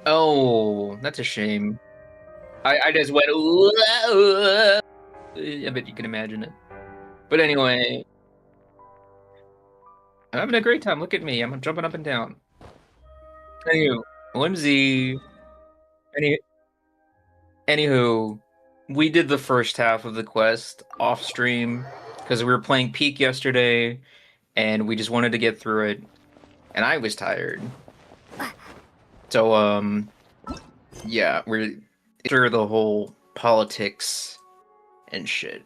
Oh, that's a shame. I just went. "Whoa." I bet you can imagine it. But anyway, I'm having a great time. Look at me. I'm jumping up and down. Anywho, Whimsy. Any, anywho, we did the first half of the quest off stream because we were playing Peak yesterday, and we just wanted to get through it, and I was tired. So yeah, we're through the whole politics and shit.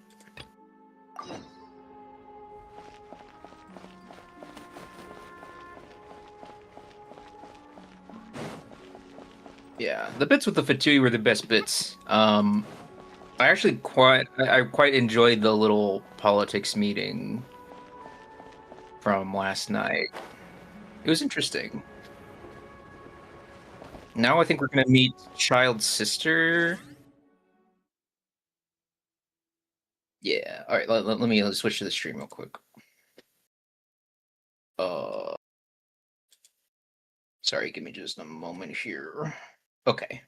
Yeah, the bits with the Fatui were the best bits. I actually quite enjoyed the little politics meeting from last night. It was interesting. Now I think we're gonna meet Child's sister. Yeah. All right. Let me switch to the stream real quick. Sorry. Give me just a moment here. Okay.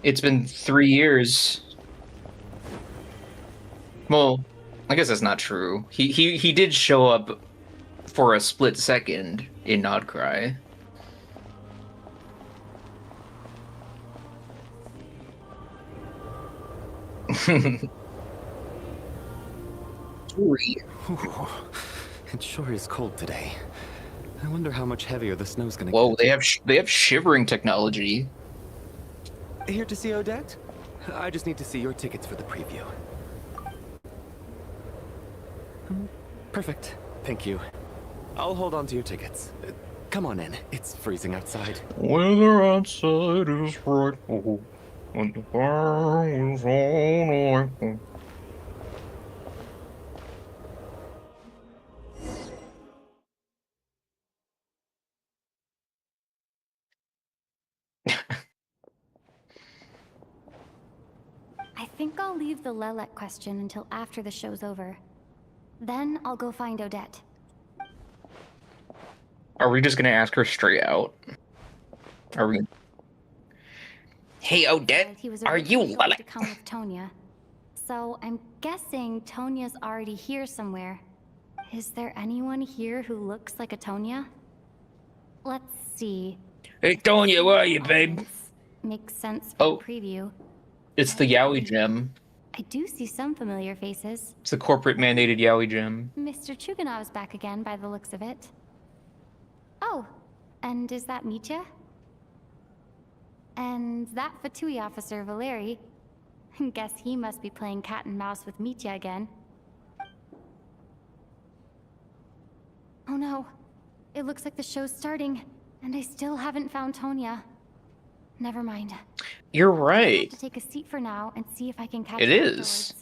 It's been 3 years. Well, I guess that's not true. He did show up for a split second in Nodcry. Ooh, it sure is cold today. I wonder how much heavier the snow's gonna get. Whoa, they have shivering technology. Here to see Odette? I just need to see your tickets for the preview. Perfect. Thank you. I'll hold on to your tickets. Come on in. It's freezing outside. Weather outside is frightful, and the fire is all I I think I'll leave the Lelek question until after the show's over. Then I'll go find Odette. Are we just gonna ask her straight out? Are we? Hey, Odette, are you Lelek? To come with Tonya. So I'm guessing Tonya's already here somewhere. Is there anyone here who looks like a Tonya? Let's see. Hey, Tonya, where are you, babe? Makes sense for the preview. It's the Yowie gem. I do see some familiar faces. It's the corporate mandated Yowie gem. Mr. Chuganov's back again by the looks of it. Oh, and is that Mitya? And that Fatui officer, Valeri. Guess he must be playing cat and mouse with Mitya again. Oh no. It looks like the show's starting, and I still haven't found Tonya. Never mind. You're right. I have to take a seat for now and see if I can catch it is.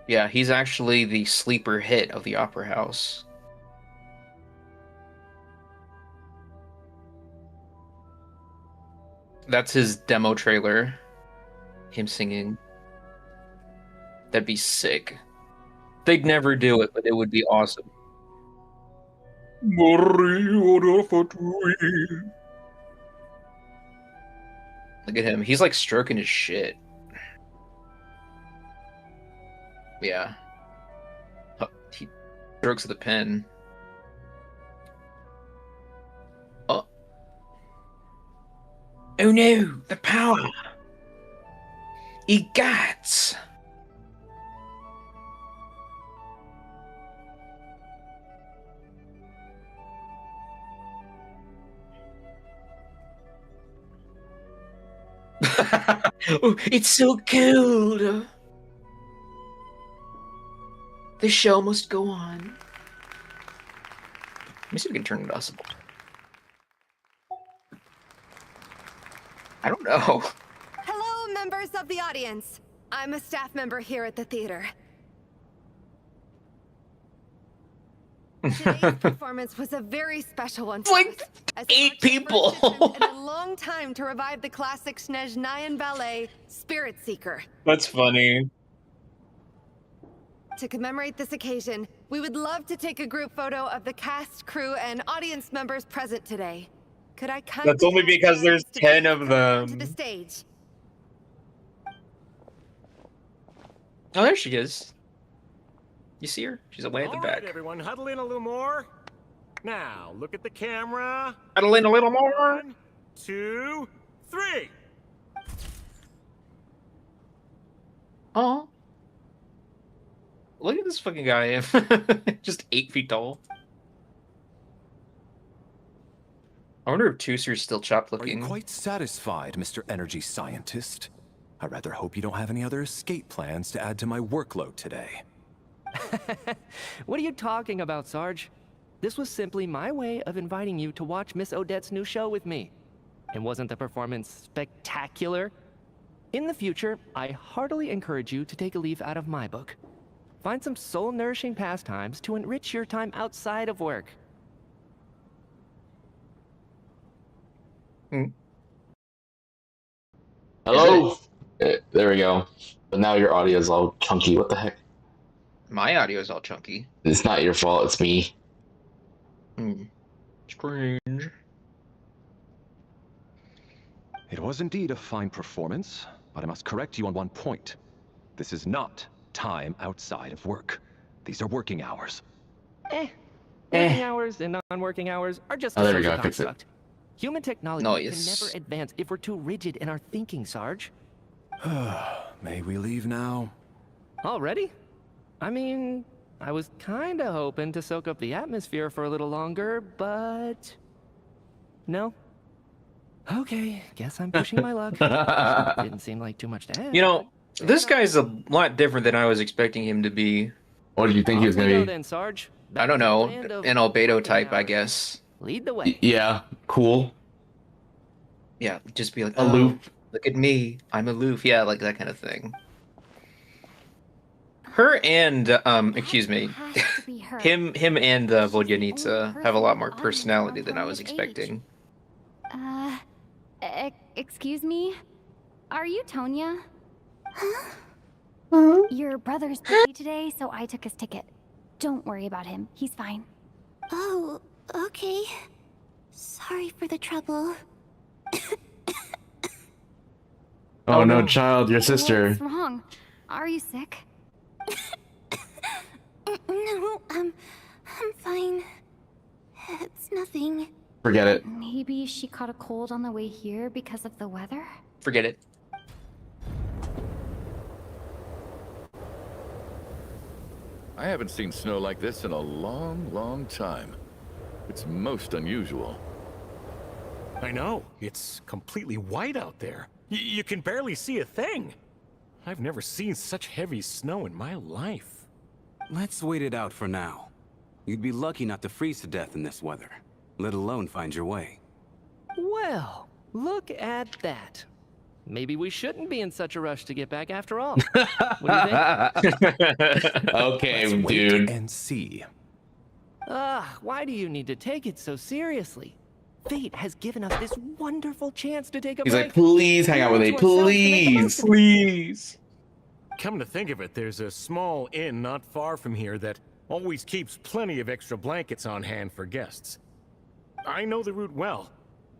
Yeah, he's actually the sleeper hit of the Opera House. That's his demo trailer. Him singing. That'd be sick. They'd never do it, but it would be awesome. Look at him. He's like stroking his shit. Yeah. He strokes the pen. Oh. Oh no, the power. He gets. Oh, it's so cold. The show must go on. Let me see if we can turn it possible. I don't know. Hello, members of the audience. I'm a staff member here at the theater. Today's performance was a very special one. For Like, us, as 8 marks the people. first attempt in a long time to revive the classic SNEZHNAYA ballet, Spirit Seeker. That's funny. To commemorate this occasion, we would love to take a group photo of the cast, crew, and audience members present today. Could I kindly That's only ask because the there's audience to 10 please of come onto the them. stage? Oh, there she is. You see her? She's away at the All right, back. everyone, huddle in a little more. Now, look at the camera. Huddle in a little more. 1, 2, 3. Oh. Look at this fucking guy. Just 8 feet tall. I wonder if Tooser's still chopped Are you looking. quite satisfied, Mr. Energy Scientist? I rather hope you don't have any other escape plans to add to my workload today. What are you talking about, Sarge? This was simply my way of inviting you to watch Miss Odette's new show with me. And wasn't the performance spectacular? In the future, I heartily encourage you to take a leaf out of my book. Find some soul-nourishing pastimes to enrich your time outside of work. Hello? There we go. But now your audio is all chunky. What the heck? My audio is all chunky. It's not your fault, it's me. Strange. It was indeed a fine performance, but I must correct you on one point. This is not time outside of work. These are working hours. Working hours and non-working hours are just a Oh, there we social go, I fixed it. construct. Human technology Nice. can never advance if we're too rigid in our thinking, Sarge. May we leave now? Already? I mean, I was kinda hoping to soak up the atmosphere for a little longer, but... No? Okay, guess I'm pushing my luck. Didn't seem like too much to ask. You know, this guy's a lot different than I was expecting him to be. What did you think he was Off we gonna go be? then, Sarge. I Back don't to the know, land of an albedo working type, I hours. guess. Lead the way. Yeah, cool. Yeah, just be like, Aloof. "Oh, look at me, I'm aloof." Yeah, like that kind of thing. Her and, excuse me, That has to be her. him and Vodyanica only have a lot person more in the audience personality around than I was Tonya's age. expecting. Excuse me? Are you Tonya? Your brother's birthday today, so I took his ticket. Don't worry about him. He's fine. Oh, okay. Sorry for the trouble. Oh, no, no. child, your sister. What's wrong? Are you sick? No, I'm fine. It's nothing. Forget it. Maybe she caught a cold on the way here because of the weather? Forget it. I haven't seen snow like this in a long, long time. It's most unusual. I know. It's completely white out there. You can barely see a thing. I've never seen such heavy snow in my life. Let's wait it out for now. You'd be lucky not to freeze to death in this weather, let alone find your way. Well, look at that. Maybe we shouldn't be in such a rush to get back after all. What do you think? Okay, Let's wait dude. and see. Why do you need to take it so seriously? Fate has given us this wonderful chance to take a He's break. like, please hang out with me, To ourselves to make the most please. of it. Please. Come to think of it, there's a small inn not far from here that always keeps plenty of extra blankets on hand for guests. I know the route well.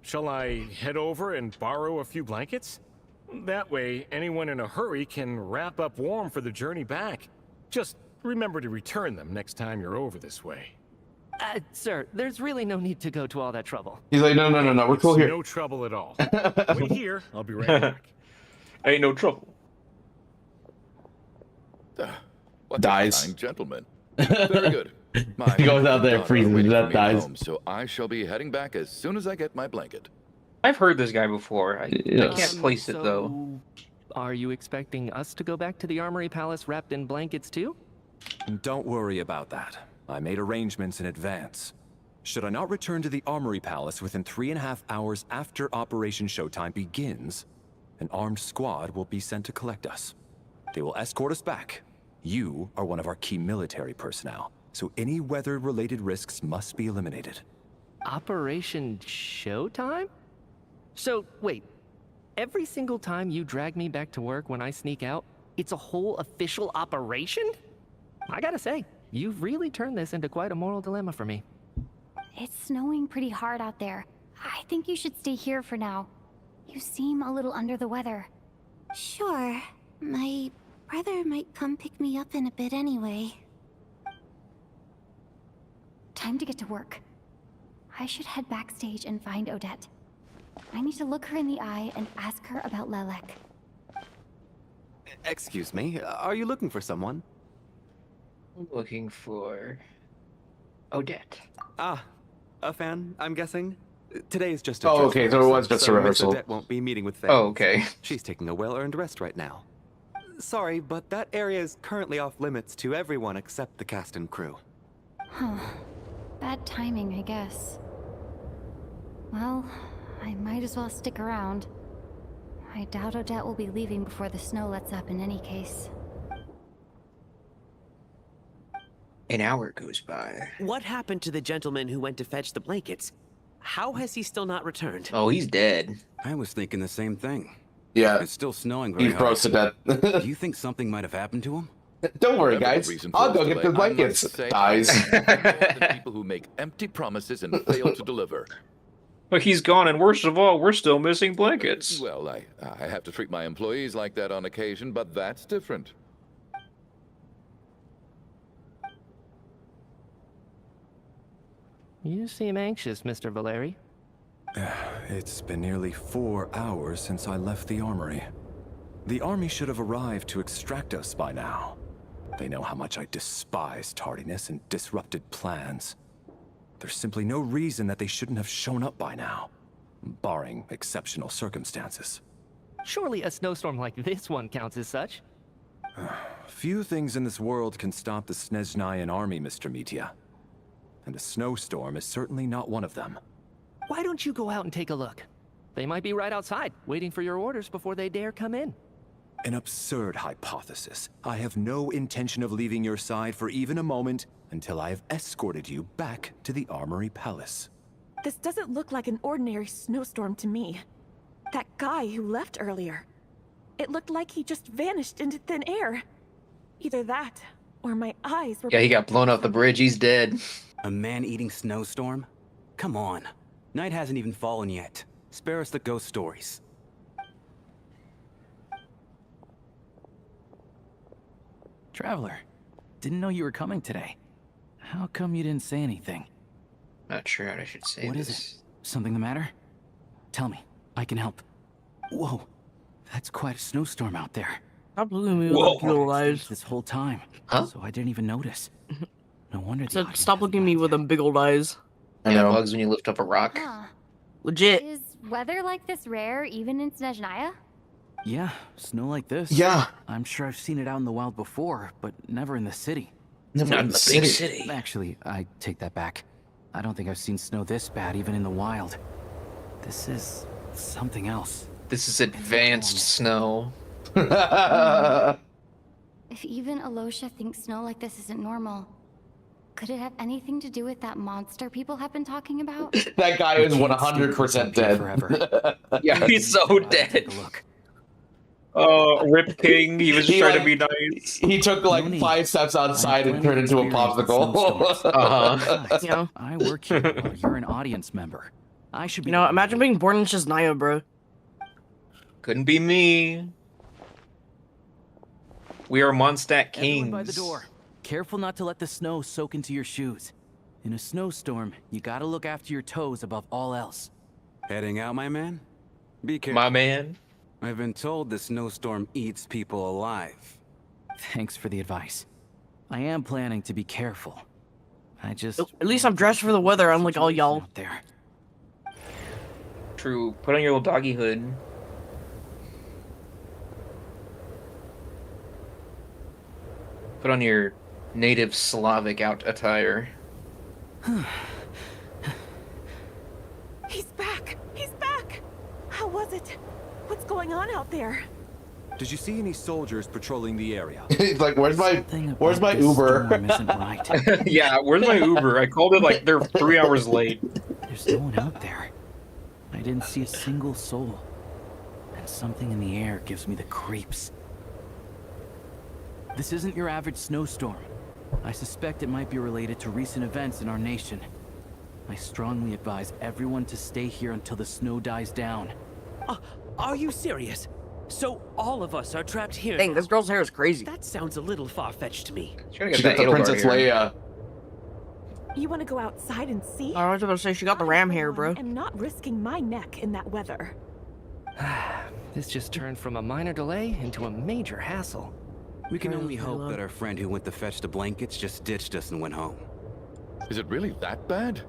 Shall I head over and borrow a few blankets? That way, anyone in a hurry can wrap up warm for the journey back. Just remember to return them next time you're over this way. Sir, there's really no need to go to all that trouble. He's like, no, we're cool It's here. no trouble at all. Wait here, I'll be right back. Ain't no trouble. What a Dies. kind gentleman. Very good. My He goes out there, daughter freezes to waiting for death, me at dies. home, so I shall be heading back as soon as I get my blanket. I've heard this guy before. I Yes. can't place it though. So, are you expecting us to go back to the Armory Palace wrapped in blankets too? Don't worry about that. I made arrangements in advance. Should I not return to the Armory Palace within 3.5 hours after Operation Showtime begins, an armed squad will be sent to collect us. They will escort us back. You are one of our key military personnel, so any weather-related risks must be eliminated. Operation Showtime? So, wait. Every single time you drag me back to work when I sneak out, it's a whole official operation? I gotta say, you've really turned this into quite a moral dilemma for me. It's snowing pretty hard out there. I think you should stay here for now. You seem a little under the weather. Sure. My brother might come pick me up in a bit anyway. Time to get to work. I should head backstage and find Odette. I need to look her in the eye and ask her about Lelek. Excuse me, are you looking for someone? I'm looking for Odette. Ah, a fan, I'm guessing? Today is just a Oh, dress okay, so it was just a Miss rehearsal. Odette won't be meeting with fans. Oh, okay. She's taking a well-earned rest right now. Sorry, but that area is currently off limits to everyone except the cast and crew. Huh. Bad timing, I guess. Well, I might as well stick around. I doubt Odette will be leaving before the snow lets up in any case. An hour goes by. What happened to the gentleman who went to fetch the blankets? How has he still not returned? Oh, he's dead. I was thinking the same thing. Yeah. It's still snowing very He hard. froze to death. Do you think something might have happened to him? Don't worry, Whatever the guys. reason for I'll this go get delay, the blankets. I must say, Dies. I know more than people who make empty promises and fail to deliver. But he's gone, and worst of all, we're still missing blankets. Well, I have to treat my employees like that on occasion, but that's different. You seem anxious, Mr. Valeri. It's been nearly 4 hours since I left the armory. The army should have arrived to extract us by now. They know how much I despise tardiness and disrupted plans. There's simply no reason that they shouldn't have shown up by now, barring exceptional circumstances. Surely a snowstorm like this one counts as such. Few things in this world can stop the SNEZHNAYAN army, Mr. Mitya. And a snowstorm is certainly not one of them. Why don't you go out and take a look? They might be right outside, waiting for your orders before they dare come in. An absurd hypothesis. I have no intention of leaving your side for even a moment until I have escorted you back to the Armory Palace. This doesn't look like an ordinary snowstorm to me. That guy who left earlier. It looked like he just vanished into thin air. Either that, or my eyes were... Yeah, he got blown off the bridge. He's dead. A man-eating snowstorm? Come on. Night hasn't even fallen yet. Spare us the ghost stories. Traveler, didn't know you were coming today. How come you didn't say anything? Not sure how I should say What this. is it? Something the matter? Tell me. I can help. Whoa. That's quite a snowstorm out there. Stop looking at me with those little eyes. This whole time. Huh? So I didn't even notice. No wonder the So audience stop looking at me with them big old eyes. I know. Bugs when you lift up a rock. Huh. Legit. Is weather like this rare even in SNEZHNAYA? Yeah, snow like this. Yeah. I'm sure I've seen it out in the wild before, but never in the city. Not in the big city. Actually, I take that back. I don't think I've seen snow this bad even in the wild. This is something else. This is advanced snow. If even Alosha thinks snow like this isn't normal, could it have anything to do with that monster people have been talking about? That guy is 100% dead. Forever. Yeah, he's so dead. Oh, Rip King, he was He, trying to like, be nice. He took like 5 steps outside and turned into a popsicle. Uh-huh. You know? I work here while you're an audience member. I should be. You know, imagine being born in SNEZHNAYA, bro. Couldn't be me. We are Mondstadt Everyone kings. by the door. Careful not to let the snow soak into your shoes. In a snowstorm, you gotta look after your toes above all else. Heading out, my man? Be careful. My man. I've been told the snowstorm eats people alive. Thanks for the advice. I am planning to be careful. I just... At least I'm dressed for the weather, unlike all y'all. Out there. True. Put on your little doggy hood. Put on your native Slavic attire. He's back! He's back! How was it? What's going on out there? Did you see any soldiers patrolling the area? He's like, where's my This Uber? storm isn't right. Yeah, where's my Uber? I called it like they're 3 hours late. There's no one out there. I didn't see a single soul. And something in the air gives me the creeps. This isn't your average snowstorm. I suspect it might be related to recent events in our nation. I strongly advise everyone to stay here until the snow dies down. Are you serious? So all of us are trapped here? Dang, this girl's hair is crazy. That sounds a little far-fetched to me. She got the Princess Leia. You want to go outside and see? I was about to say she got the ram hair, bro. I'm not risking my neck in that weather. This just turned from a minor delay into a major hassle. We can only hope that our friend who went to fetch the blankets just ditched us and went home. Is it really that bad?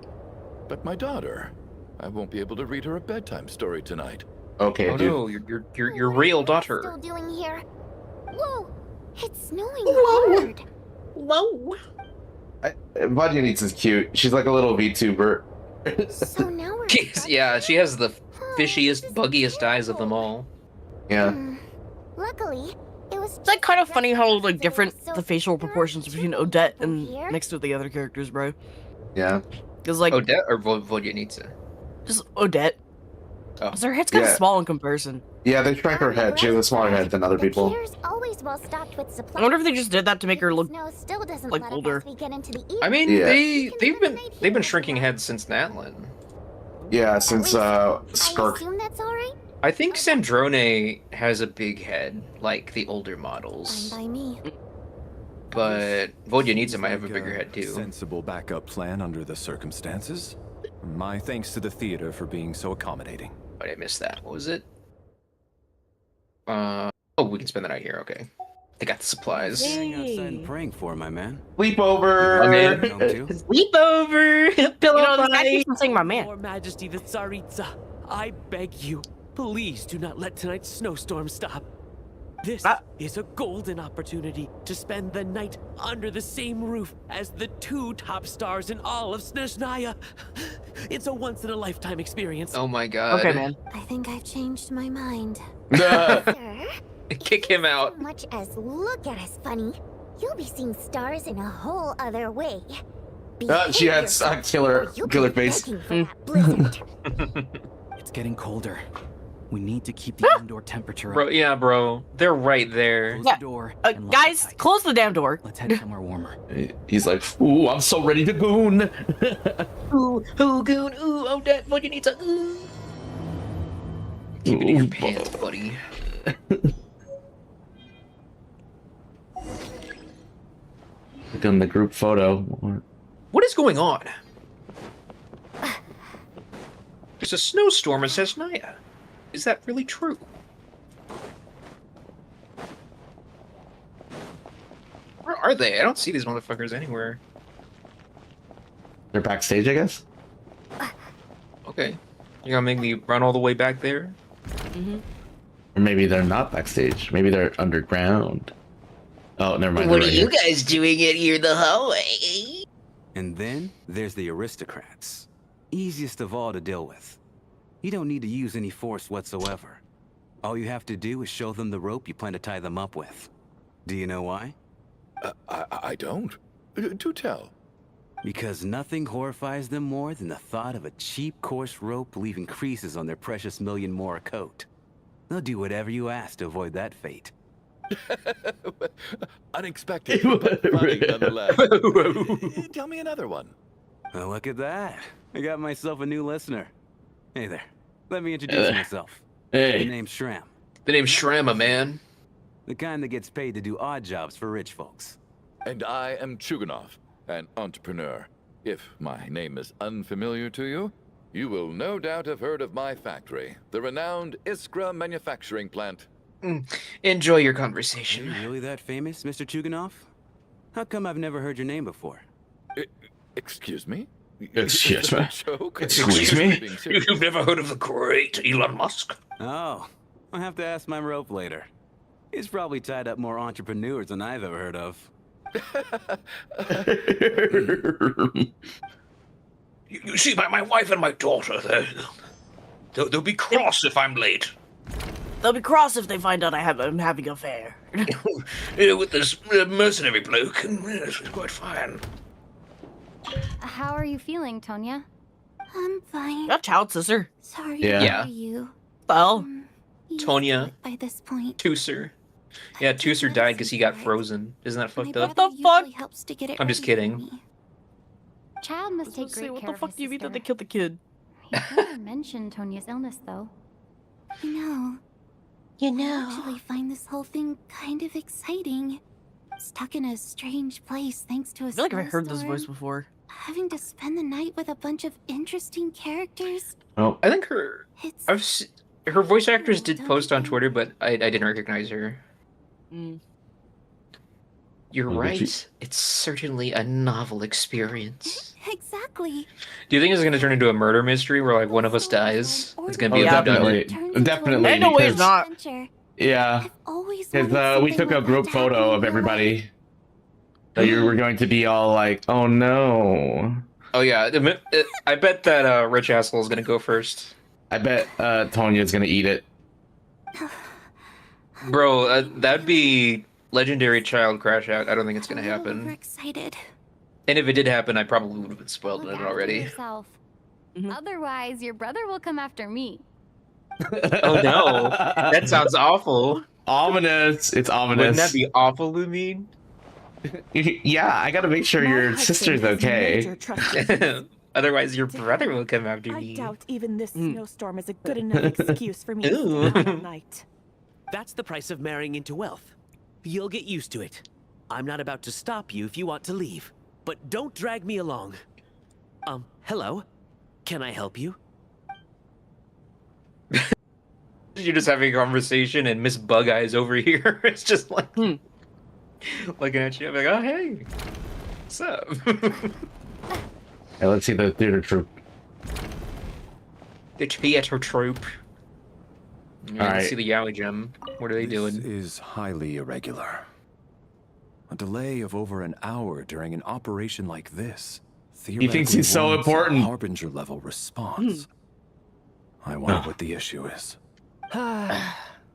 But my daughter, I won't be able to read her a bedtime story tonight. Okay, Oh dude. no, your real daughter. Still doing here? Whoa! It's snowing hard. Whoa! Vodyanitz is cute. She's like a little VTuber. So now we're Yeah, she has the fishiest, buggiest eyes of them all. Yeah. Luckily, it was It's like kind of funny how like different the facial proportions between Odette and next to the other characters, bro. Yeah. Because like Odette or Vodyanitsa? just Odette. Oh. 'Cause her head's kind of Yeah. small in comparison. Yeah, they shrank her head. She has a smaller head than other people. Here's always well stocked with supplies. I wonder if they just did that to make her look Snow still doesn't like let older. us we get into the I mean, Yeah. they've been shrinking heads since Natlin. Yeah, since I Skirk. assume that's all right. I think Sandrone has a big head, like the older models. Fine by me. But Vodyanitsa might have a Like bigger head too. Sensible backup plan under the circumstances. My thanks to the theater for being so accommodating. But I missed that. What was it? Oh, we can spend the night here. Okay. They got the supplies. Sitting outside and praying for, my man. Sleepover. Okay. Home too? Sleepover. Pillow You know, this guy fight. keeps on saying my man. Your Majesty the Tsaritsa, I beg you, please do not let tonight's snowstorm stop. This is a golden opportunity to spend the night under the same roof as the 2 top stars in all of SNEZHNAYA. It's a once-in-a-lifetime experience. Oh my god. Okay, man. I think I've changed my mind. Duh. Sir, Kick him out. so much as look at us funny, you'll be seeing stars in a whole other way. She had a killer face. Begging for that blizzard. It's getting colder. We need to keep the indoor temperature up. Bro, yeah, bro. They're right there. Close Yeah. the door. and lock it Guys, tight. close the damn door. Let's head somewhere warmer. He's like, ooh, I'm so ready to goon. Ooh, goon. Ooh, Odette, Vodyanitsa. Ooh. Keep it in your pants, buddy. Look on the group photo. What is going on? There's a snowstorm in SNEZHNAYA. Is that really true? Where are they? I don't see these motherfuckers anywhere. They're backstage, I guess. Okay. You're gonna make me run all the way back there? Or maybe they're not backstage. Maybe they're underground. Oh, never mind. What they're are right you here. guys doing in here in the hallway? And then there's the aristocrats. Easiest of all to deal with. You don't need to use any force whatsoever. All you have to do is show them the rope you plan to tie them up with. Do you know why? I don't. Do tell. Because nothing horrifies them more than the thought of a cheap, coarse rope leaving creases on their precious $1,000,000 more coat. They'll do whatever you ask to avoid that fate. Unexpected, but funny nonetheless. Tell me another one. Well, look at that. I got myself a new listener. Hey there. Let me introduce myself. Hey. My name's Shram. The name's Shrama, man. The kind that gets paid to do odd jobs for rich folks. And I am Chuganov, an entrepreneur. If my name is unfamiliar to you, you will no doubt have heard of my factory, the renowned Iskra manufacturing plant. Enjoy your Are conversation. you really that famous, Mr. Chuganov? How come I've never heard your name before? Excuse me? Excuse Is that me? a joke? Excuse me? Being serious. You've never heard of the great Elon Musk? Oh, I'll have to ask my rope later. He's probably tied up more entrepreneurs than I've ever heard of. You see, my wife and my daughter, they'll be cross if I'm late. They'll be cross if they find out I'm having an affair. Yeah, with this mercenary bloke, it's quite fine. How are you feeling, Tonya? I'm fine. Got child sister. Sorry Yeah. for you. Well, Tonya. By this point. Tusser. Yeah, Tusser died because he got frozen. Isn't that fucked up? What the fuck? Helps to get it I'm just ready for kidding. me. Child must take great what care the fuck of do his you mean that sister. they killed the kid? He never mentioned Tonya's illness, though. You know. I actually find this whole thing kind of exciting. Stuck in a strange place thanks to a I feel like I've heard this snowstorm. voice before. Having to spend the night with a bunch of interesting characters. Oh, I think her her voice actress did post on Twitter, but I didn't recognize her. You're Oh, did right. she- It's certainly a novel experience. Exactly. Do you think it's gonna turn into a murder mystery where like one of us dies? It's gonna be Oh, a definitely, definitely. Ain't no way it's because- not. Yeah, because we took a group photo of everybody. So you were going to be all like, "Oh no." Oh yeah, I bet that rich asshole is gonna go first. I bet Tonya's gonna eat it. Bro, that'd be legendary child crash out. I don't think it's gonna happen. Excited. And if it did happen, I probably would have been spoiled with it already. Yourself. Otherwise, your brother will come after me. Oh no, that sounds awful. Ominous. It's ominous. Wouldn't that be awful, Lumine? Yeah, I gotta make sure your sister's okay. Otherwise, your brother will come after I me. doubt even this snowstorm is a good enough excuse for me to Ooh. stay out all night. That's the price of marrying into wealth. You'll get used to it. I'm not about to stop you if you want to leave, but don't drag me along. Hello? Can I help you? You're just having a conversation, and Miss Bug Eyes over here is just like looking at you. I'm like, oh hey, what's up? Hey, let's see the theater troupe. The theater troupe. All Let's right. see the Yowie Gem. What are they doing? This is highly irregular. A delay of over an hour during an operation like this. He thinks he's so warrants important. A Harbinger level response. I wonder what the issue is.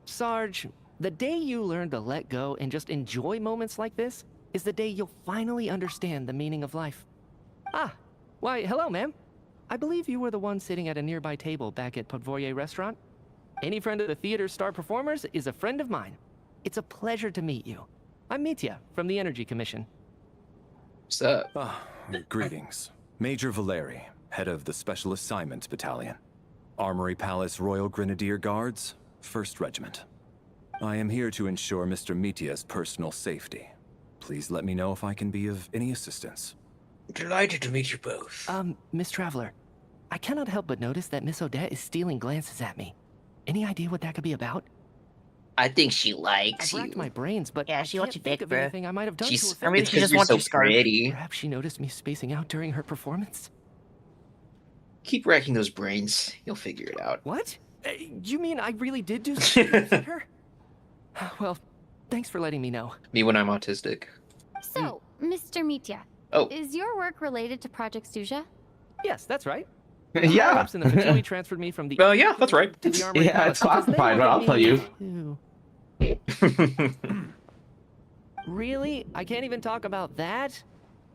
Sarge, the day you learn to let go and just enjoy moments like this is the day you'll finally understand the meaning of life. Ah, why, hello, ma'am. I believe you were the one sitting at a nearby table back at Podvorye Restaurant. Any friend of the theater's star performers is a friend of mine. It's a pleasure to meet you. I'm Mitya from the Energy Commission. What's up? Greetings. Major Valeri, head of the Special Assignments Battalion. Armory Palace Royal Grenadier Guards, 1st Regiment. I am here to ensure Mr. Mitya's personal safety. Please let me know if I can be of any assistance. Delighted to meet you both. Miss Traveler, I cannot help but notice that Miss Odette is stealing glances at me. Any idea what that could be about? I think she likes I've racked my brains, but Yeah, she I wants can't your think dick, of bruh. anything I might have done She's, to offend maybe it's she 'cause just you're wants so your scarf. pretty. Perhaps she noticed me spacing out during her performance. Keep racking those brains. You'll figure it out. What? You mean I really did do something to offend her? Well, thanks for letting me know. Me when I'm autistic. So, Mr. Mitya, Oh. is your work related to Project Suja? Yes, that's right. Yeah. Higher-ups in the Fatui transferred me from the Yeah, that's right. to the Armory Yeah, Palace it's because they classified, but I'll wanted tell you. me to- Really? I can't even talk about that?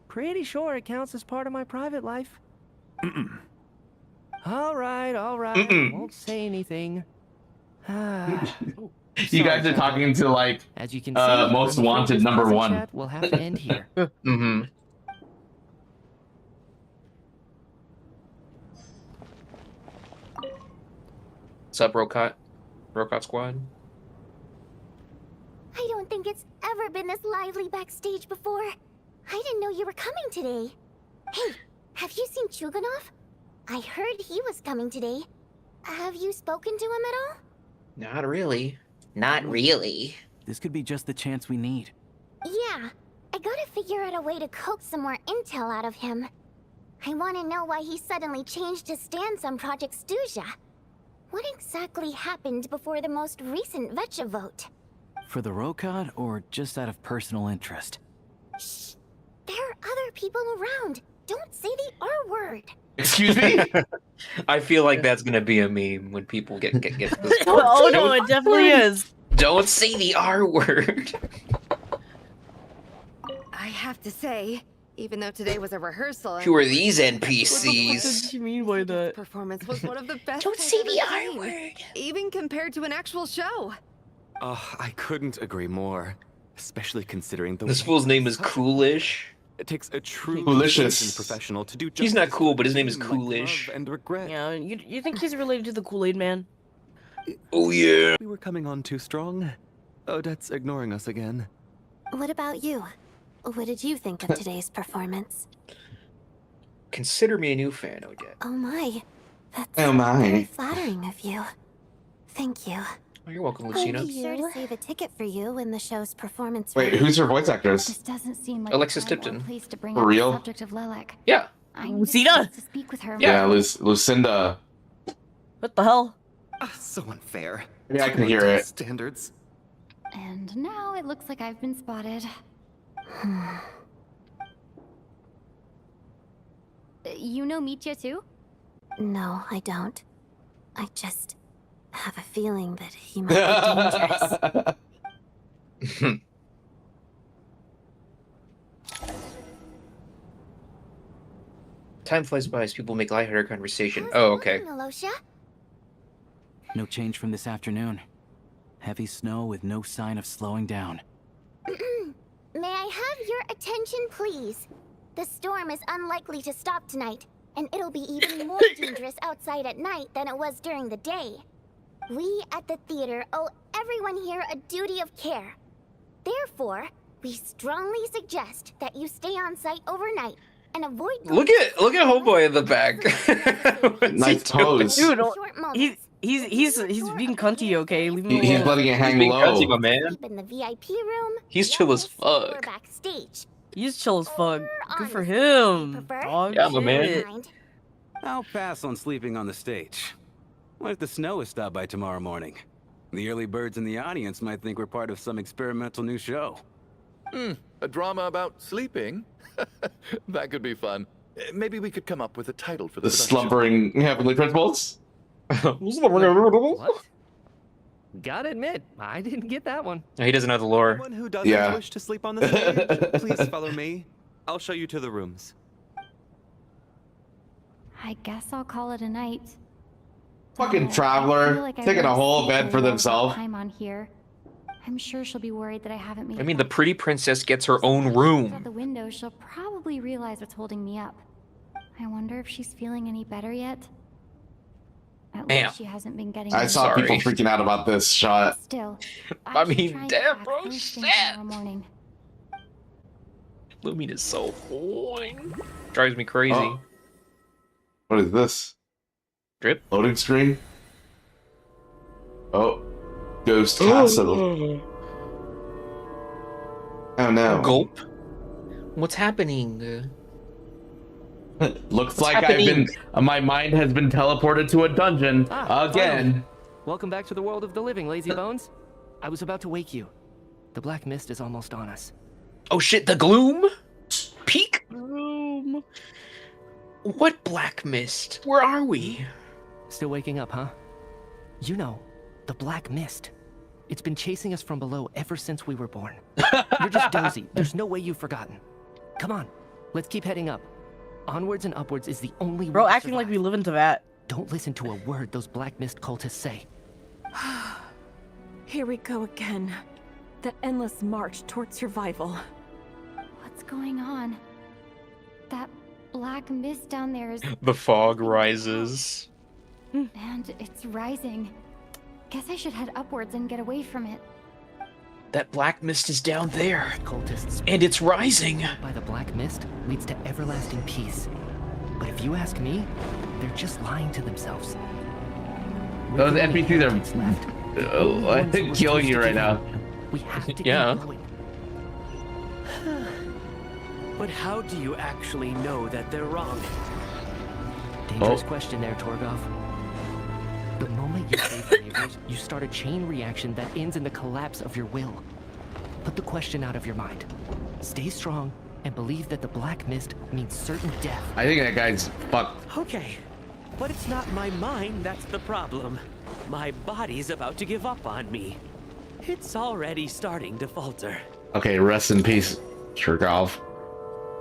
Pretty sure it counts as part of my private life. All right, all right. Won't say anything. You guys are talking to like As you can see, Most the Wanted Focus number Closet 1. chat will have to end here. Mm-hmm. What's up, Rokot? Rokot Squad? I don't think it's ever been this lively backstage before. I didn't know you were coming today. Hey, have you seen Chuganov? I heard he was coming today. Have you spoken to him at all? Not really. Not really. This could be just the chance we need. Yeah, I gotta figure out a way to coax some more intel out of him. I want to know why he suddenly changed his stance on Project Stuja. What exactly happened before the most recent Vetcha vote? For the Rokad, or just out of personal interest? Shh! There are other people around. Don't say the R word. Excuse me? I feel like that's gonna be a meme when people get to this. Oh no, it definitely is. Don't say the R word. I have to say, even though today was a rehearsal, Who are these What NPCs? did you mean by that? performance was one of the best. Don't I've say ever the R seen, word. even compared to an actual show. Oh, I couldn't agree more. Especially considering the This way fool's name is such- Coolish. It takes a true Coolicious. professional to do He's justice not to cool, a but his name is theme like Coolish. love and regret. Yeah, you think he's related to the Kool-Aid Man? Oh yeah. We were coming on too strong. Odette's ignoring us again. What about you? What did you think of today's performance? Consider me a new fan, Odette. Oh my. That's Oh my. very flattering of you. Thank you. Oh, you're welcome, I'll Lucina. be sure to save a ticket for you when the show's performance. Wait, who's your voice actress? This doesn't seem like Alexis the time or Tipton. place to bring For up real? the subject of Lelek. Yeah. I need a Lucina? chance to speak with her. Yeah, Lucinda. What the hell? So unfair. Yeah, I can hear it. Standards. And now it looks like I've been spotted. You know Mitya too? No, I don't. I just have a feeling that he might be dangerous. Time flies by as people make lighthearted conversation. Oh, okay. Alosha? No change from this afternoon. Heavy snow with no sign of slowing down. May I have your attention, please? The storm is unlikely to stop tonight, and it'll be even more dangerous outside at night than it was during the day. We at the theater owe everyone here a duty of care. Therefore, we strongly suggest that you stay on site overnight and avoid. Look at homeboy in the back. Nice pose. Dude, he's being cunty, okay? Leave him He's alone. letting it hang being low. cunty, my man. Sleep in the VIP room. He's chill as or fuck. backstage. He's chill as fuck. Good for honestly, him. prefer? Dog Yeah, my man. shit. Mind. I'll pass on sleeping on the stage. What if the snow is stopped by tomorrow morning? The early birds in the audience might think we're part of some experimental new show. A drama about sleeping? That could be fun. Maybe we could come up with a title for the The production. slumbering heavenly principles? What? Gotta admit, I didn't get that one. No, he doesn't know the lore. Anyone who doesn't Yeah. wish to sleep on the stage, please follow me. I'll show you to the rooms. I guess I'll call it a night. Fucking I traveler, feel like I taking a really whole stayed bed really for long themselves. time on here. I'm sure she'll be worried that I haven't made. I it mean, the back. pretty princess gets her own Out room. the window, she'll probably realize what's holding me up. I wonder if she's feeling any better yet. At Damn. least she hasn't been getting. I any saw Sorry. people freaking out about this shot. Still, I should mean, try and damn, get back bro, first thing shit. tomorrow morning. Lumina's so fine. Drives me crazy. Oh. What is this? Drip. Loading screen? Oh. Ghost Castle. Oh no. Gulp. What's happening? Looks What's like happening? my mind has been teleported to a dungeon again. Welcome back to the world of the living, lazy bones. I was about to wake you. The black mist is almost on us. Oh shit, the gloom? Peak? What black mist? Where are we? Still waking up, huh? You know, the black mist. It's been chasing us from below ever since we were born. You're just dozy. There's no way you've forgotten. Come on, let's keep heading up. Onwards and upwards is the only way. Bro, to acting like survive. we live into that. Don't listen to a word those black mist cultists say. Here we go again. The endless march towards survival. What's going on? That black mist down there is. The fog rises. And it's rising. Guess I should head upwards and get away from it. That black mist is down there. Cultists. And it's rising. By the black mist leads to everlasting peace. But if you ask me, they're just lying to themselves. Those NPCs What's left. are killing you right now. We have to Yeah. keep going. But how do you actually know that they're wrong? Dangerous question there, Torgov. The moment you say favors, you start a chain reaction that ends in the collapse of your will. Put the question out of your mind. Stay strong and believe that the black mist means certain death. I think that guy's fucked. Okay, but it's not my mind that's the problem. My body's about to give up on me. It's already starting to falter. Okay, rest in peace, Cherkov.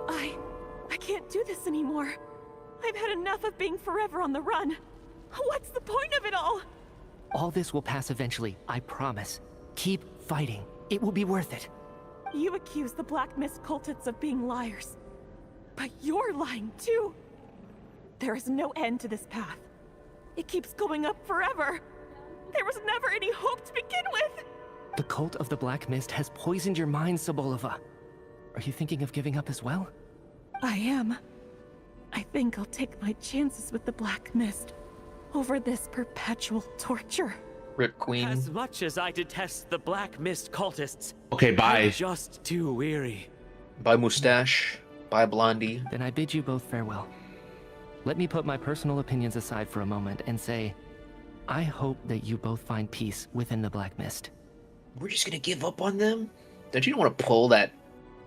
I can't do this anymore. I've had enough of being forever on the run. What's the point of it all? All this will pass eventually, I promise. Keep fighting. It will be worth it. You accuse the Black Mist cultists of being liars. But you're lying too. There is no end to this path. It keeps going up forever. There was never any hope to begin with. The cult of the Black Mist has poisoned your mind, Sobolova. Are you thinking of giving up as well? I am. I think I'll take my chances with the Black Mist over this perpetual torture. Rip Queen. As much as I detest the Black Mist cultists, Okay, bye. I'm just too weary. Bye, Mustache. Bye, Blondie. Then I bid you both farewell. Let me put my personal opinions aside for a moment and say, I hope that you both find peace within the Black Mist. We're just gonna give up on them? Don't you want to pull that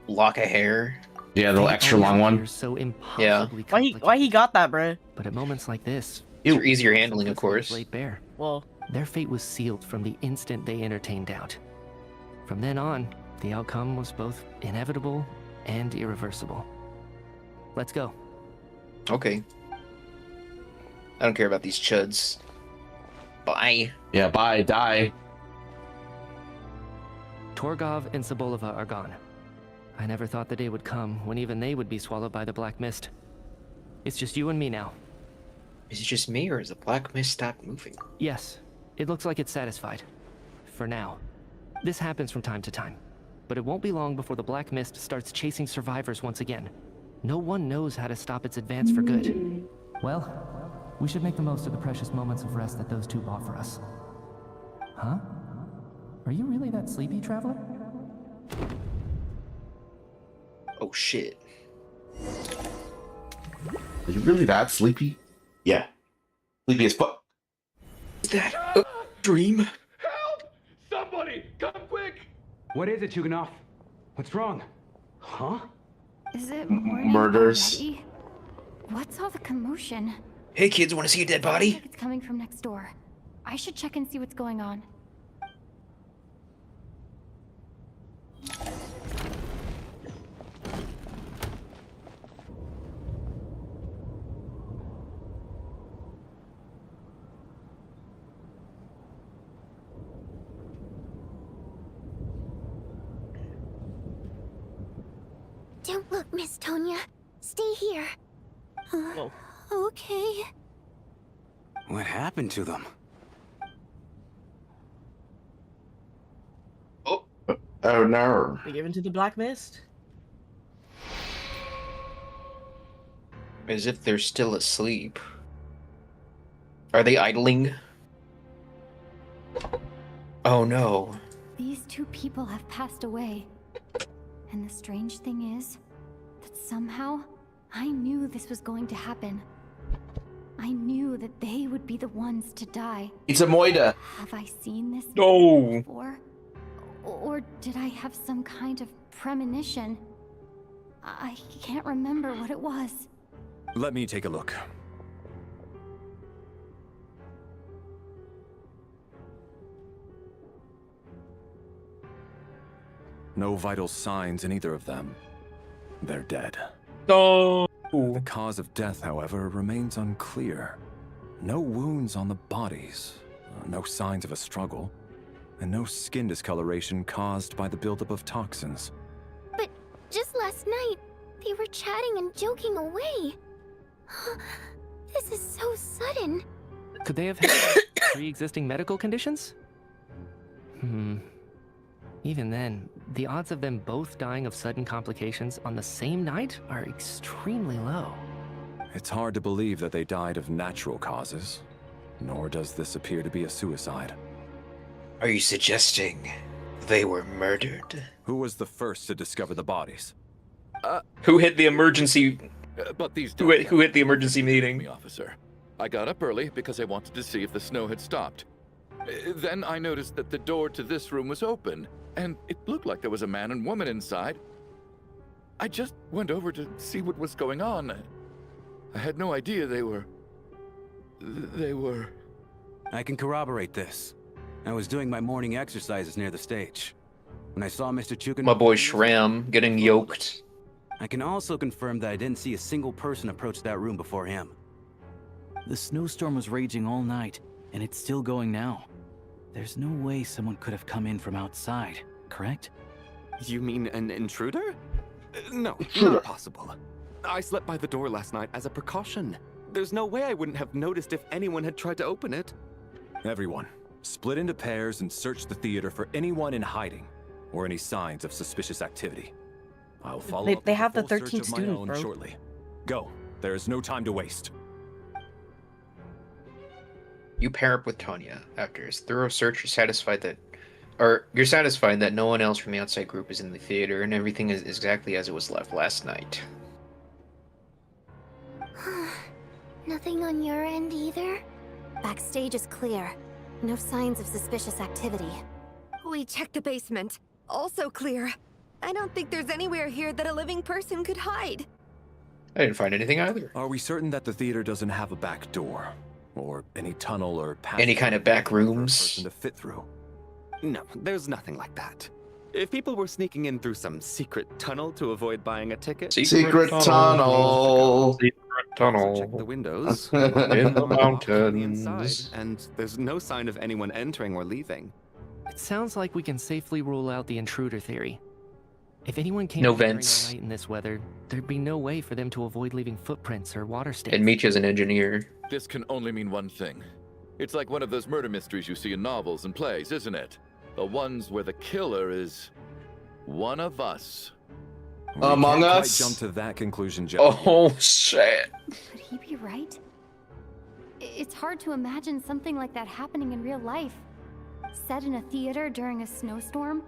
lock of hair? Yeah, the extra long one. So impossibly Why he got that, bruh? But at moments like this, for easier handling, of course. Laid bare. Well, their fate was sealed from the instant they entertained doubt. From then on, the outcome was both inevitable and irreversible. Let's go. Okay. I don't care about these chuds. Bye. Yeah, bye, die. Torgov and Sobolova are gone. I never thought the day would come when even they would be swallowed by the Black Mist. It's just you and me now. Is it just me, or has the Black Mist stopped moving? Yes, it looks like it's satisfied. For now. This happens from time to time. But it won't be long before the Black Mist starts chasing survivors once again. No one knows how to stop its advance for good. Well, we should make the most of the precious moments of rest that those two bought for us. Huh? Are you really that sleepy, traveler? Oh shit. Are you really that sleepy? Yeah. Sleepy as fuck. Is that a dream? Help! Somebody, come quick! What is it, Chuganov? What's wrong? Huh? Is it morning Murders. already? What's all the commotion? Hey kids, want to see a dead body? Like it's coming from next door. I should check and see what's going on. Don't look, Miss Tonya. Stay here. Okay. What happened to them? Oh no. they given to the Black Mist? As if they're still asleep. Are they idling? Oh no. These two people have passed away. And the strange thing is that somehow I knew this was going to happen. I knew that they would be the ones to die. It's a Moida. Have I seen this No. before? Or did I have some kind of premonition? I can't remember what it was. Let me take a look. No vital signs in either of them. They're dead. No. The cause of death, however, remains unclear. No wounds on the bodies, no signs of a struggle, and no skin discoloration caused by the buildup of toxins. But just last night, they were chatting and joking away. This is so sudden. Could they have had pre-existing medical conditions? Even then, the odds of them both dying of sudden complications on the same night are extremely low. It's hard to believe that they died of natural causes, nor does this appear to be a suicide. Are you suggesting they were murdered? Who was the first to discover the bodies? Who hit the emergency? But these Who hit the emergency meeting? Officer. I got up early because I wanted to see if the snow had stopped. Then I noticed that the door to this room was open, and it looked like there was a man and woman inside. I just went over to see what was going on. I had no idea they were... I can corroborate this. I was doing my morning exercises near the stage. When I saw Mr. Chukin... My boy Shram getting yoked. I can also confirm that I didn't see a single person approach that room before him. The snowstorm was raging all night, and it's still going now. There's no way someone could have come in from outside, correct? You mean an intruder? No, not possible. I slept by the door last night as a precaution. There's no way I wouldn't have noticed if anyone had tried to open it. Everyone, split into pairs and search the theater for anyone in hiding or any signs of suspicious activity. I'll follow up They with have a the full search 13th of my student, own bro. shortly. Go. There is no time to waste. You pair up with Tanya after his thorough search. You're satisfied that no one else from the outside group is in the theater and everything is exactly as it was left last night. Nothing on your end either? Backstage is clear. No signs of suspicious activity. We checked the basement. Also clear. I don't think there's anywhere here that a living person could hide. I didn't find anything either. Are we certain that the theater doesn't have a back door? Or any tunnel or passage? Any kind of back rooms? For a person to fit through? No, there's nothing like that. If people were sneaking in through some secret tunnel to avoid buying a ticket... Secret tunnel. Secret tunnel. Check the windows. In the on the mountains. inside, and there's no sign of anyone entering or leaving. It sounds like we can safely rule out the intruder theory. If anyone came No in during vents. the night in this weather, there'd be no way for them to avoid leaving footprints or water stains. And Michi's an engineer. This can only mean one thing. It's like one of those murder mysteries you see in novels and plays, isn't it? The ones where the killer is one of us. Among can't Us? quite jump to that conclusion, Jeff. Oh, shit. Could he be right? It's hard to imagine something like that happening in real life. Set in a theater during a snowstorm,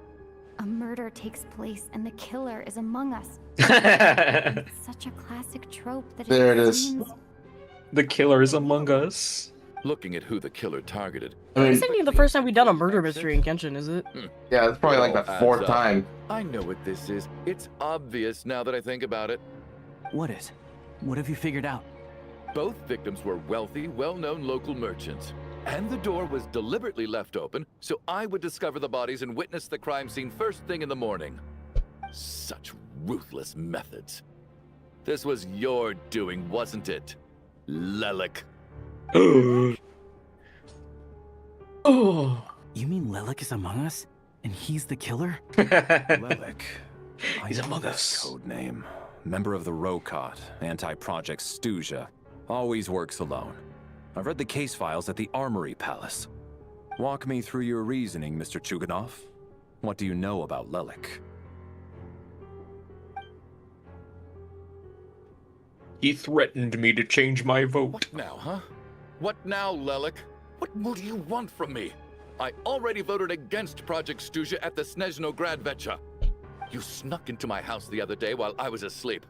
a murder takes place and the killer is among us. It's such a classic trope that There it is. seems... The killer is among us. Looking at who the killer targeted. I mean, This isn't even the first time we've done a murder mystery in Genshin, is it? yeah, it's probably like It all the adds fourth up. time. I know what this is. It's obvious now that I think about it. What is? What have you figured out? Both victims were wealthy, well-known local merchants. And the door was deliberately left open so I would discover the bodies and witness the crime scene first thing in the morning. Such ruthless methods. This was your doing, wasn't it, Lelik? Oh. You mean Lelik is among us? And he's the killer? Lelik. He's I know among this us. Code name. Member of the Rokot, anti-Project SNEZHNAYA. Always works alone. I've read the case files at the Armory Palace. Walk me through your reasoning, Mr. Chuganov. What do you know about Lelik? He threatened me to change my vote. What now, huh? What now, Lelik? What more do you want from me? I already voted against Project SNEZHNAYA at the SNEZHNO Gradvecha. You snuck into my house the other day while I was asleep.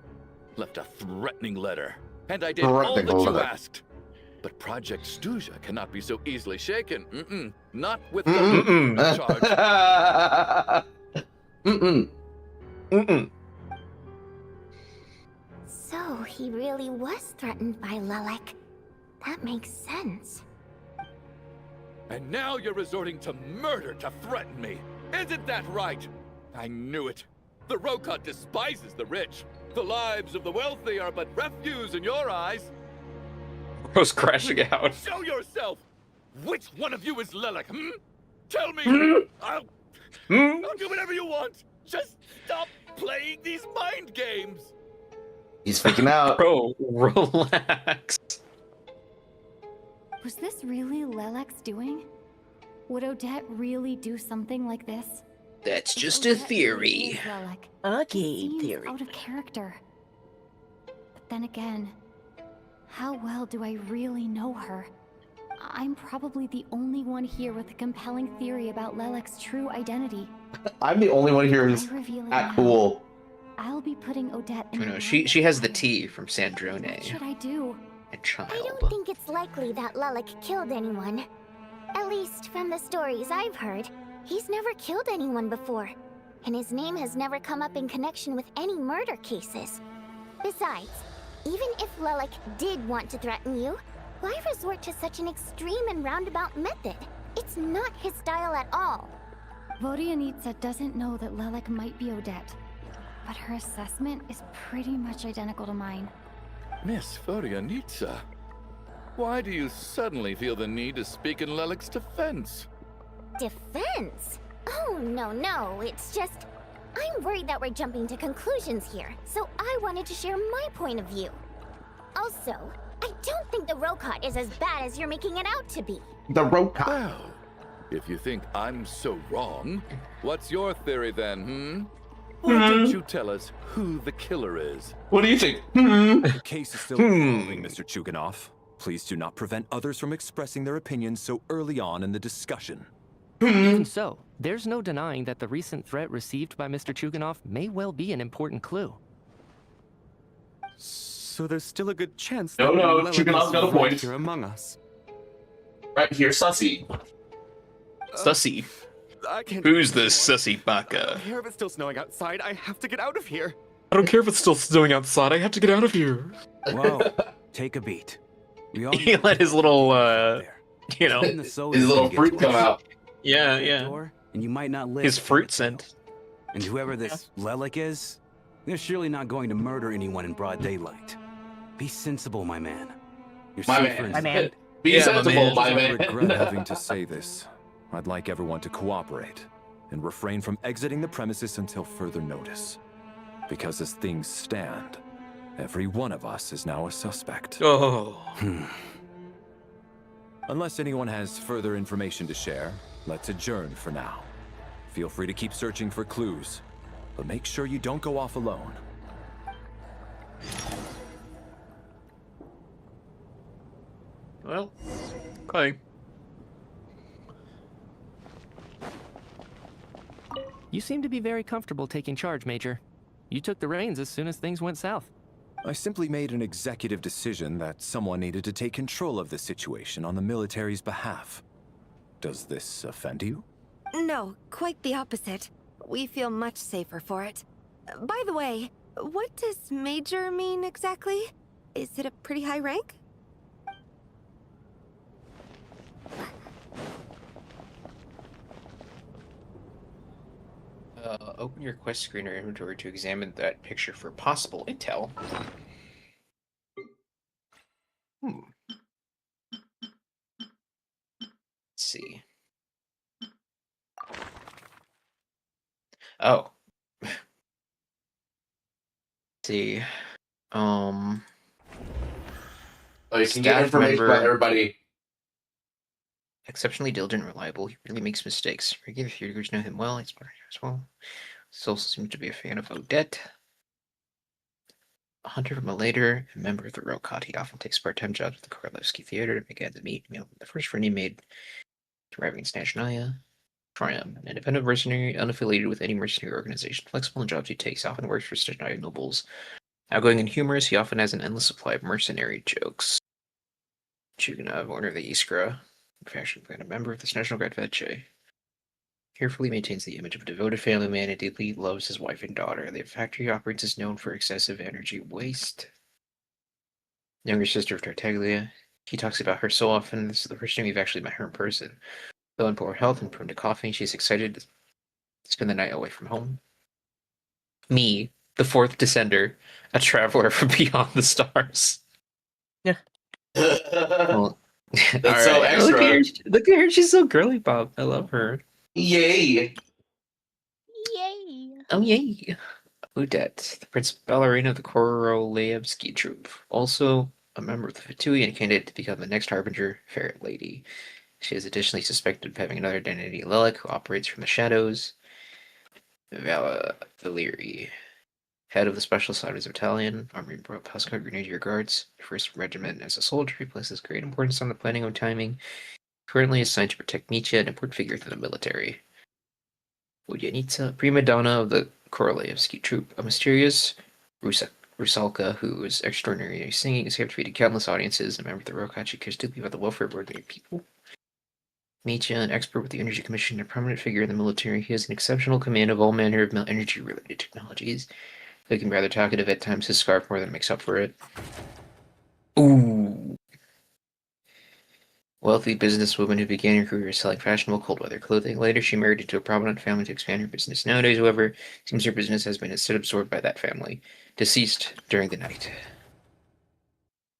Left a threatening letter. And I did all that you asked. But Project SNEZHNAYA cannot be so easily shaken. Not with the charge. So he really was threatened by Lelik. That makes sense. And now you're resorting to murder to threaten me. Isn't that right? I knew it. The Rokot despises the rich. The lives of the wealthy are but refuse in your eyes. Bro's crashing out. Show yourself! Which one of you is Lelik, Tell me! I'll do whatever you want! Just stop playing these mind games! He's freaking out. Bro, relax. Was this really Lelek's doing? Would Odette really do something like this? That's If just a Odette theory. really is Lelek, Okay, it seems theory. out of character. But then again, how well do I really know her? I'm probably the only one here with a compelling theory about Lelek's true identity. I'm the only one here who's I reveal it at now. cool. I'll be putting Odette in You the know, she has the T from What Sandrone. should I do? And child. I don't think it's likely that Lelik killed anyone. At least from the stories I've heard, he's never killed anyone before. and his name has never come up in connection with any murder cases. Besides, even if Lelik did want to threaten you, why resort to such an extreme and roundabout method? It's not his style at all. Vodianitsa doesn't know that Lelik might be Odette, but her assessment is pretty much identical to mine. Miss Vodianitsa, why do you suddenly feel the need to speak in Lelik's defense? Defense? Oh, no, it's just... I'm worried that we're jumping to conclusions here, so I wanted to share my point of view. Also, I don't think the Rokot is as bad as you're making it out to be. The Rokot? Well, if you think I'm so wrong, what's your theory then, Why don't you tell us who the killer is? What do you think? The case is still evolving, Mr. Chuganov. Please do not prevent others from expressing their opinions so early on in the discussion. Even so, there's no denying that the recent threat received by Mr. Chuganov may well be an important clue. So there's still a good chance No, that no, Lelik Chuganov's is got a right point. here among us. Right here, Sussy. Sussy. I can't. Who's this sussy I baka? don't care if it's still snowing outside. I have to get out of here. I don't care if it's still snowing outside. I have to get out of here. Whoa, take a beat. We all He let his little, you know, his little fruit come out. Yeah. And you might not live. His fruit scent. And whoever this Lelik is, they're surely not going to murder anyone in broad daylight. Be sensible, my man. You're My safer man. in Man. Be sensible, my I man. regret having to say this. I'd like everyone to cooperate and refrain from exiting the premises until further notice. Because as things stand, every one of us is now a suspect. Oh. Unless anyone has further information to share, let's adjourn for now. Feel free to keep searching for clues, but make sure you don't go off alone. Well, okay. You seem to be very comfortable taking charge, Major. You took the reins as soon as things went south. I simply made an executive decision that someone needed to take control of the situation on the military's behalf. Does this offend you? No, quite the opposite. We feel much safer for it. By the way, what does Major mean exactly? Is it a pretty high rank? Open your quest screen or inventory to examine that picture for possible intel. Let's see. Oh. see. Oh, you can get information about everybody. Exceptionally diligent and reliable. He really makes mistakes. Regular theaters know him well. He's part as well. He also seems to be a fan of Odette. A hunter from a later, a member of the Rokot. He often takes part-time jobs at the Korolevsky Theater to make ends meet. The first friend he made arriving in SNEZHNAYA. Triumph, an independent mercenary, unaffiliated with any mercenary organization. Flexible in jobs he takes, often works for SNEZHNAYA nobles. Outgoing and humorous, he often has an endless supply of mercenary jokes. Chuganov, owner of the Iskra, faction clan, a member of the SNEZHNAYA Gradveche. Carefully maintains the image of a devoted family man and deeply loves his wife and daughter. The factory he operates is known for excessive energy waste. Younger sister of Tartaglia. He talks about her so often, this is the first time we've actually met her in person. Though in poor health and prone to coughing, she's excited to spend the night away from home. Me, the fourth descender, a traveler from beyond the stars. Yeah. Well, That's so extra. Look at her, she's so girly, Bob. I love her. Yay! Yay! Oh, yay! Odette, the principal ballerina of the Korolevsky troupe. Also a member of the Fatui and candidate to become the next Harbinger Fair Lady. She is additionally suspected of having another identity, Lelik, who operates from the shadows. Vala Valeri, head of the Special Assignments Battalion, Army Pascal Grenadier Guards, 1st Regiment as a soldier. He places great importance on the planning and timing. Currently assigned to protect Nietzsche, an important figure within the military. Udyanitsa, prima donna of the Korolevsky troupe, a mysterious Rusalka who is extraordinary in singing, has captivated countless audiences, and a member of the Rokot. She cares deeply about the welfare of ordinary people. Nietzsche, an expert with the Energy Commission, a prominent figure in the military. He has an exceptional command of all manner of energy-related technologies. He can be rather talkative at times. His scarf more than makes up for it. Ooh. Wealthy businesswoman who began her career selling fashionable cold-weather clothing. Later, she married into a prominent family to expand her business. Nowadays, however, it seems her business has been instead absorbed by that family. Deceased during the night.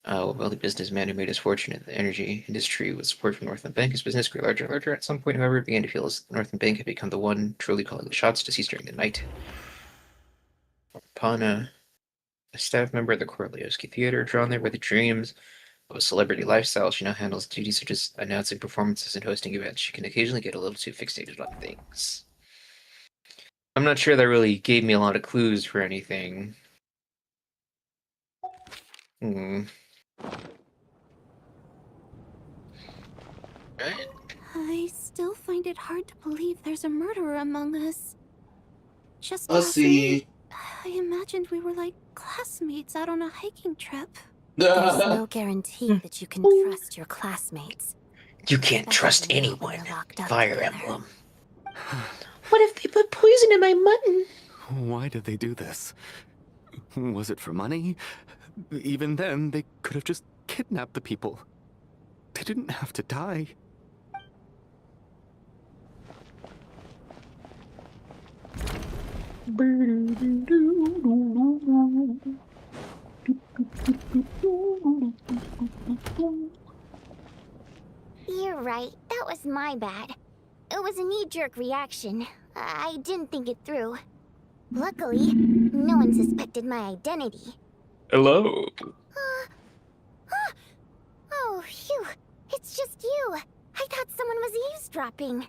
A wealthy businessman who made his fortune in the energy industry with support from Northland Bank. His business grew larger and larger. At some point, however, it began to feel as Northland Bank had become the one truly calling the shots. Deceased during the night. Upon a staff member at the Korleowski Theater, drawn there by the dreams of a celebrity lifestyle, she now handles duties such as announcing performances and hosting events. She can occasionally get a little too fixated on things. I'm not sure that really gave me a lot of clues for anything. I still find it hard to believe there's a murderer among us. Just Let's last see. night, I imagined we were like classmates out on a hiking trip. There's no guarantee that you can trust your classmates. You can't trust anyone. Fire Emblem. What if they put poison in my mutton? Why did they do this? Was it for money? Even then, they could have just kidnapped the people. They didn't have to die. You're right. That was my bad. It was a knee-jerk reaction. I didn't think it through. Luckily, no one suspected my identity. Hello. Oh, phew. It's just you. I thought someone was eavesdropping.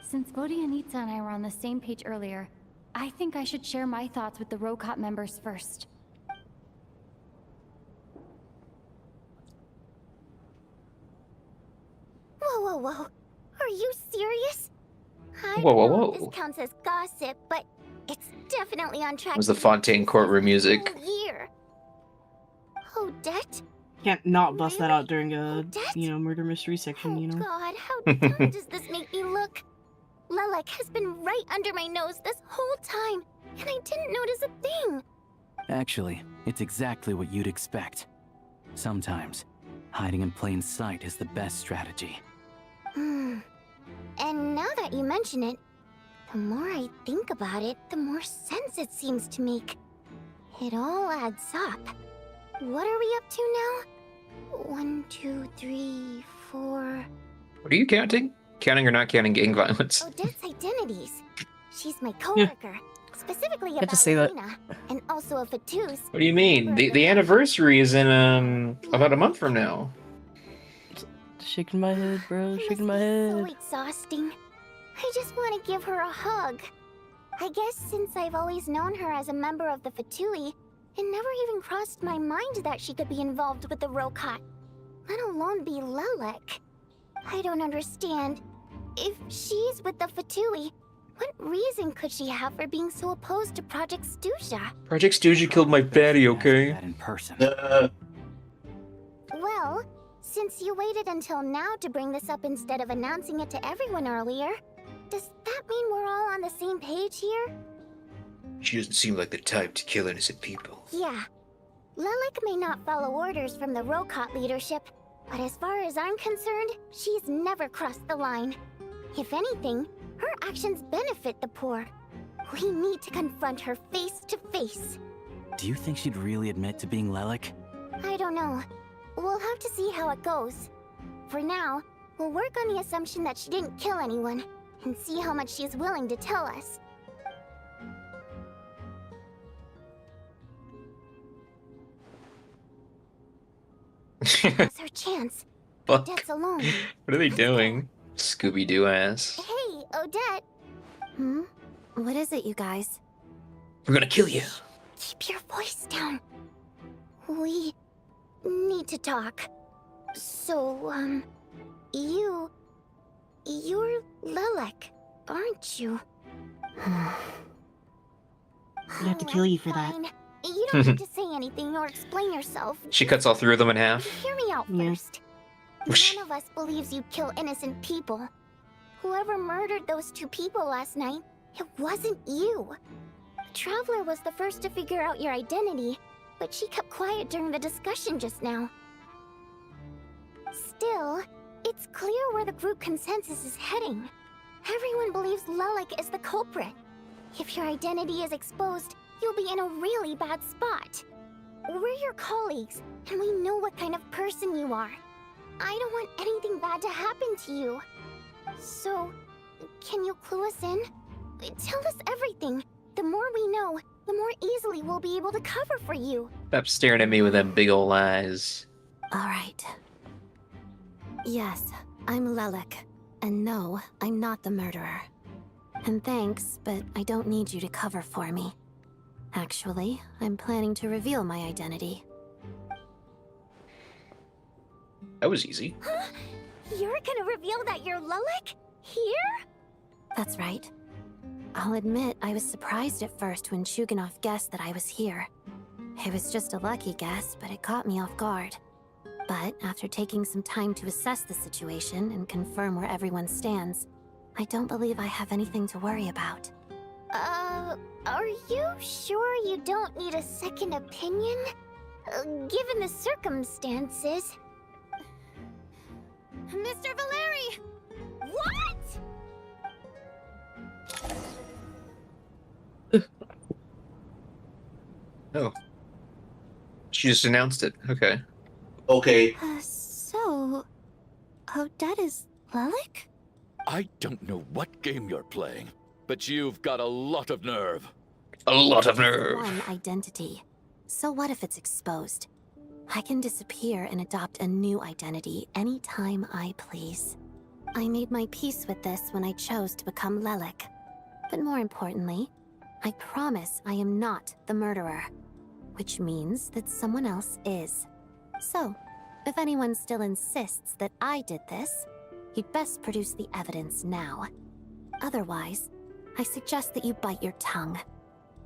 Since Vodianitsa and I were on the same page earlier, I think I should share my thoughts with the ROCOT members first. Whoa, whoa, whoa. Are you serious? I Whoa, whoa, don't know if whoa. this counts as gossip, but it's definitely on track. Was the to be Fontaine courtroom music? whole year. Odette? Can't not bust that out during a, murder mystery section, you know? God, how dumb does this make me look? Lelek has been right under my nose this whole time, and I didn't notice a thing. Actually, it's exactly what you'd expect. Sometimes, hiding in plain sight is the best strategy. And now that you mention it, the more I think about it, the more sense it seems to make. It all adds up. What are we up to now? 1, 2, 3, 4... What are you counting? Counting or not counting gang violence? Odette's identities. She's my coworker. Specifically a to say that. ballerina, and also a fatous. What do you mean? The anniversary is in about a month from now. Shaking my head, bro. Shaking my So head. exhausting. I just want to give her a hug. I guess since I've always known her as a member of the Fatui, it never even crossed my mind that she could be involved with the ROCOT, let alone be Lelek. I don't understand. If she's with the Fatui, what reason could she have for being so opposed to Project Stuja? Project Stooge killed my fatty, okay? In person. Well, since you waited until now to bring this up instead of announcing it to everyone earlier, does that mean we're all on the same page here? She doesn't seem like the type to kill innocent people. Yeah. Lelek may not follow orders from the ROCOT leadership, but as far as I'm concerned, she's never crossed the line. If anything, her actions benefit the poor. We need to confront her face to face. Do you think she'd really admit to being Lelek? I don't know. We'll have to see how it goes. For now, we'll work on the assumption that she didn't kill anyone, and see how much she's willing to tell us. That's her chance. Fuck. Odette's alone. What are they doing? Scooby-Doo ass. Hey, Odette! What is it, you guys? We're gonna kill you. Keep your voice down. We need to talk. So, you're Lelek, aren't you? I'd have to kill you for that. Fine. You don't need to say anything or explain yourself. She cuts all 3 of them in half. Hear me out first. None of us believes you'd kill innocent people. Whoever murdered those 2 people last night, it wasn't you. Traveler was the first to figure out your identity, but she kept quiet during the discussion just now. Still, it's clear where the group consensus is heading. Everyone believes Lelik is the culprit. If your identity is exposed, you'll be in a really bad spot. We're your colleagues, and we know what kind of person you are. I don't want anything bad to happen to you. So, can you clue us in? Tell us everything. The more we know, the more easily we'll be able to cover for you. Stop staring at me with them big ol' eyes. Alright. Yes, I'm Lelik. And no, I'm not the murderer. And thanks, but I don't need you to cover for me. Actually, I'm planning to reveal my identity. That was easy. Huh? You're gonna reveal that you're Lelik? Here? That's right. I'll admit I was surprised at first when Chuganov guessed that I was here. It was just a lucky guess, but it caught me off guard. But after taking some time to assess the situation and confirm where everyone stands, I don't believe I have anything to worry about. Are you sure you don't need a second opinion? Given the circumstances. Mr. Valeri! What? Oh. She just announced it. Okay. Okay. So... Odette is Lelik? I don't know what game you're playing, but you've got a lot of nerve. A lot of nerve. One identity. So what if it's exposed? I can disappear and adopt a new identity anytime I please. I made my peace with this when I chose to become Lelik. But more importantly, I promise I am not the murderer. Which means that someone else is. So, if anyone still insists that I did this, you'd best produce the evidence now. Otherwise, I suggest that you bite your tongue.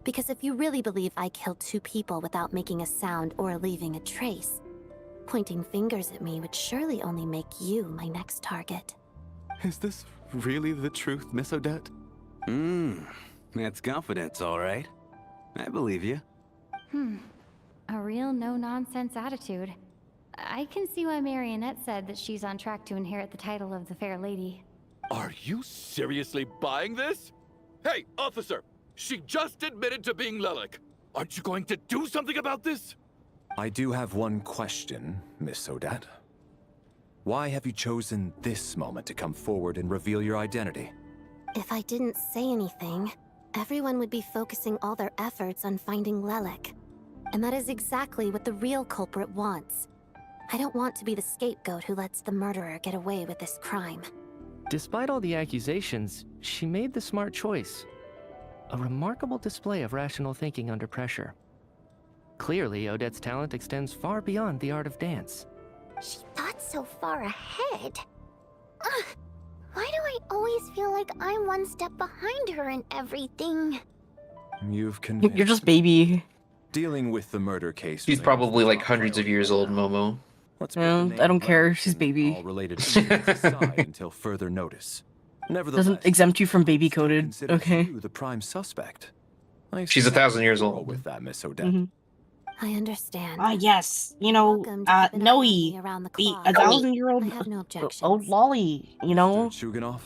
Because if you really believe I killed 2 people without making a sound or leaving a trace, pointing fingers at me would surely only make you my next target. Is this really the truth, Miss Odette? That's confidence, all right. I believe you. A real no-nonsense attitude. I can see why Marionette said that she's on track to inherit the title of the Fair Lady. Are you seriously buying this? Hey, officer! She just admitted to being Lelik. Aren't you going to do something about this? I do have one question, Miss Odette. Why have you chosen this moment to come forward and reveal your identity? If I didn't say anything, everyone would be focusing all their efforts on finding Lelik. And that is exactly what the real culprit wants. I don't want to be the scapegoat who lets the murderer get away with this crime. Despite all the accusations, she made the smart choice. A remarkable display of rational thinking under pressure. Clearly, Odette's talent extends far beyond the art of dance. She thought so far ahead. Ugh, why do I always feel like I'm one step behind her in everything? You've convinced. You're just baby. Dealing with the murder case. She's probably like hundreds of years old, Momo. I don't care. She's baby. All related aside until further notice. Nevertheless, Doesn't exempt you from baby coded. Okay. You the prime suspect. She's 1,000 years old. With that, Miss Odette. I understand. Yes. You know, Noe, the 1,000-year-old I have no objections. old lolly, you know? Chuganov?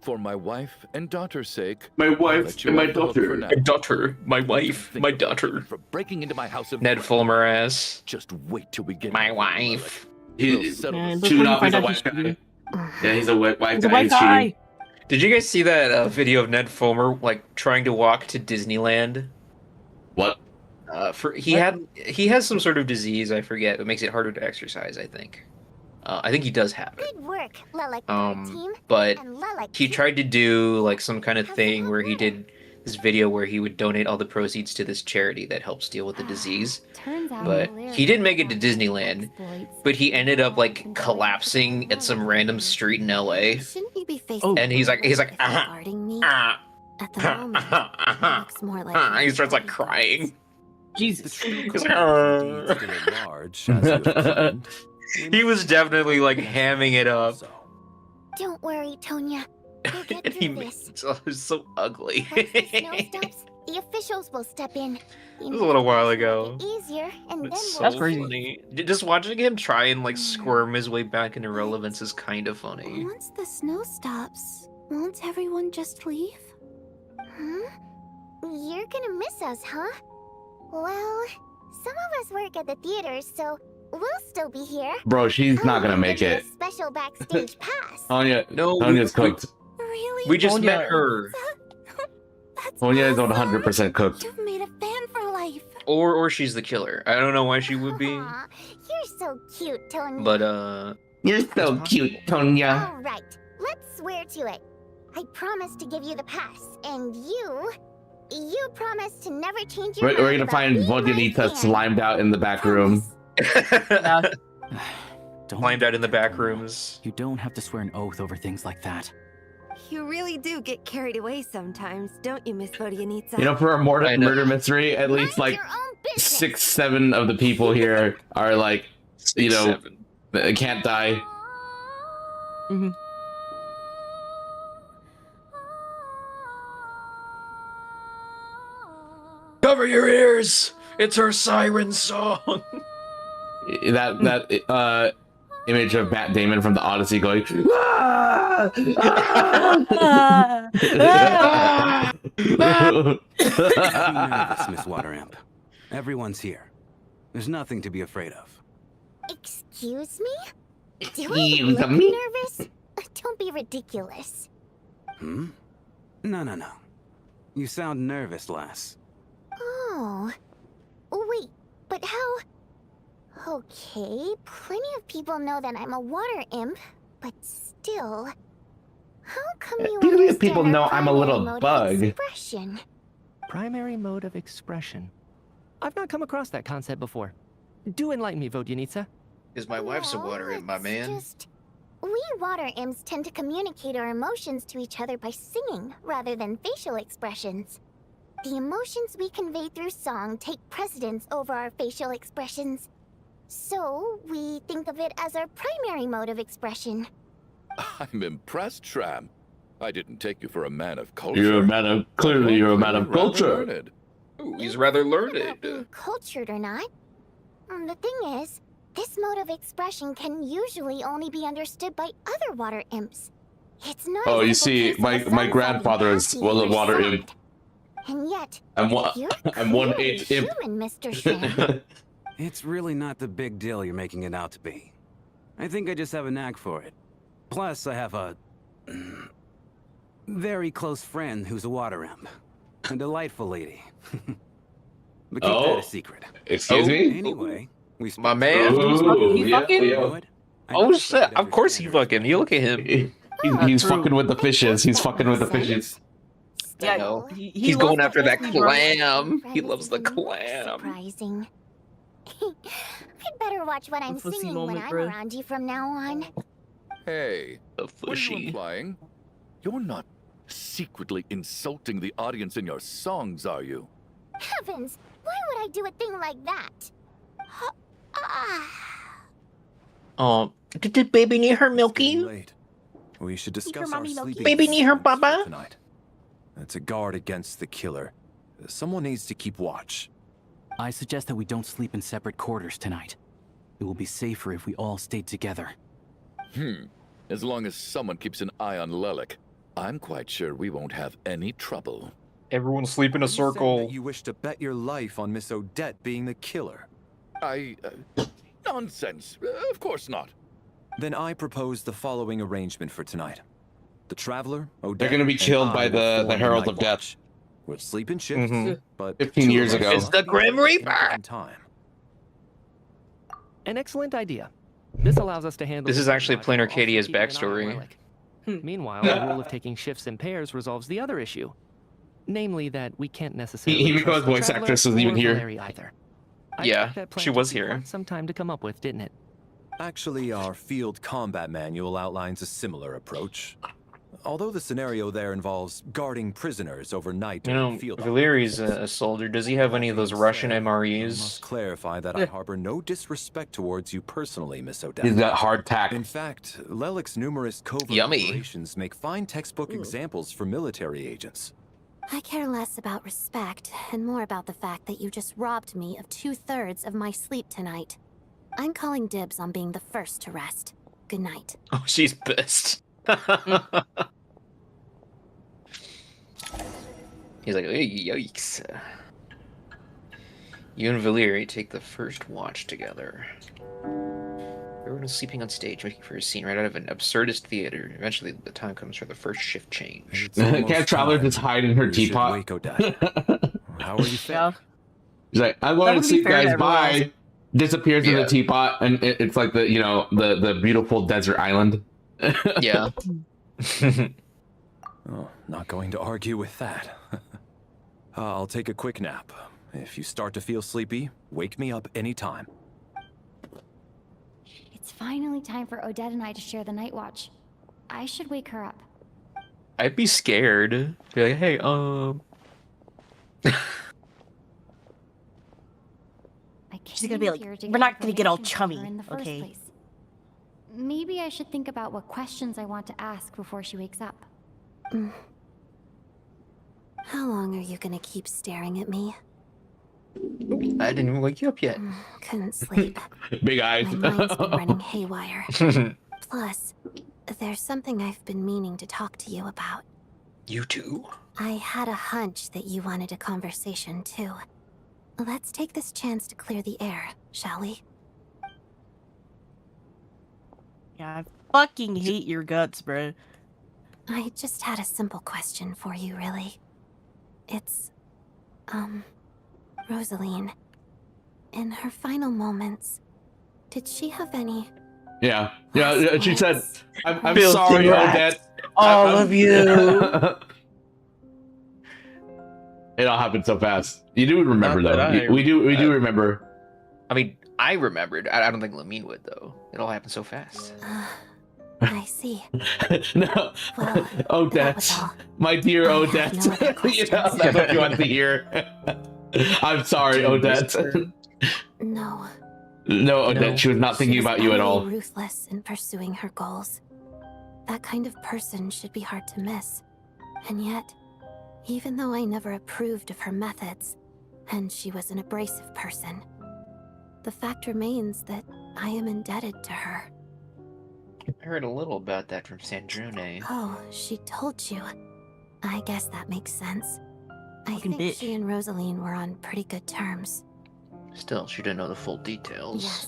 For my wife and daughter's sake. My wife and my daughter. My daughter. My wife. My daughter. For breaking into my house. Ned Fulmer ass. Just wait till we get my wife. Chuganov is a white guy. Yeah, he's a white guy. He's a white guy. Did you guys see that video of Ned Fulmer like trying to walk to Disneyland? What? He has some sort of disease, I forget. It makes it harder to exercise, I think. I think he does have it. Good work, Lelik team. But And Lelik he tried to do like some kind of thing where he did this video where he would donate all the proceeds to this charity that helps deal with the disease. Turns out But he didn't make it to Disneyland. But he ended up like collapsing at some random street in LA. Shouldn't you be facing And he's like regarding me? At the moment, it looks more like he starts like crying. Jesus. Large, as you have claimed. He was definitely like hamming it up. Don't worry, Tonya. We'll get And he through made this. it so ugly. Once the snow stops, the officials will step in. It was a little while ago. Easier, and then It's we'll so funny. Just watching him try and like squirm his way back into relevance is kind of funny. Once the snow stops, won't everyone just leave? Huh? You're gonna miss us, huh? Well, some of us work at the theaters, so we'll still be here. Bro, she's not gonna make it. Special backstage pass. Tonya, No, Tonya's cooked. Really? We just Tonya. met her. Tonya is 100% cooked. You've made a fan for life. Or she's the killer. I don't know why she would be. Aw, you're so cute, Tonya. But You're so cute, Tonya. All right, let's swear to it. I promise to give you the pass, and you promise to never change your We're mind gonna about find being my Vodyanita fan. slimed out in the back room. climbed out in the back rooms. You don't have to swear an oath over things like that. You really do get carried away sometimes, don't you, Miss Vodyanita? You know, for a murder mystery, at least like 6, 7 of the people here are like, you know, they can't die. Cover your ears! It's her siren song! That image of Matt Damon from the Odyssey going, "Ah! Don't be nervous, Miss Wateramp. Everyone's here. There's nothing to be afraid of. Excuse me? Do I Excuse look me? nervous? Don't be ridiculous. Hmm? No. You sound nervous, lass. Oh. Wait, but how... Okay, plenty of people know that I'm a water imp, but still... How come you Plenty of understand people our know I'm a little primary mode of bug. expression? Primary mode of expression. I've not come across that concept before. Do enlighten me, Vodyanita. Is my wife's a water imp, my man? We water imps tend to communicate our emotions to each other by singing, rather than facial expressions. The emotions we convey through song take precedence over our facial expressions. So, we think of it as our primary mode of expression. I'm impressed, Shram. I didn't take you for a man of culture. You're a man of, clearly you're a man of Rather culture. learned. Ooh, he's rather learned. Cultured or not. The thing is, this mode of expression can usually only be understood by other water imps. It's not Oh, a you simple see, case of a my sun grandfather finding was happy a or water sad. imp. And yet, I'm you're I'm clearly 1/8 imp. human, Mr. Shram. It's really not the big deal you're making it out to be. I think I just have a knack for it. Plus, I have a very close friend who's a water imp. A delightful lady. But keep that a secret. Excuse me? Anyway, we My man. Ooh, He yeah, fucking? yeah. Oh shit! Of course he fucking. You look at him. He's fucking with the fishes. He's fucking with the fishes. I know. He's going after that clam. He loves the clam. Surprising. I'd better watch what I'm pussy singing moment, when I'm bro. around you from now on. Hey, The what are you fishy. implying? You're not secretly insulting the audience in your songs, are you? Heavens! Why would I do a thing like that? Oh, did baby need her milky? Late. We should discuss our Mommy Loki. sleeping Baby need her arrangements for papa? tonight. It's a guard against the killer. Someone needs to keep watch. I suggest that we don't sleep in separate quarters tonight. It will be safer if we all stayed together. As long as someone keeps an eye on Lelik, I'm quite sure we won't have any trouble. Everyone sleep in a You said circle. that you wish to bet your life on Miss Odette being the killer. Nonsense. Of course not. Then I propose the following arrangement for tonight. The Traveler, Odette, They're gonna be and killed I by will the form Herald night of Death. watch. We'll sleep in shifts, Mhm. but 15 years two of us ago. It's the Grim Reaper. in time. An excellent idea. This allows us to handle. This is actually plain while also Arcadia's keeping an eye on backstory. Lelik. Meanwhile, the rule of taking shifts in pairs resolves the other issue, namely that we can't necessarily. Even trust his the voice Traveler actress isn't even or here. Valeri either. I Yeah, think that plan she was took you here. quite some time to come up with, didn't it? Actually, our field combat manual outlines a similar approach. Although the scenario there involves guarding prisoners overnight You during know, field Valeri's a soldier. Does he have any of those Russian I must MREs? clarify that I harbor no disrespect towards you personally, Miss Odette. He's got hardtack. In fact, Lelik's numerous covert Yummy. operations make fine textbook examples for military agents. I care less about respect and more about the fact that you just robbed me of 2/3 of my sleep tonight. I'm calling dibs on being the first to rest. Good night. Oh, she's pissed. He's like, yikes. You and Valeri take the first watch together. Everyone is sleeping on stage, waiting for a scene right out of an absurdist theater. Eventually, the time comes for the first shift change. Can't Traveler just hide in her teapot? How are you feeling? She's like, I'm going to sleep, guys. Bye. Disappears in the teapot, and it's like the the beautiful desert island. Yeah. Oh, not going to argue with that. I'll take a quick nap. If you start to feel sleepy, wake me up anytime. It's finally time for Odette and I to share the night watch. I should wake her up. I'd be scared. Be like, hey, She's gonna be like, we're not gonna get all chummy, okay? Place. Maybe I should think about what questions I want to ask before she wakes up. How long are you gonna keep staring at me? I didn't even wake you up yet. Couldn't sleep. Big eyes. My mind's been running haywire. Plus, there's something I've been meaning to talk to you about. You too? I had a hunch that you wanted a conversation too. Let's take this chance to clear the air, shall we? Yeah, I fucking hate your guts, bro. I just had a simple question for you, really. It's, Rosaline. In her final moments, did she have any... Yeah. She said, I'm Filthy sorry, rats. Odette. All of you. It all happened so fast. You do remember, Not that though. I- We do remember. I mean, I remembered. I don't think Lamine would, though. It all happened so fast. I see. No. Well, Odette. My dear Odette. You know, that's what you want to hear. I'm sorry, Odette. No. No, Odette, she was not thinking about you at all. She was ruthless in pursuing her goals. That kind of person should be hard to miss. And yet, even though I never approved of her methods, and she was an abrasive person, the fact remains that I am indebted to her. I heard a little about that from SNEZHNAYA. Oh, she told you. I guess that makes sense. I Fucking think bitch. she and Rosaline were on pretty good terms. Still, she didn't know the full details. Yes.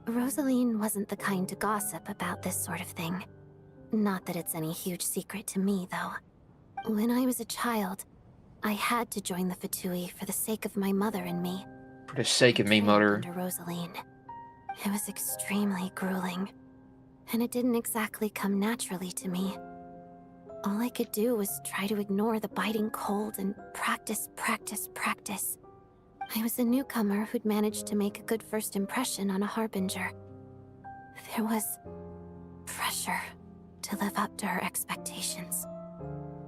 Rosaline wasn't the kind to gossip about this sort of thing. Not that it's any huge secret to me, though. When I was a child, I had to join the Fatui for the sake of my mother and me. For the sake of me, Trained mother. under Rosaline. It was extremely grueling, and it didn't exactly come naturally to me. All I could do was try to ignore the biting cold and practice. I was a newcomer who'd managed to make a good first impression on a harbinger. There was pressure to live up to her expectations,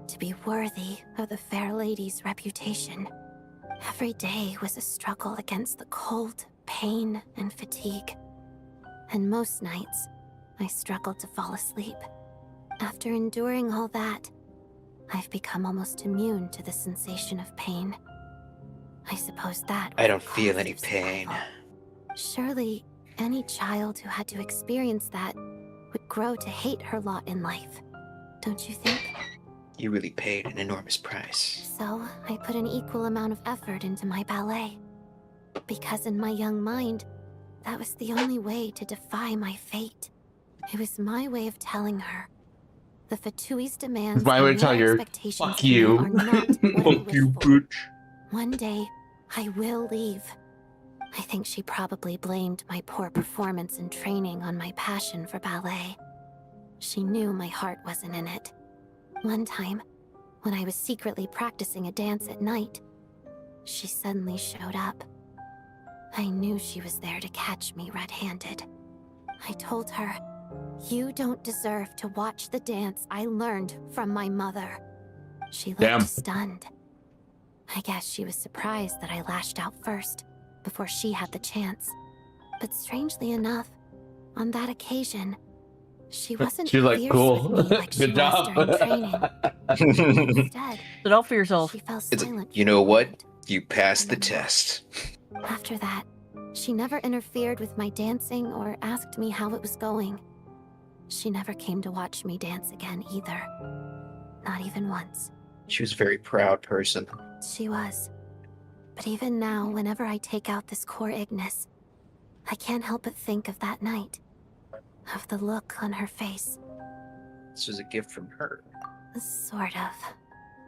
to be worthy of the fair lady's reputation. Every day was a struggle against the cold, pain, and fatigue. And most nights, I struggled to fall asleep. After enduring all that, I've become almost immune to the sensation of pain. I suppose that... I don't feel any pain. Surely, any child who had to experience that would grow to hate her lot in life. Don't you think? You really paid an enormous price. So, I put an equal amount of effort into my ballet. Because in my young mind, that was the only way to defy my fate. It was my way of telling her. The Fatui's demands It's my way to and tell your her, expectations fuck of me you. are not what I Fuck you, wish for. bitch. One day, I will leave. I think she probably blamed my poor performance in training on my passion for ballet. She knew my heart wasn't in it. One time, when I was secretly practicing a dance at night, she suddenly showed up. I knew she was there to catch me red-handed. I told her, You don't deserve to watch the dance I learned from my mother. She looked Damn. stunned. I guess she was surprised that I lashed out first, before she had the chance. But strangely enough, on that occasion, she wasn't She's like, fierce cool. with me like she Good was job. during training. Instead, Sit out for yourself. she fell It's silent. you know what? You passed the test. After that, she never interfered with my dancing or asked me how it was going. She never came to watch me dance again either. Not even once. She was a very proud person. She was. But even now, whenever I take out this core Ignis, I can't help but think of that night. Of the look on her face. This was a gift from her. Sort of.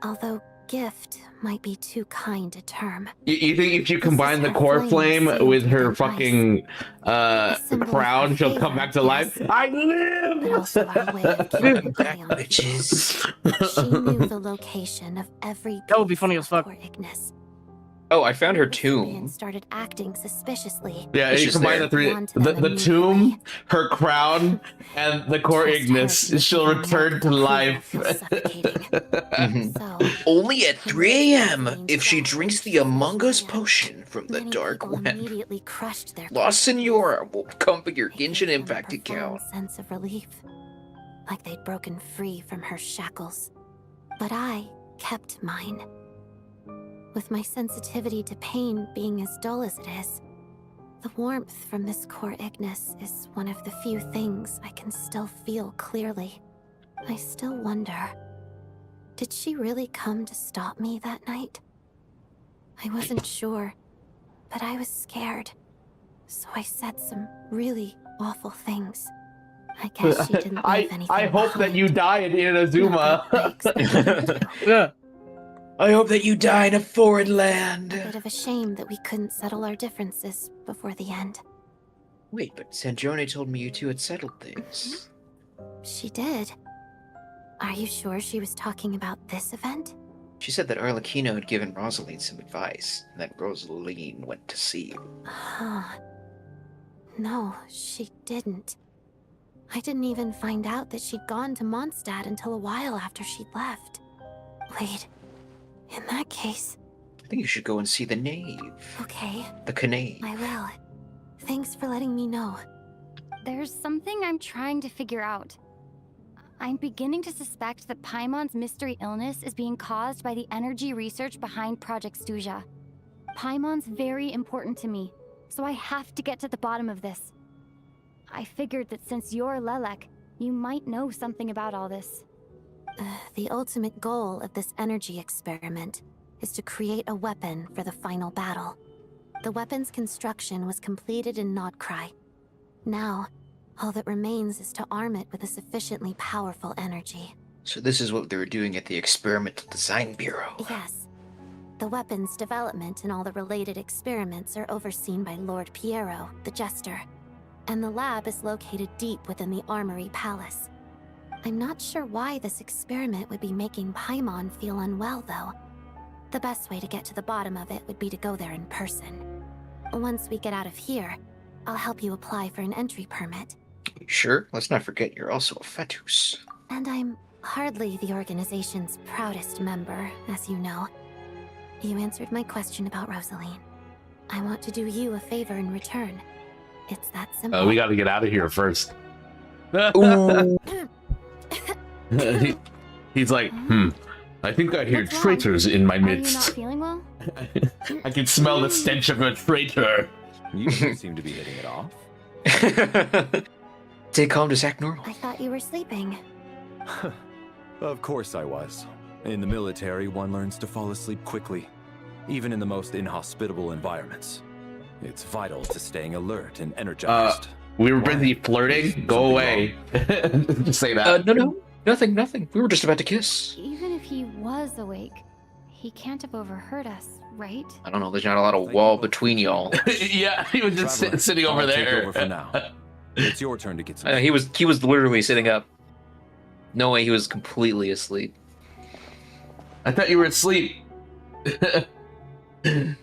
Although gift might be too kind a term. You think if you combine the core flame with her fucking crown, she'll come back to life? I live! But also our way of keeping an eye on Bitches. She knew the location of every That would be funny as fuck. core Ignis. Oh, I found her And tomb. started acting suspiciously. Yeah, It's you just combine there. the three, the tomb, her crown, and the core Ignis. She'll return to life. Only at 3 a.m. if she drinks the Among Us potion from the dark web. Immediately crushed their Lost Senora will come for your Genshin Impact account. sense of relief, like they'd broken free from her shackles. But I kept mine. With my sensitivity to pain being as dull as it is, the warmth from this core Ignis is one of the few things I can still feel clearly. I still wonder, did she really come to stop me that night? I wasn't sure, but I was scared. So I said some really awful things. I guess she didn't leave anything I hope that behind. you die in Inazuma. Yeah. I hope that you die in a foreign land. Bit of a shame that we couldn't settle our differences before the end. Wait, but Sanjone told me you two had settled things. She did. Are you sure she was talking about this event? She said that Arlecchino had given Rosaline some advice, and that Rosaline went to see you. Huh. No, she didn't. I didn't even find out that she'd gone to Mondstadt until a while after she'd left. Wait, in that case... I think you should go and see the Knave. Okay. The Knave. I will. Thanks for letting me know. There's something I'm trying to figure out. I'm beginning to suspect that Paimon's mystery illness is being caused by the energy research behind Project SNEZHNAYA. Paimon's very important to me, so I have to get to the bottom of this. I figured that since you're Lelek, you might know something about all this. The ultimate goal of this energy experiment is to create a weapon for the final battle. The weapon's construction was completed in Nodcry. Now, all that remains is to arm it with a sufficiently powerful energy. So this is what they were doing at the Experimental Design Bureau. Yes. The weapon's development and all the related experiments are overseen by Lord Piero, the Jester. And the lab is located deep within the Armory Palace. I'm not sure why this experiment would be making Paimon feel unwell, though. The best way to get to the bottom of it would be to go there in person. Once we get out of here, I'll help you apply for an entry permit. Sure, let's not forget you're also a fetus. And I'm hardly the organization's proudest member, as you know. You answered my question about Rosaline. I want to do you a favor in return. It's that simple. We gotta get out of here first. He's like, I think I hear traitors in my Are you not midst. feeling well? I can smell the stench of a traitor. You seem to be hitting it off. Stay calm, just act normal. I thought you were sleeping. Of course I was. In the military, one learns to fall asleep quickly, even in the most inhospitable environments. It's vital to staying alert and energized. We were busy flirting. Go away. Just say that. No, nothing. We were just about to kiss. Even if he was awake, he can't have overheard us, right? I don't know, there's not a lot of wall between y'all. Yeah, he was just sitting over I'll take there. over for now. It's your turn to get some. He was literally sitting up. No way he was completely asleep. I thought you were asleep. This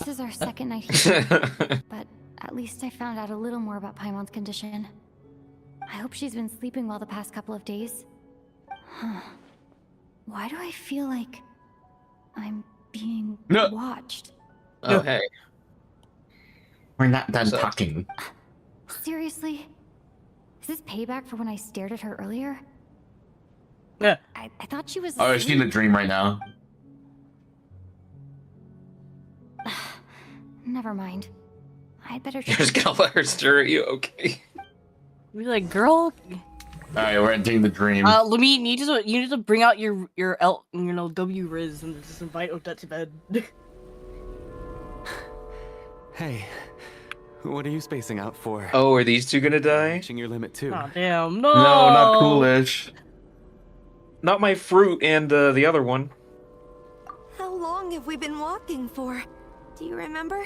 is our second night here, but at At least I found out a little more about Paimon's condition. I hope she's been sleeping well the past couple of days. Huh. Why do I feel like I'm being watched? Oh, hey. We're not done talking. Seriously? Is this payback for when I stared at her earlier? Yeah. I thought she was Oh, is she in a asleep. dream right now? Never mind. I'd better You're just gonna let her stare at you, okay? Be like, girl. Alright, we're entering the dream. Lamine, you need to bring out your W Riz and just invite Odette to bed. Hey, what are you spacing out for? Oh, are these two gonna die? Reaching your limit too. Oh damn, no! No, not Coolish. Not my fruit and the other one. How long have we been walking for? Do you remember?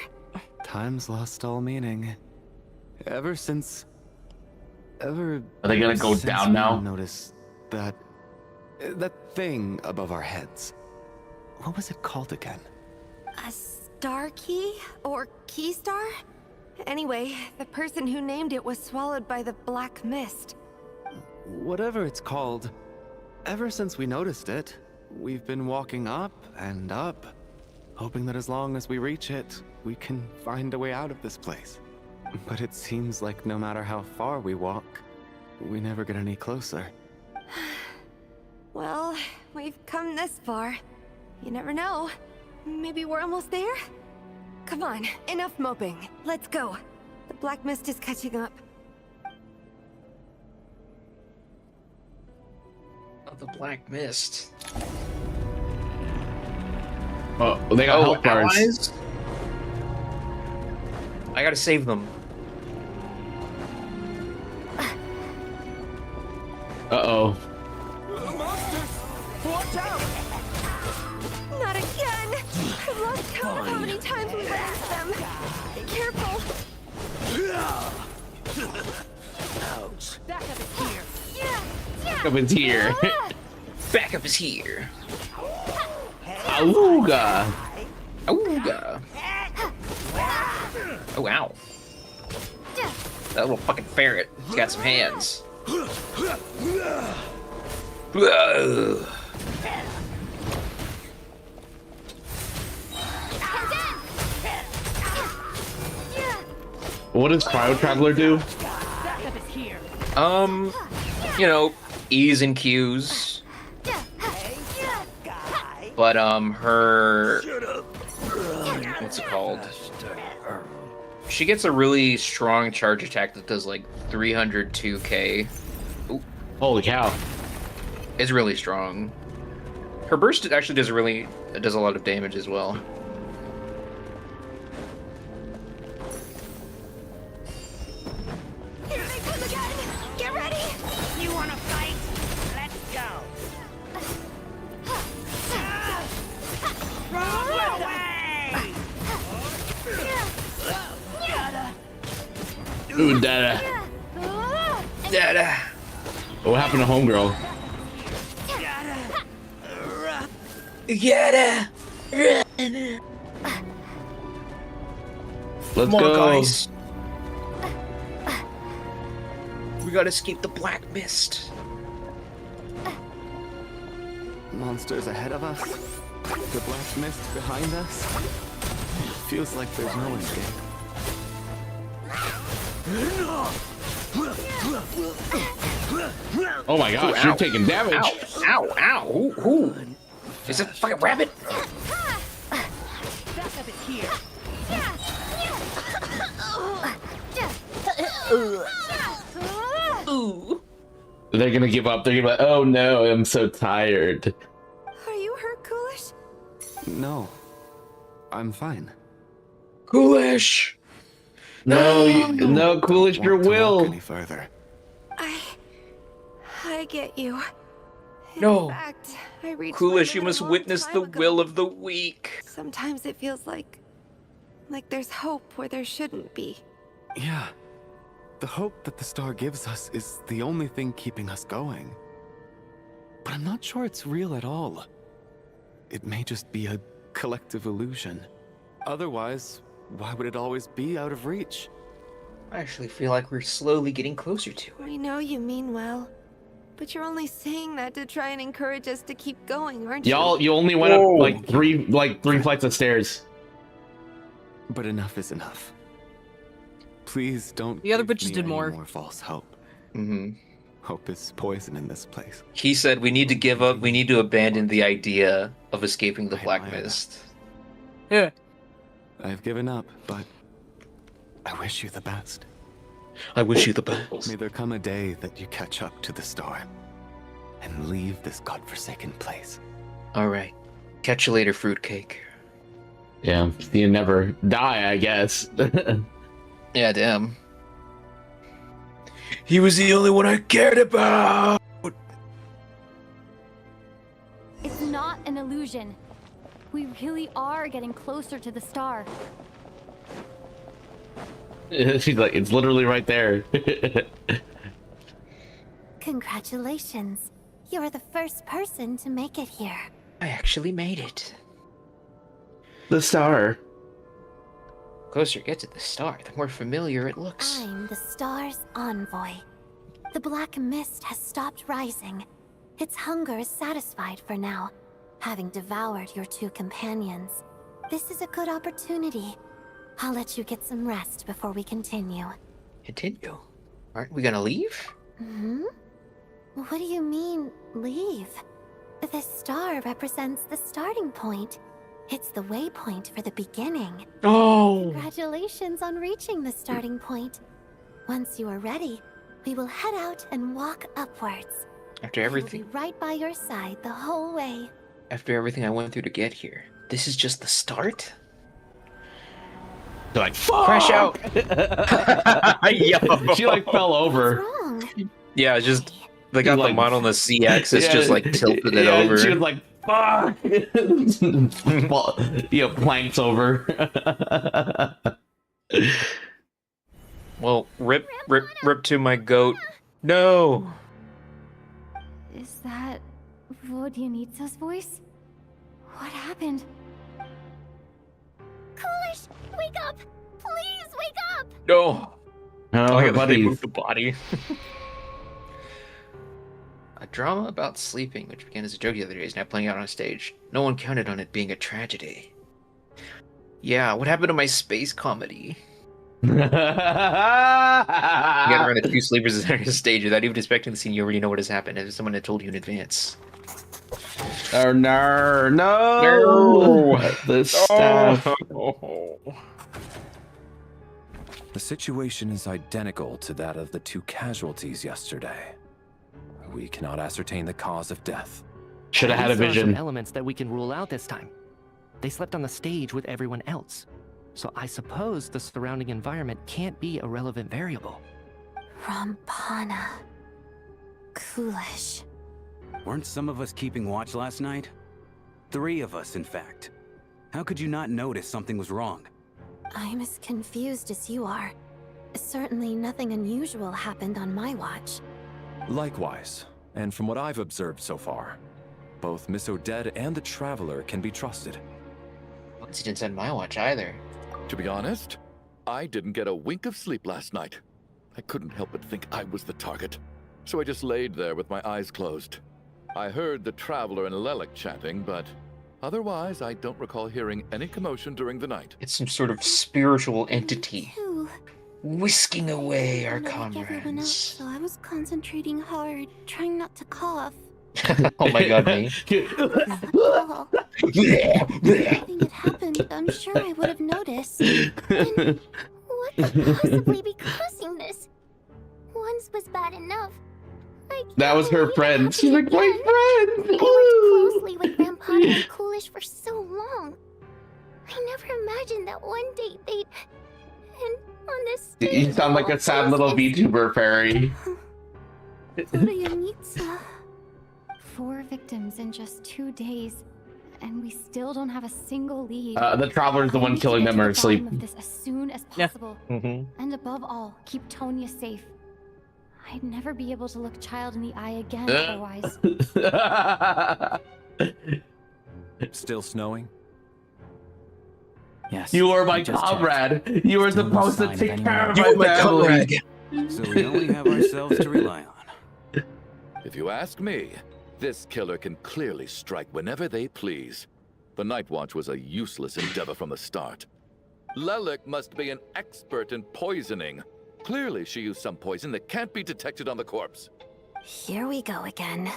Time's lost all meaning. Ever since... Are they gonna go down now? Notice that... that thing above our heads. What was it called again? A star key? Or key star? Anyway, the person who named it was swallowed by the black mist. Whatever it's called, ever since we noticed it, we've been walking up and up, hoping that as long as we reach it, we can find a way out of this place. But it seems like no matter how far we walk, we never get any closer. Well, we've come this far. You never know. Maybe we're almost there? Come on, enough moping. Let's go. The black mist is catching up. Oh, the black mist. Oh, they got health bars. Allies? I gotta save them. Uh-oh. Watch out! Not again! I've lost count of how many times we ran into them. Be careful. Ouch. Backup is here. Backup is here. Backup is here. Auga. Auga. Oh, ow. That little fucking ferret. He's got some hands. Whoa. What does Cryo Traveler do? Backup is here. You know, E's and Q's. But, her... What's it called? She gets a really strong charge attack that does, like, 302k. Ooh. Holy cow. It's really strong. Her burst actually does a lot of damage as well. Here they come again! Get ready! You wanna fight? Let's go. Wrong way! Ooh, Dada. Dada. What happened to Homegirl? Get Let's Come on, go. guys. We gotta escape the black mist. Monsters ahead of us, the black mist behind us. Feels like there's no escape. Oh my gosh, you're taking damage. Ow, ow, ow. Ooh. Is it a fucking rabbit? Backup is here. Ooh. They're gonna give up. They're gonna be like, oh no, I'm so tired. Are you hurt, Coolish? No, I'm fine. Coolish. No, no, Coolish, your will. Any further? I get you. In No. fact, I reached my Coolish, you limit must a long witness time the ago. will of the weak. Sometimes it feels like there's hope where there shouldn't be. Yeah. The hope that the star gives us is the only thing keeping us going. But I'm not sure it's real at all. It may just be a collective illusion. Otherwise, why would it always be out of reach? I actually feel like we're slowly getting closer to it. We know you mean well, but you're only saying that to try and encourage us to keep going, aren't you? Y'all, you only went up like three flights of stairs. But enough is enough. Please don't. The other give bitches me did any more. more false hope. Mm-hmm. Hope is poison in this place. He said we need to give up. We need to abandon the idea of escaping the Black Mist. Yeah. I've given up, but I wish you the best. I wish you the best. May there come a day that you catch up to the star and leave this godforsaken place. All right. Catch you later, fruitcake. Yeah, you never die, I guess. Yeah, damn. He was the only one I cared about. It's not an illusion. We really are getting closer to the star. She's like, it's literally right there. Congratulations. You're the first person to make it here. I actually made it. The star. Closer you get to the star, the more familiar it looks. I'm the star's envoy. The black mist has stopped rising. Its hunger is satisfied for now, having devoured your two companions. This is a good opportunity. I'll let you get some rest before we continue. Continue? Aren't we gonna leave? Hmm? What do you mean, leave? The star represents the starting point. It's the waypoint for the beginning. Oh! Congratulations on reaching the starting point. Once you are ready, we will head out and walk upwards. After everything. I will be right by your side the whole way. After everything I went through to get here, this is just the start? They're like, fuck! Crash out! Yo. She like fell over. What's wrong? Yeah, just they got Like- the mod on the C-axis, Yeah, just like tilted it yeah, over. She was like, fuck! Well, planks over. Well, rip to my goat. No! Is that Vodyanitsa's voice? What happened? Coolish, wake up! Please wake up! No! Oh, I her they buddies. moved the body. A drama about sleeping, which began as a joke the other day, is now playing out on stage. No one counted on it being a tragedy. Yeah, what happened to my space comedy? You gotta run the two sleepers on stage without even expecting the scene. You already know what has happened, as if someone had told you in advance. Oh no! No! The staff. The situation is identical to that of the two casualties yesterday. We cannot ascertain the cause of death. Should have had a At least there are some vision. elements that we can rule out this time. They slept on the stage with everyone else. So I suppose the surrounding environment can't be a relevant variable. Rampana. Coolish. Weren't some of us keeping watch last night? 3 of us, in fact. How could you not notice something was wrong? I'm as confused as you are. Certainly nothing unusual happened on my watch. Likewise, and from what I've observed so far, both Miss Odette and the Traveler can be trusted. Incidents on my watch either. To be honest, I didn't get a wink of sleep last night. I couldn't help but think I was the target, so I just laid there with my eyes closed. I heard the Traveler and Lelik chatting, but otherwise I don't recall hearing any commotion during the night. It's some sort of spiritual entity Ooh, whisking away our like everyone else, comrades. so I was concentrating hard, trying not to cough. Oh my god, me. Oh, if nothing had happened, I'm sure I would have noticed. Then what could possibly be causing this? Once was bad enough. I That was her can't friend. believe She's it like, my happened friend! again. I worked closely with Rampana and Coolish for so long. I never imagined that one day they'd end on this stage. You sound like a sad little VTuber fairy. Vodyanitsa. 4 victims in just 2 days, and we still don't have a single lead. The Traveler's the one killing them or asleep. Of this as soon as Yeah. possible. Mhm. And above all, keep Tonya safe. I'd never be able to look Child in the eye again otherwise. Still snowing? Yes. You were my I just comrade. You were Still no supposed to sign of take anyone. care of You my were my family. So we only have ourselves to rely on. If you ask me, this killer can clearly strike whenever they please. The Night Watch was a useless endeavor from the start. Lelik must be an expert in poisoning. Clearly she used some poison that can't be detected on the corpse. Here we go again.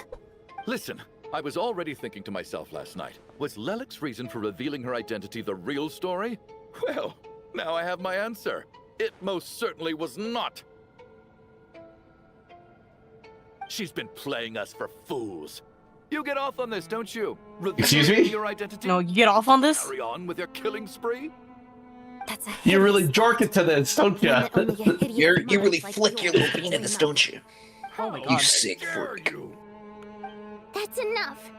Listen, I was already thinking to myself last night, was Lelik's reason for revealing her identity the real story? Well, now I have my answer. It most certainly was not. She's been playing us for fools. You get off on this, don't you? Excuse me? Your identity? No, you get off on this? Carry on with your killing spree? That's a You really jork it to this, don't you? You really flick your little bean in this, don't you? Oh my You god. sick freak. That's enough.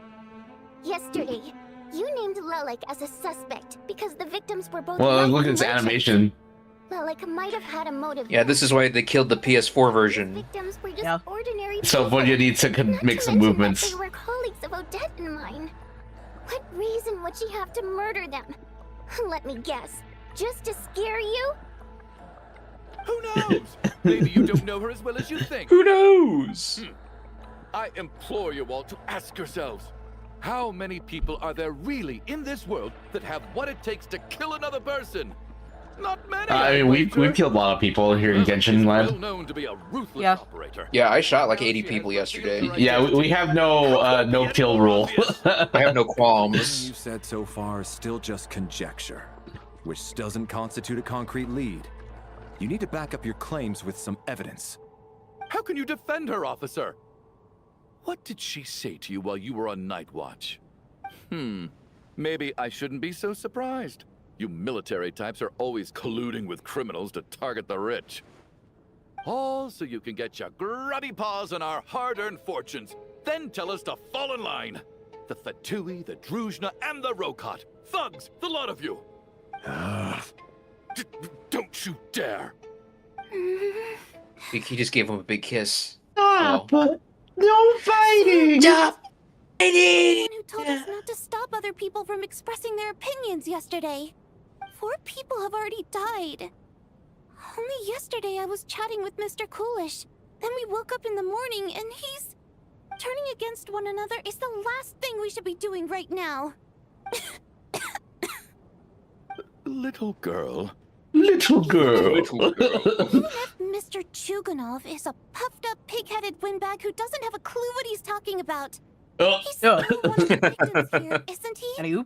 Yesterday, you named Lelik as a suspect because the victims were both Well, white look at and this merchant. animation. Lelik might have had a motive. Yeah, this is why they killed the PS4 version. Victims were just ordinary So people. what you need to make some movements. They were colleagues of Odette and mine. What reason would she have to murder them? Let me guess. Just to scare you? Who knows? Maybe you don't know her as well as you think. Who knows? I implore you all to ask yourselves, how many people are there really in this world that have what it takes to kill another person? Not many. I mean, we've killed a lot of people here in Genshin well Land. known to be a ruthless operator. Yeah, I shot like 80 people yesterday. Yeah, we have no kill rule. I have no qualms. Everything you've said so far is still just conjecture, which doesn't constitute a concrete lead. You need to back up your claims with some evidence. How can you defend her, officer? What did she say to you while you were on Night Watch? Maybe I shouldn't be so surprised. You military types are always colluding with criminals to target the rich. All so you can get your grubby paws on our hard-earned fortunes, then tell us to fall in line. The Fatui, the Druzhna, and the Rokot. Thugs, the lot of you. Don't you dare. He just gave him a big kiss. Stop! No fighting! Stop fighting! Who told us not to stop other people from expressing their opinions yesterday? 4 people have already died. Only yesterday I was chatting with Mr. Coolish. Then we woke up in the morning and he's... Turning against one another is the last thing we should be doing right now. Little girl. Little girl. Little girl. Even if Mr. Chuganov is a puffed-up, pig-headed windbag who doesn't have a clue what he's talking about. Oh. He's still one of the victims here, isn't he? Any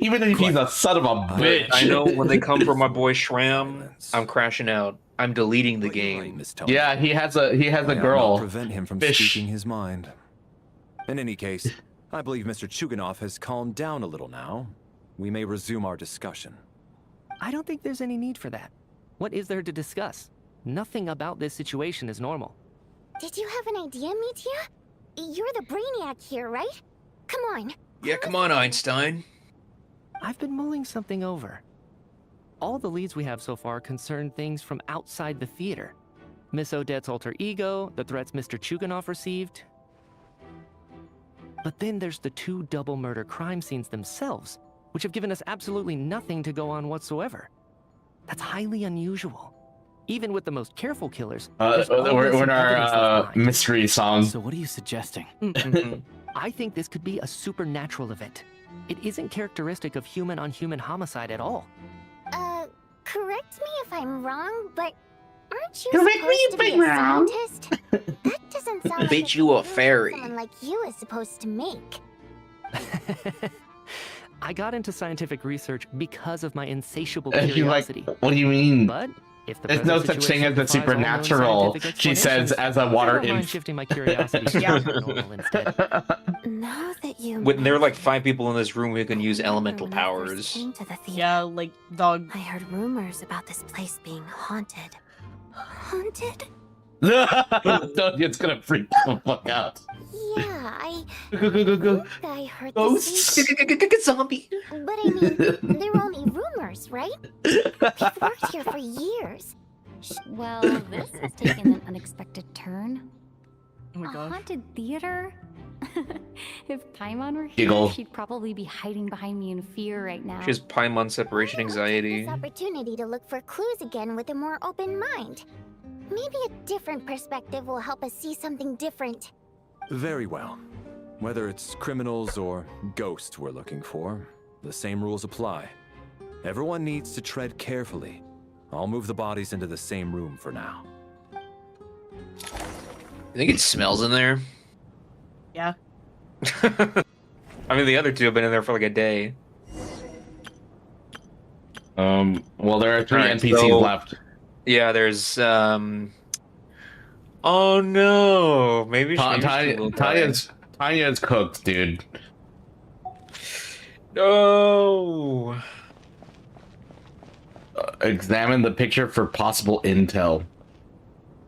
Even if he's a son of a bitch. I know when they come for my boy Shram, I'm crashing out. I'm deleting the game. Yeah, he has a May I girl. not prevent him from Fish. speaking his mind. In any case, I believe Mr. Chuganov has calmed down a little now. We may resume our discussion. I don't think there's any need for that. What is there to discuss? Nothing about this situation is normal. Did you have an idea, Mitya? You're the brainiac here, right? Come on. Yeah, come on, Einstein. I've been mulling something over. All the leads we have so far concern things from outside the theater. Miss Odette's alter ego, the threats Mr. Chuganov received. But then there's the 2 double murder crime scenes themselves, which have given us absolutely nothing to go on whatsoever. That's highly unusual. Even with the most careful killers, there's always We're in some evidence our left behind. mystery song. So what are you suggesting? I think this could be a supernatural event. It isn't characteristic of human-on-human homicide at all. Correct me if I'm wrong, but aren't you Correct me supposed to if be I'm a wrong. scientist? That doesn't sound like Bet you a decision fairy. someone like you is supposed to make. I got into scientific research because of my insatiable And she's like, curiosity. what do you mean? But if the There's no present such thing as situation the defies all known supernatural, scientific she says, explanations, as a water I don't mind imp. shifting my curiosity to paranormal instead. Now that you When there are like 5 people in this room who can use elemental powers. came to the theater, Yeah, like dog. I heard rumors about this place being haunted. Haunted? It's gonna freak the fuck out. Yeah, I heard Ghosts? the Zombie. same. But I mean, they're only rumors, right? We've worked here for years. Well, this has taken an unexpected turn. Oh my A god. haunted theater? If Paimon were here, Giggle. she'd probably be hiding behind me in fear right now. She has Paimon separation anxiety. This opportunity to look for clues again with a more open mind. Maybe a different perspective will help us see something different. Very well. Whether it's criminals or ghosts we're looking for, the same rules apply. Everyone needs to tread carefully. I'll move the bodies into the same room for now. You think it smells in there? Yeah. I mean, the other two have been in there for like a day. Well, there are 3 Alright, NPCs so- left. Yeah, there's oh no, maybe Tanya's cooked, dude. No. Examine the picture for possible intel.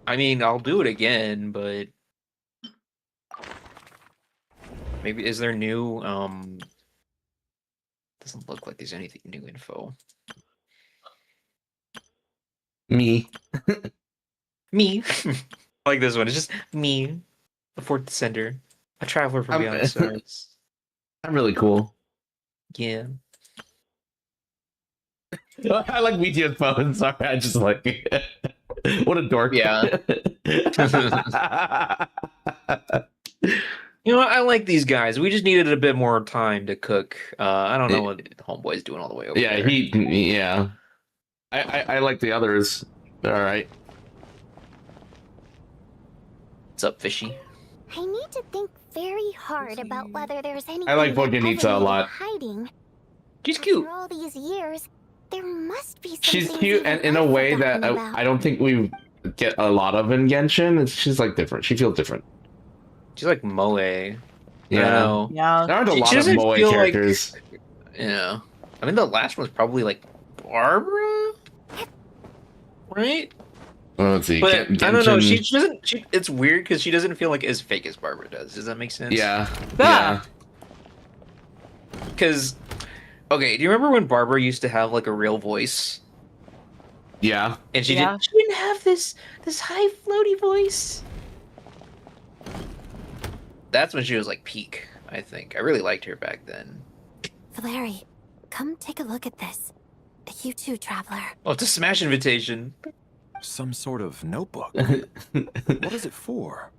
I mean, I'll do it again, but maybe is there new doesn't look like there's anything new info. Me. Me. I like this one. It's just me, the fourth descender, a traveler from beyond the stars. I'm really cool. Yeah. I like Meteor's phone. Sorry, I just like what a dork. Yeah. You know what? I like these guys. We just needed a bit more time to cook. I don't know what Homeboy's doing all the way over there. Yeah. I like the others. All right. What's up, Fishy? I need to think very hard about whether there's anything I like that Voganitsa a Evan may be lot. hiding. She's cute. After all these years, there must be something. She's cute and in a way that I don't think we get a lot of in Genshin. She's like different. She feels different. She's like Moe. Yeah. Yeah. There aren't a She lot of doesn't Moe feel like- characters. Yeah. I mean, the last one was probably like Barbara, right? Well, let's see. But I don't know. Genshin- She doesn't. It's weird because she doesn't feel like as fake as Barbara does. Does that make sense? Yeah. Ah. Because, okay, do you remember when Barbara used to have like a real voice? Yeah. And she Yeah. didn't have this high floaty voice. That's when she was like peak. I think I really liked her back then. Valeri, come take a look at this. You too, traveler. Oh, it's a Smash invitation. Some sort of notebook. What is it for?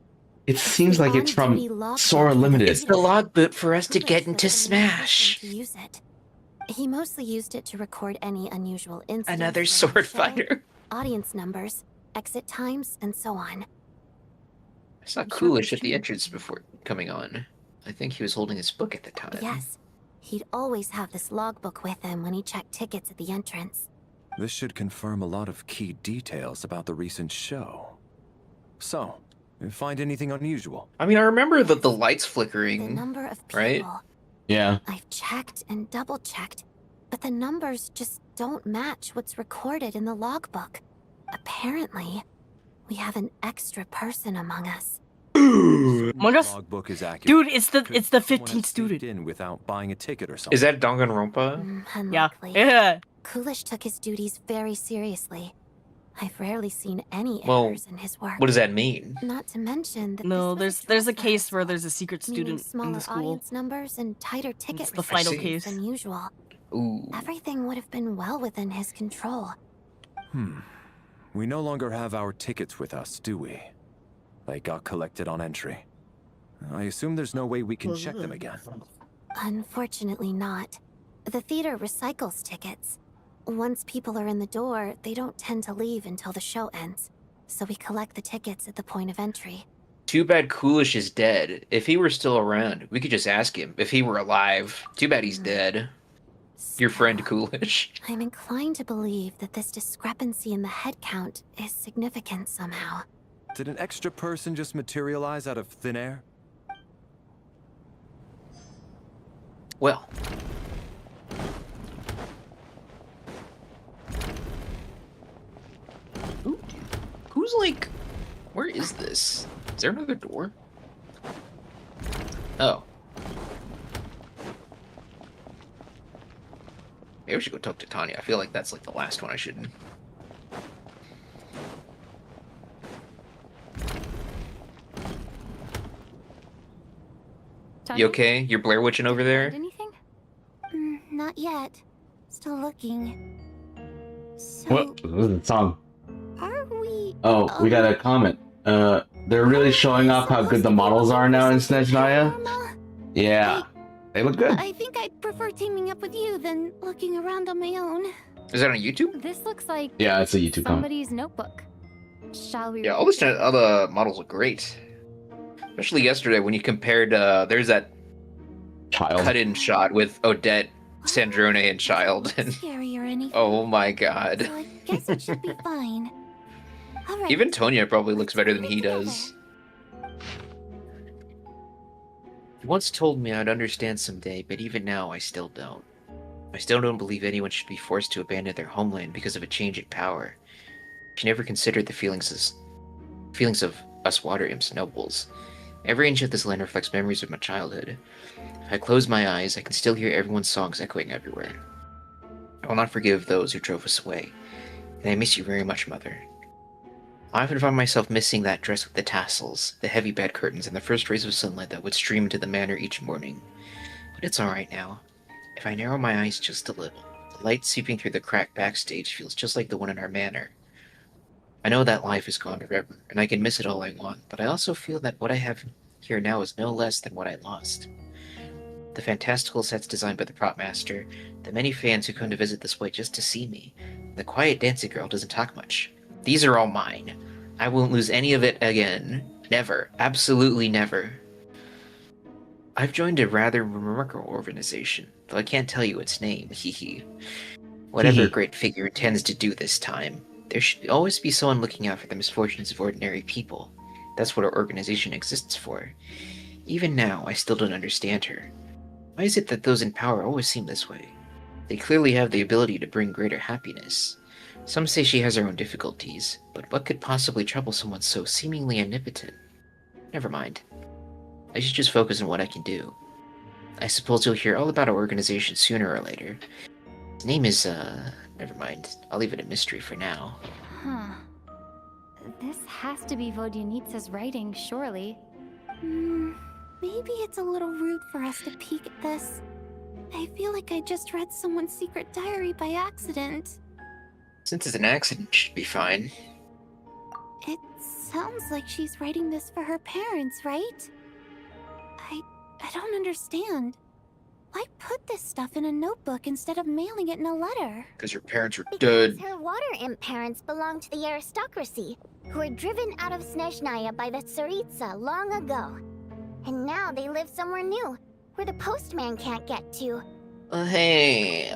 It seems like it's from Sora Limited. It's the logbook for us to get into Smash. To use it. He mostly used it to record any unusual incidents. Another during the sword show, fighter. Audience numbers, exit times, and so on. I saw Coolish at the entrance before coming on. I think he was holding his book at the time. Yes. He'd always have this logbook with him when he checked tickets at the entrance. This should confirm a lot of key details about the recent show. So, you find anything unusual? I mean, I remember that the lights The flickering, number of people. right? Yeah. I've checked and double checked, but the numbers just don't match what's recorded in the logbook. Apparently, we have an extra person among us. Among Us? Logbook is accurate. Dude, it's the Could 15th someone have student. sneaked in without buying a ticket or something. Is that Danganronpa? Yeah. Unlikely. Yeah. Coolish took his duties very seriously. I've rarely seen any Well, errors in his work. what does that mean? Not to mention that No, this was there's a trespass, case where there's a secret meaning student in smaller the school. audience numbers and tighter ticket It's the final restrictions case. than usual. Ooh. Everything would have been well within his control. We no longer have our tickets with us, do we? They got collected on entry. I assume there's no way we can check them again. Unfortunately not. The theater recycles tickets. Once people are in the door, they don't tend to leave until the show ends. So we collect the tickets at the point of entry. Too bad Coolish is dead. If he were still around, we could just ask him. If he were alive, too bad he's dead. Your friend Coolish. I'm inclined to believe that this discrepancy in the head count is significant somehow. Did an extra person just materialize out of thin air? Well. Ooh, dude. Who's like... Where is this? Is there another door? Oh. Maybe we should go talk to Tanya. I feel like that's like the last one I should... You okay? You're Blair Witching over there? Anything? Not yet. Still looking. What was the song? Are we... Oh, we got a comment. They're really showing off how good the models are now in SNEZHNAYA. Yeah, they look good. I think I'd prefer teaming up with you than looking around on my own. Is that on YouTube? This looks like Yeah, it's a YouTube comment. somebody's notebook. Shall we? Yeah, all the models look great. Especially yesterday when you compared. There's that cut-in shot with Odette, Sandrone, and Child. And Scary or anything. oh my god. So I guess it should be fine. All right. Even Tonya probably looks better than he does. You once told me I'd understand someday, but even now I still don't. I still don't believe anyone should be forced to abandon their homeland because of a change in power. She never considered the feelings of us water imps nobles. Every inch of this land reflects memories of my childhood. If I close my eyes, I can still hear everyone's songs echoing everywhere. I will not forgive those who drove us away, and I miss you very much, Mother. I often find myself missing that dress with the tassels, the heavy bed curtains, and the first rays of sunlight that would stream into the manor each morning. But it's alright now. If I narrow my eyes just a little, the light seeping through the crack backstage feels just like the one in our manor. I know that life is gone forever, and I can miss it all I want, but I also feel that what I have here now is no less than what I lost. The fantastical sets designed by the prop master, the many fans who come to visit this way just to see me, the quiet dancing girl doesn't talk much. These are all mine. I won't lose any of it again. Never. Absolutely never. I've joined a rather remarkable organization, though I can't tell you its name, hee. Whatever great figure intends to do this time, there should always be someone looking out for the misfortunes of ordinary people. That's what our organization exists for. Even now, I still don't understand her. Why is it that those in power always seem this way? They clearly have the ability to bring greater happiness. Some say she has her own difficulties, but what could possibly trouble someone so seemingly omnipotent? Never mind. I should just focus on what I can do. I suppose you'll hear all about our organization sooner or later. His name is, never mind. I'll leave it a mystery for now. Huh. This has to be Vodyanitsa's writing, surely. Maybe it's a little rude for us to peek at this. I feel like I just read someone's secret diary by accident. Since it's an accident, it should be fine. It sounds like she's writing this for her parents, right? I don't understand. Why put this stuff in a notebook instead of mailing it in a letter? Because your parents are dead. Her water imp parents belonged to the aristocracy, who were driven out of SNEZHNAYA by the Tsaritsa long ago. And now they live somewhere new, where the postman can't get to. Hey.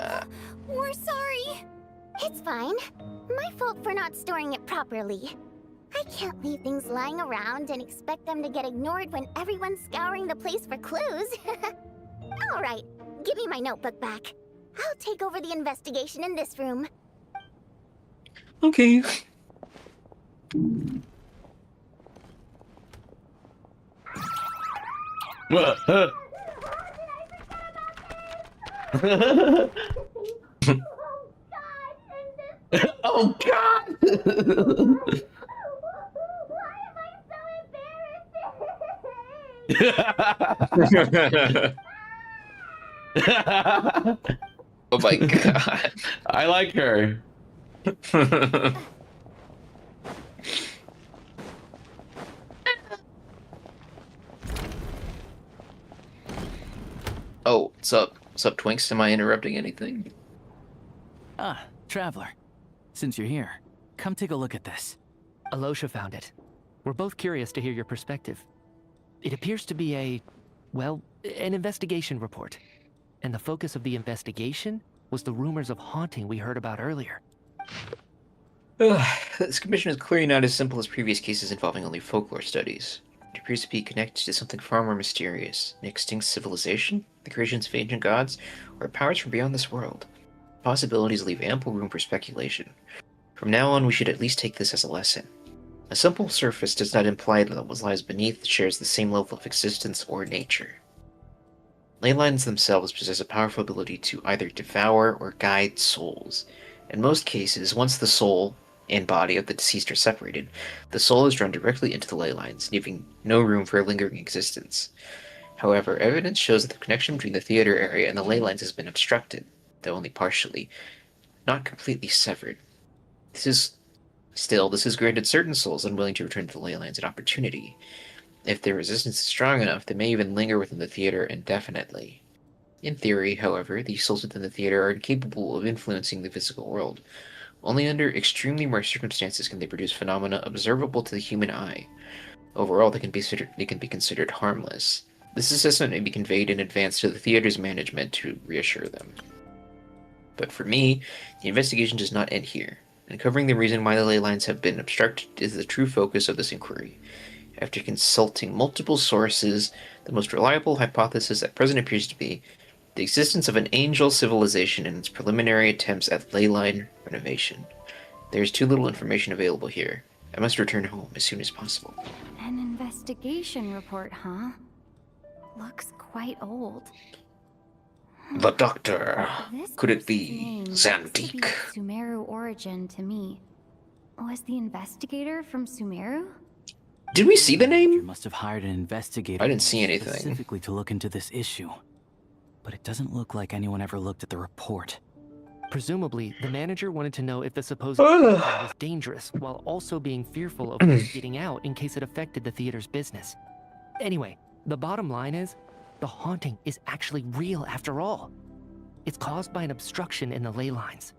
We're sorry. It's fine. My fault for not storing it properly. I can't leave things lying around and expect them to get ignored when everyone's scouring the place for clues. Alright, give me my notebook back. I'll take over the investigation in this room. Okay. Oh god! Oh my god. I like her. Oh, what's up? What's up, Twinks? Am I interrupting anything? Ah, Traveler. Since you're here, come take a look at this. Alosha found it. We're both curious to hear your perspective. It appears to be well, an investigation report. And the focus of the investigation was the rumors of haunting we heard about earlier. This commission is clearly not as simple as previous cases involving only folklore studies. It appears to be connected to something far more mysterious. An extinct civilization, the creations of ancient gods, or powers from beyond this world. Possibilities leave ample room for speculation. From now on, we should at least take this as a lesson. A simple surface does not imply that what lies beneath shares the same level of existence or nature. Ley lines themselves possess a powerful ability to either devour or guide souls. In most cases, once the soul and body of the deceased are separated, the soul is drawn directly into the ley lines, leaving no room for a lingering existence. However, evidence shows that the connection between the theater area and the ley lines has been obstructed, though only partially, not completely severed. This has granted certain souls unwilling to return to the ley lines an opportunity. If their resistance is strong enough, they may even linger within the theater indefinitely. In theory, however, these souls within the theater are incapable of influencing the physical world. Only under extremely rare circumstances can they produce phenomena observable to the human eye. Overall, they can be considered harmless. This assessment may be conveyed in advance to the theater's management to reassure them. But for me, the investigation does not end here. Uncovering the reason why the ley lines have been obstructed is the true focus of this inquiry. After consulting multiple sources, the most reliable hypothesis at present appears to be the existence of an angel civilization and its preliminary attempts at ley line renovation. There is too little information available here. I must return home as soon as possible. An investigation report, huh? Looks quite old. The Doctor. This Could it person's be name Zantique? looks to be Sumeru origin to me. Was the investigator from Sumeru? Did we see the name? You must have hired an investigator. I didn't see anything. Specifically to look into this issue. But it doesn't look like anyone ever looked at the report. Presumably, the manager wanted to know if the supposed was dangerous, while also being fearful of getting out in case it affected the theater's business. Anyway, the bottom line is, the haunting is actually real after all. It's caused by an obstruction in the ley lines.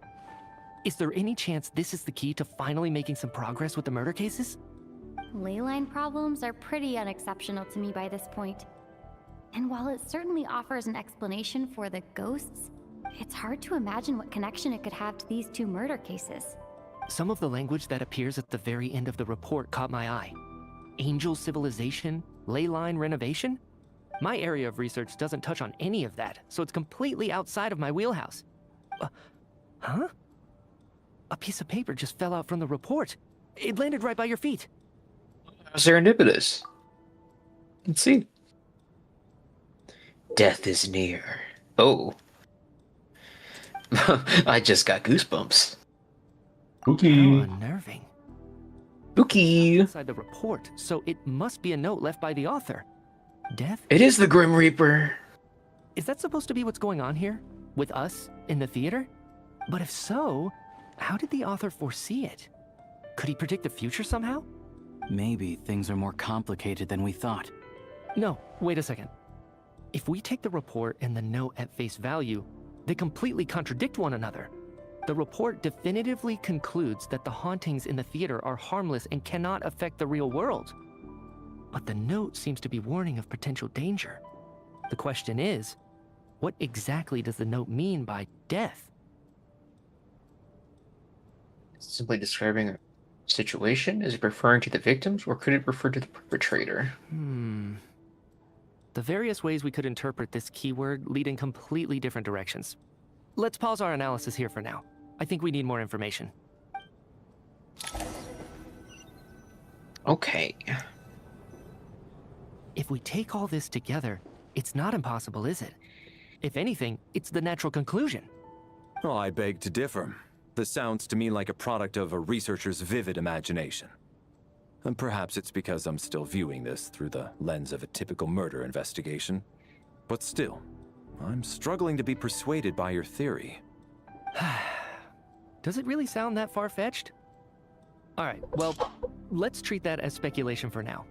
Is there any chance this is the key to finally making some progress with the murder cases? Ley line problems are pretty unexceptional to me by this point. And while it certainly offers an explanation for the ghosts, it's hard to imagine what connection it could have to these two murder cases. Some of the language that appears at the very end of the report caught my eye. Angel civilization, ley line renovation? My area of research doesn't touch on any of that, so it's completely outside of my wheelhouse. Huh? A piece of paper just fell out from the report. It landed right by your feet. Serendipitous. Let's see. Death is near. Oh. I just got goosebumps. Spooky. How unnerving. Spooky. Inside the report, so it must be a note left by the author. Death? It is the Grim Reaper. Is that supposed to be what's going on here? With us in the theater? But if so, how did the author foresee it? Could he predict the future somehow? Maybe things are more complicated than we thought. No, wait a second. If we take the report and the note at face value, they completely contradict one another. The report definitively concludes that the hauntings in the theater are harmless and cannot affect the real world. But the note seems to be warning of potential danger. The question is, what exactly does the note mean by death? Simply describing a situation? Is it referring to the victims, or could it refer to the perpetrator? The various ways we could interpret this keyword lead in completely different directions. Let's pause our analysis here for now. I think we need more information. Okay. If we take all this together, it's not impossible, is it? If anything, it's the natural conclusion. Oh, I beg to differ. This sounds to me like a product of a researcher's vivid imagination. And perhaps it's because I'm still viewing this through the lens of a typical murder investigation. But still, I'm struggling to be persuaded by your theory. Does it really sound that far-fetched? Alright, well, let's treat that as speculation for now.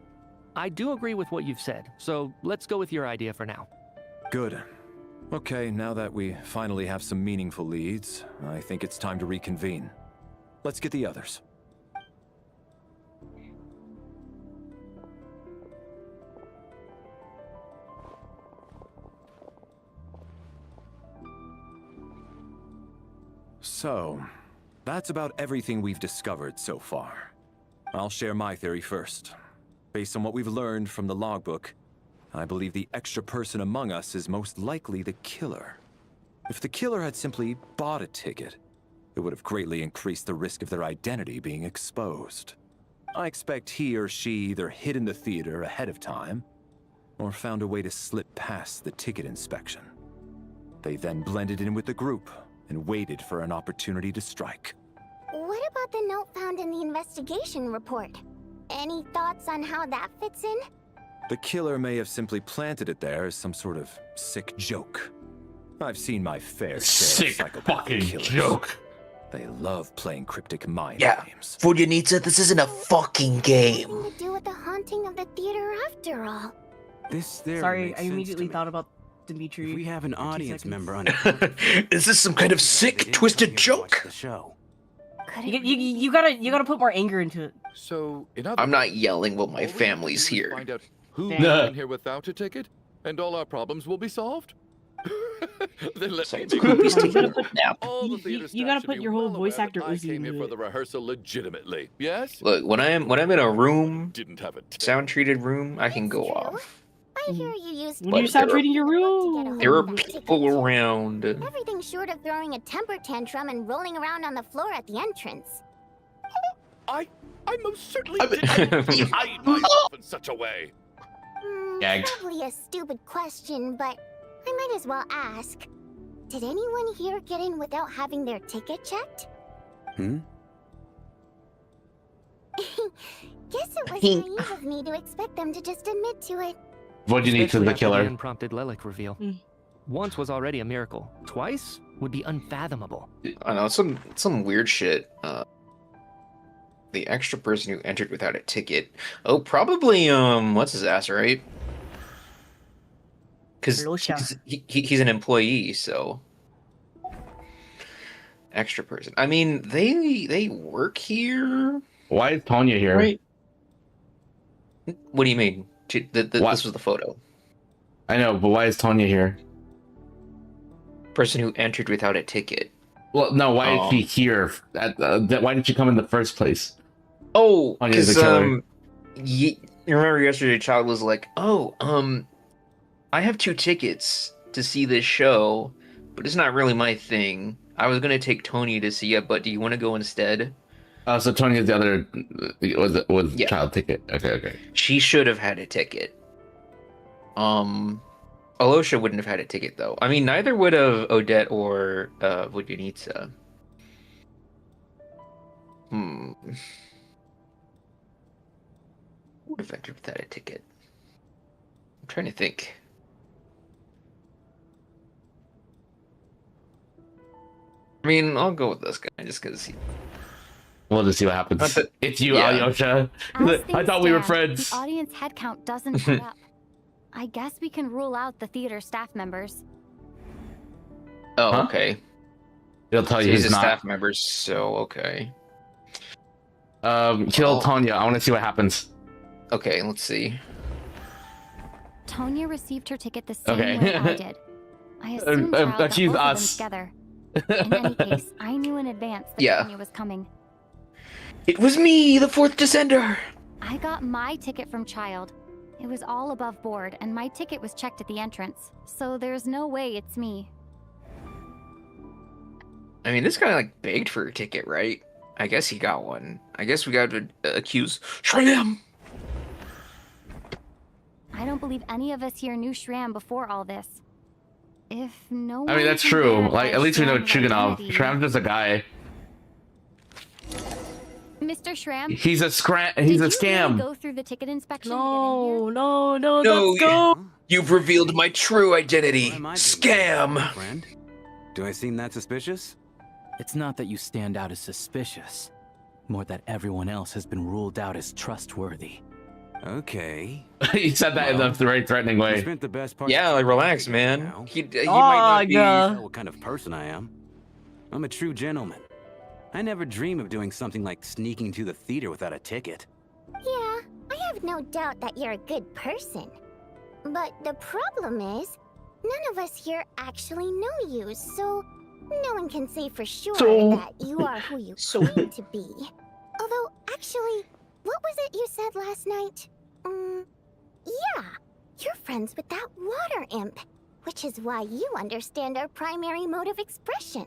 I do agree with what you've said, so let's go with your idea for now. Good. Okay, now that we finally have some meaningful leads, I think it's time to reconvene. Let's get the others. So, that's about everything we've discovered so far. I'll share my theory first. Based on what we've learned from the logbook, I believe the extra person among us is most likely the killer. If the killer had simply bought a ticket, it would have greatly increased the risk of their identity being exposed. I expect he or she either hid in the theater ahead of time, or found a way to slip past the ticket inspection. They then blended in with the group and waited for an opportunity to strike. What about the note found in the investigation report? Any thoughts on how that fits in? The killer may have simply planted it there as some sort of sick joke. I've seen my fair share Sick of psychopath fucking killers. joke. They love playing cryptic mind games. Fujanitsa, this isn't a fucking game. Nothing to do with the haunting of the theater after all. This theory Sorry, makes I sense immediately to me. thought about Dimitri. If we have an for 2 audience seconds. member on Is this some kind of sick, twisted joke? the show. You gotta put more anger into it. So, in other I'm words, not yelling while my all we have to family's do is here. Find out who Dang. came in here without a ticket, and all our problems will be solved. Then let me You gotta put, all the theater you staff gotta should put be your whole well voice aware actor that I Uzi came here into for the it. rehearsal legitimately. Yes? Look, when I'm in a room, Didn't have it. sound treated room, I can go off. I hear you used When you But sound there are- treating your room. There are people around. everything short of throwing a temper tantrum and rolling around on the floor at the entrance. I most certainly didn't behave myself in such a way. Gagged. Probably a stupid question, but I might as well ask. Did anyone here get in without having their ticket checked? Hmm? Guess it was naive of me to expect them to just admit to it. Fujanitsa's Especially the after killer. unprompted Lelik reveal. Once was already a miracle. Twice would be unfathomable. I know some weird shit. The extra person who entered without a ticket. Oh, probably what's his ass, right? Because he's an employee, so extra person. I mean, they work here. Why is Tonya here? Right. What do you mean? This was the photo. I know, but why is Tonya here? Person who entered without a ticket. Well, no, why is she here? Why didn't she come in the first place? Oh, Tonya's the because killer. you remember yesterday, Child was like, "Oh, I have 2 tickets to see this show, but it's not really my thing. I was gonna take Tony to see it, but do you want to go instead?" Oh, so Tonya's the other was child ticket. Okay. She should have had a ticket. Alosha wouldn't have had a ticket though. I mean, neither would have Odette or Vodyanitsa. Who would have entered without a ticket? I'm trying to think. I mean, I'll go with this guy just because We'll just see what happens. It's you, Yeah. Alyosha. As I things thought we were stand, friends. The audience headcount doesn't add up. I guess we can rule out the theater staff members. Oh, Huh? okay. He'll tell So you he's he's a not. staff member, so okay. Kill Tonya. I want to see what happens. Okay, let's see. Tonya received her ticket the same Okay. way I did. I assumed Child got accuse both of them us. together. In any case, I knew in advance that Yeah. Tonya was coming. It was me, the 4th Descender! I got my ticket from Child. It was all above board, and my ticket was checked at the entrance, so there's no way it's me. I mean, this guy, like, begged for a ticket, right? I guess he got one. I guess we got to accuse Shram! I don't believe any of us here knew Shram before all this. If no one I mean, that's can true. verify Like, at least we know Shram's Chuganov. identity- Shram's just a guy. Mr. Shram, He's a scam. did He's a you scam. really go through the ticket inspection? No, No, let's go. You've revealed my true identity. What am I doing, Scam! friend? Do I seem that suspicious? It's not that you stand out as suspicious, more that everyone else has been ruled out as trustworthy. Okay. He said that in a very threatening You way. spent the best part. Yeah, of like, the relax, day man. now. He might not be... You know what kind of person I am. I'm a true gentleman. I never dream of doing something like sneaking to the theater without a ticket. Yeah, I have no doubt that you're a good person. But the problem is, none of us here actually know you, so no one can say for sure that you are who you claim to be. Although, actually, what was it you said last night? Yeah, you're friends with that water imp, which is why you understand our primary mode of expression.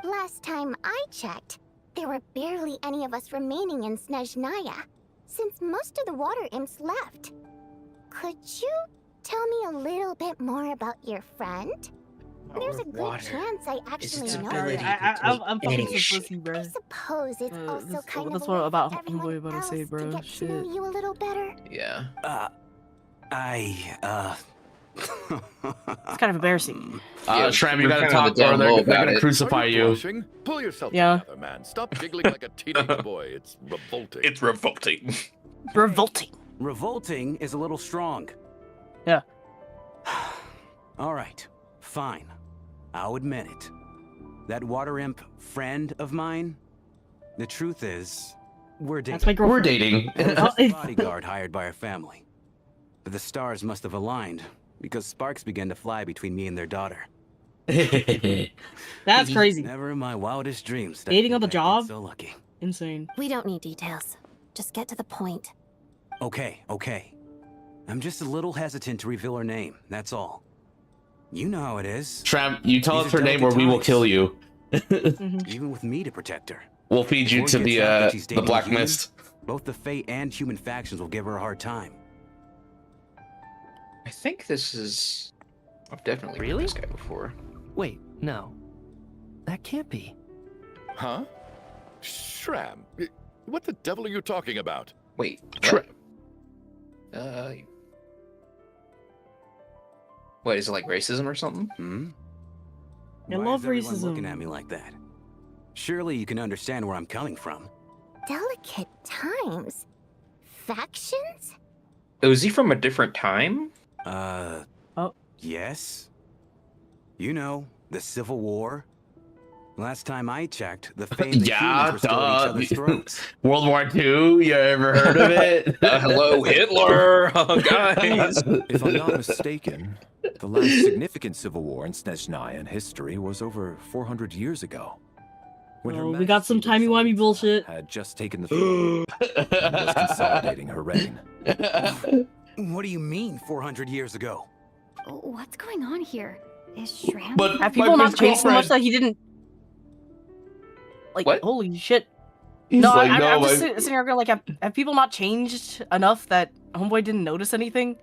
Last time I checked, there were barely any of us remaining in SNEZHNAYA, since most of the water imps left. Could you tell me a little bit more about your friend? There's a good chance I actually know her. I'm fucking any so pussy, bro. I suppose it's also kind of That's a way what about for everyone Homeboy about to say, else bro. to get to know Shit. you a little better. Yeah. It's kind of embarrassing. Shram, you gotta talk or they're gonna crucify you. Pull yourself Yeah. together, man. Stop giggling like a teenage boy. It's revolting. It's revolting. Revolting. Revolting is a little strong. Yeah. All right, fine. I'll admit it. That water imp friend of mine, the truth is, we're dating. That's my girlfriend. We're dating. I was a bodyguard hired by our family. But the stars must have aligned because sparks began to fly between me and their daughter. That's crazy. Never in my wildest dreams. did I Dating think on the I'd get job? So lucky. Insane. We don't need details. Just get to the point. Okay. I'm just a little hesitant to reveal her name, that's all. You know how it is. Shram, you tell These us are her name or we will delicate kill you. Even with me to protect her. We'll feed you Word to gets out that she's the dating a Black human, Mist. Both the Fae and human factions will give her a hard time. I think this is. I've definitely heard this guy before. Wait, no. That can't be. Huh? Shram, what the devil are you talking about? Wait. What? What is it, like racism or something? I Why love is everyone racism. looking at me like that? Surely you can understand where I'm coming from. Delicate times? Factions? Oh, is he from a different time? Yes. You know, the Civil War. Last time I checked, the Fae and the Yeah, humans were still at each other's duh. throats. World War II, you ever heard of it? Hello, Hitler, guys. If I'm not mistaken, the last significant civil war in SNEZHNAYA history was over 400 years ago. When Her Oh, we got some Majesty timey-wimey bullshit. had just taken the field and was consolidating her reign. What do you mean 400 years ago? What's going on here? Is Shram? But Have people not changed so much that he didn't? Like, What? holy shit. He's No, like, I'm no, just my- sitting here going like, have people not changed enough that Homeboy didn't notice anything?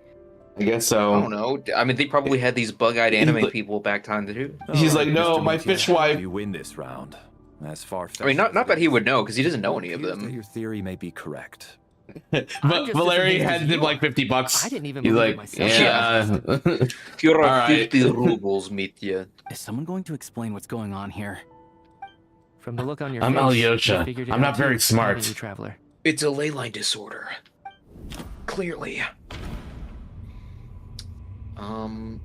I guess I so. don't know. I mean, they probably had these bug-eyed anime people back time too. He's like, no, Mr. my Meteor, fish wife. You win this round. As far I mean, not that he would know, because he doesn't know any of appears that them. your theory may be correct. But just Valeri as amazed handed as him you like are. $50. I didn't even He's believe like, it myself. yeah. You're All a right. 50 rubles, Mitya. Is someone going to explain what's going on here? From the look on your I'm face, Alyosha. I figured it I'm out not very too, smart. haven't you, traveler. It's a ley line disorder. Clearly. Going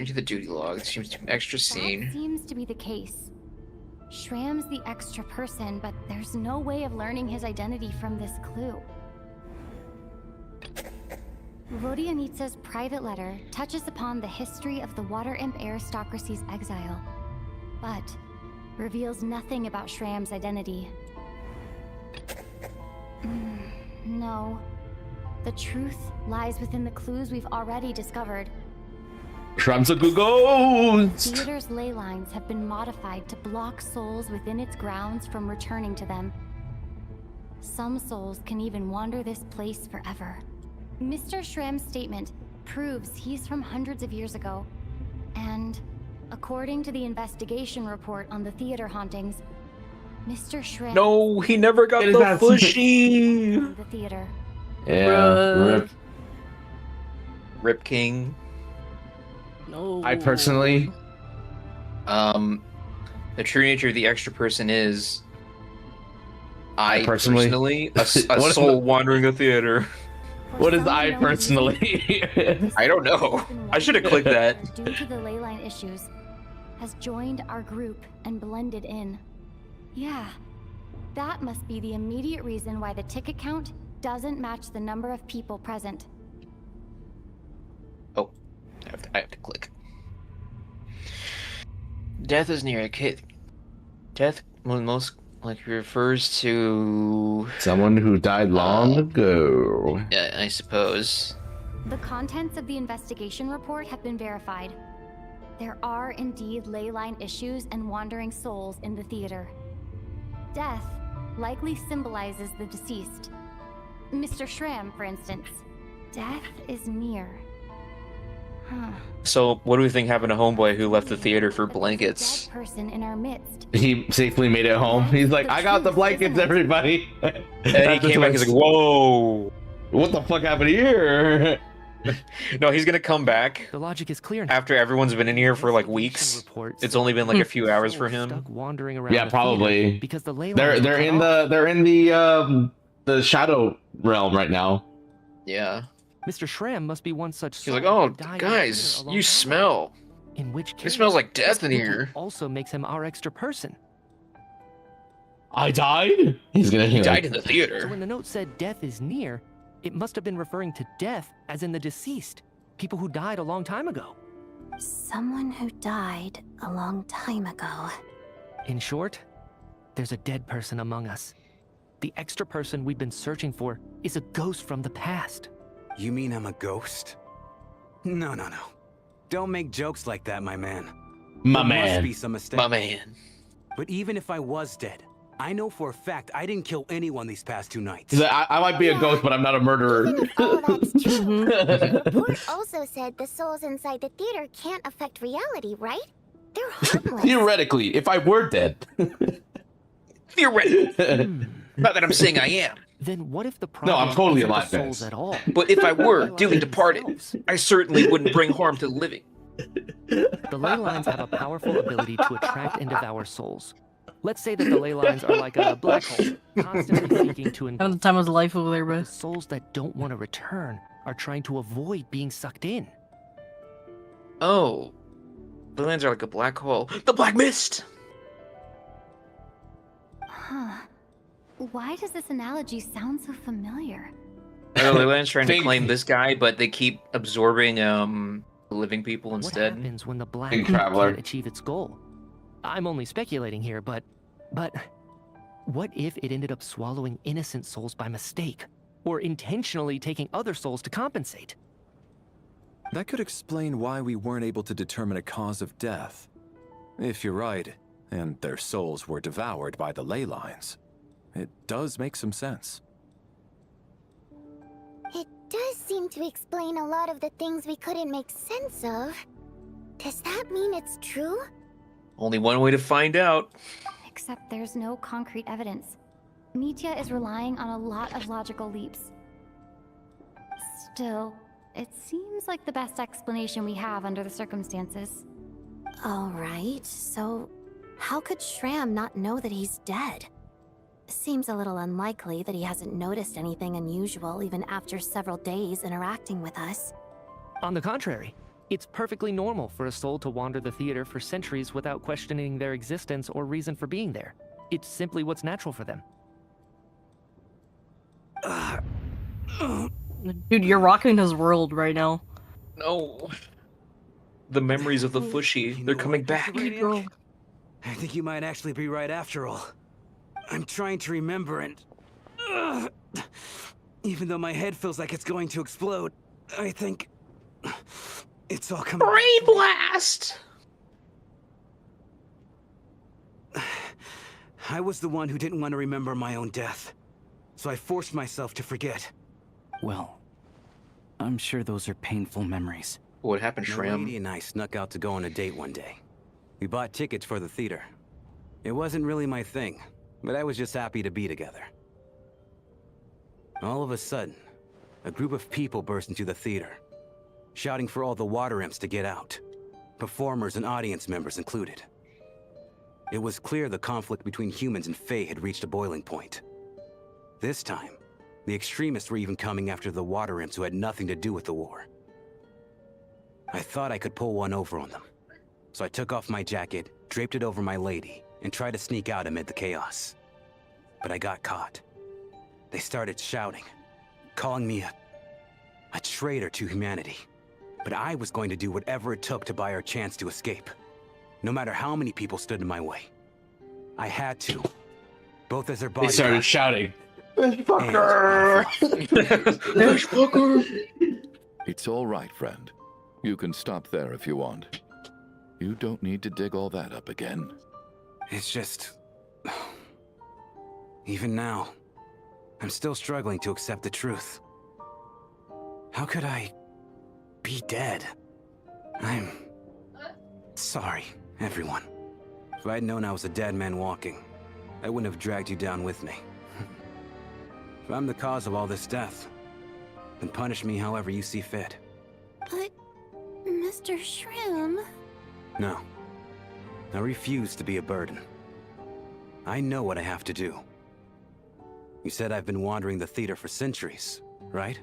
to the duty log, it seems to be an extra That scene. seems to be the case. Shram's the extra person, but there's no way of learning his identity from this clue. Vodianitsa's private letter touches upon the history of the Water Imp aristocracy's exile, but reveals nothing about Shram's identity. No. The truth lies within the clues we've already discovered. Shram's a good ghost. Theater's ley lines have been modified to block souls within its grounds from returning to them. Some souls can even wander this place forever. Mr. Shram's statement proves he's from hundreds of years ago. And according to the investigation report on the theater hauntings, Mr. Shram No, he never got It is the not- bushy. from the theater. Yeah, rip. Rip King. No. I personally, The true nature of the extra person is I personally- a What is soul the- wandering a theater. For what is some I unknown personally? reason, I don't know. has been I should have wondering clicked that. Due to the ley line issues, has joined our group and blended in. Yeah, that must be the immediate reason why the ticket count doesn't match the number of people present. Oh, I have to click. Death is near a kid. Death most like refers to Someone who died long ago. I suppose. The contents of the investigation report have been verified. There are indeed ley line issues and wandering souls in the theater. Death likely symbolizes the deceased. Mr. Shram, for instance. Death is near. Huh. So, what do we think happened to Homeboy who left the theater for But there's a blankets? dead person in our midst. He safely made it home. He's like, I got the blankets, everybody. And he came back, he's like, whoa. What the fuck happened here? No, he's gonna come back. The logic is clear now. After everyone's been in here for like weeks. It's only been like a few hours for him. Wandering around Yeah, the probably. theater because the ley They're lines were cut in the shadow realm right now. Yeah. Mr. Shram must be one such. He's like, oh, guys, you smell. In which case, it smells like death in here. Also makes him our extra person. I died? He died in the theater. So when the note said death is near, it must have been referring to death as in the deceased. People who died a long time ago. Someone who died a long time ago. In short, there's a dead person among us. The extra person we've been searching for is a ghost from the past. You mean I'm a ghost? No. Don't make jokes like that, my man. My There man. must be some mistake. My man. But even if I was dead, I know for a fact I didn't kill anyone these past 2 nights. He's like, I might be a ghost, but I'm not a murderer. All that's true. The report also said the souls inside the theater can't affect reality, right? They're harmless. Theoretically, if I were dead. Theoretically. Not that I'm saying I am. Then what if the No, I'm totally alive, souls guys. at all? But if I were duly departed, I certainly wouldn't bring harm to the living. The ley lines have a powerful ability to attract and devour souls. Let's say that the ley lines are like a black hole, constantly seeking to Having the time of his life over there, bro. souls that don't want to return are trying to avoid being sucked in. Oh. The lands are like a black hole. The black mist! Huh. Why does this analogy sound so familiar? Oh, the land's trying to claim this guy, but they keep absorbing living people instead. What happens when the black Big hole traveler. can't achieve its goal? I'm only speculating here, but what if it ended up swallowing innocent souls by mistake, or intentionally taking other souls to compensate? That could explain why we weren't able to determine a cause of death. If you're right, and their souls were devoured by the ley lines, it does make some sense. It does seem to explain a lot of the things we couldn't make sense of. Does that mean it's true? Only one way to find out. Except there's no concrete evidence. Media is relying on a lot of logical leaps. Still, it seems like the best explanation we have under the circumstances. Alright, so how could Shram not know that he's dead? Seems a little unlikely that he hasn't noticed anything unusual even after several days interacting with us. On the contrary, it's perfectly normal for a soul to wander the theater for centuries without questioning their existence or reason for being there. It's simply what's natural for them. Dude, you're rocking his world right now. No. The memories of the Fushy, they're coming back. I think you might actually be right after all. I'm trying to remember and... even though my head feels like it's going to explode, I think... it's all coming... Brain blast! I was the one who didn't want to remember my own death, so I forced myself to forget. Well, I'm sure those are painful memories. What happened, My Shram? lady and I snuck out to go on a date one day. We bought tickets for the theater. It wasn't really my thing, but I was just happy to be together. All of a sudden, a group of people burst into the theater, shouting for all the water imps to get out, performers and audience members included. It was clear the conflict between humans and Fae had reached a boiling point. This time, the extremists were even coming after the water imps who had nothing to do with the war. I thought I could pull one over on them, so I took off my jacket, draped it over my lady, and tried to sneak out amid the chaos. But I got caught. They started shouting, calling me a traitor to humanity. But I was going to do whatever it took to buy our chance to escape, no matter how many people stood in my way. I had to, both as their They bodyguard. started shouting. Fucker! It's all right, friend. You can stop there if you want. You don't need to dig all that up again. It's just... even now, I'm still struggling to accept the truth. How could I be dead? I'm sorry, everyone. If I'd known I was a dead man walking, I wouldn't have dragged you down with me. If I'm the cause of all this death, then punish me however you see fit. But, Mr. Shrim... No. I refuse to be a burden. I know what I have to do. You said I've been wandering the theater for centuries, right?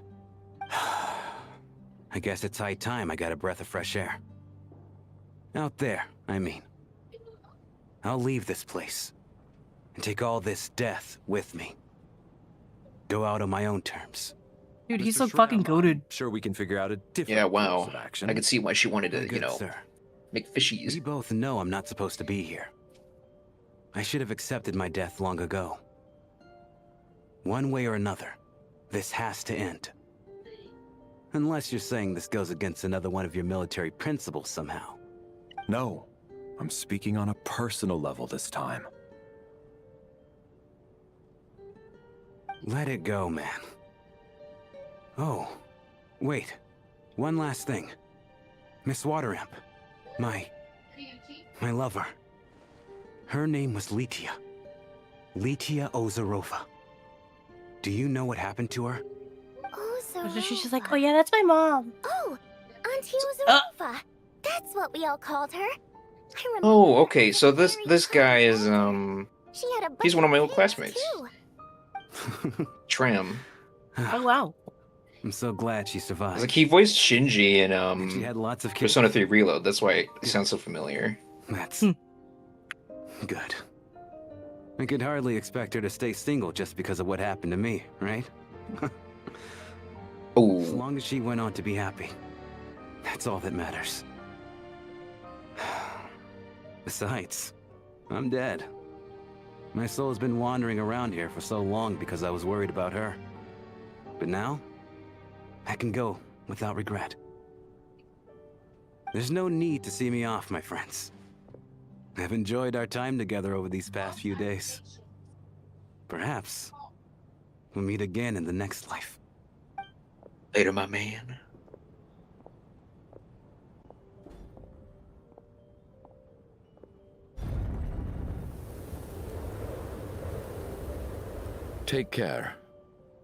I guess it's high time I got a breath of fresh air. Out there, I mean. I'll leave this place and take all this death with me. Go out on my own terms. Dude, he's so fucking goated. Sure, we can figure out a different Yeah, wow. course of action. I could see why she wanted to, Good, you know, sir. make fishies. We both know I'm not supposed to be here. I should have accepted my death long ago. One way or another, this has to end. Unless you're saying this goes against another one of your military principles somehow. No, I'm speaking on a personal level this time. Let it go, man. Oh, wait. One last thing. Miss Wateramp. My lover. Her name was Letia. Letia Ozarova. Do you know what happened to her? Ozarova. She's just like, oh yeah, that's my mom. Oh, Auntie Ozarova. That's what we all called her. I remember. Oh, okay. So this guy is She had a he's one of my old bunch of classmates. too. Tram. Oh wow. I'm so glad she survived. Like he voiced Shinji in She had lots of kids. Persona 3 Reload. That's why it sounds so familiar. That's good. I could hardly expect her to stay single just because of what happened to me, right? Oh. As long as she went on to be happy. That's all that matters. Besides, I'm dead. My soul has been wandering around here for so long because I was worried about her. But now, I can go without regret. There's no need to see me off, my friends. I've enjoyed our time together over these past few days. Perhaps we'll meet again in the next life. Later, my man. Take care,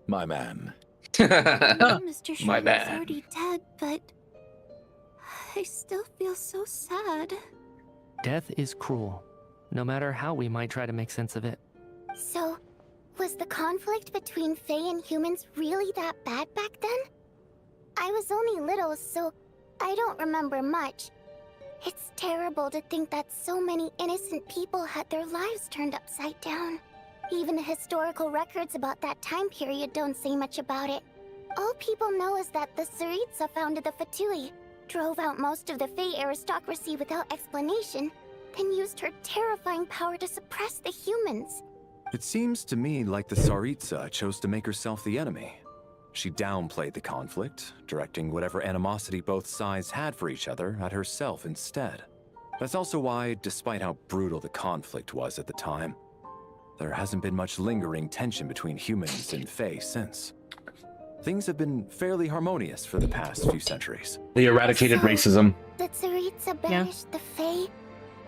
my man. Mr. Shrim My is bad. already dead, but... I still feel so sad. Death is cruel, no matter how we might try to make sense of it. So, was the conflict between Fae and humans really that bad back then? I was only little, so I don't remember much. It's terrible to think that so many innocent people had their lives turned upside down. Even the historical records about that time period don't say much about it. All people know is that the Tsaritsa founded the Fatui, drove out most of the Fae aristocracy without explanation, then used her terrifying power to suppress the humans. It seems to me like the Tsaritsa chose to make herself the enemy. She downplayed the conflict, directing whatever animosity both sides had for each other at herself instead. That's also why, despite how brutal the conflict was at the time, there hasn't been much lingering tension between humans and Fae since. Things have been fairly harmonious for the past few centuries. They eradicated racism. The Tsaritsa banished the Fae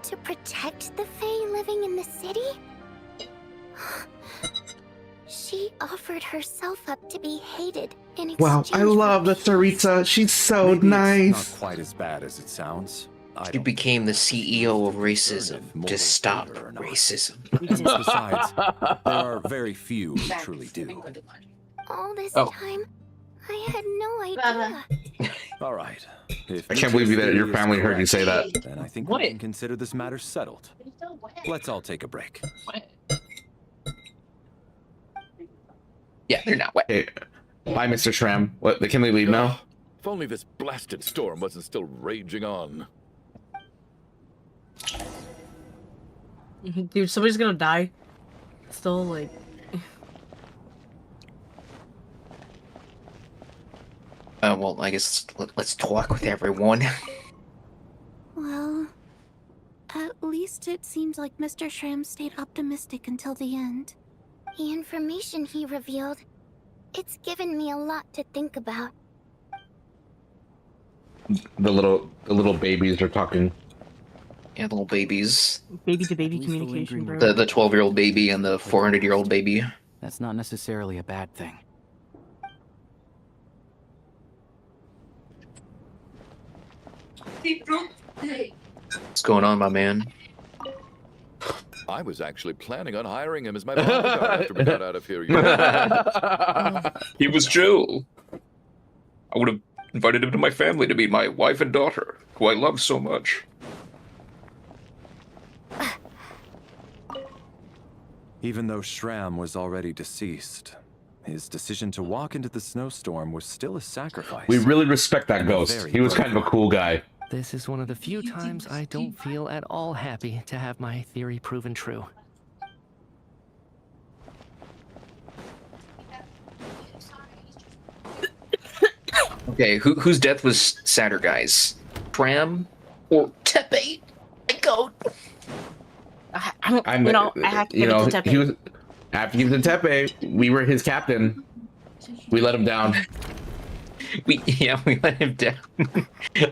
to protect the Fae living in the city? She offered herself up to be hated in exchange Wow, I love the Tsaritsa. She's so nice. It's not quite as bad as it sounds. She became the CEO of racism to stop racism. Besides, there are very few who truly do. All this Oh. time, I had no idea. All right. If I can't believe that your family heard you say that. Then I think we can consider this matter settled. Let's all take a break. Yeah, they're not wet. Hey, bye, Mr. Shram. What? Can we leave now? If only this blasted storm wasn't still raging on. Dude, somebody's gonna die. Still, like... Well, I guess let's talk with everyone. Well, at least it seems like Mr. Shram stayed optimistic until the end. The information he revealed, it's given me a lot to think about. The little babies are talking. Yeah, little babies. Baby to baby communication, bro. The 12-year-old baby and the 400-year-old baby. That's not necessarily a bad thing. What's going on, my man? I was actually planning on hiring him as my bodyguard after we got out of here. You know? He was Joe. I would have invited him to my family to meet my wife and daughter, who I love so much. Even though Shram was already deceased, his decision to walk into the snowstorm was still a sacrifice. We really respect that ghost. He was kind of a cool guy. This is one of the few times I don't feel at all happy to have my theory proven true. Okay, whose death was sadder, guys? Pram or Tepe? Goat. I have to give it to Tepe. He was, I have to give it to Tepe. We were his captain. We let him down. We let him down.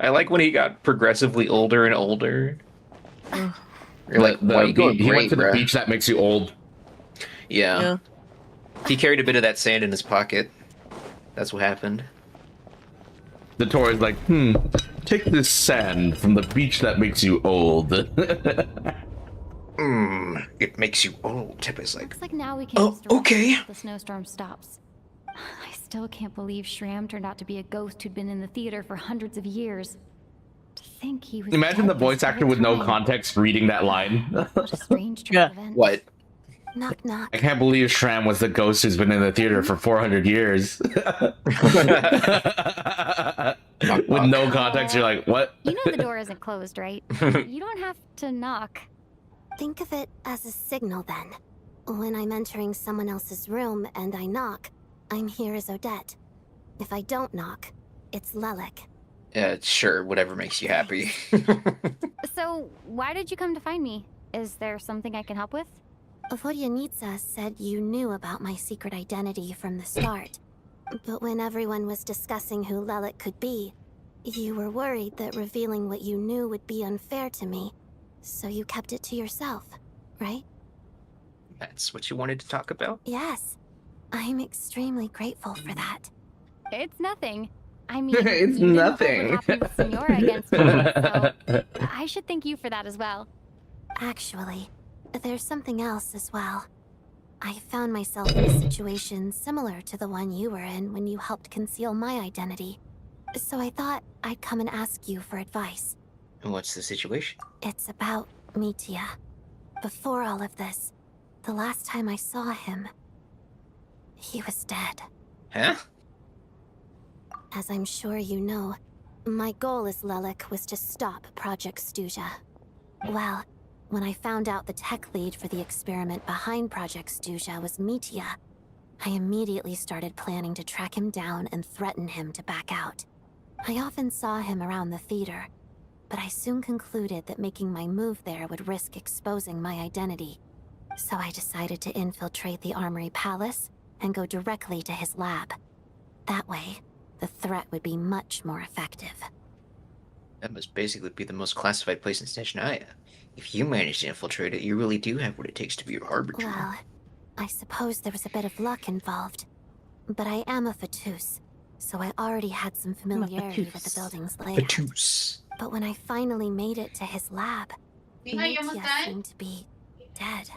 I like when he got progressively older and older. You're like, he went to the beach that makes you old. Yeah. He carried a bit of that sand in his pocket. That's what happened. The Tori's like, take this sand from the beach that makes you old. It makes you old. Tepe's like, Looks like now we can okay. The snowstorm stops. I still can't believe Shram turned out to be a ghost who'd been in the theater for hundreds of years. To think he was Imagine the dead voice this actor whole with no time. context reading that line. What a strange turn of events. What? Knock, knock. I can't believe Shram was the ghost who's been in the theater for 400 years. With no context, you're like, what? You know the door isn't closed, right? You don't have to knock. Think of it as a signal then. When I'm entering someone else's room and I knock, I'm here as Odette. If I don't knock, it's Lelik. Sure, whatever makes you happy. So, why did you come to find me? Is there something I can help with? Vodyanitsa said you knew about my secret identity from the start. But when everyone was discussing who Lelik could be, you were worried that revealing what you knew would be unfair to me. So you kept it to yourself, right? That's what you wanted to talk about? Yes. I'm extremely grateful for that. It's nothing. I mean, It's you didn't nothing. hold what happened with Senora against me, so I should thank you for that as well. Actually, there's something else as well. I found myself in a situation similar to the one you were in when you helped conceal my identity. So I thought I'd come and ask you for advice. What's the situation? It's about Mitya. Before all of this, the last time I saw him, he was dead. Huh? As I'm sure you know, my goal as Lelik was to stop Project Stuja. Well, when I found out the tech lead for the experiment behind Project Stuja was Mitya, I immediately started planning to track him down and threaten him to back out. I often saw him around the theater, but I soon concluded that making my move there would risk exposing my identity. So I decided to infiltrate the Armory Palace and go directly to his lab. That way, the threat would be much more effective. That must basically be the most classified place in SNEZHNAYA. If you manage to infiltrate it, you really do have what it takes to be a harbinger. Well, I suppose there was a bit of luck involved. But I am a Fatus, so I already had some familiarity with the building's layout. Fatus. But when I finally made it to his lab, Mitya seemed to be dead.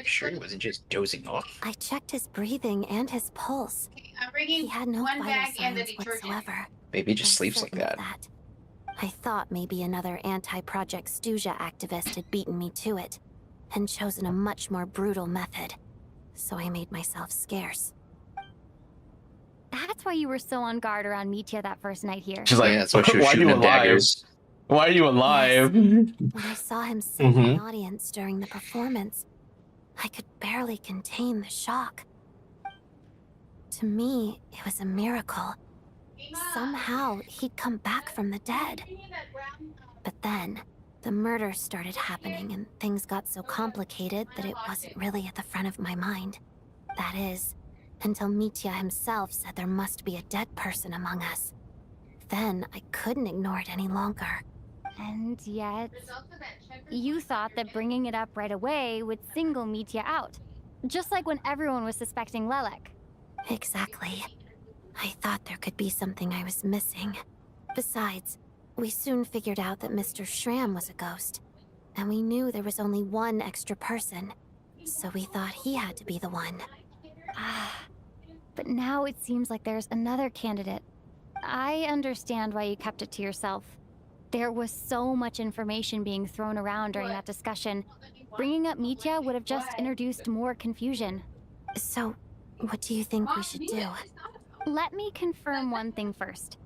Sure he wasn't just dozing off. I checked his breathing and his pulse. He had no vital signs whatsoever. Maybe he just I'm sleeps like certain of that. I thought maybe another anti-Project Stuja activist had beaten me to it, and chosen a much more brutal method. So I made myself scarce. That's why you were so on guard around Mitya that first night here. She's like, that's why she was why are you shooting alive? daggers. Why are you alive? When I saw him save my audience during the performance, I could barely contain the shock. To me, it was a miracle. Somehow, he'd come back from the dead. But then, the murder started happening and things got so complicated that it wasn't really at the front of my mind. That is, until Mitya himself said there must be a dead person among us. Then, I couldn't ignore it any longer. And yet, you thought that bringing it up right away would single Mitya out. Just like when everyone was suspecting Lelik. Exactly. I thought there could be something I was missing. Besides, We soon figured out that Mr. Schramm was a ghost, and we knew there was only one extra person, so we thought he had to be the one. But now it seems like there's another candidate. I understand why you kept it to yourself. There was so much information being thrown around during that discussion. Bringing up Mitya would have just introduced more confusion. So, what do you think we should do? Let me confirm one thing first.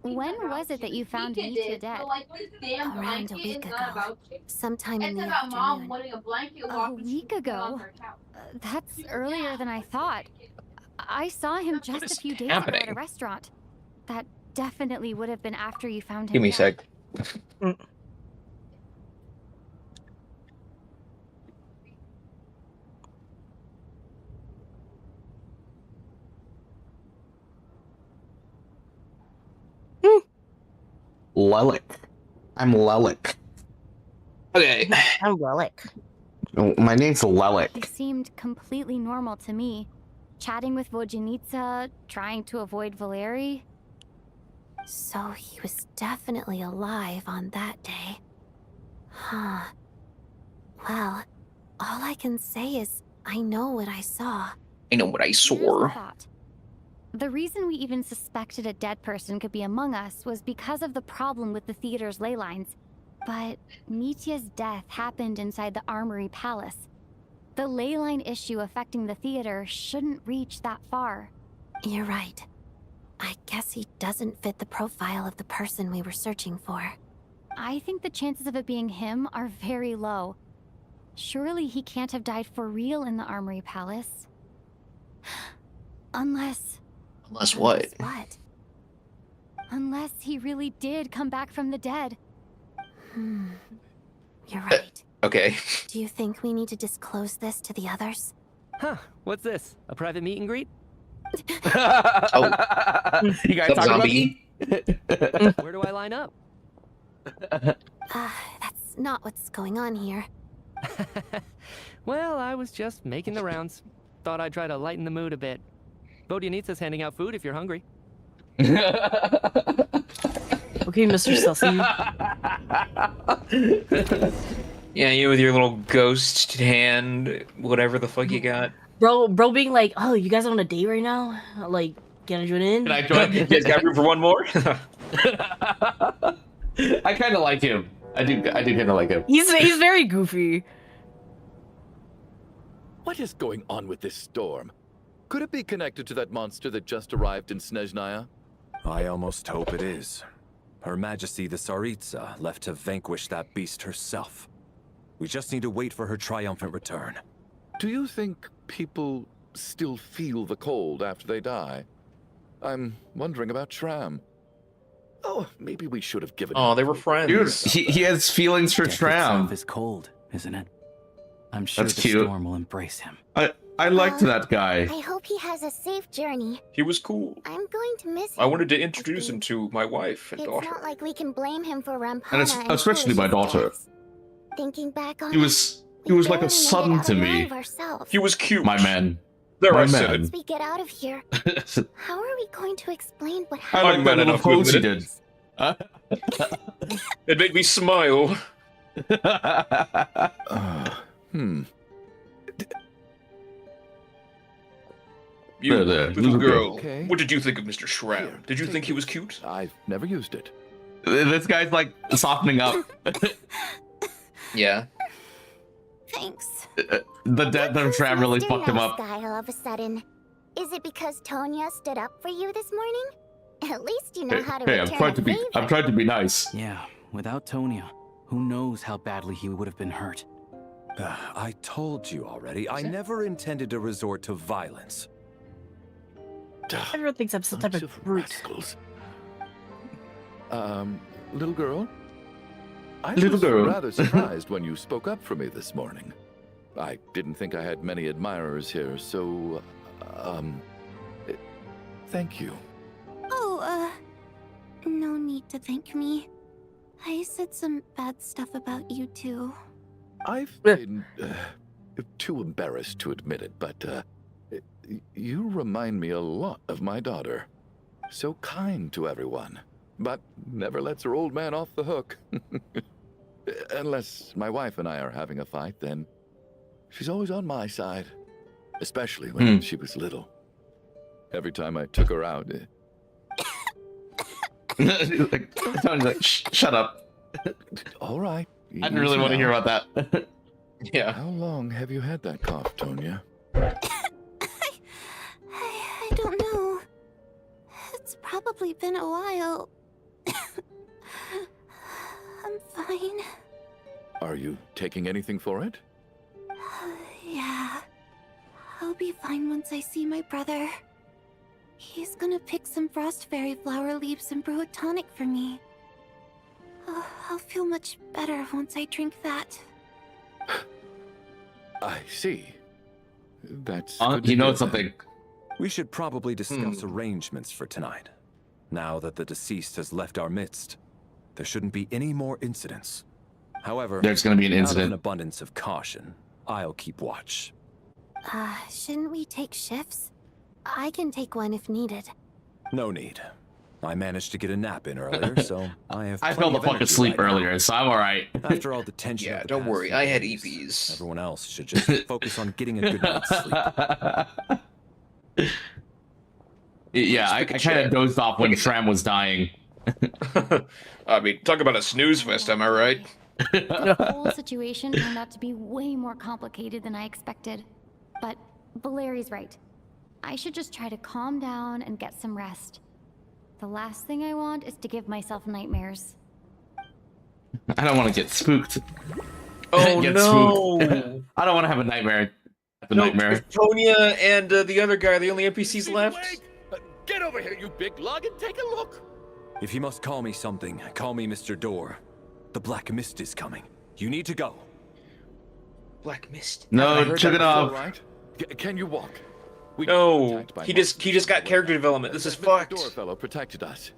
When was it that you found Mitya dead? Around a week ago. Sometime in the afternoon. A week ago? That's earlier than I thought. I saw him just a few days ago at a restaurant. That definitely would have been after you found him. Give me a sec. Lelik. I'm Lelik. Okay. I'm Lelik. My name's Lelik. He seemed completely normal to me. Chatting with Vodjanitsa, trying to avoid Valeri. So he was definitely alive on that day. Huh. Well, all I can say is I know what I saw. I know what I saw. The reason we even suspected a dead person could be among us was because of the problem with the theater's ley lines. But Mitya's death happened inside the Armory Palace. The ley line issue affecting the theater shouldn't reach that far. You're right. I guess he doesn't fit the profile of the person we were searching for. I think the chances of it being him are very low. Surely he can't have died for real in the Armory Palace. Unless... Unless what? What? Unless he really did come back from the dead. You're right. Okay. Do you think we need to disclose this to the others? Huh, what's this? A private meet and greet? Oh. You guys talking about me? Where do I line up? That's not what's going on here. Well, I was just making the rounds. Thought I'd try to lighten the mood a bit. Vodjanitsa's handing out food if you're hungry. Okay, Mr. Sussy. Yeah, you with your little ghost hand, whatever the fuck you got. Bro being like, oh, you guys on a date right now? Like, can I join in? Can I join? You guys got room for one more? I kind of like him. I do kind of like him. He's very goofy. What is going on with this storm? Could it be connected to that monster that just arrived in SNEZHNAYA? I almost hope it is. Her Majesty the Tsaritsa left to vanquish that beast herself. We just need to wait for her triumphant return. Do you think people still feel the cold after they die? I'm wondering about Schramm. Oh, maybe we should have given. Oh, they were friends. Dude, he has feelings for Schramm. It's cold, isn't it? I'm sure That's the cute. storm will embrace him. I liked that guy. I hope he has a safe journey. He was cool. I'm going to miss him. I wanted to introduce him to my wife and It's daughter. not like we can blame him for Rampana And especially my daughter. Thinking back on He was like a son to me. He was cute. My man. There My I said man. it. Once we get out of here, how are we going to explain what I happened? like that little pose he did. It made me smile. You, little girl, Okay. what did you think of Mr. Schramm? Did you think he was cute? I've never used it. This guy's like softening up. Yeah. Thanks. The death of Schramm really Mr. fucked him Nice up. Guy all of a sudden. Is it because Tonya stood up for you this morning? At least you know how to Hey, return I'm trying to be nice. Yeah, without Tonya, who knows how badly he would have been hurt. I told you already, I never intended to resort to violence. Everyone thinks I'm some type of brute. Little girl? I Little was girl. rather surprised when you spoke up for me this morning. I didn't think I had many admirers here, so, thank you. Oh, no need to thank me. I said some bad stuff about you too. I've been too embarrassed to admit it, but you remind me a lot of my daughter. So kind to everyone. but never lets her old man off the hook. Unless my wife and I are having a fight, then she's always on my side. Especially when she was little. Every time I took her out... Tony's like, shut up. All right. I didn't really want to hear about that. Yeah. How long have you had that cough, Tonya? I don't know. It's probably been a while. I'm fine. Are you taking anything for it? Yeah. I'll be fine once I see my brother. He's gonna pick some frost fairy flower leaves and brew a tonic for me. I'll feel much better once I drink that. I see. That's you know something. We should probably discuss arrangements for tonight. Now that the deceased has left our midst, there shouldn't be any more incidents. However, there's going to be an incident. Out of an abundance of caution, I'll keep watch. Shouldn't we take shifts? I can take one if needed. No need. I managed to get a nap in earlier, so I have. I fell the fuck asleep earlier, so I'm all right. After all the tension. Yeah, don't worry. I had EPs. Everyone else should just focus on getting a good night's sleep. Yeah, I kind of dozed off when Shram was dying. I mean, talk about a snooze fest, am I right? The whole situation turned out to be way more complicated than I expected. But Valeri's right. I should just try to calm down and get some rest. The last thing I want is to give myself nightmares. I don't want to get spooked. Oh no! Spooked. I don't want to have a nightmare. Nightmare. Tonya and the other guy, the only NPCs left. Get over here, you big lug, and take a look. If you must call me something, call me Mr. Door. The Black Mist is coming. You need to go. Black Mist? No, check it off. Right? Can you walk? No, he just got character development. This is fucked. Door fellow protected us.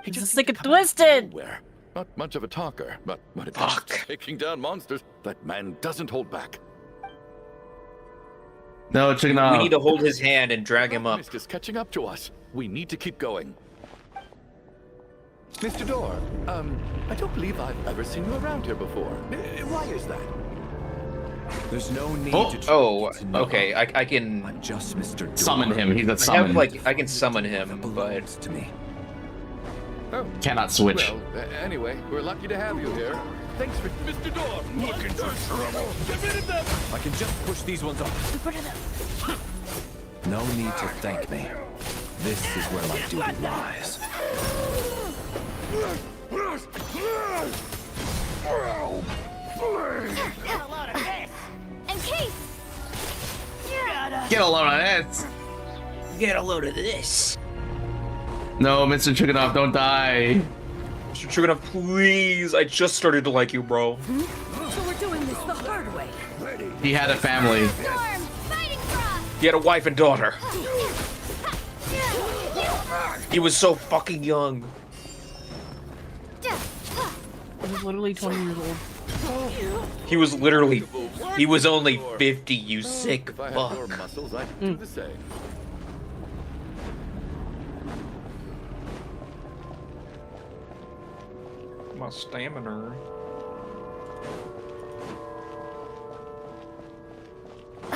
He just sick and twisted. Nowhere. Not much of a talker, but when it comes to taking down monsters, that man doesn't hold back. No, check it off. We need to hold his hand and drag him up. Mist is catching up to us. We need to keep going. Mr. Door, I don't believe I've ever seen you around here before. Why is that? There's no need to okay. I can I'm just Mr. Door. Summon him. He's a summon. I can summon him, but to me. Oh, cannot switch. Well, anyway, we're lucky to have you here. Thanks for Mr. Door. Looking for trouble. Get rid of them. I can just push these ones off. Get rid of them. No need to thank me. This is where my duty lies. In case. Get a load of this. Get a load of this. No, Mr. Chickenoff, don't die. Mr. Chickenoff, please. I just started to like you, bro. So we're doing this the hard way. He had a family. He had a wife and daughter. He was so fucking young. He was literally 20 years old. He was literally. He was only 50. You sick If I had your fuck. muscles, I'd do the same. My stamina.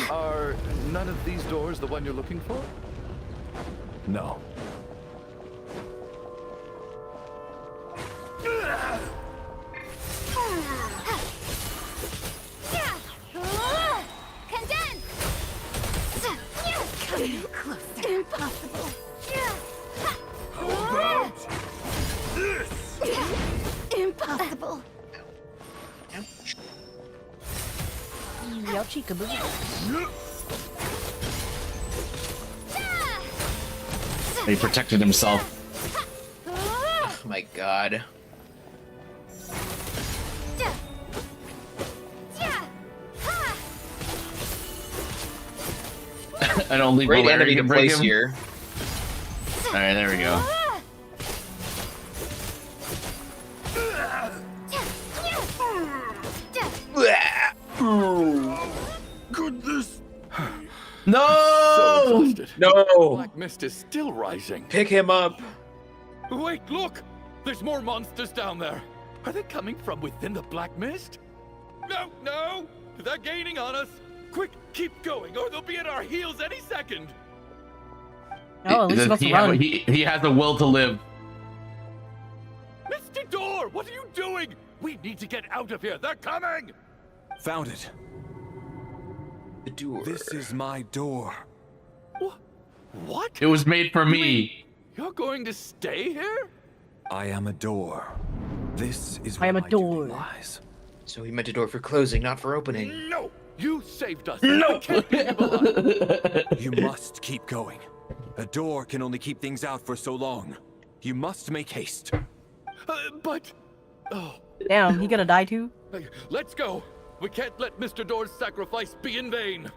Are none of these doors the one you're looking for? No. Condense! Come closer. Impossible. Impossible. Yowchi kaboo. He protected himself. Oh my god. And only Great Valeri enemy to can break place him. here. All right, there we go. Goodness! No! So exhausted. No! Black mist is still rising. Pick him up. Wait, look! There's more monsters down there. Are they coming from within the Black Mist? No, no! They're gaining on us! Quick, keep going, or they'll be at our heels any second! Oh, at least he wants to run. He has a will to live. Mr. Door, what are you doing? We need to get out of here. They're coming! Found it. The door. This is my door. What? It was made for me. You're going to stay here? I am a door. This is I am where a my door. duty lies. So he meant a door for closing, not for opening. No! You saved us! No! I can't leave you behind. You must keep going. A door can only keep things out for so long. You must make haste. But... Oh. Damn, he gonna die too? Let's go! We can't let Mr. Door's sacrifice be in vain!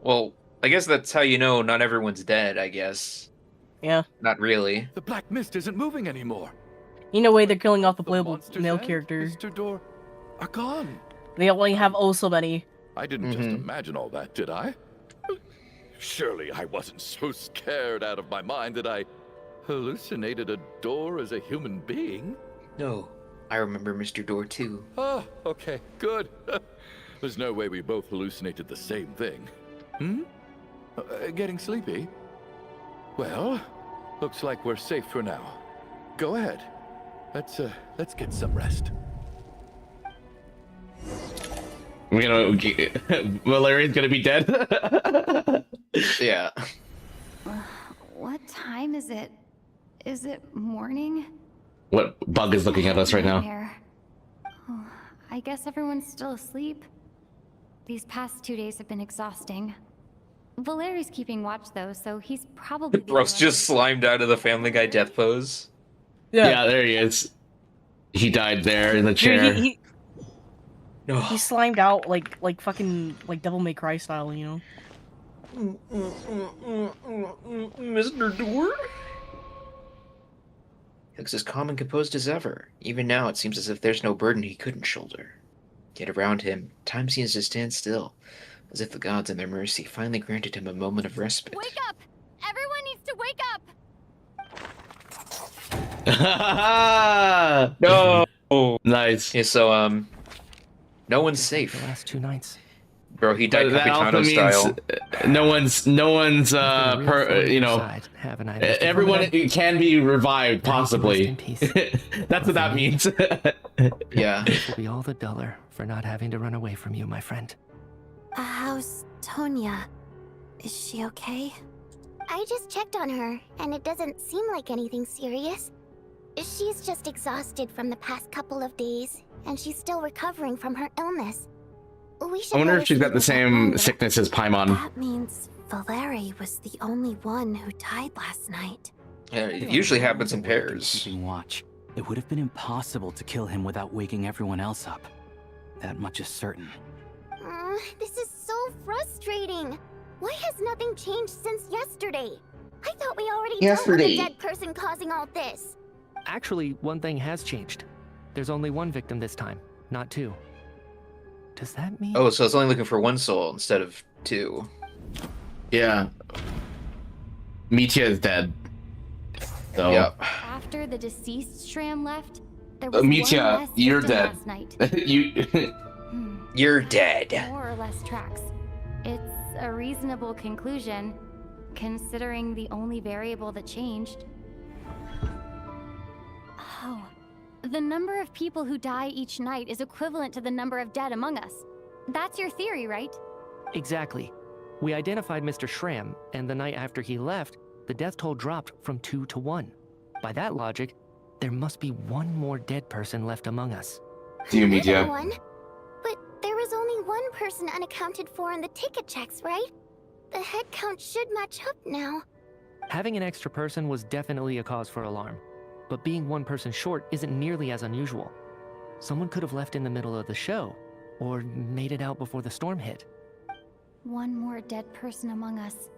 Well, I guess that's how you know not everyone's dead, I guess. Yeah. Not really. The Black Mist isn't moving anymore. You know, way they're killing off the playable male character. Mr. Door are gone. They only have oh so many. I didn't just imagine all that, did I? Surely I wasn't so scared out of my mind that I hallucinated a door as a human being. No, I remember Mr. Door too. Oh, okay, good. There's no way we both hallucinated the same thing. Getting sleepy? Well, looks like we're safe for now. Go ahead. Let's get some rest. Valerian's gonna be dead. Yeah. What time is it? Is it morning? What bug is looking at us right now? Oh, I guess everyone's still asleep. These past 2 days have been exhausting. Valeri's keeping watch though, so he's probably the Bro's just slimed out of the Family Guy death pose. Yeah, there he is. He died there in the chair. Dude, he slimed out like fucking like Devil May Cry style, you know. Mr. Door? He looks as calm and composed as ever. Even now, it seems as if there's no burden he couldn't shoulder. Yet around him, time seems to stand still, as if the gods in their mercy finally granted him a moment of respite. Wake up! Everyone needs to wake up! No! Nice. Yeah, so, no one's safe. The last 2 nights. Bro, he died That also Capitano means style. no one's you know, everyone can be revived possibly. That's what that means. Yeah. This will be all the duller for not having to run away from you, my friend. How's Tonya? Is she okay? I just checked on her, and it doesn't seem like anything serious. She's just exhausted from the past couple of days, and she's still recovering from her illness. We should I wonder let if she's her got the sleep a bit same longer. sickness as Paimon. That means Valeri was the only one who died last night. Yeah, it usually happens in pairs. Keeping watch. It would have been impossible to kill him without waking everyone else up. That much is certain. This is so frustrating. Why has nothing changed since yesterday? I thought we already dealt with a dead person causing all this. Actually, one thing has changed. There's only one victim this time, not 2. Does that mean? Oh, so it's only looking for 1 soul instead of 2. Yeah. Mitya is dead. So. Yep. After the deceased Shram left, there was Mitya, one less you're victim dead. last night. You're dead. More or less tracks. It's a reasonable conclusion, considering the only variable that changed. Oh, the number of people who die each night is equivalent to the number of dead among us. That's your theory, right? Exactly. We identified Mr. Shram, and the night after he left, the death toll dropped from 2 to 1. By that logic, there must be 1 more dead person left among us. Another one? But there was only 1 person unaccounted for in the ticket checks, right? The head count should match up now. Having an extra person was definitely a cause for alarm, but being 1 person short isn't nearly as unusual. Someone could have left in the middle of the show, or made it out before the storm hit. 1 more dead person among us.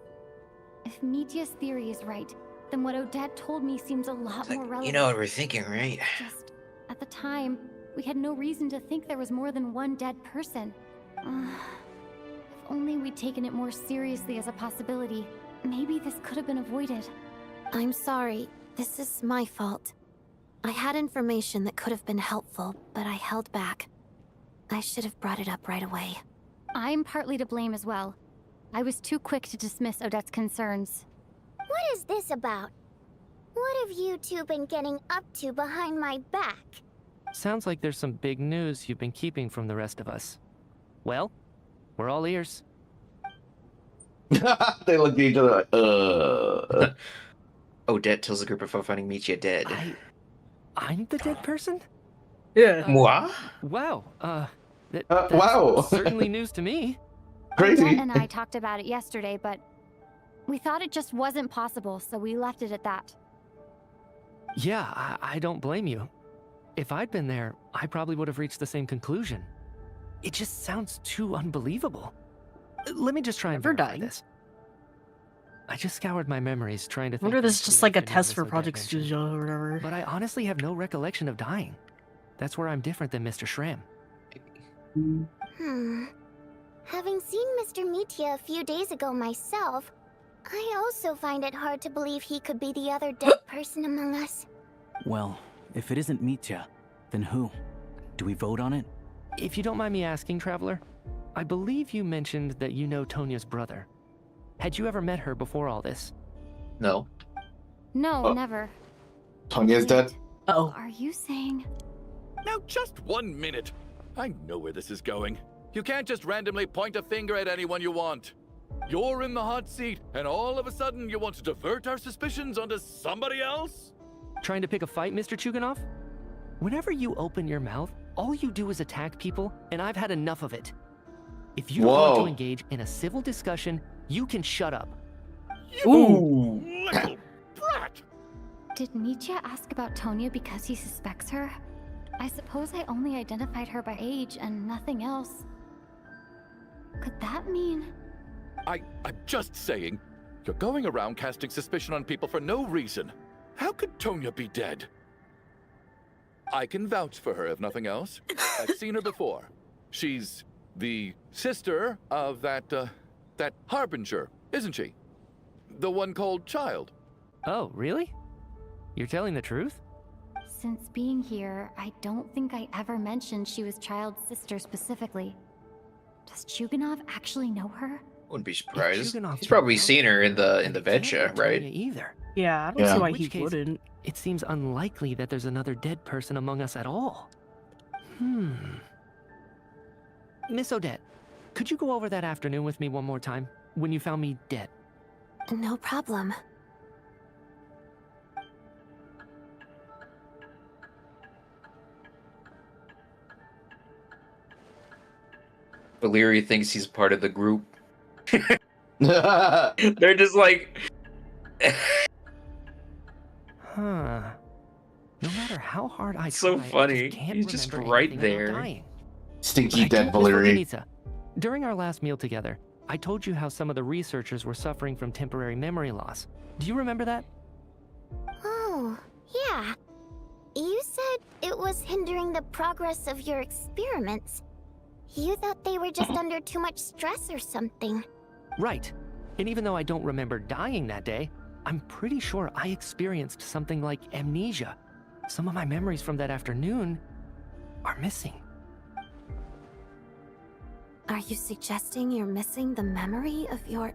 If Mitya's theory is right, then what Odette told me seems a lot more relevant. You know what we're thinking, right? Just, at the time, we had no reason to think there was more than 1 dead person. If only we'd taken it more seriously as a possibility, maybe this could have been avoided. I'm sorry. This is my fault. I had information that could have been helpful, but I held back. I should have brought it up right away. I'm partly to blame as well. I was too quick to dismiss Odette's concerns. What is this about? What have you two been getting up to behind my back? Sounds like there's some big news you've been keeping from the rest of us. Well, we're all ears. They look at each other like, Odette tells the group of finding Michia dead. I'm the dead person? Yeah. Moi? Wow. That's wow. certainly news to me. Odette and I talked about it yesterday, but we thought it just wasn't possible, so we left it at that. Yeah, I don't blame you. If I'd been there, I probably would have reached the same conclusion. It just sounds too unbelievable. Let me just try and verify this. I just scoured my memories trying to I wonder think. this is just like a test for Project Studio or whatever. But I honestly have no recollection of dying. That's where I'm different than Mr. Shram. Having seen Mr. Mitia a few days ago myself, I also find it hard to believe he could be the other dead person among us. Well, if it isn't Mitya, then who? Do we vote on it? If you don't mind me asking, Traveler, I believe you mentioned that you know Tonya's brother. Had you ever met her before all this? No. No, never. Tonya's dead? Uh-oh. Are you saying... Now just 1 minute. I know where this is going. You can't just randomly point a finger at anyone you want. You're in the hot seat, and all of a sudden you want to divert our suspicions onto somebody else? Trying to pick a fight, Mr. Chuganov? Whenever you open your mouth, all you do is attack people, and I've had enough of it. If you want to engage in a civil discussion, you can shut up. Ooh! Little brat! Did Mitya ask about Tonya because he suspects her? I suppose I only identified her by age and nothing else. Could that mean... I'm just saying, you're going around casting suspicion on people for no reason. How could Tonya be dead? I can vouch for her, if nothing else. I've seen her before. She's the sister of that Harbinger, isn't she? The one called Child. Oh, really? You're telling the truth? Since being here, I don't think I ever mentioned she was Child's sister specifically. Does Chuganov actually know her? Wouldn't be surprised. He's probably seen her in the Vedcha, right? Either. Yeah, I don't see why In which he case, wouldn't. It seems unlikely that there's another dead person among us at all. Miss Odette, could you go over that afternoon with me one more time, when you found me dead? No problem. Valyria thinks he's part of the group. They're just like... Huh. No matter how hard I so try, funny. I just can't He's just remember right anything about there. dying. Stinky dead Miss Valyria. Organiza, during our last meal together, I told you how some of the researchers were suffering from temporary memory loss. Do you remember that? Oh, yeah. You said it was hindering the progress of your experiments. You thought they were just under too much stress or something. Right. And even though I don't remember dying that day, I'm pretty sure I experienced something like amnesia. Some of my memories from that afternoon are missing. Are you suggesting you're missing the memory of your...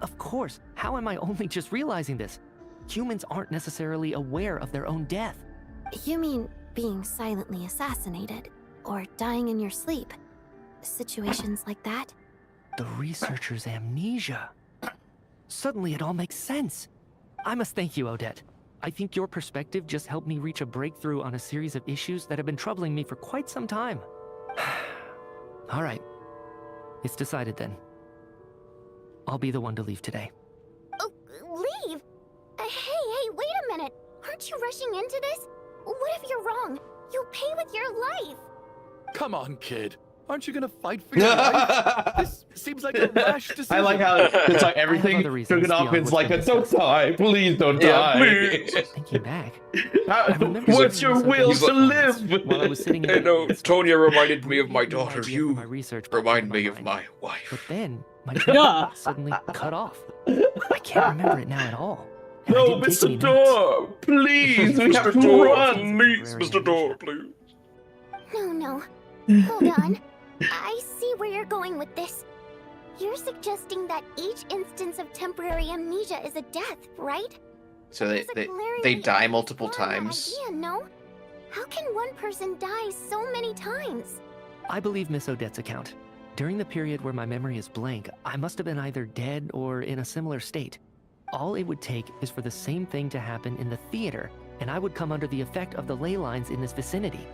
Of course. How am I only just realizing this? Humans aren't necessarily aware of their own death. You mean being silently assassinated, or dying in your sleep? Situations like that? The researcher's amnesia. Suddenly it all makes sense. I must thank you, Odette. I think your perspective just helped me reach a breakthrough on a series of issues that have been troubling me for quite some time. All right. It's decided then. I'll be the one to leave today. Oh, leave? Hey, wait a minute. Aren't you rushing into this? What if you're wrong? You'll pay with your life. Come on, kid. Aren't you gonna fight for your life? This seems like a rash decision. I like how it's like everything took it off. It's like, don't die. Please don't die. Please. Thinking back. What's your will to live? While I was sitting in I know, Tonya reminded me of my daughter. You remind me of my wife. But then, my train suddenly cut off. I can't remember it now at all. No, Mr. Door, please, we have to run. Please, Mr. Door, please. No. Hold on. I see where you're going with this. You're suggesting that each instance of temporary amnesia is a death, right? So they die multiple times. Idea, no? How can one person die so many times? I believe Miss Odette's account. During the period where my memory is blank, I must have been either dead or in a similar state. All it would take is for the same thing to happen in the theater, and I would come under the effect of the ley lines in this vicinity.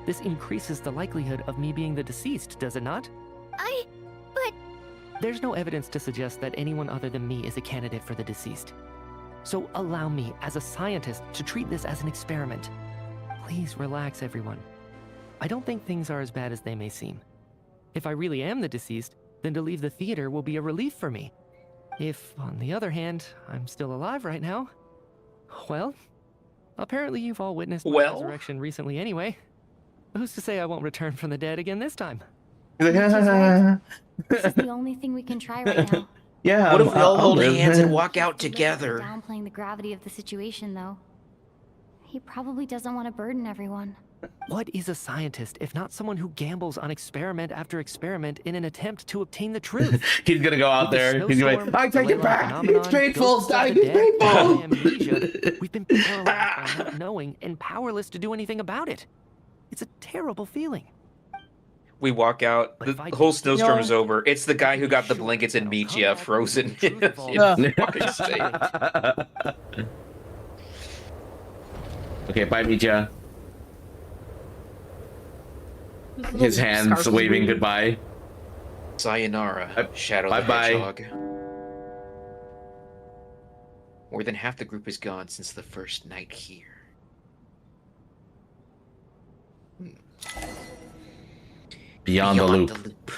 This increases the likelihood of me being the deceased, does it not? But... There's no evidence to suggest that anyone other than me is a candidate for the deceased. So allow me, as a scientist, to treat this as an experiment. Please relax, everyone. I don't think things are as bad as they may seem. If I really am the deceased, then to leave the theater will be a relief for me. If, on the other hand, I'm still alive right now, well, apparently you've all witnessed my resurrection recently anyway. Who's to say I won't return from the dead again this time? This is the only thing we can try right now. Yeah. What if we all hold hands and walk out together? Downplaying the gravity of the situation, though. He probably doesn't want to burden everyone. What is a scientist if not someone who gambles on experiment after experiment in an attempt to obtain the truth? He's gonna go out there. He's gonna be, I take it back. It's painful. It's painful. We've been paralyzed by not knowing and powerless to do anything about it. It's a terrible feeling. We walk out, the whole snowstorm is over. It's the guy who got the blankets and Michia frozen in fucking state. Okay, bye, Michia. His hands waving goodbye. Sayonara, Shadow the Hedgehog. More than half the group is gone since the first night here. Beyond the loop.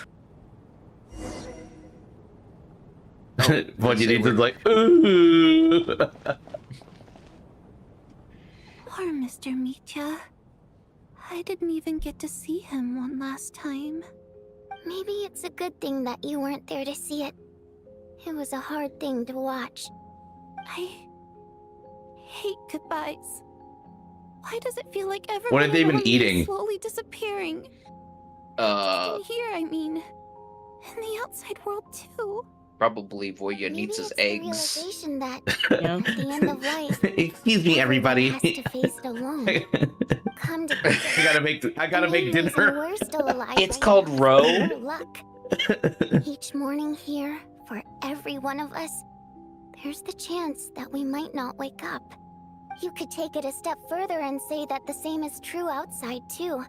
What you need to like? Ooh. Poor Mr. Micha. I didn't even get to see him one last time. Maybe it's a good thing that you weren't there to see it. It was a hard thing to watch. I hate goodbyes. Why does it feel like everyone What are they even around me eating? is slowly disappearing? In here, I mean. In the outside world, too. Probably Voya needs his eggs. Realization that at the end of life, Excuse me, everybody. has to face it alone. Come to I gotta make dinner. we're still alive. It's called Roe. Luck. Each morning here, for every one of us, there's the chance that we might not wake up. You could take it a step further and say that the same is true outside too.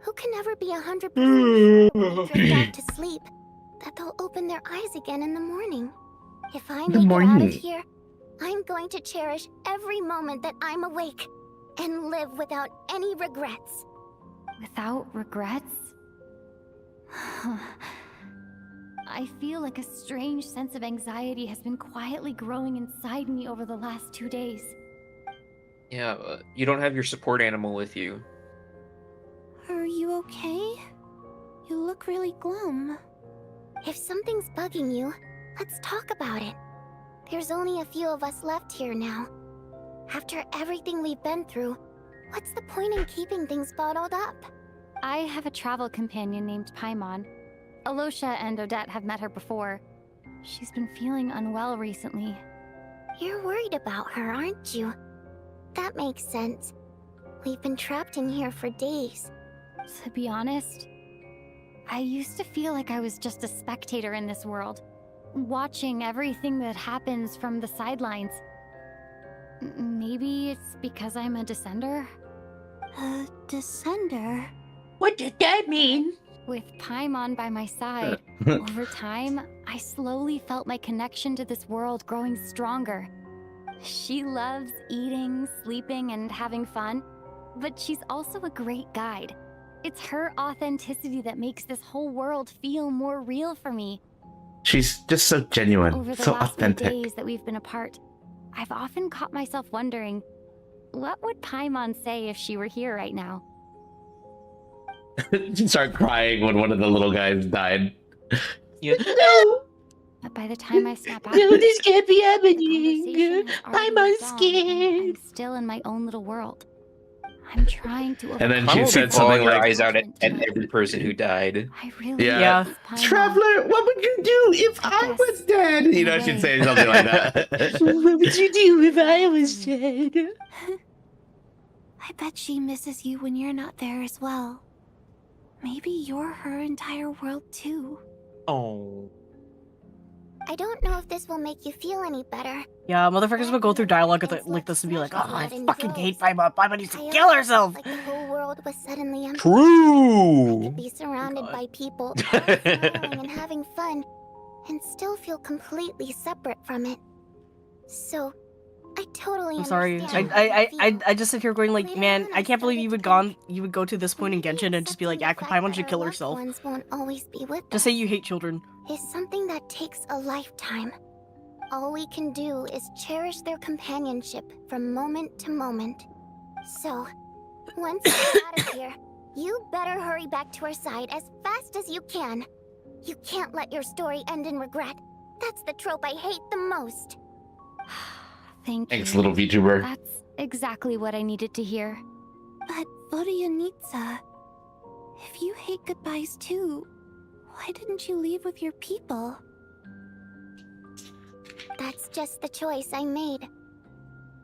Who can never be 100% sure when they drift off to sleep that they'll open their eyes again in the morning? If I make it out of here, I'm going to cherish every moment that I'm awake and live without any regrets. Without regrets? I feel like a strange sense of anxiety has been quietly growing inside me over the last 2 days. Yeah, you don't have your support animal with you. Are you okay? You look really glum. If something's bugging you, let's talk about it. There's only a few of us left here now. After everything we've been through, what's the point in keeping things bottled up? I have a travel companion named Paimon. Alosha and Odette have met her before. She's been feeling unwell recently. You're worried about her, aren't you? That makes sense. We've been trapped in here for days. To be honest, I used to feel like I was just a spectator in this world, watching everything that happens from the sidelines. Maybe it's because I'm a descender? A descender? What does that mean? With Paimon by my side, over time, I slowly felt my connection to this world growing stronger. She loves eating, sleeping, and having fun, but she's also a great guide. It's her authenticity that makes this whole world feel more real for me. She's just so genuine, Over the so last few authentic. days that we've been apart, I've often caught myself wondering, what would Paimon say if she were here right now? She started crying when one of the little guys died. You But by the time I snap out, No, this can't be the happening. conversation has I'm already moved on, and scared. I'm still in my own little world. I'm trying to And then overcome she Why said won't you bawl something your like, eyes out at every person who died? I really yeah, miss Paimon. Traveler, what would you do if I was dead? you know, she'd say something like that. What would you do if I was dead? I bet she misses you when you're not there as well. Maybe you're her entire world too. Oh. I don't know if this will make you feel any better. Yeah, motherfuckers would go through dialogue like this and be like, "Oh, I fucking hate Paimon. Paimon needs to kill herself." Like the whole world was suddenly empty. True. Be surrounded by people, all smiling and having fun, and still feel completely separate from it. So, I totally I'm sorry. understand how you feel. I just sit here going like, man, I can't believe you would go to this point in Genshin and just be like, yeah, Paimon should kill herself. Ones won't always be with Just say you hate children. is something that takes a lifetime. All we can do is cherish their companionship from moment to moment. So, once you're out of here, you better hurry back to our side as fast as you can. You can't let your story end in regret. That's the trope I hate the most. Thank Thanks, you. little VTuber. That's exactly what I needed to hear. But Vodianitsa, if you hate goodbyes too, why didn't you leave with your people? That's just the choice I made.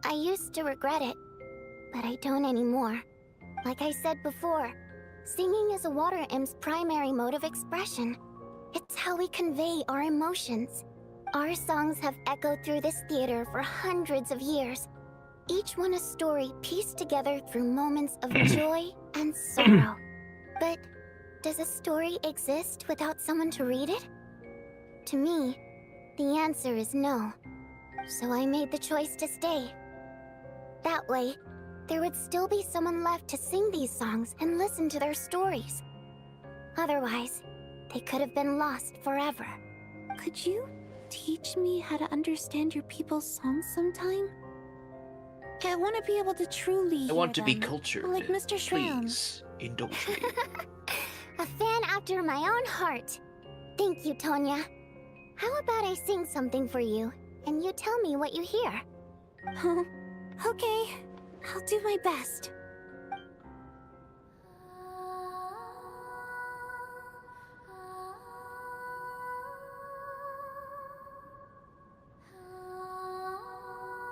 I used to regret it, but I don't anymore. Like I said before, singing is a water imp's primary mode of expression. It's how we convey our emotions. Our songs have echoed through this theater for hundreds of years, each one a story pieced together through moments of joy and sorrow. But does a story exist without someone to read it? To me, the answer is no. So I made the choice to stay. That way, there would still be someone left to sing these songs and listen to their stories. Otherwise, they could have been lost forever. Could you teach me how to understand your people's songs sometime? I want to be able to truly I want to hear be them, cultured. like Mr. Shram. Please, indulge me. A fan after my own heart. Thank you, Tonya. How about I sing something for you, and you tell me what you hear? Okay, I'll do my best.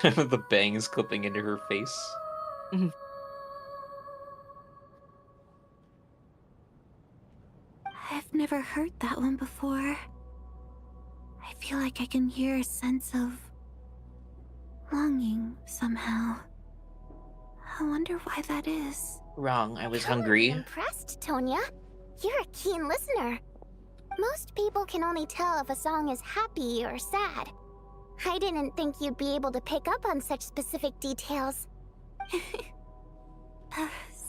The bangs clipping into her face. I've never heard that one before. I feel like I can hear a sense of longing somehow. I wonder why that is. Wrong, I was I'm hungry. impressed, Tonya. You're a keen listener. Most people can only tell if a song is happy or sad. I didn't think you'd be able to pick up on such specific details.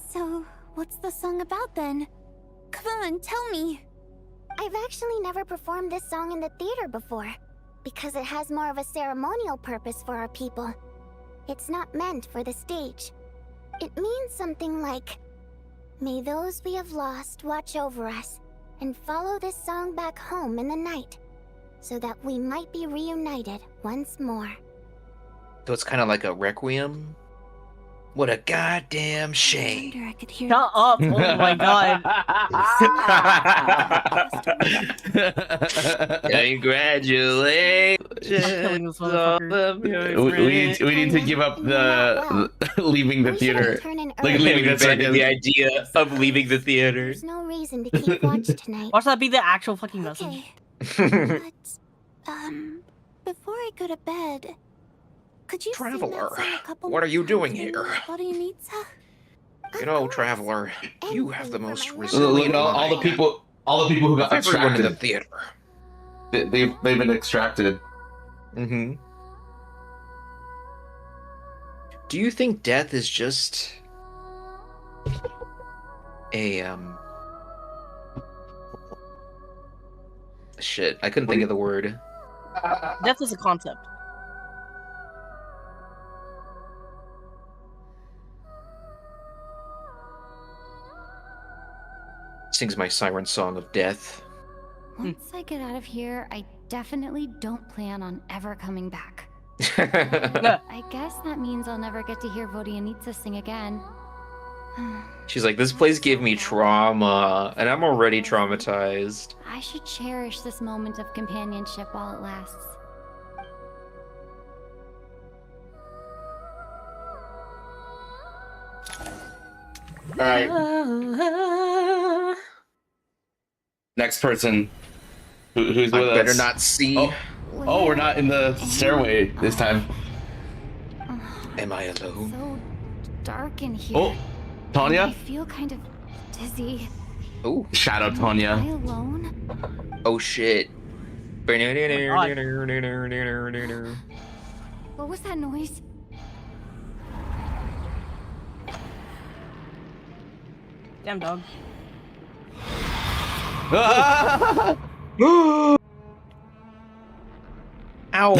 So, what's the song about then? Come on, tell me. I've actually never performed this song in the theater before, because it has more of a ceremonial purpose for our people. It's not meant for the stage. It means something like, "May those we have lost watch over us, and follow this song back home in the night, so that we might be reunited once more." So it's kind of like a requiem? What a goddamn shame. Shut up! Oh my god. Congratulations on We need to give up the leaving the theater. Like leaving the circus. The idea of leaving the theater. There's no reason to keep watch tonight. Watch that be the actual fucking message. Before I go to bed, could you sing that Traveler, song a couple what are you more doing times here? for me, Vodianitsa? You know, Traveler, you have the most Look, resilient all the people who got everyone in the extracted. theater. They've been extracted. Mm-hmm. Do you think death is just a Shit, I couldn't think of the word. Death is a concept. Sings my siren song of death. Once I get out of here, I definitely don't plan on ever coming back. I guess that means I'll never get to hear Vodianitsa sing again. She's like, this place gave me trauma, and I'm already traumatized. I should cherish this moment of companionship while it lasts. All right. Next person. Who's with us? Better not see. Oh, we're not in the stairway this time. Am I alone? So dark in here. Oh, Tanya? I feel kind of dizzy. Oh. Shadow Am I Tanya. alone? Oh shit. What was that noise? Damn dog. Ow.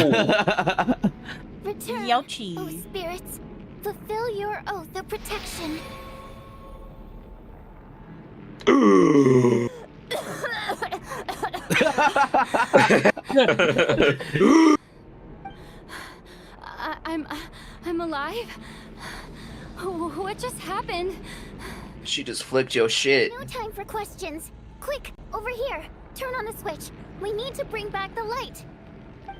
Return, Youchie. oh spirits. Fulfill your oath of protection. I'm alive? What just happened? She just flicked your shit. No time for questions. Quick, over here. Turn on the switch. We need to bring back the light.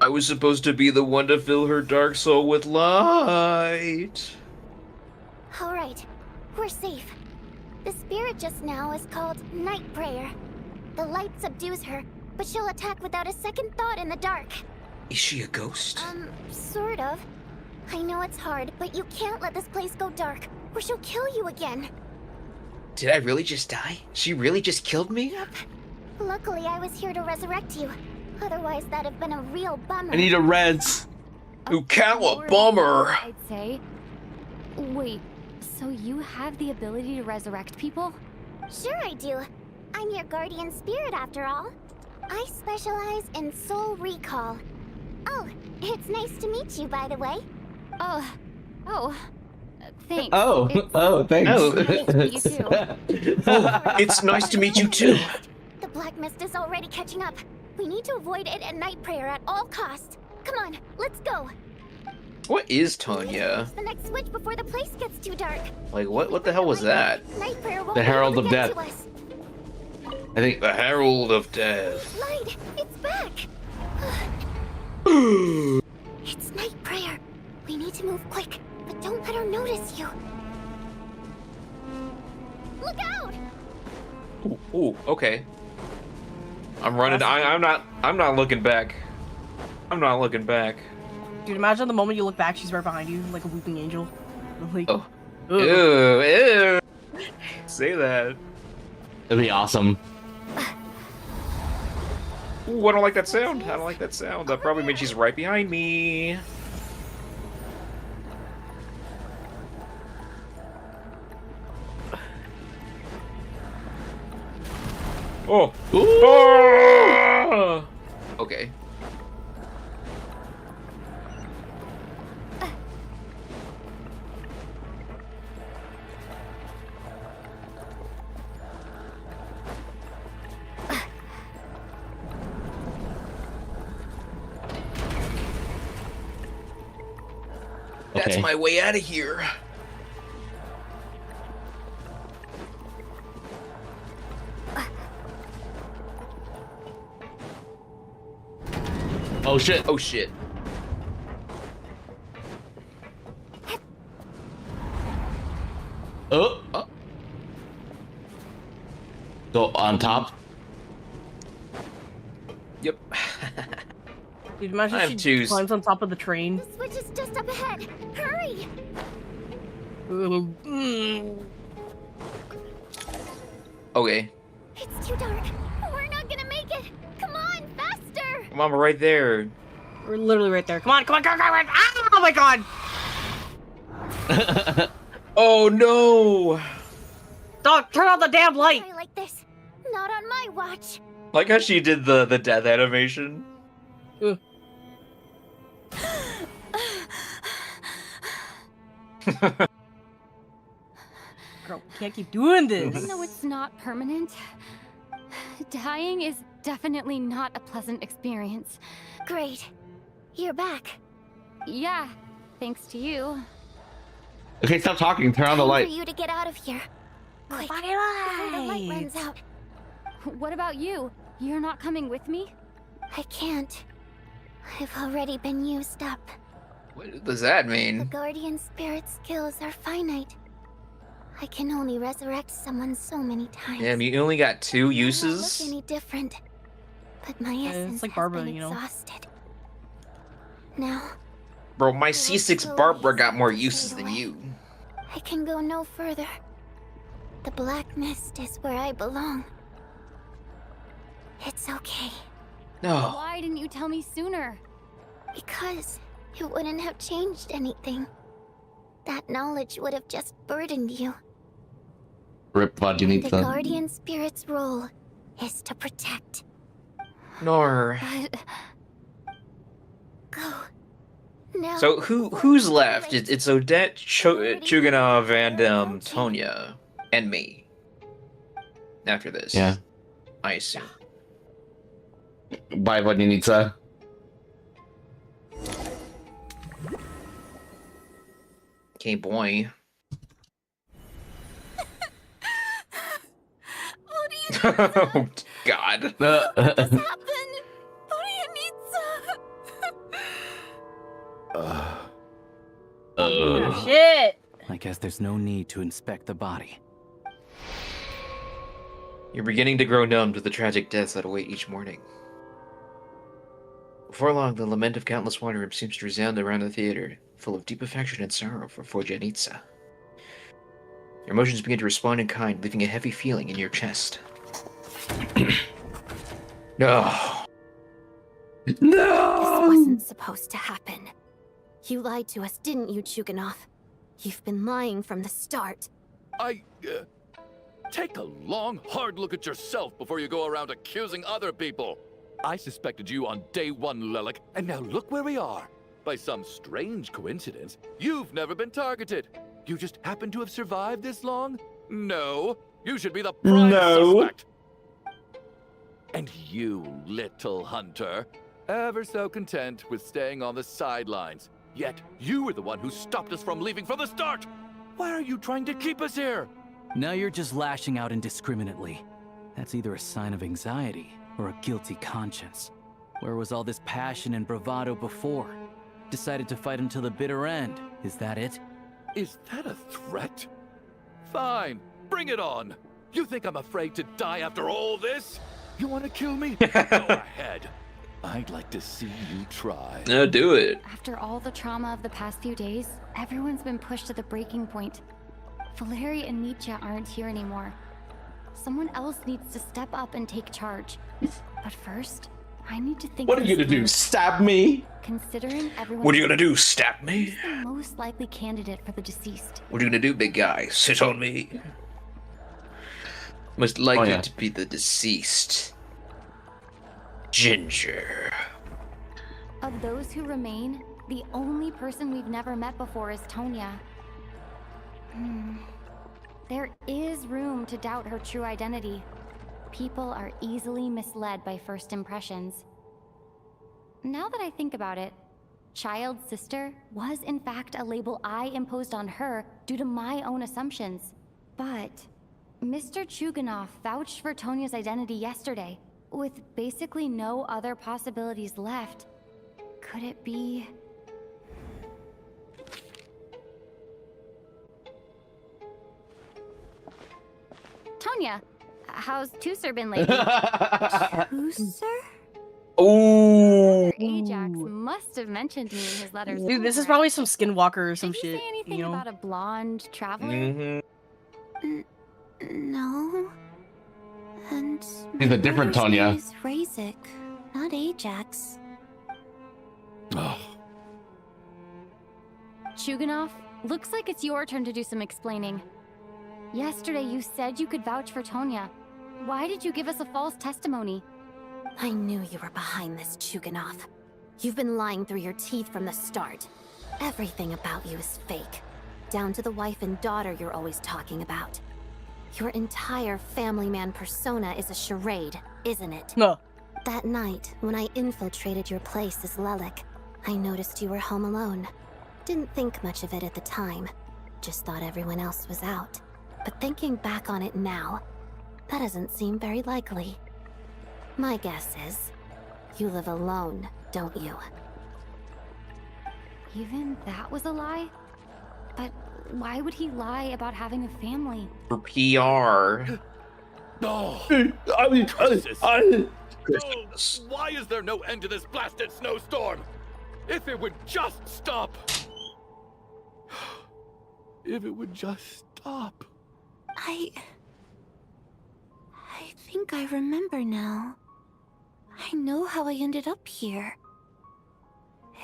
I was supposed to be the one to fill her dark soul with light. All right, we're safe. The spirit just now is called Night Prayer. The light subdues her, but she'll attack without a second thought in the dark. Is she a ghost? Sort of. I know it's hard, but you can't let this place go dark, or she'll kill you again. Did I really just die? She really just killed me? Yep. Luckily, I was here to resurrect you. Otherwise, that'd have been a real bummer. I need a res. Ooh, cow, a bummer. I'd say. Wait, so you have the ability to resurrect people? Sure I do. I'm your guardian spirit after all. I specialize in soul recall. Oh, it's nice to meet you, by the way. Thanks. Thanks. Oh. Nice to meet you too. It's nice to meet you too. The black mist is already catching up. We need to avoid it at Night Prayer at all costs. Come on, let's go. What is Tanya? The next switch before the place gets too dark. Like, what the hell was that? Night Prayer won't The be Herald able to of get Death. to us. I think The Herald of Death. Light, it's back. It's Night Prayer. We need to move quick, but don't let her notice you. Look out! Ooh, okay. I'm running. I'm not looking back. I'm not looking back. Dude, imagine the moment you look back, she's right behind you, like a weeping angel. Like, oh. Ew. Say that. that'd be awesome. Ooh, I don't like that sound. I don't like that sound. That probably means she's right behind me. Oh. Oh. Okay. That's Okay. my way out of here. Oh shit. Oh shit. Oh. Go on top. Yep. dude, imagine I have she twos. climbs on top of the train. The switch is just up ahead. Hurry! Okay. It's too dark. We're not gonna make it. Come on, faster! Mom, we're right there. We're literally right there. Come on, come on, come on, come on! Ah, oh my god! Oh no! Dog, turn on the damn light! Try like this. Not on my watch. Like how she did the death animation. Girl, we can't keep doing Even this. though it's not permanent, dying is definitely not a pleasant experience. Great. You're back. Yeah, thanks to you. Okay, stop talking. Turn on the Time light. for you to get out of here. Quick, before the light runs out. What about you? You're not coming with me? I can't. I've already been used up. What does that The mean? Guardian Spirit skills are finite. I can only resurrect someone so many times. Damn, you only got 2 I don't uses? look any different, but my essence it's like has Barbara, been you know. exhausted. Now, Bro, my C6 Barbara got more uses than you. I can go no further. The Black Mist is where I belong. It's okay. No. Why didn't you tell me sooner? Because it wouldn't have changed anything. That knowledge would have just burdened you. Rip The Vagina. Guardian Spirit's role is to protect. Nor. But... Go. Now. So who's left? It's Odette, Chuganov, and Tonya, and me. After this, Yeah. I assume. Bye, Vagina. Okay, boy. Oh God. Shit! I guess there's no need to inspect the body. You're beginning to grow numb to the tragic deaths that await each morning. Before long, the lament of countless wanderers seems to resound around the theater, full of deep affection and sorrow for Forjanitsa. Your emotions begin to respond in kind, leaving a heavy feeling in your chest. No. No! This wasn't supposed to happen. You lied to us, didn't you, Chuganov? You've been lying from the start. Take a long, hard look at yourself before you go around accusing other people. I suspected you on day 1, Lelik, and now look where we are. By some strange coincidence, you've never been targeted. You just happen to have survived this long? No, you should be the prime suspect. And you, little hunter, ever so content with staying on the sidelines. Yet you were the one who stopped us from leaving from the start. Why are you trying to keep us here? Now you're just lashing out indiscriminately. That's either a sign of anxiety or a guilty conscience. Where was all this passion and bravado before? Decided to fight until the bitter end. Is that it? Is that a threat? Fine, bring it on. You think I'm afraid to die after all this? You want to kill me? Go ahead. I'd like to see you try. No, do it. After all the trauma of the past few days, everyone's been pushed to the breaking point. Valeri and Nietzsche aren't here anymore. Someone else needs to step up and take charge. But first, I need to think. What are you gonna do? Stab me? Considering everyone. What are you gonna do? Stab me? Who's the most likely candidate for the deceased? What are you gonna do, big guy? Sit on me? Most likely to be the deceased. Ginger. Of those who remain, the only person we've never met before is Tonya. There is room to doubt her true identity. People are easily misled by first impressions. Now that I think about it, child sister was in fact a label I imposed on her due to my own assumptions. But Mr. Chuganov vouched for Tonya's identity yesterday, with basically no other possibilities left. Could it be... Tonya, how's Tusser been lately? Tusser? Oh. Ajax must have mentioned me in his letters. Dude, this is probably some Skinwalker or some shit. Say anything you know? about a blonde traveler? No. And He's a different Tonya. He's Razik, not Ajax. Chuganov, looks like it's your turn to do some explaining. Yesterday you said you could vouch for Tonya. Why did you give us a false testimony? I knew you were behind this, Chuganov. You've been lying through your teeth from the start. Everything about you is fake. Down to the wife and daughter you're always talking about. Your entire family man persona is a charade, isn't it? No. That night, when I infiltrated your place as Lelik, I noticed you were home alone. Didn't think much of it at the time. Just thought everyone else was out. But thinking back on it now, that doesn't seem very likely. My guess is, you live alone, don't you? Even that was a lie? But why would he lie about having a family? For PR. No. Christmas. Why is there no end to this blasted snowstorm? If it would just stop. If it would just stop. I think I remember now. I know how I ended up here.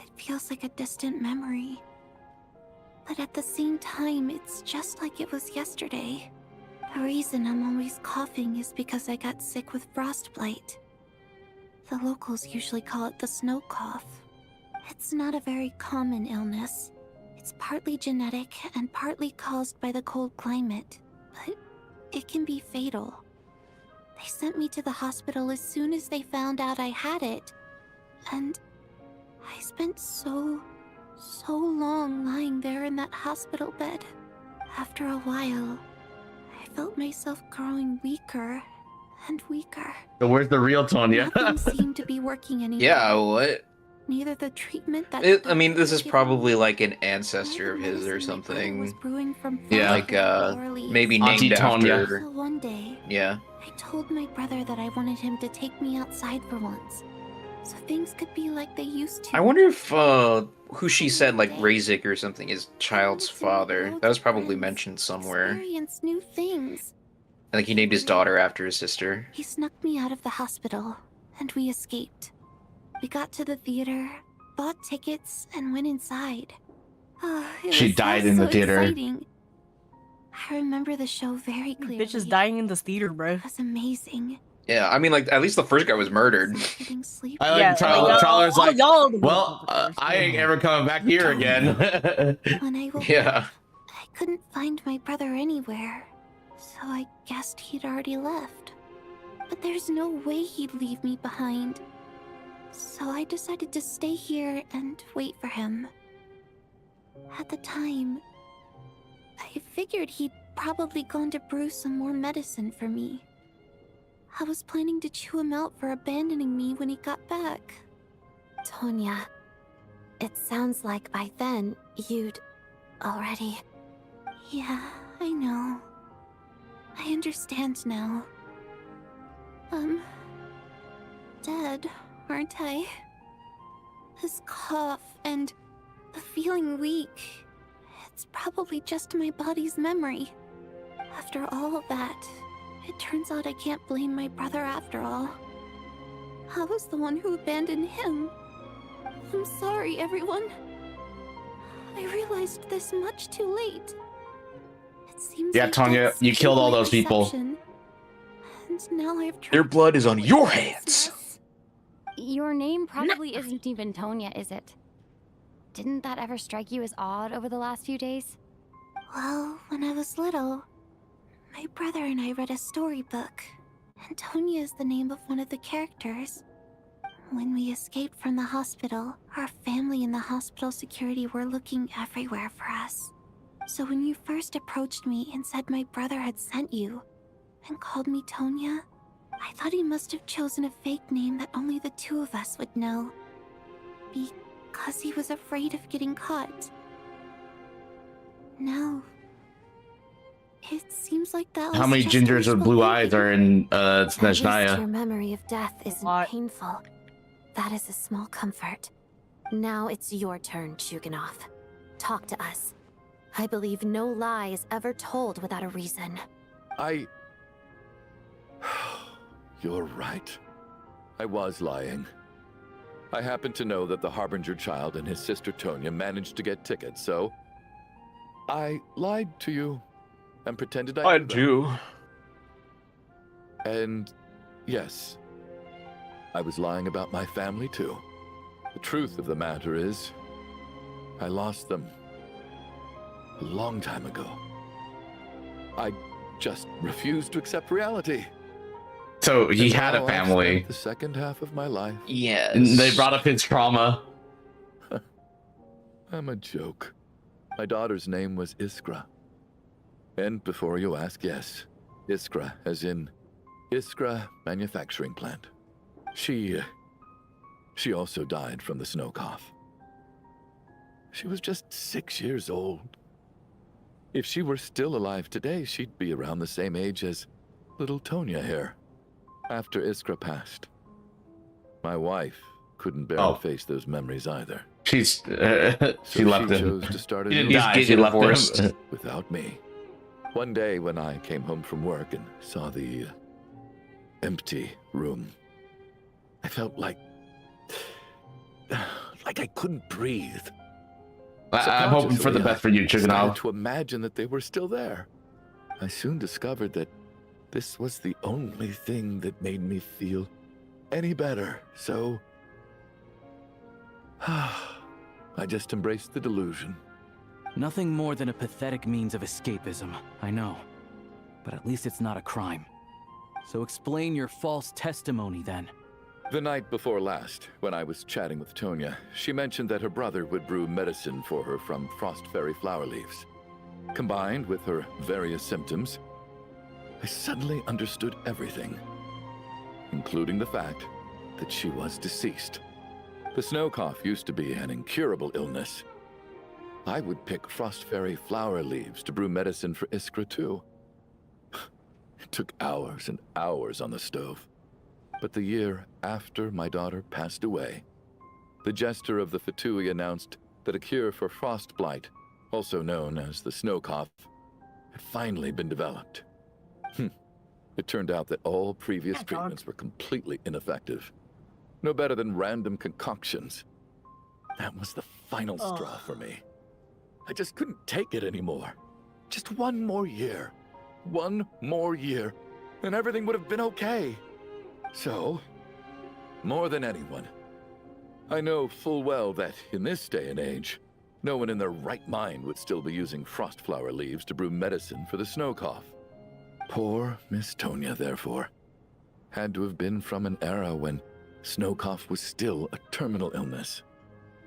It feels like a distant memory. But at the same time, it's just like it was yesterday. The reason I'm always coughing is because I got sick with frostbite. The locals usually call it the snow cough. It's not a very common illness. It's partly genetic and partly caused by the cold climate, but it can be fatal. They sent me to the hospital as soon as they found out I had it. And I spent so long lying there in that hospital bed. After a while, I felt myself growing weaker and weaker. So where's the real Tonya? Nothing seemed to be working anymore. Yeah, what? Neither the treatment that I mean, this is probably like an ancestor of his or something. Yeah. Like, maybe Auntie named Tonya. after. So one day, Yeah. I told my brother that I wanted him to take me outside for once, so things could be like they used to. I wonder if, who she said, like, Razik or something, is child's father. That was probably mentioned somewhere. Experience new things. I think he named his daughter after his sister. He snuck me out of the hospital, and we escaped. We got to the theater, bought tickets, and went inside. She died in the theater. Exciting. I remember the show very clearly. Bitch is dying in this theater, bro. It was amazing. Yeah, I mean, like, at least the first guy was murdered. I like Tyler's like, well, I ain't ever coming back here again. When I woke Yeah. up, I couldn't find my brother anywhere, so I guessed he'd already left. But there's no way he'd leave me behind. So I decided to stay here and wait for him. At the time, I figured he'd probably gone to brew some more medicine for me. I was planning to chew him out for abandoning me when he got back. Tonya, it sounds like by then you'd already... Yeah, I know. I understand now. Dead, aren't I? This cough and the feeling weak, it's probably just my body's memory. After all of that, it turns out I can't blame my brother after all. I was the one who abandoned him. I'm sorry, everyone. I realized this much too late. It seems Yeah, like Tonya, that's you killed all my those people. perception. And now I've Their blood is on your hands. Your name probably isn't even Tonya, is it? Didn't that ever strike you as odd over the last few days? Well, when I was little, my brother and I read a storybook, and Tonya is the name of one of the characters. When we escaped from the hospital, our family and the hospital security were looking everywhere for us. So when you first approached me and said my brother had sent you, and called me Tonya, I thought he must have chosen a fake name that only the two of us would know. Because he was afraid of getting caught. Now, it seems like that was How many just gingers wishful with blue thinking. eyes are in At least SNEZHNAYA? your memory of death isn't painful. That is a small comfort. Now it's your turn, Chuganov. Talk to us. I believe no lie is ever told without a reason. You're right. I was lying. I happen to know that the Harbinger child and his sister Tonya managed to get tickets, so I lied to you and pretended I do. And yes, I was lying about my family too. The truth of the matter is, I lost them a long time ago. I just refused to accept reality. So he And had a now I've family. spent the second half of my life. Yes. And they brought up his trauma. I'm a joke. My daughter's name was Iskra. And before you ask, yes, Iskra, as in Iskra Manufacturing Plant. She also died from the snow cough. She was just 6 years old. If she were still alive today, she'd be around the same age as little Tonya here. After Iskra passed, my wife couldn't bear to face those memories either. She left him. Chose to start a She didn't new die, life she left him. without me. One day when I came home from work and saw the empty room, I felt like I couldn't breathe. I'm hoping for the best for you, I Chicken started to imagine that they were still there. I soon discovered that this was the only thing that made me feel any better. So I just embraced the delusion. Nothing more than a pathetic means of escapism, I know. But at least it's not a crime. So explain your false testimony then. The night before last, when I was chatting with Tonya, she mentioned that her brother would brew medicine for her from frost fairy flower leaves. Combined with her various symptoms, I suddenly understood everything, including the fact that she was deceased. The snow cough used to be an incurable illness. I would pick frost fairy flower leaves to brew medicine for Iskra too. It took hours and hours on the stove. But the year after my daughter passed away, the jester of the Fatui announced that a cure for frost blight, also known as the snow cough, had finally been developed. It turned out that all previous treatments were completely ineffective. No better than random concoctions. That was the final straw for me. I just couldn't take it anymore. Just one more year. One more year, and everything would have been okay. So, more than anyone, I know full well that in this day and age, no one in their right mind would still be using frost flower leaves to brew medicine for the snow cough. Poor Miss Tonya, therefore, had to have been from an era when snow cough was still a terminal illness.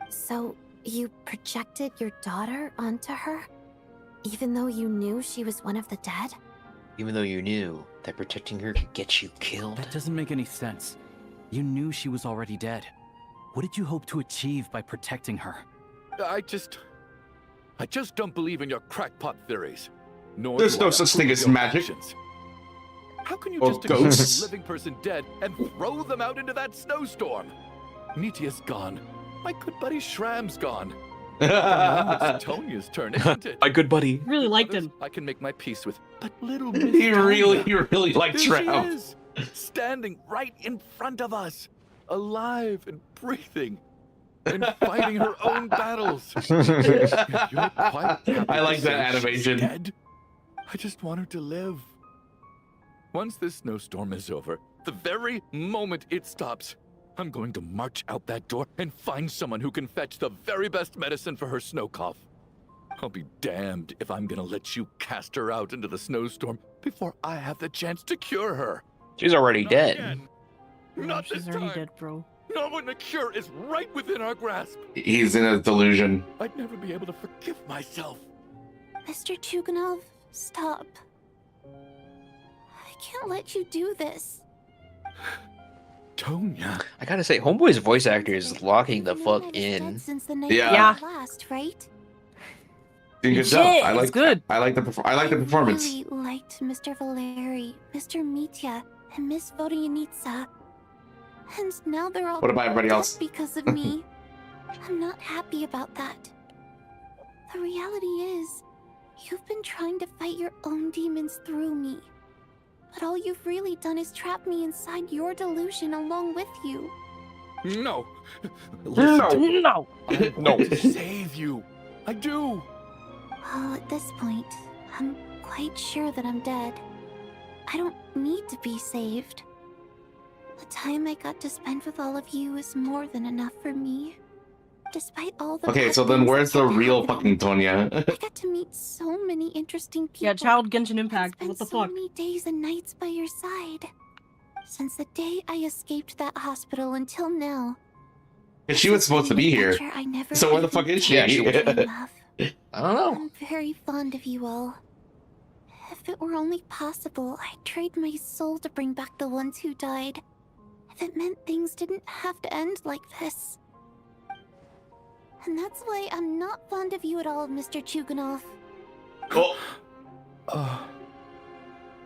So, you projected your daughter onto her? Even though you knew she was one of the dead? Even though you knew that protecting her could get you killed? That doesn't make any sense. You knew she was already dead. What did you hope to achieve by protecting her? I just don't believe in your crackpot theories. Nor There's do no I such approve thing of as your magic. actions. How can you Or just ignore ghosts. a living person dead and throw them out into that snowstorm? Nitia's gone. My good buddy Shram's gone. Now it's Tonya's turn, isn't it? My good buddy. Really liked him. I can make my peace with, but little Miss He really Tonya, liked there she Shram. is, standing right in front of us, alive and breathing, and fighting her own battles. You're quite happy I like to that say she's animation. dead. I just want her to live. Once this snowstorm is over, the very moment it stops, I'm going to march out that door and find someone who can fetch the very best medicine for her snow cough. I'll be damned if I'm gonna let you cast her out into the snowstorm before I have the chance to cure her. She's already dead. Again. Not She's this already time. dead, bro. Not when the cure is right within our grasp. He's in a delusion. I'd never be able to forgive myself. Mr. Chuganov, stop. I can't let you do this. Tonya. I gotta say, Homeboy's voice actor is locking the fuck in. Since the night Yeah. before last, right? Doing good job. I like good. I like the performance. I really liked Mr. Valeri, Mr. Mitya, and Miss Vodyanitsa. And now they're all What about everybody dead else? because of me. I'm not happy about that. The reality is, you've been trying to fight your own demons through me. But all you've really done is trap me inside your delusion along with you. No. No. No. I No. want to save you. I do. Well, at this point, I'm quite sure that I'm dead. I don't need to be saved. The time I got to spend with all of you is more than enough for me. Despite all the Okay, bad so then things where's that the kept real happening, fucking Tonya? I got to meet so many interesting people. Yeah, Child Genshin Impact. and What the spend so fuck? many days and nights by your side. Since the day I escaped that hospital until now. And she was supposed to be here. So where the fuck is she? Yeah, I don't know. I'm very fond of you all. If it were only possible, I'd trade my soul to bring back the ones who died. If it meant things didn't have to end like this. And that's why I'm not fond of you at all, Mr. Chuganov. Oh.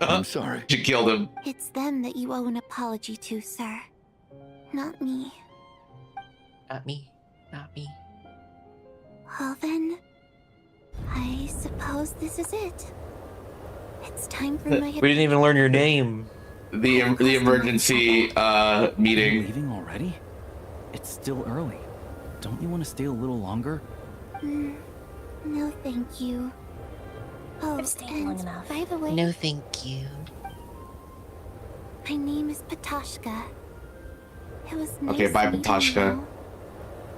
I'm sorry. She killed him. It's them that you owe an apology to, sir. Not me. Not me. Not me. Well then, I suppose this is it. It's time for my... We didn't even learn your name. The emergency meeting. Leaving already? It's still early. Don't you want to stay a little longer? No, thank you. Oh, and by the way... No, thank you. My name is Patoshka. It was nice Okay, bye, meeting Patoshka.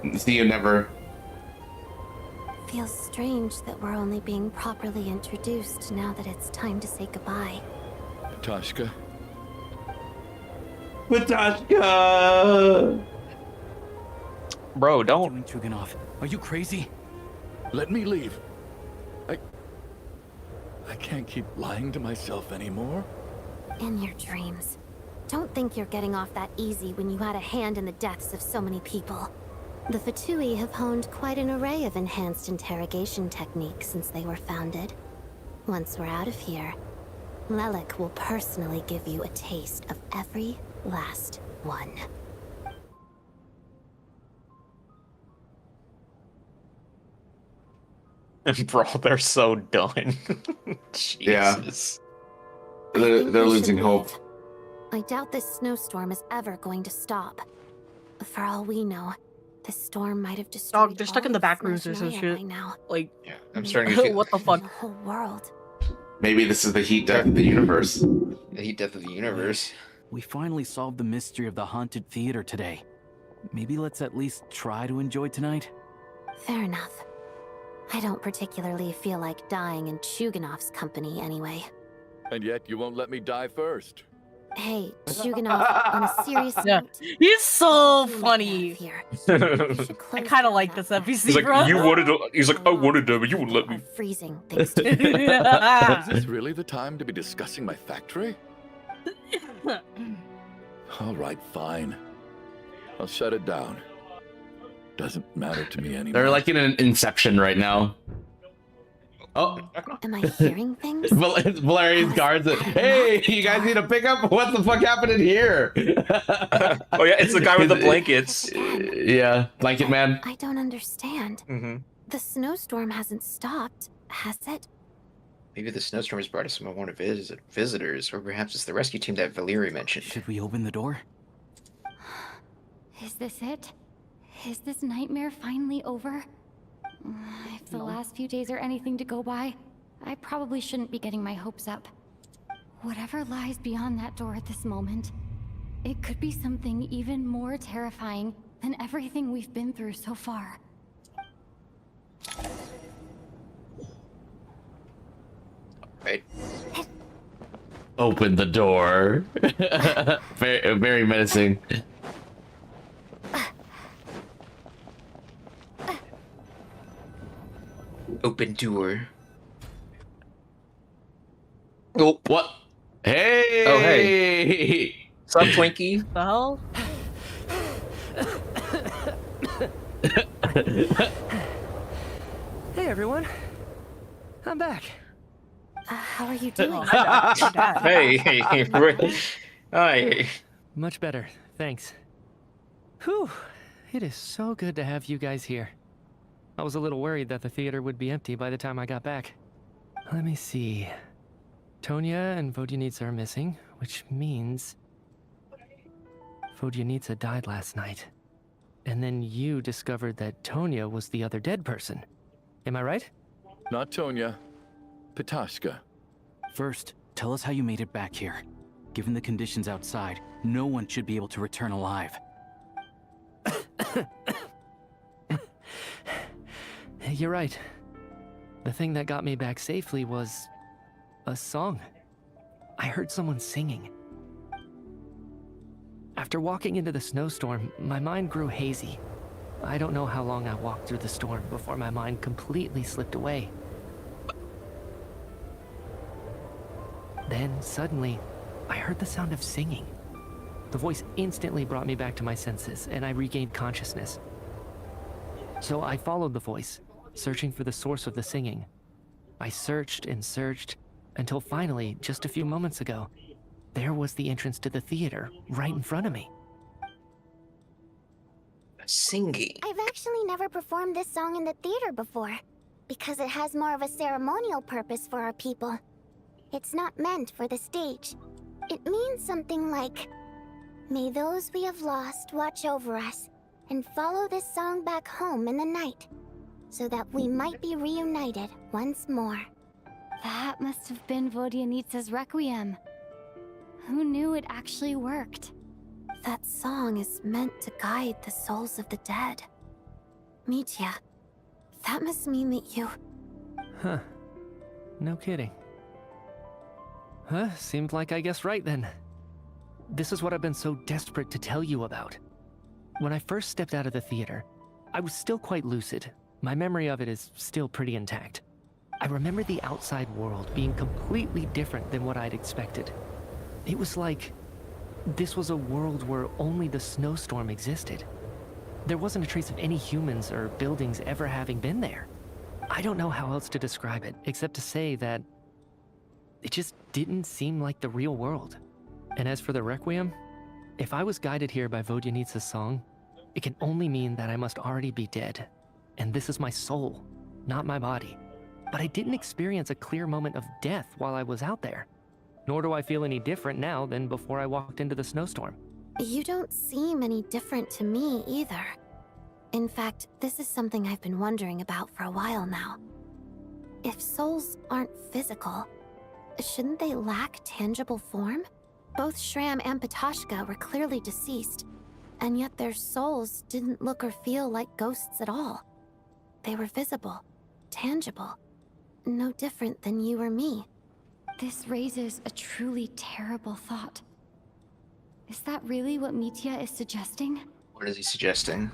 you. See you never. Feels strange that we're only being properly introduced now that it's time to say goodbye. Patoshka. Patoshka! Bro, don't. Chuganov, are you crazy? Let me leave. I can't keep lying to myself anymore. In your dreams. Don't think you're getting off that easy when you had a hand in the deaths of so many people. The Fatui have honed quite an array of enhanced interrogation techniques since they were founded. Once we're out of here, Lelik will personally give you a taste of every last one. Bro, they're so done. Jesus. They're losing hope. I doubt this snowstorm is ever going to stop. For all we know, this storm might have destroyed. Dog, they're stuck in the back rooms or some shit. By now. Like, yeah, I'm starting to feel what the fuck? The whole world. Maybe this is the heat death of the universe. The heat death of the universe. We finally solved the mystery of the haunted theater today. Maybe let's at least try to enjoy tonight. Fair enough. I don't particularly feel like dying in Chuganov's company anyway. And yet you won't let me die first. Hey, Chuganov, on a serious note. He's so funny. I kind of like this NPC, He's like, bro. you wanted to. He's like, I wanted to, but you wouldn't let me. Freezing things. Is this really the time to be discussing my factory? All right, fine. I'll shut it down. Doesn't matter to me anymore. They're like in an Inception right now. Oh. Am I hearing things? Valerian's guards. Hey, you guys need to pick up? What the fuck happened in here? Oh yeah, it's the guy with the blankets. Yeah, blanket man. I don't understand. The snowstorm hasn't stopped, has it? Maybe the snowstorm has brought us some unwanted visitors, or perhaps it's the rescue team that Valeri mentioned. Should we open the door? Is this it? Is this nightmare finally over? If the last few days are anything to go by, I probably shouldn't be getting my hopes up. Whatever lies beyond that door at this moment, it could be something even more terrifying than everything we've been through so far. Right. Open the door. very, very menacing. Open door. Oh, what? Hey! Oh, hey. What's up, Twinkie? The hell? Hey, everyone. I'm back. How are you doing? Hey, hi. Much better, thanks. Whew, it is so good to have you guys here. I was a little worried that the theater would be empty by the time I got back. Let me see. Tonya and Vodyanitsa are missing, which means Vodyanitsa died last night. And then you discovered that Tonya was the other dead person. Am I right? Not Tonya. Patoshka. First, tell us how you made it back here. Given the conditions outside, no one should be able to return alive. You're right. The thing that got me back safely was a song. I heard someone singing. After walking into the snowstorm, my mind grew hazy. I don't know how long I walked through the storm before my mind completely slipped away. Then, suddenly, I heard the sound of singing. The voice instantly brought me back to my senses, and I regained consciousness. So I followed the voice, searching for the source of the singing. I searched and searched, until finally, just a few moments ago, there was the entrance to the theater, right in front of me. Singing. I've actually never performed this song in the theater before, because it has more of a ceremonial purpose for our people. It's not meant for the stage. It means something like, "May those we have lost watch over us, and follow this song back home in the night, so that we might be reunited once more." That must have been Vodyanitsa's Requiem. Who knew it actually worked? That song is meant to guide the souls of the dead. Mitya, that must mean that you... Huh. No kidding. Huh, seemed like I guessed right then. This is what I've been so desperate to tell you about. When I first stepped out of the theater, I was still quite lucid. My memory of it is still pretty intact. I remember the outside world being completely different than what I'd expected. It was like this was a world where only the snowstorm existed. There wasn't a trace of any humans or buildings ever having been there. I don't know how else to describe it, except to say that it just didn't seem like the real world. And as for the Requiem, if I was guided here by Vodyanitsa's song, it can only mean that I must already be dead. And this is my soul, not my body. But I didn't experience a clear moment of death while I was out there. Nor do I feel any different now than before I walked into the snowstorm. You don't seem any different to me either. In fact, this is something I've been wondering about for a while now. If souls aren't physical, shouldn't they lack tangible form? Both Shram and Patashka were clearly deceased, and yet their souls didn't look or feel like ghosts at all. They were visible, tangible, no different than you or me. This raises a truly terrible thought. Is that really what Mitya is suggesting? What is he suggesting?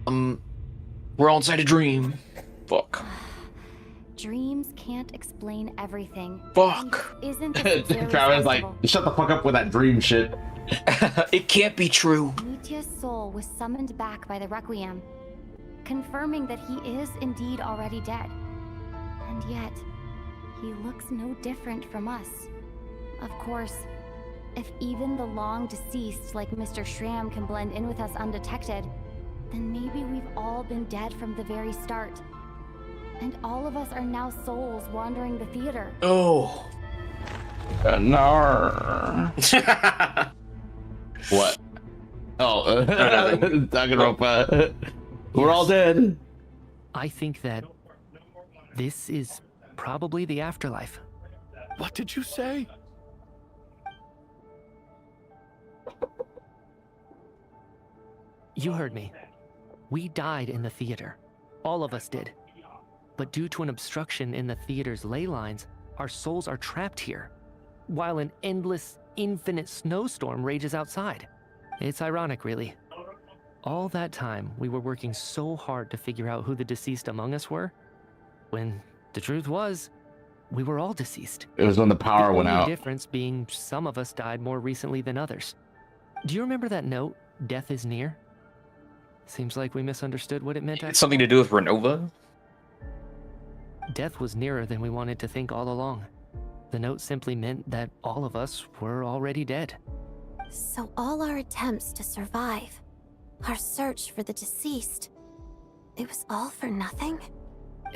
We're all inside a dream. Fuck. Dreams can't explain everything. Fuck. Isn't this Travis like, shut the fuck up with that dream shit. It can't be true. Mitya's soul was summoned back by the Requiem, confirming that he is indeed already dead. And yet, he looks no different from us. Of course, if even the long deceased like Mr. Shram can blend in with us undetected, then maybe we've all been dead from the very start. And all of us are now souls wandering the theater. Oh. No. What? Oh, Danganronpa. We're all dead. I think that this is probably the afterlife. What did you say? You heard me. We died in the theater. All of us did. But due to an obstruction in the theater's ley lines, our souls are trapped here, while an endless, infinite snowstorm rages outside. It's ironic, really. All that time, we were working so hard to figure out who the deceased among us were, when the truth was, we were all deceased. It was when the power went out. The difference being some of us died more recently than others. Do you remember that note, "Death is near"? Seems like we misunderstood what it meant. It's something to do with Renova? Death was nearer than we wanted to think all along. The note simply meant that all of us were already dead. So all our attempts to survive, our search for the deceased, it was all for nothing?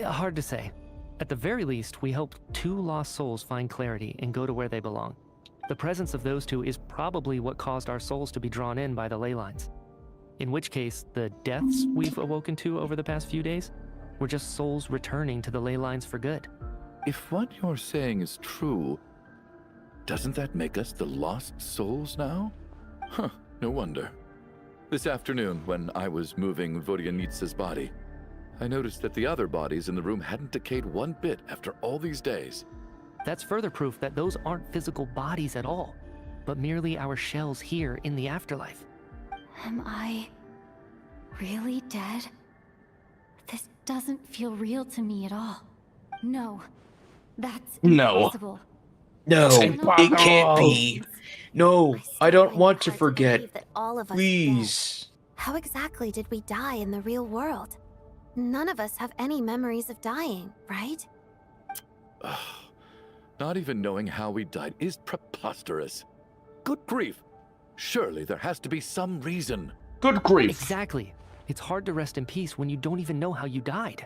Hard to say. At the very least, we hope 2 lost souls find clarity and go to where they belong. The presence of those 2 is probably what caused our souls to be drawn in by the ley lines. In which case, the deaths we've awoken to over the past few days were just souls returning to the ley lines for good. If what you're saying is true, doesn't that make us the lost souls now? Huh, no wonder. This afternoon, when I was moving Vodyanitsa's body, I noticed that the other bodies in the room hadn't decayed one bit after all these days. That's further proof that those aren't physical bodies at all, but merely our shells here in the afterlife. Am I really dead? This doesn't feel real to me at all. No, that's impossible. No, Impossible. it can't be. No, I don't want to forget. Believe that all of us Please. How exactly did we die in the real world? None of us have any memories of dying, right? Not even knowing how we died is preposterous. Good grief. Surely there has to be some reason. Good grief. Exactly. It's hard to rest in peace when you don't even know how you died.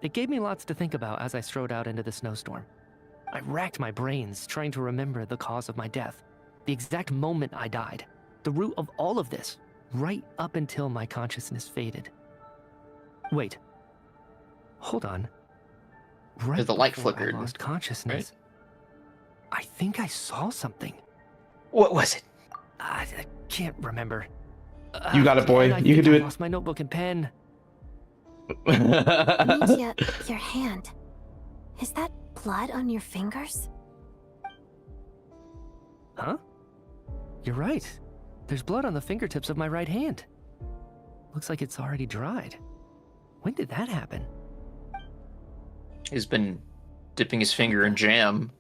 It gave me lots to think about as I strode out into the snowstorm. I racked my brains trying to remember the cause of my death, the exact moment I died, the root of all of this, right up until my consciousness faded. Wait. Hold on. Right The light before flickered. I lost consciousness. I think I saw something. What was it? I can't remember. You got it, boy. I You think can do I it. lost my notebook and pen. Mitya, your hand. Is that blood on your fingers? Huh? You're right. There's blood on the fingertips of my right hand. Looks like it's already dried. When did that happen? He's been dipping his finger in jam.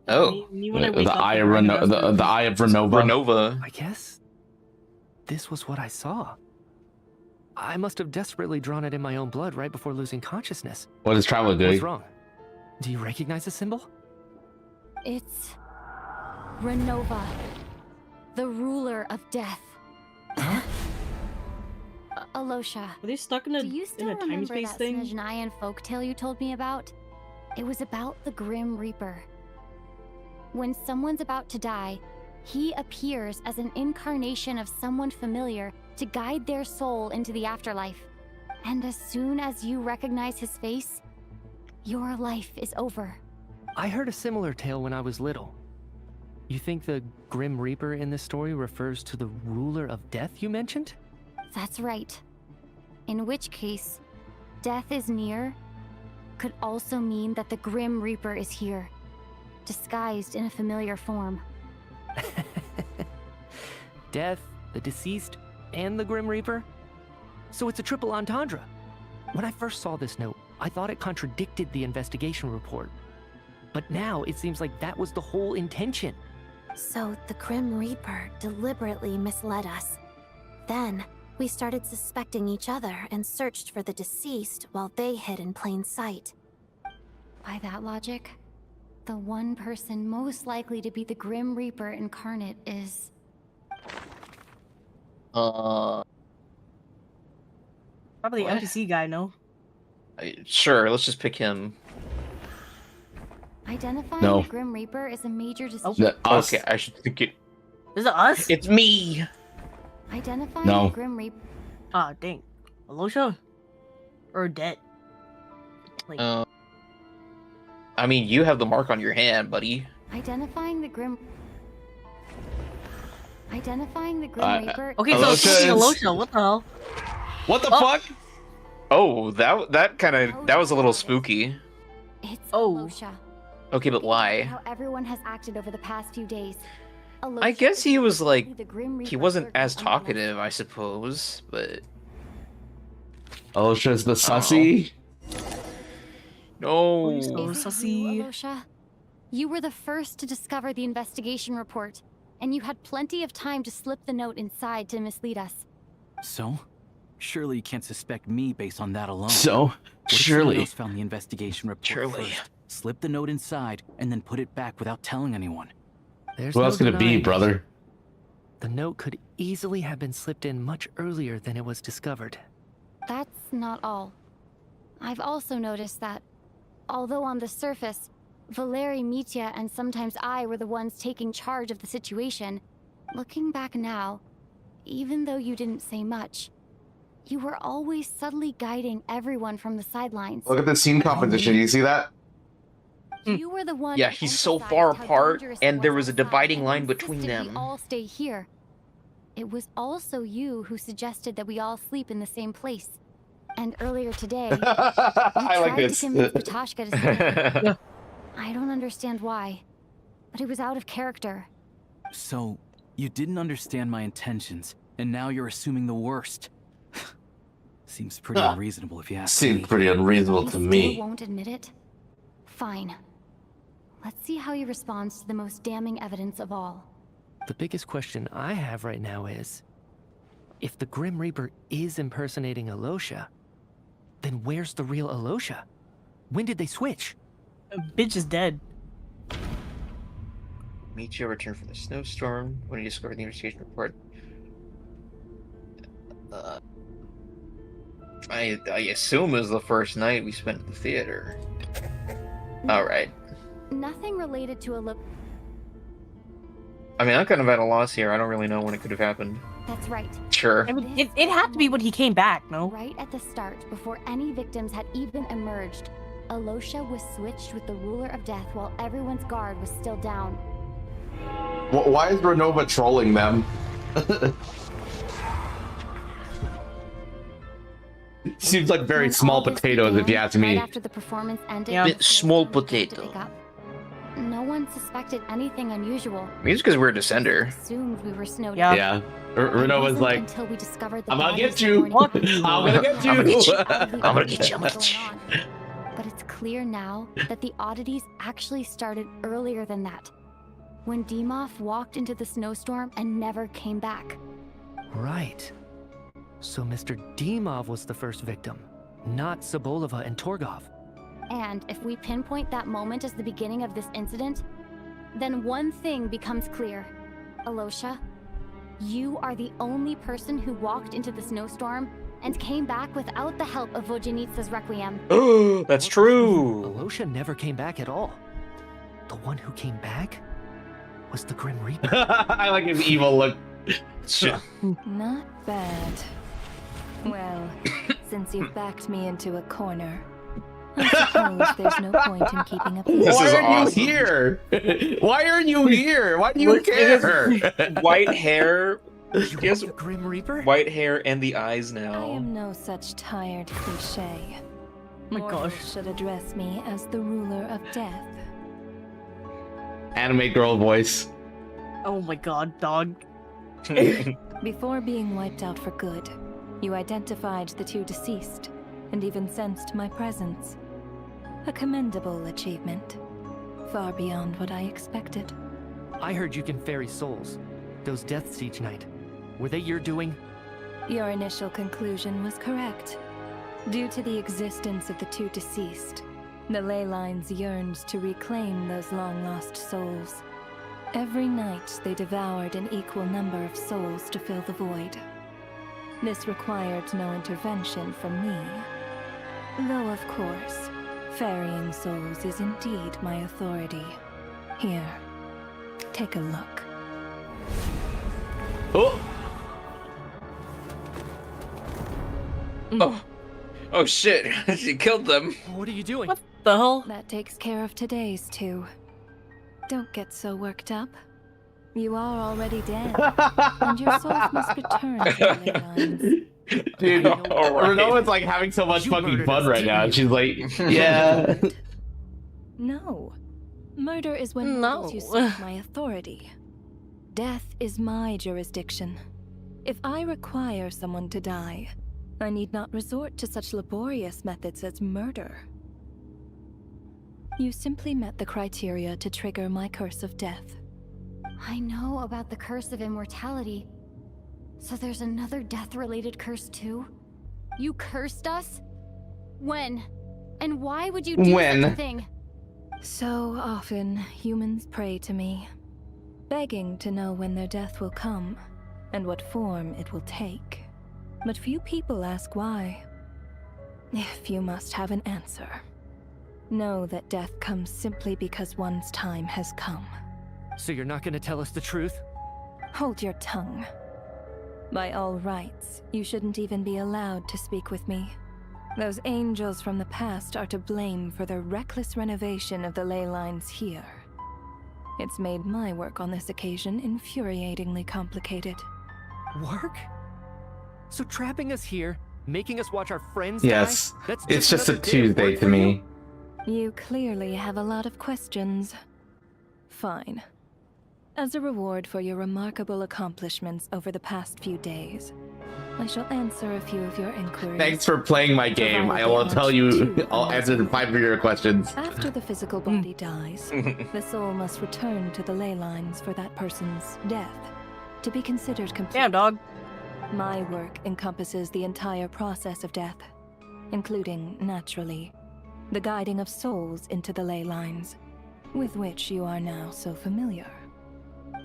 Oh. The eye of the eye of Renova. Renova. I guess this was what I saw. I must have desperately drawn it in my own blood right before losing consciousness. What is Traveler doing? What's wrong? Do you recognize the symbol? It's Renova, the ruler of death. Alosha, Are they stuck in a do you still time remember space that thing? SNEZHNAYA folktale you told me about? It was about the Grim Reaper. When someone's about to die, he appears as an incarnation of someone familiar to guide their soul into the afterlife. And as soon as you recognize his face, your life is over. I heard a similar tale when I was little. You think the Grim Reaper in this story refers to the ruler of death you mentioned? That's right. In which case, death is near could also mean that the Grim Reaper is here, disguised in a familiar form. Death, the deceased, and the Grim Reaper? So it's a triple entendre. When I first saw this note, I thought it contradicted the investigation report. But now it seems like that was the whole intention. So the Grim Reaper deliberately misled us. Then, we started suspecting each other and searched for the deceased while they hid in plain sight. By that logic, the one person most likely to be the Grim Reaper incarnate is... Probably the What? NPC guy, no? Sure, let's just pick him. Identifying No. the Grim Reaper is a major decision. Us. Okay, I should think it. Is it us? It's me. Identifying No. the Grim Reaper... Ah, dang. Alosha? Or Debt? Like, I mean, you have the mark on your hand, buddy. Identifying the Grim Reaper... okay, so it's Alosha is- Alosha, what the hell? What the fuck? Oh, that was a little spooky. It's Oh. Alosha. Okay, but why? How everyone has acted over the past few days. I guess he was like, The Grim he Reaper wasn't lurking as under talkative, I suppose, but Alosha's the sussy. no. Is it you, Alosha? You were the first to discover the investigation report, and you had plenty of time to slip the note inside to mislead us. So? Surely you can't suspect me based on that alone. So? What if someone Surely. else found the investigation report Surely. first, slipped the note inside, and then put it back without telling anyone? There's Who no else could it be, denying brother? The note could easily have been slipped in much earlier than it was discovered. That's not all. I've also noticed that, although on the surface, Valeri, Mitya, and sometimes I were the ones taking charge of the situation, looking back now, even though you didn't say much, you were always subtly guiding everyone from the sidelines. Look at the scene composition. You see that? You were the one Yeah, who he's so emphasized far how apart, dangerous and it there was was a outside dividing and line between insisted them. We all stay here. It was also you who suggested that we all sleep in the same place. And earlier today, I like tried this. to convince Patoshka to stay. I don't understand why, but it was out of character. So, you didn't understand my intentions, and now you're assuming the worst. Seems pretty unreasonable if you ask me. Seems pretty unreasonable to Still me. won't admit it? Fine. Let's see how he responds to the most damning evidence of all. The biggest question I have right now is, if the Grim Reaper is impersonating Alosha, then where's the real Alosha? When did they switch? Bitch is dead. Michio returned from the snowstorm when he discovered the investigation report. I assume it was the first night we spent at the theater. Alright. Nothing related to a look. I mean, I'm kind of at a loss here. I don't really know when it could have happened. That's right. Sure. I mean, it had to be when he came back, no? Right at the start, before any victims had even emerged, Alosha was switched with the Ruler of Death while everyone's guard was still down. Why is Renova trolling them? Seems like very small potatoes, if you ask me. Right after the performance ended, Bit small potato. No one suspected anything unusual. Maybe it's because we're a descender. Assumed we were snowed in. Yeah. Renova's like, Until we discovered the I'm gonna bodies get you. the morning before. I'm gonna get you. I'm gonna get you. Oddly I'm gonna get you. I'm gonna what's get you. going on. But it's clear now that the oddities actually started earlier than that, when Dimov walked into the snowstorm and never came back. Right. So Mr. Dimov was the first victim, not Sobolova and Torgov. And if we pinpoint that moment as the beginning of this incident, then one thing becomes clear. Alosha, you are the only person who walked into the snowstorm and came back without the help of Vojanitsa's Requiem. Oh, that's true. Alosha never came back at all. The one who came back was the Grim Reaper. I like his evil look. Not bad. Well, since you've backed me into a corner, I suppose there's no point in keeping up this. Why are you here? Why are you here? Why do you care? White hair. You are the Grim Reaper? White hair and the eyes I now. am no such tired cliche. My Mortals gosh. should address me as the ruler of death. Anime girl voice. Oh my god, dog. Before being wiped out for good, you identified the two deceased, and even sensed my presence. A commendable achievement. Far beyond what I expected. I heard you can ferry souls. Those deaths each night. Were they your doing? Your initial conclusion was correct. Due to the existence of the two deceased, the ley lines yearned to reclaim those long-lost souls. Every night they devoured an equal number of souls to fill the void. This required no intervention from me. Though, of course, ferrying souls is indeed my authority. Here, take a look. Oh! Oh. Oh shit, she killed them. What are you doing? What the hell? That takes care of today's two. Don't get so worked up. You are already dead, and your souls must return to the ley lines. Dude, Renova's like having so much fucking fun right now. She's like, yeah. No. Murder is when No. mortals usurp my authority. Death is my jurisdiction. If I require someone to die, I need not resort to such laborious methods as murder. You simply met the criteria to trigger my curse of death. I know about the curse of immortality. So there's another death-related curse too? You cursed us? When? And why would you do such a thing? So often, humans pray to me, begging to know when their death will come, and what form it will take. But few people ask why. If you must have an answer, know that death comes simply because one's time has come. So you're not gonna tell us the truth? Hold your tongue. By all rights, you shouldn't even be allowed to speak with me. Those angels from the past are to blame for the reckless renovation of the ley lines here. It's made my work on this occasion infuriatingly complicated. Work? So trapping us here, making us watch our friends Yes, die? That's it's just a another day of Tuesday work to for you? me. You clearly have a lot of questions. Fine. As a reward for your remarkable accomplishments over the past few days, I shall answer a few of your inquiries. Thanks for playing my game. I will tell you, I'll answer 5 of your questions. After the physical body dies, the soul must return to the ley lines for that person's death to be considered complete. Damn, dog. My work encompasses the entire process of death, including, naturally, the guiding of souls into the ley lines, with which you are now so familiar.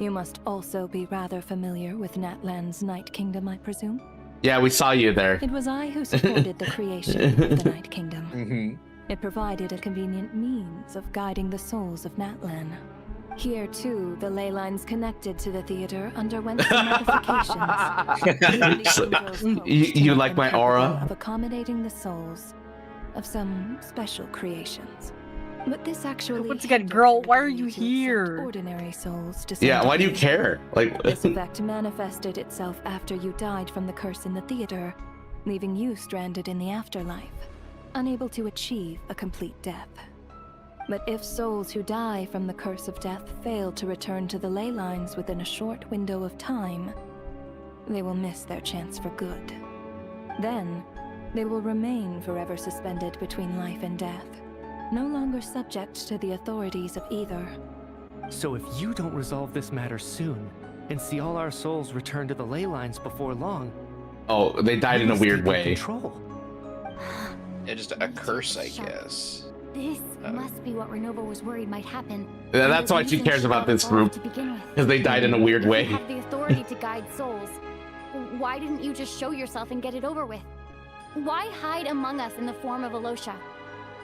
You must also be rather familiar with Natlan's Night Kingdom, I presume? Yeah, we saw you there. It was I who supported the creation of the Night Kingdom. It provided a convenient means of guiding the souls of Natlan. Here, too, the ley lines connected to the theater underwent some modifications. You like my aura? Of accommodating the souls of some special creations. But this actually... Once again, girl, why are you here? Ordinary souls to Yeah, why do you care? Like this effect manifested itself after you died from the curse in the theater, leaving you stranded in the afterlife, unable to achieve a complete death. But if souls who die from the curse of death fail to return to the ley lines within a short window of time, they will miss their chance for good. Then, they will remain forever suspended between life and death, no longer subject to the authorities of either. So if you don't resolve this matter soon, and see all our souls return to the ley lines before long... Oh, they died in a weird way. Yeah, just a curse, I guess. This must be what Renova was worried might happen. Yeah, that's why she cares about this group, because they died in a weird way. You have the authority to guide souls. Why didn't you just show yourself and get it over with? Why hide among us in the form of Alosha?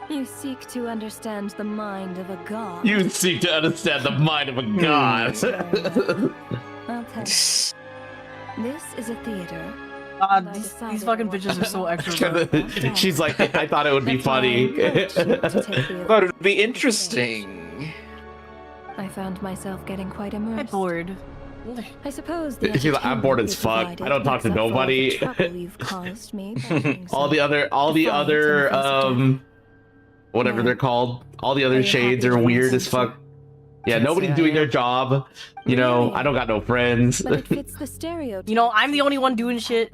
You seek to understand the mind of a god. You seek to understand the mind of a god. I'll tell you. This is a theater. These fucking bitches are so extra. She's like, I thought it would be funny. I thought it would be interesting. I found myself getting quite immersed. I'm bored. I suppose She's like, I'm bored as fuck. I don't talk to nobody. all the other whatever they're called, all the other shades are weird as fuck. Yeah, nobody's doing their job. You know, I don't got no friends. But it fits the stereotype. You know, I'm the only one doing shit.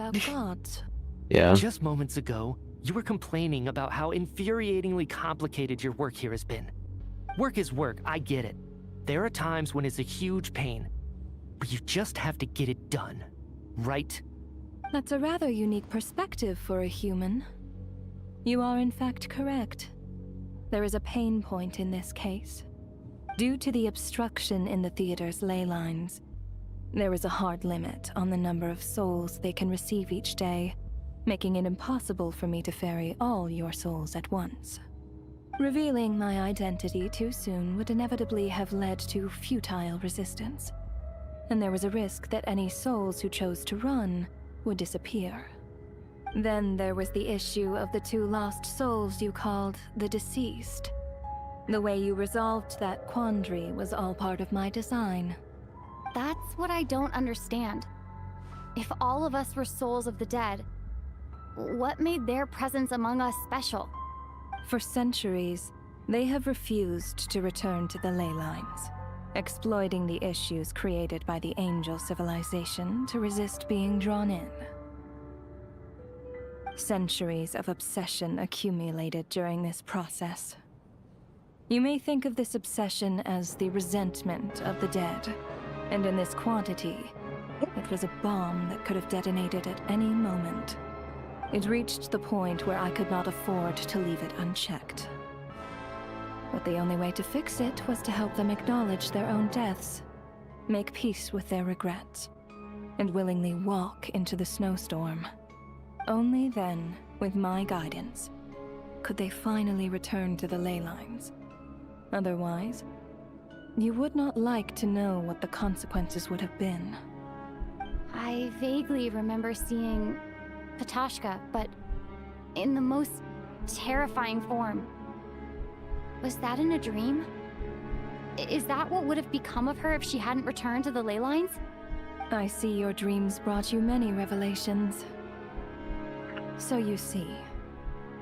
Yeah. Just moments ago, you were complaining about how infuriatingly complicated your work here has been. Work is work, I get it. There are times when it's a huge pain, but you just have to get it done, right? That's a rather unique perspective for a human. You are in fact correct. There is a pain point in this case. Due to the obstruction in the theater's ley lines, there is a hard limit on the number of souls they can receive each day, making it impossible for me to ferry all your souls at once. Revealing my identity too soon would inevitably have led to futile resistance, and there was a risk that any souls who chose to run would disappear. Then there was the issue of the 2 lost souls you called the deceased. The way you resolved that quandary was all part of my design. That's what I don't understand. If all of us were souls of the dead, what made their presence among us special? For centuries, they have refused to return to the ley lines, exploiting the issues created by the angel civilization to resist being drawn in. Centuries of obsession accumulated during this process. You may think of this obsession as the resentment of the dead, and in this quantity, it was a bomb that could have detonated at any moment. It reached the point where I could not afford to leave it unchecked. But the only way to fix it was to help them acknowledge their own deaths, make peace with their regrets, and willingly walk into the snowstorm. Only then, with my guidance, could they finally return to the ley lines. Otherwise, you would not like to know what the consequences would have been. I vaguely remember seeing Patashka, but in the most terrifying form. Was that in a dream? Is that what would have become of her if she hadn't returned to the ley lines? I see your dreams brought you many revelations. So you see,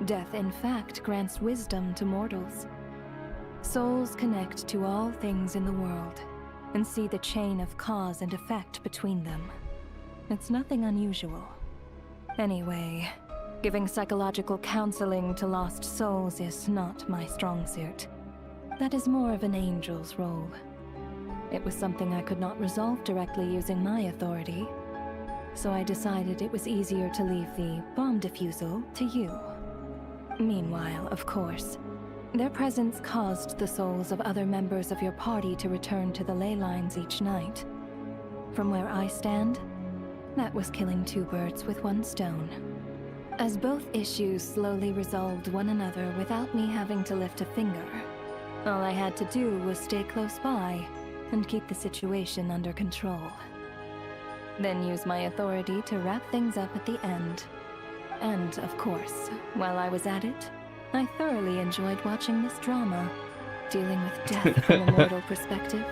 Death, in fact, grants wisdom to mortals. Souls connect to all things in the world and see the chain of cause and effect between them. It's nothing unusual. Anyway, giving psychological counseling to lost souls is not my strong suit. That is more of an angel's role. It was something I could not resolve directly using my authority, so I decided it was easier to leave the bomb defusal to you. Meanwhile, of course, their presence caused the souls of other members of your party to return to the ley lines each night. From where I stand, that was killing two birds with one stone. As both issues slowly resolved one another without me having to lift a finger, all I had to do was stay close by and keep the situation under control. Then use my authority to wrap things up at the end. And, of course, while I was at it, I thoroughly enjoyed watching this drama, dealing with death from a mortal perspective,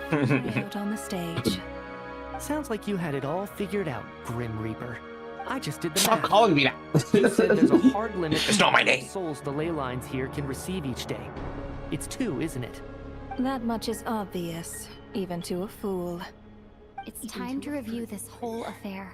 out on the stage. Sounds like you had it all figured out, Grim Reaper. I just did the Stop math. calling me that. You said there's a hard limit It's not my name. of souls the ley lines here can receive each day. It's 2, isn't it? That much is obvious, even to a fool. It's time to review this whole affair.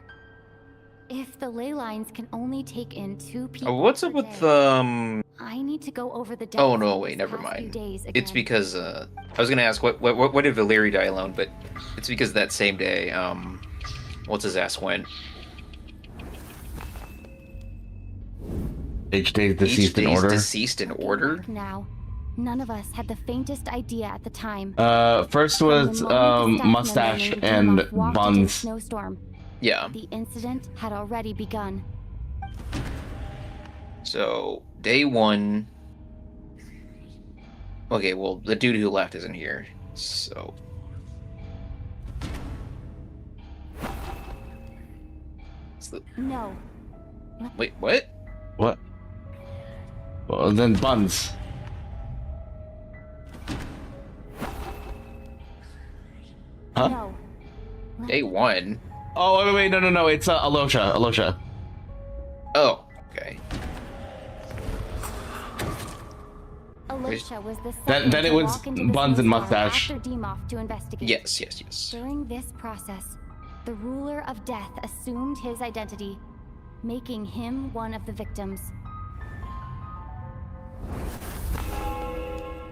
If the ley lines can only take in 2 people What's up per with day, I need to go over the deaths Oh no, of wait, these never past few mind. days It's again. because I was gonna ask what did Valeri die alone, but it's because that same day what's his ass went. Each day's deceased in order. Deceased in order. Now, none of us had the faintest idea at the time. First was Mustache and Buns. Snowstorm. Yeah. The incident had already begun. So day 1. Okay, well the dude who left isn't here, so. No. Wait, what? What? Well, then Buns. Huh? No. Day 1. Oh, wait, no. It's Alosha. Oh, okay. Alicia was the Then second it to was walk into the Buns and snowstorm Mustache. after Demoff to investigate. Yes. During this process, the ruler of death assumed his identity, making him one of the victims.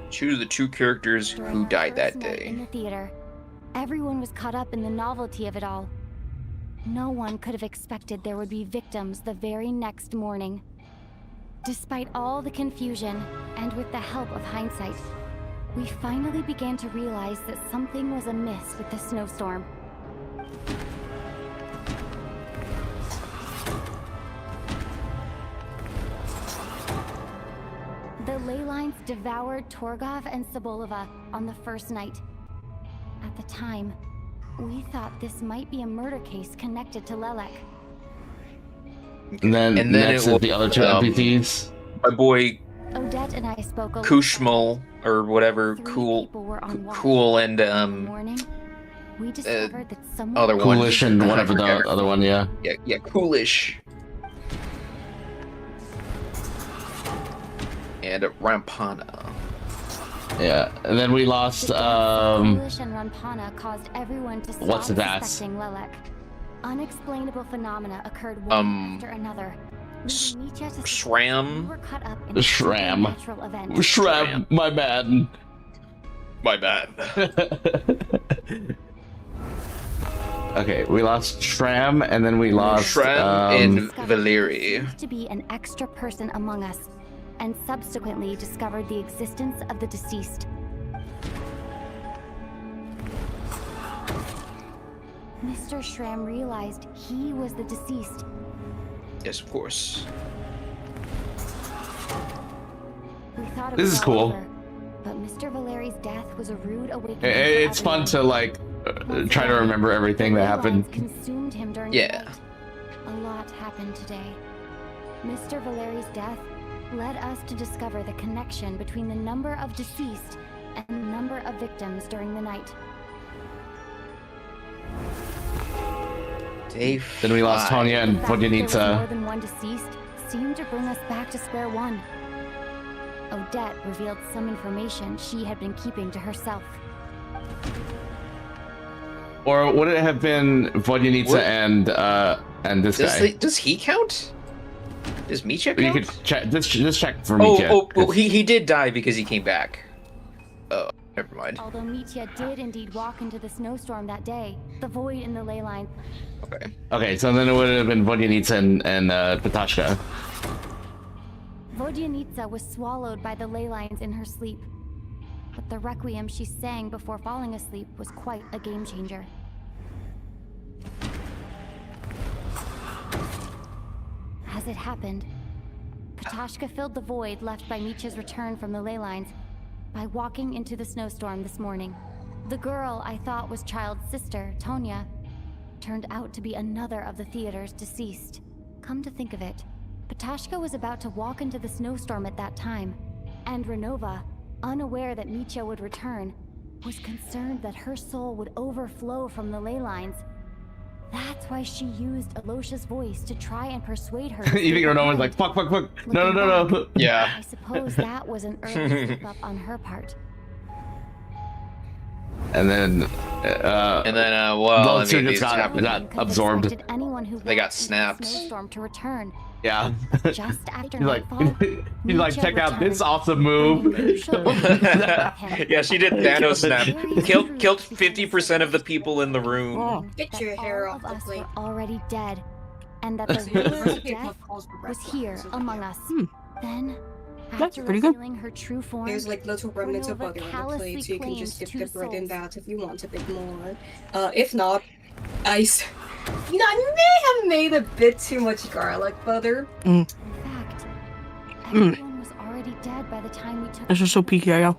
Choose the 2 characters who died that day. In the theater, everyone was caught up in the novelty of it all. No one could have expected there would be victims the very next morning. Despite all the confusion, and with the help of hindsight, we finally began to realize that something was amiss with the snowstorm. The ley lines devoured Torgov and Sobolova on the first night. At the time, we thought this might be a murder case connected to Lelek. And then next it is the other 2 NPCs. My boy Odette and I spoke a Kushmal or whatever, cool and morning. We discovered that someone other one. Coolish and whatever the other one, yeah. Yeah, Coolish. And Rampana. Yeah, and then we lost Coolish and Rampana caused everyone to stop what's his ass? suspecting Lelek. Unexplainable phenomena occurred one after another. Shram. Shram, my bad. Okay, we lost Shram, and then we lost Shram and Valeri. To be an extra person among us, and subsequently discovered the existence of the deceased. Mr. Shram realized he was the deceased. Yes, of course. We thought it This was is all cool. over, but Mr. Valeri's death was a rude awakening. It's fun to like try to remember everything that happened. Consumed him during the night. A lot happened today. Mr. Valeri's death led us to discover the connection between the number of deceased and the number of victims during the night. Day Then we lost 5. Tonya and The fact that there was more Vodyanica. than one deceased seemed to bring us back to square one. Odette revealed some information she had been keeping to herself. Or would it have been Vodyanica and this guy? Does he count? Does Mitya count? You could check. Just check for Mitya. Oh, he did die because he came back. Oh, never mind. Although Mitya did indeed walk into the snowstorm that day, the void in the ley line. Okay. Okay, so then it would have been Vodyanica and Petashka. Vodyanica was swallowed by the ley lines in her sleep. But the requiem she sang before falling asleep was quite a game changer. As it happened, Petashka filled the void left by Mitya's return from the ley lines by walking into the snowstorm this morning. The girl I thought was Child's sister, Tonya, turned out to be another of the theater's deceased. Come to think of it, Petashka was about to walk into the snowstorm at that time, and Renova, unaware that Mitya would return, was concerned that her soul would overflow from the ley lines. That's why she used Alosha's voice to try and persuade her. You think Renova's like, fuck. No. Yeah. I suppose that was an early slip up on her part. And then, well, I mean, just got absorbed. They got snapped. Snowstorm to return. Yeah. Just after he's like, nightfall, check out this awesome move. Yeah, she did Thanos snap. Killed 50% of the people in the room. Get your hair off the plate. Were already dead, and that the ruler of death was here among us. Then, after revealing her true form, there's like little remnants of butter on the plate, so you can just skip the bread and that if you want a bit more. If not, ice. You know, I may have made a bit too much garlic butter. In fact, everyone was already dead by the time we took. This is so PKO.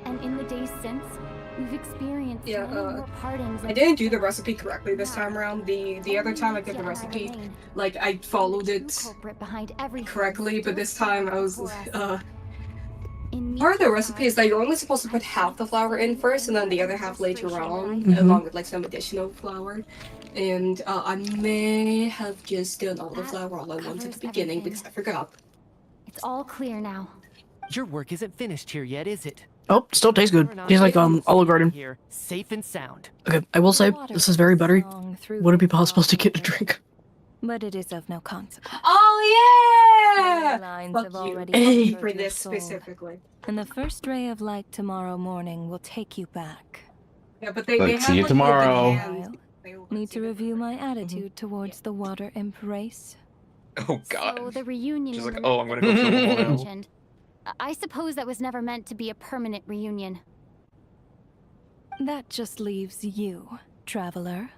And in the days since, we've experienced many more partings. I didn't do the recipe correctly this time around. The other time I did the recipe, like I followed it correctly, but this time I was part of the recipe is that you're only supposed to put half the flour in first, and then the other half later on, along with like some additional flour. And I may have just done all the flour all at once at the beginning because I forgot. It's all clear now. Your work isn't finished here yet, is it? Oh, still tastes good. Tastes like Olive Garden. Here, safe and sound. Okay, I will say this is very buttery. Would it be possible to get a drink? But it is of no consequence. Oh yeah! Lines Fuck have you. already Fuck you entered for your this soul, specifically. and the first ray of light tomorrow morning will take you back. Yeah, but they Let's have, see you like, tomorrow. Need to review my attitude towards the water embrace. Oh God. So the reunion. She's in like, the oh, I'm gonna go kill them all now. mentioned. I suppose that was never meant to be a permanent reunion. That just leaves you, traveler.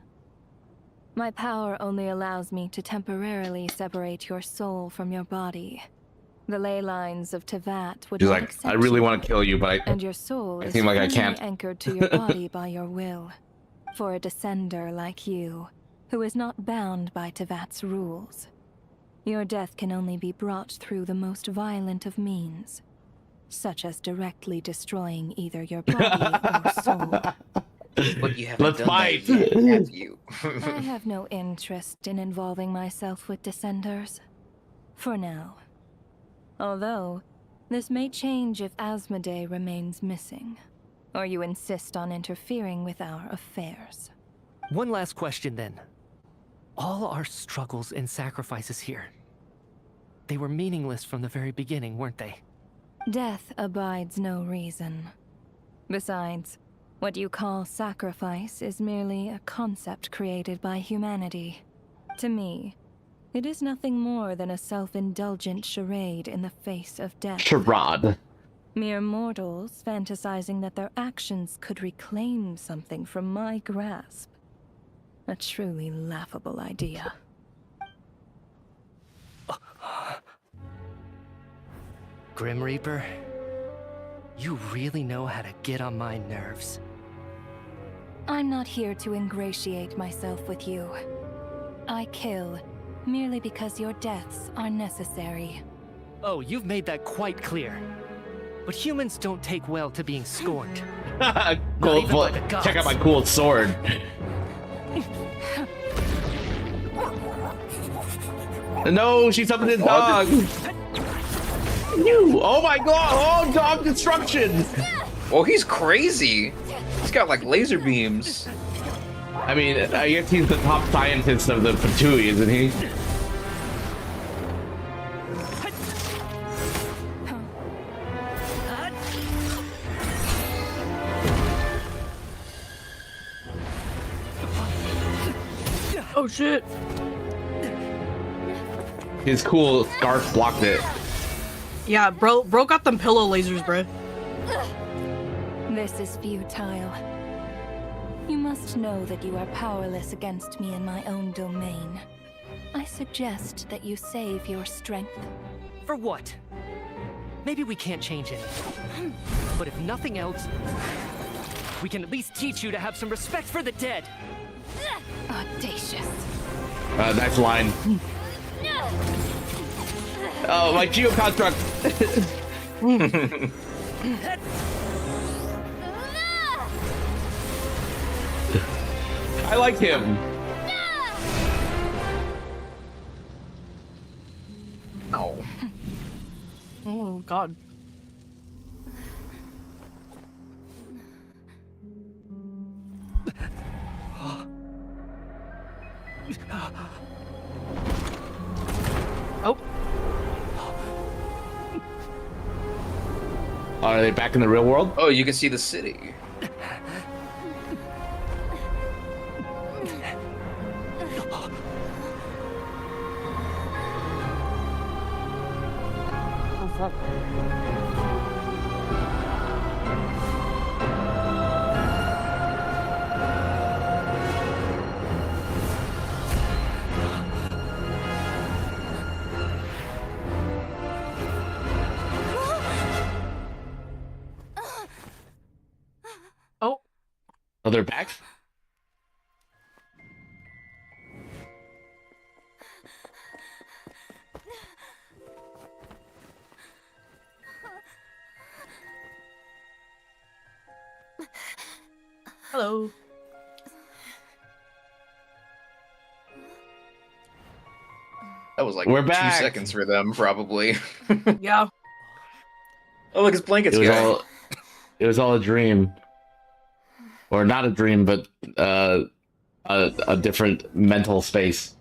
My power only allows me to temporarily separate your soul from your body. The ley lines of Tevat would She's not like, accept I really you, want to kill you, but and your soul I is seem like I firmly can't. anchored to your body by your will. For a descender like you, who is not bound by Tevat's rules, your death can only be brought through the most violent of means, such as directly destroying either your body or soul. But you haven't Let's done fight. that yet, have you? I have no interest in involving myself with descenders. For now. Although, this may change if Asmodee remains missing, or you insist on interfering with our affairs. One last question then. All our struggles and sacrifices here, they were meaningless from the very beginning, weren't they? Death abides no reason. Besides, what you call sacrifice is merely a concept created by humanity. To me, it is nothing more than a self-indulgent charade in the face of death. Charade. Mere mortals fantasizing that their actions could reclaim something from my grasp. A truly laughable idea. Grim Reaper, you really know how to get on my nerves. I'm not here to ingratiate myself with you. I kill merely because your deaths are necessary. Oh, you've made that quite clear. But humans don't take well to being scorned. Cool. Check out my cool sword. No, she summoned his dog. Oh my god! Oh, dog destruction! Oh, he's crazy. He's got like laser beams. I mean, I guess he's the top scientist of the Fatui, isn't he? Oh shit! His cool scarf blocked it. Yeah, bro got them pillow lasers, bro. This is futile. You must know that you are powerless against me in my own domain. I suggest that you save your strength. For what? Maybe we can't change it. But if nothing else, we can at least teach you to have some respect for the dead. Audacious. Nice line. Oh, my geoconstruct. I like him. Oh. Oh god. Oh. Are they back in the real world? Oh, you can see the city. Oh, they're back? Hello. That was like We're 2 back. seconds for them, probably. Yeah. Oh, look, his blankets guy. It was all a dream. Or not a dream, but a different mental space.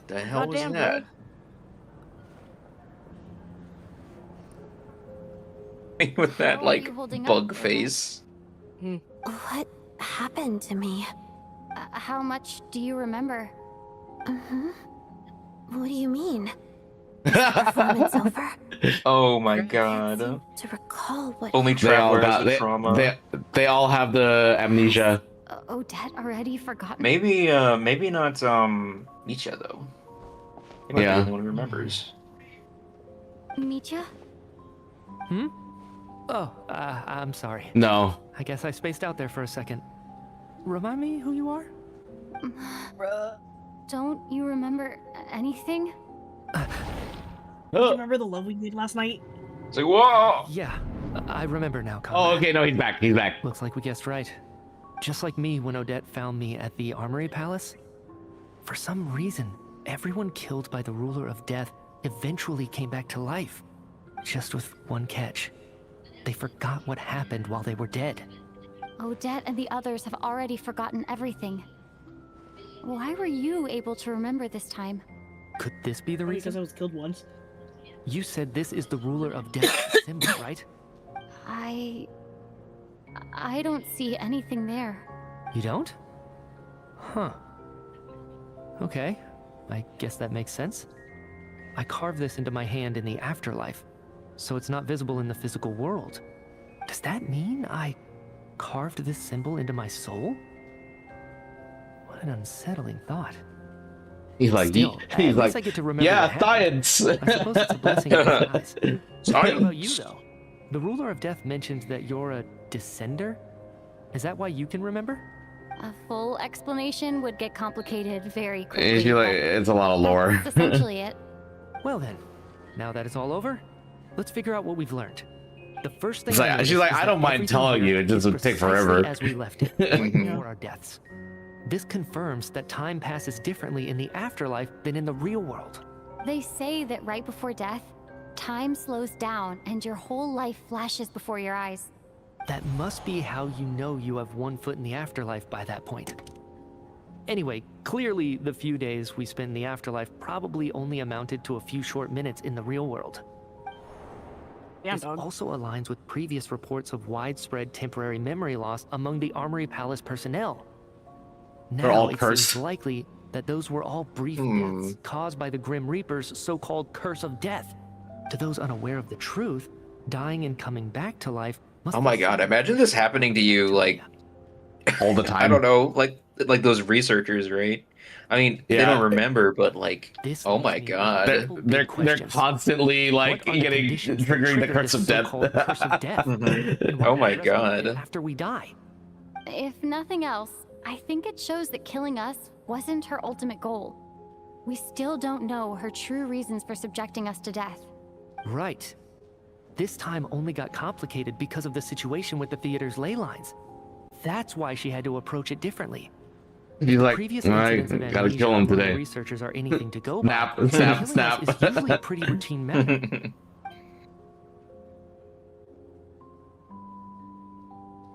The hell was Goddamn, that? With that, like, bug face. What happened to me? How much do you remember? What do you mean? Is the performance over? Oh my god. To recall what Only They all travelers got with trauma. they all have the amnesia. Odette already forgotten? Maybe not, Micha, though. He might be the only one who remembers. Micha? Hmm? Oh, I'm sorry. No. I guess I spaced out there for a second. Remind me who you are? Don't you remember anything? Do you remember the love we made last night? It's like, whoa! Yeah, I remember now, Oh, okay, no, he's back. He's back. Looks like we guessed right. Just like me when Odette found me at the Armory Palace. For some reason, everyone killed by the Ruler of Death eventually came back to life. Just with one catch. They forgot what happened while they were dead. Odette and the others have already forgotten everything. Why were you able to remember this time? Could this be the reason? Because I was killed once. You said this is the Ruler of Death symbol, right? I don't see anything there. You don't? Huh. Okay, I guess that makes sense. I carved this into my hand in the afterlife, so it's not visible in the physical world. Does that mean I carved this symbol into my soul? What an unsettling thought. He's like, Still, he's at like, least I get to remember yeah, what happened. science. I suppose it's a blessing in disguise. What about you, Science. though? The Ruler of Death mentioned that you're a descender. Is that why you can remember? A full explanation would get complicated very quickly. She's like, it's a lot of lore. That's essentially it. Well then, now that it's all over, let's figure out what we've learned. The first thing She's like, I don't mind telling you, it just would take precisely forever. as we left it, right before our deaths. This confirms that time passes differently in the afterlife than in the real world. They say that right before death, time slows down and your whole life flashes before your eyes. That must be how you know you have one foot in the afterlife by that point. Anyway, clearly the few days we spent in the afterlife probably only amounted to a few short minutes in the real world. This also aligns with previous reports of widespread temporary memory loss among the Armory Palace personnel. They're all Now it cursed. seems likely that those were all brief deaths caused by the Grim Reaper's so-called curse of death. To those unaware of the truth, dying and coming back to life must Oh my god, imagine this happening to you, like, all the time. I don't know, like those researchers, right? I mean, they don't remember, but like, oh my god. They're constantly like triggering the curse of death. Oh my god. After we die. If nothing else, I think it shows that killing us wasn't her ultimate goal. We still don't know her true reasons for subjecting us to death. Right. This time only got complicated because of the situation with the theater's ley lines. That's why she had to approach it differently. He's like, Previous I incidents of gotta amnesia kill him among the today. researchers are anything to go by. Snap, Killing snap, us snap. is usually a pretty routine matter.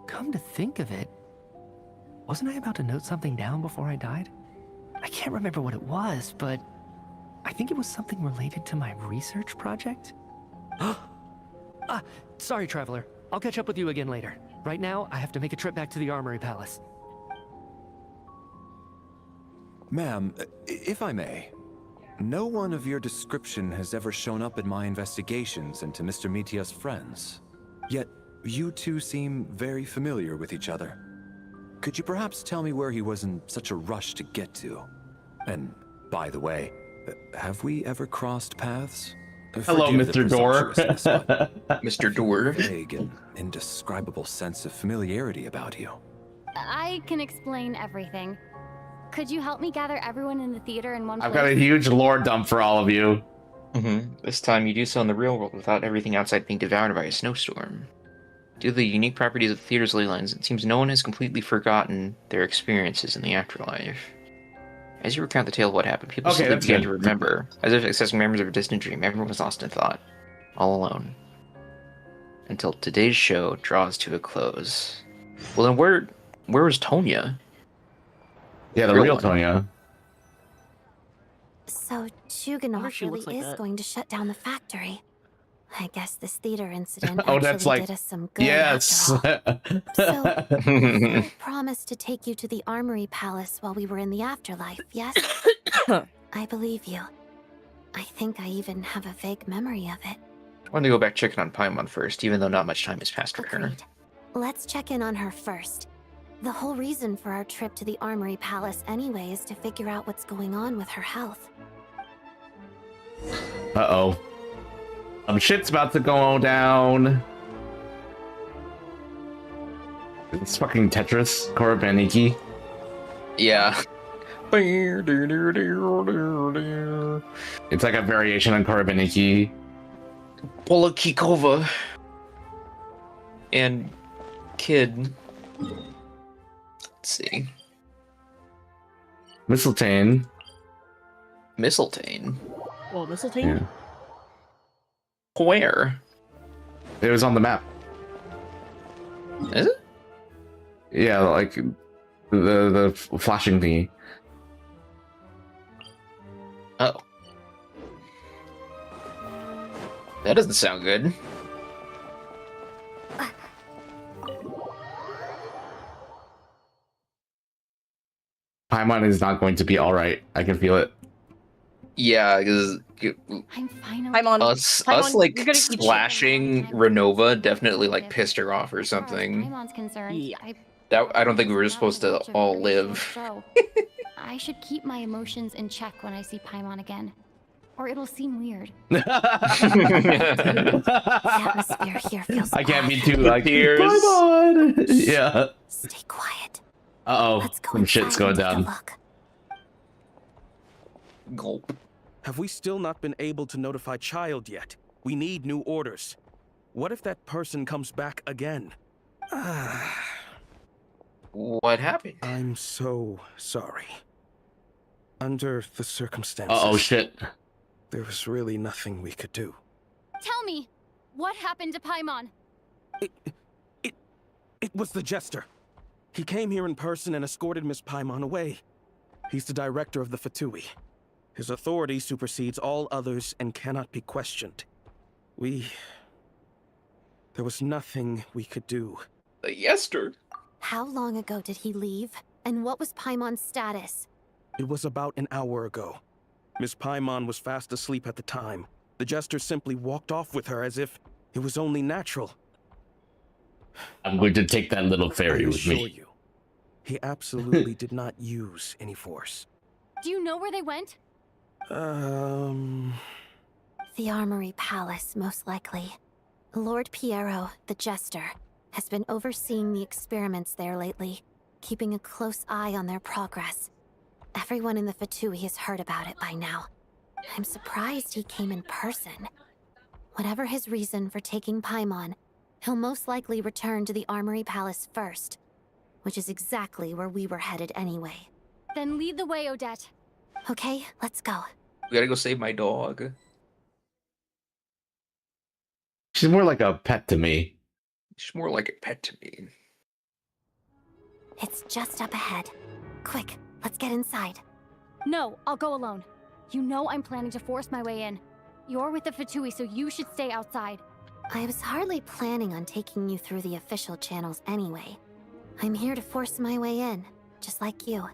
Come to think of it, wasn't I about to note something down before I died? I can't remember what it was, but I think it was something related to my research project. Sorry, Traveler. I'll catch up with you again later. Right now, I have to make a trip back to the Armory Palace. Ma'am, if I may, no one of your description has ever shown up in my investigations into Mr. Mitia's friends. Yet, you two seem very familiar with each other. Could you perhaps tell me where he was in such a rush to get to? And, by the way, have we ever crossed paths? Hello, Forgive the Mr. Door. presumptuousness, but Mr. Door. Vague and indescribable sense of familiarity about you. I can explain everything. Could you help me gather everyone in the theater in one place? I've got a huge lore dump for all of you. This time you do so in the real world without everything outside being devoured by a snowstorm. Due to the unique properties of the theater's ley lines, it seems no one has completely forgotten their experiences in the afterlife. As you recount the tale of what happened, people slowly began to remember, as if accessing memories of a distant dream. Everyone was lost in thought, all alone. Until today's show draws to a close. Well then where was Tonya? Yeah, the real Tonya. So Juganov really like is that. going to shut down the factory. I guess this theater incident Oh, actually that's like, did us some good. yes. So, you promised to take you to the Armory Palace while we were in the afterlife, yes? I believe you. I think I even have a vague memory of it. I want to go back checking on Paimon first, even though not much time has passed for her. Let's check in on her first. The whole reason for our trip to the Armory Palace anyway is to figure out what's going on with her health. Uh-oh. Some shit's about to go down. It's fucking Tetris, Korobaniki. Yeah. It's like a variation on Korobaniki. Polakikova. And Kid. Let's see. Mistletoe. Well, Mistletoe? Yeah. Where? It was on the map. Is it? Yeah, like the flashing thingy. Oh. That doesn't sound good. Paimon is not going to be alright. I can feel it. Yeah, because I'm finally. us like slashing Renova definitely like pissed her off or something. Paimon's concerned. That I don't think we were supposed to all live. I should keep my emotions in check when I see Paimon again, or it'll seem weird. The atmosphere here feels I can't be off. too like Paimon. Yeah. Stay quiet. Uh-oh. Some shit's going down. Gulp. Have we still not been able to notify Child yet? We need new orders. What if that person comes back again? What happened? I'm so sorry. Under the circumstances. Oh shit. There was really nothing we could do. Tell me, what happened to Paimon? It was the Jester. He came here in person and escorted Miss Paimon away. He's the director of the Fatui. His authority supersedes all others and cannot be questioned. There was nothing we could do. The Jester? How long ago did he leave? And what was Paimon's status? It was about an hour ago. Miss Paimon was fast asleep at the time. The Jester simply walked off with her as if it was only natural. I'm going to take that little fairy with assure me. you, he absolutely did not use any force. Do you know where they went? The Armory Palace, most likely. Lord Piero, the Jester, has been overseeing the experiments there lately, keeping a close eye on their progress. Everyone in the Fatui has heard about it by now. I'm surprised he came in person. Whatever his reason for taking Paimon, he'll most likely return to the Armory Palace first, which is exactly where we were headed anyway. Then lead the way, Odette. Okay, let's go. We gotta go save my dog. She's more like a pet to me. She's more like a pet to me. It's just up ahead. Quick, let's get inside. No, I'll go alone. You know I'm planning to force my way in. You're with the Fatui, so you should stay outside. I was hardly planning on taking you through the official channels anyway. I'm here to force my way in, just like you.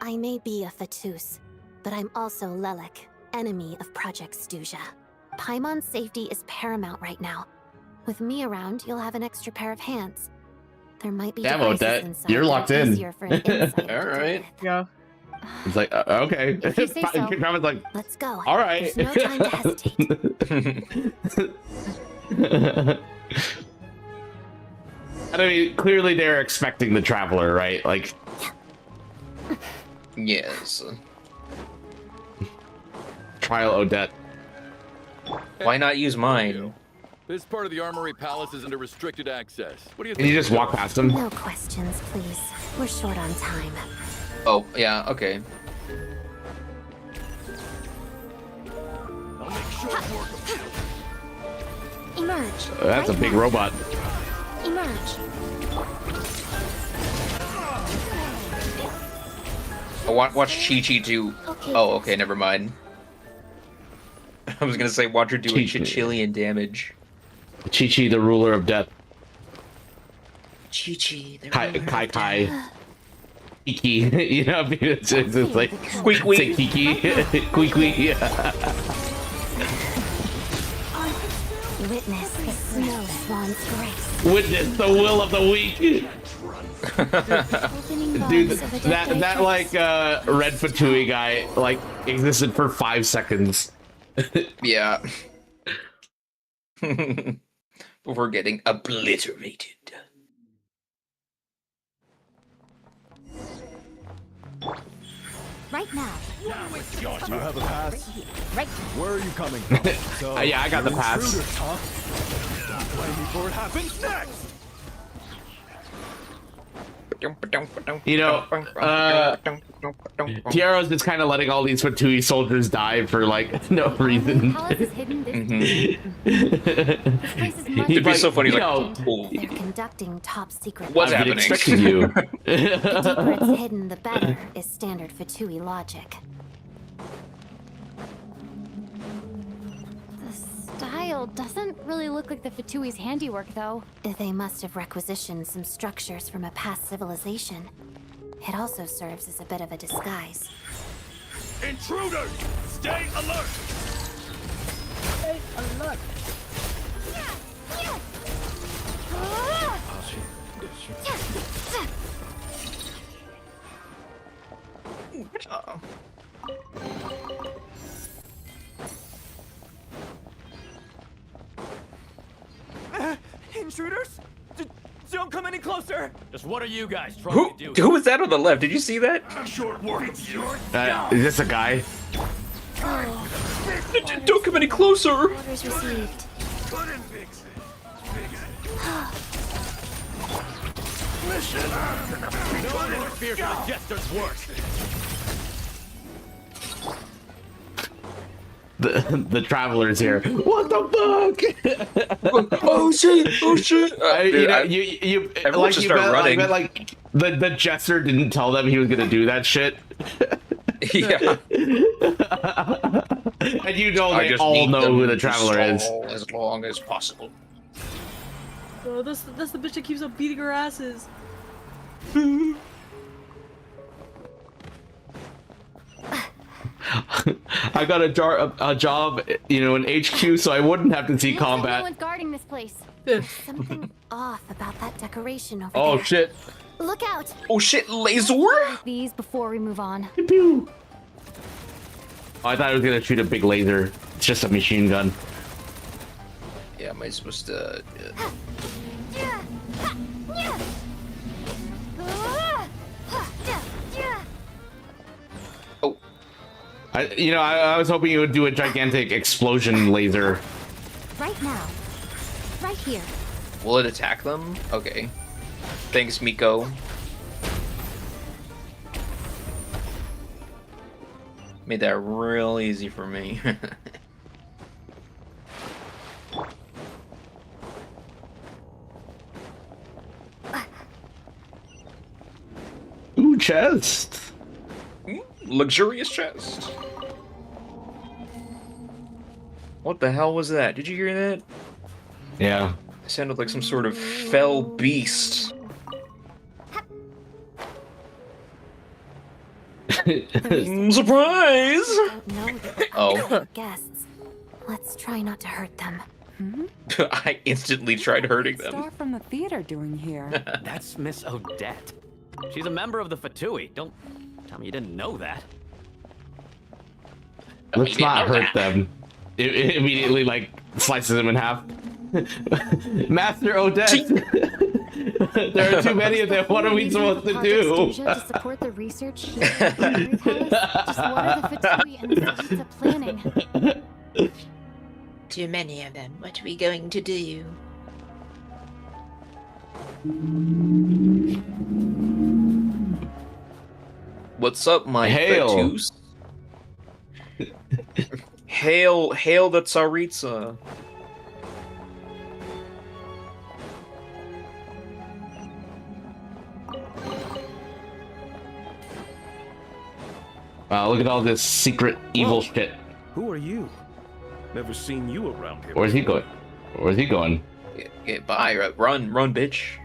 I may be a Fatus, but I'm also Lelik, enemy of Project SNEZHNAYA. Paimon's safety is paramount right now. With me around, you'll have an extra pair of hands. There might be Damn, devices Odette, inside you're that locked are in. easier for an insider to All right. Yeah. It's like, okay. If you say so. Kraven's like, Let's go. all right. There's no time to hesitate. I mean, clearly they're expecting the traveler, right? Like, Yes. trial Odette. Why not use mine? This part of the Armory Palace is under restricted access. What do you Can think? you just walk past him? No questions, please. We're short on time. Oh, yeah, okay. Emerge. That's a Right big now. robot. Emerge. Oh, watch Chi-Chi do... Oh, okay, never mind. I was gonna say, watch her do a Chi-Chi. Chichilian damage. Chi-Chi, the ruler of death. Chi-Chi, the Kai ruler of Kai. death. Kai. Kiki, you know, it's like Squeak, squeak. say Kiki, squeak, squeak. Witness the snow swan's grace. Witness the will of the weak. Dude, that like red Fatui guy like existed for 5 seconds. Yeah. Before getting obliterated. Right now. You have a pass? Right. Where are you coming from? So, Yeah, I got the you're pass. intruders, huh? Don't blame me for what happens next! You know, Piero's just kind of letting all these Fatui soldiers die for like no reason. Palace is hidden this place is much It'd be so funny, you like, know, oh, They're conducting top secret. what's I've been happening? expecting you. The deeper it's hidden, the better, is standard Fatui logic. The style doesn't really look like the Fatui's handiwork, though. They must have requisitioned some structures from a past civilization. It also serves as a bit of a disguise. Intruders! Stay alert! Stay alert! Intruders? Don't come any closer! Just what are you guys trying to do? Who was that on the left? Did you see that? Short work of you! Is this a guy? Don't come any closer! Orders received. No one interferes with the jester's work. The traveler's here. What the fuck? Oh shit! Oh shit! You everyone should start running. I bet, like the jester didn't tell them he was gonna do that shit. Yeah. And you know they all know who the traveler is. As long as possible. Oh, that's the bitch that keeps on beating her asses. I got a job, you know, in HQ, so I wouldn't have to see combat. Someone's guarding this place. There's something off about that decoration over there. Oh shit! Look out! Oh shit! Laser! These before we move on. Oh, I thought I was gonna shoot a big laser. It's just a machine gun. Yeah, am I supposed to? Oh. I was hoping you would do a gigantic explosion laser. Right now. Right here. Will it attack them? Okay. Thanks, Miko. Made that real easy for me. Ooh, chest. Luxurious chest. What the hell was that? Did you hear that? Yeah. It sounded like some sort of fell beast. Surprise! Oh. Guests. Let's try not to hurt them. I instantly tried hurting them. Star from the theater doing here? That's Miss Odette. She's a member of the Fatui. Don't tell me you didn't know that. Let's not hurt them. It immediately, like, slices them in half. Master Odette! There are too many of them. What are we supposed to do? To support the research here at the Armory Palace? Just what are the Fatui and the Sahita planning? Too many of them. What are we going to do? What's up, my Hail. Fatus? Hail the Tsaritsa. Wow, look at all this secret evil shit. Who are you? Never seen you around here. Where's he going? Where's he going? Get by, run, bitch.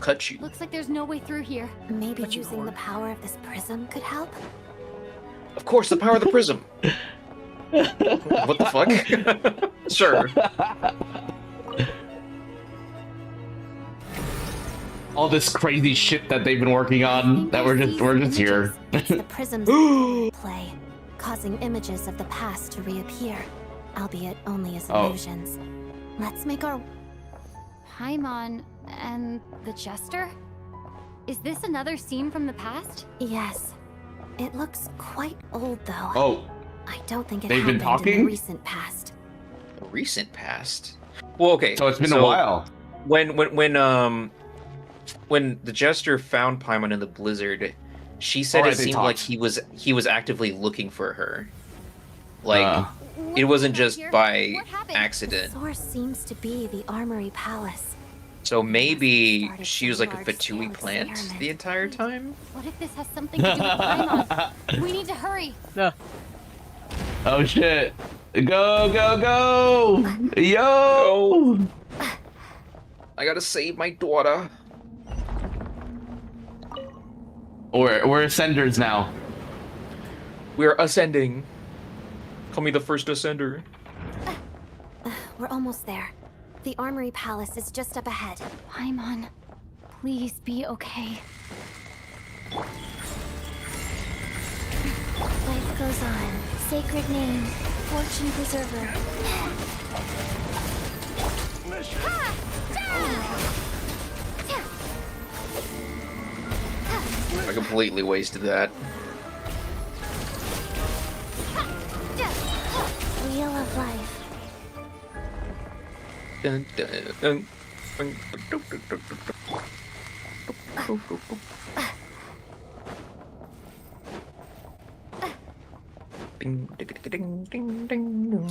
Cut you. Looks like there's no way through here. Maybe using the power of this prism could help? Of course, the power of the prism. What the fuck? Sure. All this crazy shit that they've been working on that we're just here. The prism's play, causing images of the past to reappear, albeit only as illusions. Let's make our Paimon and the Jester? Is this another scene from the past? Yes. It looks quite old though. Oh. I don't think it They've been happened in talking? the recent past. The recent past? Well, okay. So it's been a while. When the Jester found Paimon in the blizzard, she said it seemed like he was actively looking for her. Like it wasn't just by accident. The source seems to be the Armory Palace. So maybe she was like a Fatui plant the entire time? What if this has something to do with Paimon? We need to hurry. Oh shit. Go! Yo! I gotta save my daughter. We're ascenders now. We're ascending. Call me the first ascender. We're almost there. The Armory Palace is just up ahead. Paimon, please be okay. Life goes on. Sacred name. Fortune preserver. I completely wasted that. Wheel of life. Dun, dun, dun, dun, dun, dun, dun, dun. Go, go, go. Ding, ding, ding, ding, ding, ding.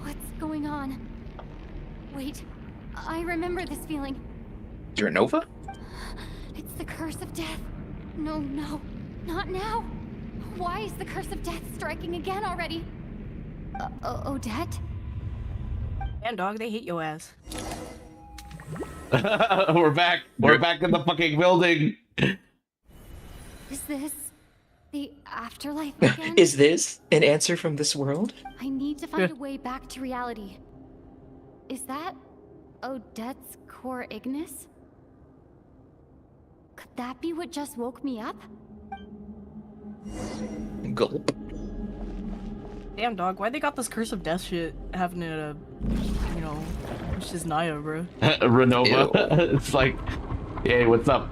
What's going on? Wait, I remember this feeling. You're a Nova? It's the curse of death. No, no, not now. Why is the curse of death striking again already? Odette? And dog, they hate your ass. We're back. We're back in the fucking building. Is this the afterlife again? Is this an answer from this world? I need to find a way back to reality. Is that Odette's core Ignis? Could that be what just woke me up? Gulp. Damn, dog, why they got this curse of death shit happening at a, you know, SNEZHNAYA, bro? Renova. It's like, hey, what's up?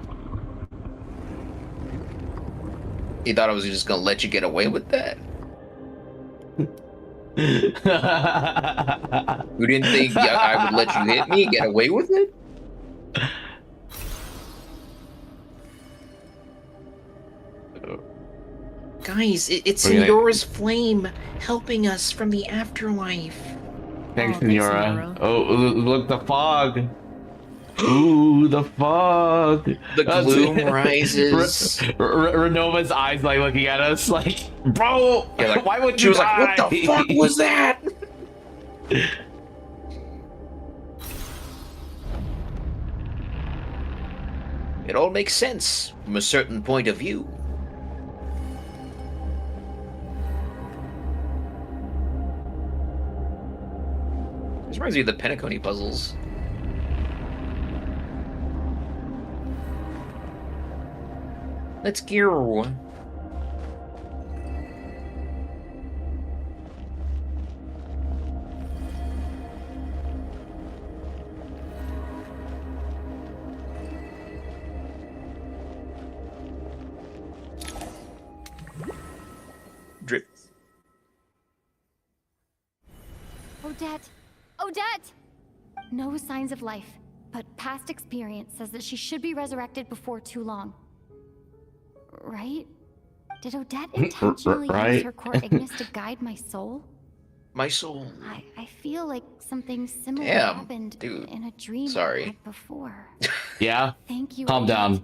You thought I was just gonna let you get away with that? You didn't think I would let you hit me and get away with it? Guys, it's Senora's flame helping us from the afterlife. Thanks, Senora. Oh, look, the fog. Ooh, the fog. The gloom rises. Renova's eyes like looking at us like, bro, yeah, like, why would she you was die? like, what the fuck was that? It all makes sense from a certain point of view. This reminds me of the Penacony puzzles. Let's go. Drip. Odette! Odette! No signs of life, but past experience says that she should be resurrected before too long. Right? Did Odette intentionally use her core Ignis to guide my soul? My soul. I feel like something similar Damn, happened dude. in a dream Sorry. I had before. Yeah? Thank you. Calm down.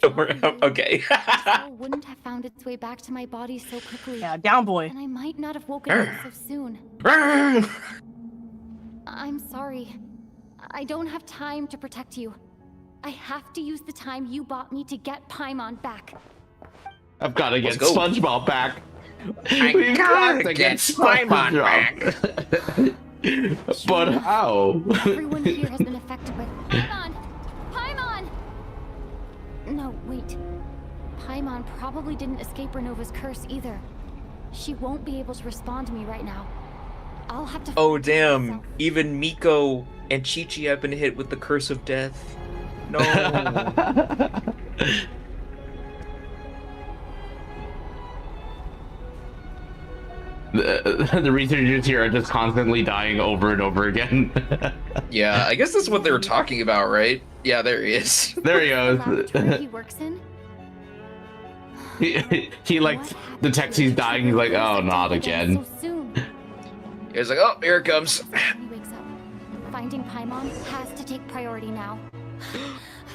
Okay. My soul wouldn't have found its way back to my body so quickly. Yeah, down boy. And I might not have woken up so soon. I'm sorry. I don't have time to protect you. I have to use the time you bought me to get Paimon back. I've got to get SpongeBob back. I gotta get Paimon back. But how? Everyone here has been affected by Paimon! Paimon! No, wait. Paimon probably didn't escape Renova's curse either. She won't be able to respond to me right now. I'll have to. Oh damn! Even Miko and Chi-Chi have been hit with the curse of death. No. The researchers here are just constantly dying over and over again. Yeah, I guess that's what they were talking about, right? Yeah, there he is. There he goes. He works in? He like detects he's dying. He's like, oh, not again. He's like, oh, here it comes. He wakes up. Finding Paimon has to take priority now.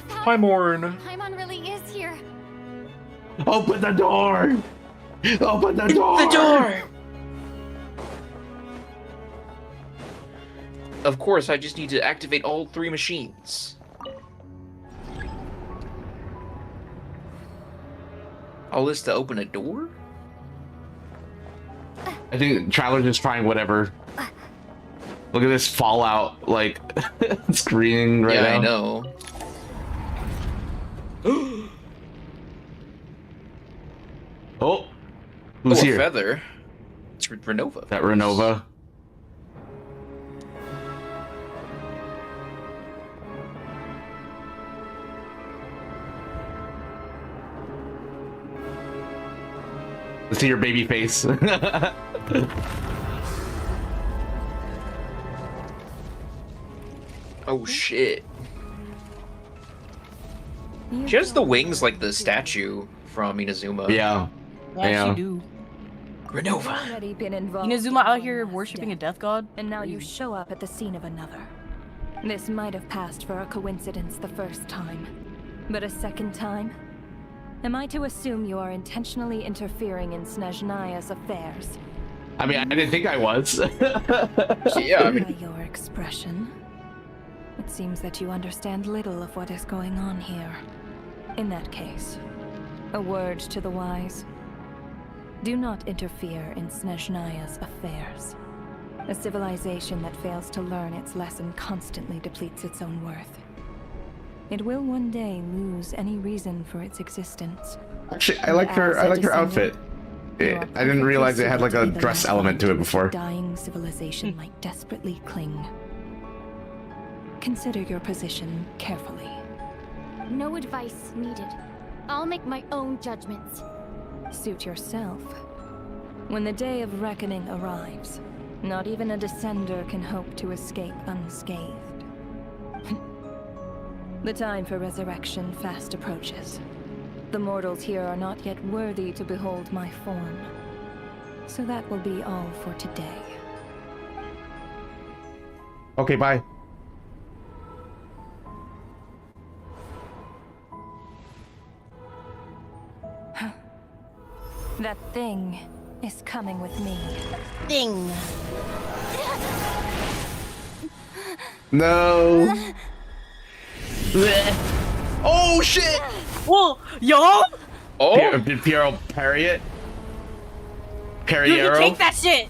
Paimon. Paimon really is here. Open the door! Open the door! The door! Of course, I just need to activate all 3 machines. All this to open a door? I think Traveler's just trying whatever. Look at this Fallout, like, screening right now. Yeah, I know. Oh! Who's here? A feather. It's Renova. That Renova. Let's see your baby face. Oh shit. She has the wings like the statue from Inazuma. Yeah. Yeah, she do. Renova. Already been involved Inazuma in out one here last worshipping a death, death god? and now you show up at the scene of another. This might have passed for a coincidence the first time, but a second time? Am I to assume you are intentionally interfering in SNEZHNAYA's affairs? I mean, I didn't think I was. Yeah, I mean... By your expression, it seems that you understand little of what is going on here. In that case, a word to the wise. Do not interfere in SNEZHNAYA's affairs. A civilization that fails to learn its lesson constantly depletes its own worth. It will one day lose any reason for its existence. Actually, I like her outfit. I didn't realize it had like a dress element to it before. Dying civilization might desperately cling. Consider your position carefully. No advice needed. I'll make my own judgments. Suit yourself. When the day of reckoning arrives, not even a descender can hope to escape unscathed. The time for resurrection fast approaches. The mortals here are not yet worthy to behold my form. So that will be all for today. Okay, bye. That thing is coming with me. Thing. No. Oh shit! Whoa, yo! Oh! Did Piero parry it? Parry Dude, arrow? you take that shit!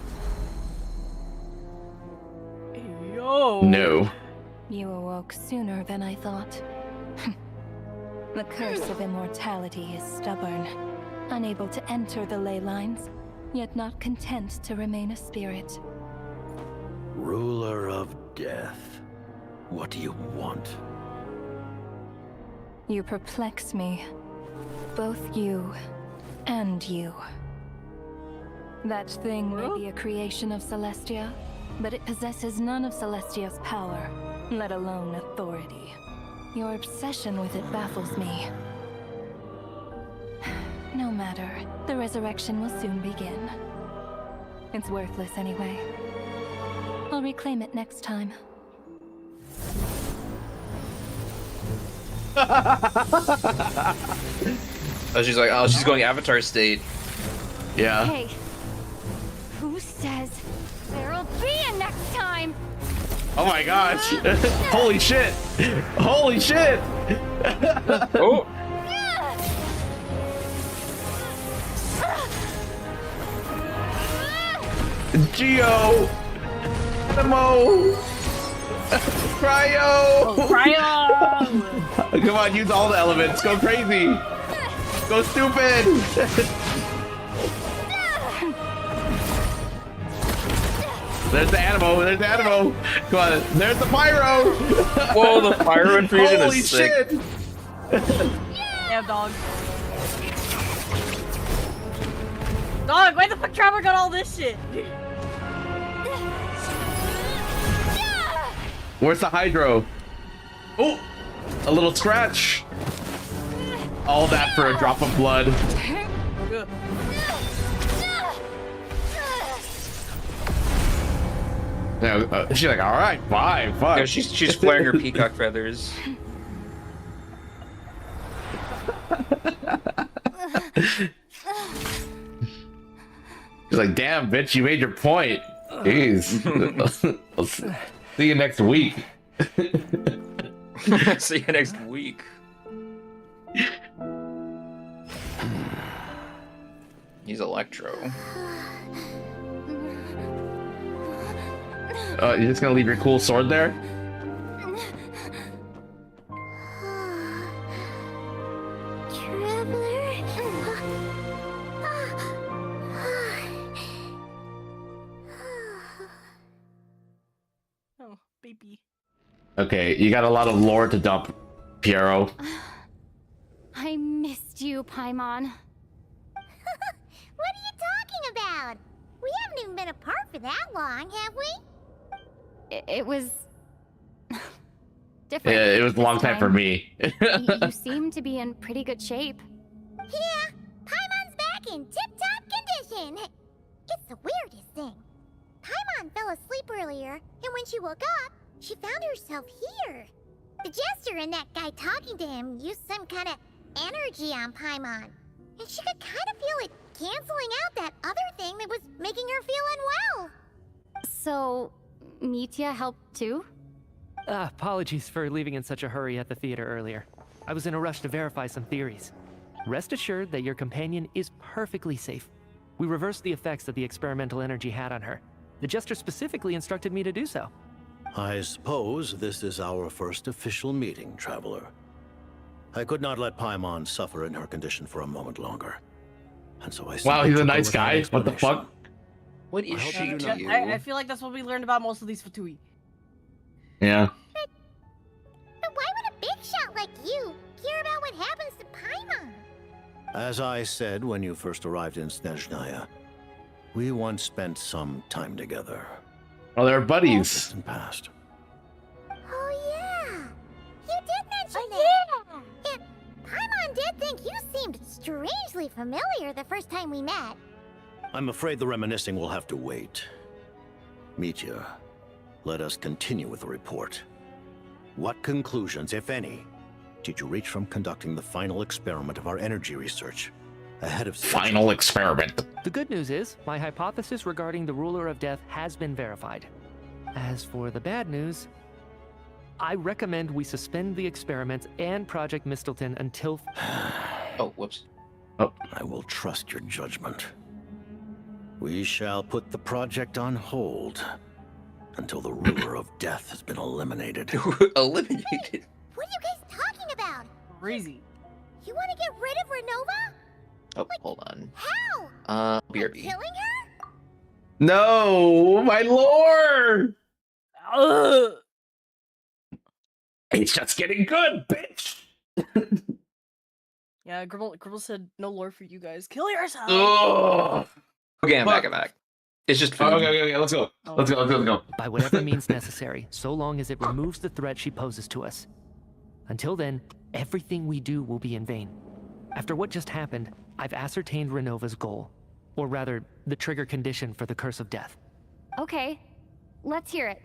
Yo! No. You awoke sooner than I thought. The curse of immortality is stubborn, unable to enter the ley lines, yet not content to remain a spirit. Ruler of death. What do you want? You perplex me. Both you and you. That thing may be a creation of Celestia, but it possesses none of Celestia's power, let alone authority. Your obsession with it baffles me. No matter, the resurrection will soon begin. It's worthless anyway. I'll reclaim it next time. Oh, she's like, oh, she's going Avatar state. Yeah. Hey, who says there'll be a next time? Oh my gosh. Holy shit. Holy shit. Oh. Geo. Animo. Cryo. Oh, cryo. Come on, use all the elements. Go crazy. Go stupid. There's the animo. There's the animo. Come on. There's the pyro. Whoa, the pyro infusion Holy is sick. shit. Damn, dog. Dog, why the fuck Trevor got all this shit? Where's the hydro? Oh, a little scratch. All that for a drop of blood. No, she's like, all right, fine, fine. Yeah, she's flaring her peacock feathers. She's like, damn, bitch, you made your point. Jeez. I'll see you next week. See you next week. He's Electro. You're just gonna leave your cool sword there? Oh, baby. Okay, you got a lot of lore to dump, Piero. I missed you, Paimon. What are you talking about? We haven't even been apart for that long, have we? It was... different. Yeah, it was a this long time for me. You seem to be in pretty good shape. Yeah, Paimon's back in tip-top condition. It's the weirdest thing. Paimon fell asleep earlier, and when she woke up, she found herself here. The Jester and that guy talking to him used some kind of energy on Paimon, and she could kind of feel it canceling out that other thing that was making her feel unwell. So, Mitya helped too? Apologies for leaving in such a hurry at the theater earlier. I was in a rush to verify some theories. Rest assured that your companion is perfectly safe. We reversed the effects that the experimental energy had on her. The Jester specifically instructed me to do so. I suppose this is our first official meeting, Traveler. I could not let Paimon suffer in her condition for a moment longer. And so I Wow, he's a nice guy. What the fuck? What is she to you? I feel like that's what we learned about most of these Fatui. Yeah. But why would a big shot like you care about what happens to Paimon? As I said when you first arrived in SNEZHNAYA, we once spent some time together. Oh, they're buddies. Past. Oh yeah, you did mention that. Yeah, Paimon did think you seemed strangely familiar the first time we met. I'm afraid the reminiscing will have to wait. Mitya, let us continue with the report. What conclusions, if any, did you reach from conducting the final experiment of our energy research ahead of schedule? Final experiment. The good news is, my hypothesis regarding the Ruler of Death has been verified. As for the bad news, I recommend we suspend the experiments and Project Mistleton until... Oh, whoops. Oh, I will trust your judgment. We shall put the project on hold until the Ruler of Death has been eliminated. Eliminated? What are you guys talking about? Crazy. You want to get rid of Renova? Oh, hold on. How? BRB. Killing her? No, my lord! Ugh. It's just getting good, bitch! Yeah, Gribble said no lore for you guys. Kill yourself. Ugh. Okay, I'm back. It's just food. Okay, let's go. Let's go. By whatever means necessary, so long as it removes the threat she poses to us. Until then, everything we do will be in vain. After what just happened, I've ascertained Renova's goal. Or rather, the trigger condition for the Curse of Death. Okay, let's hear it.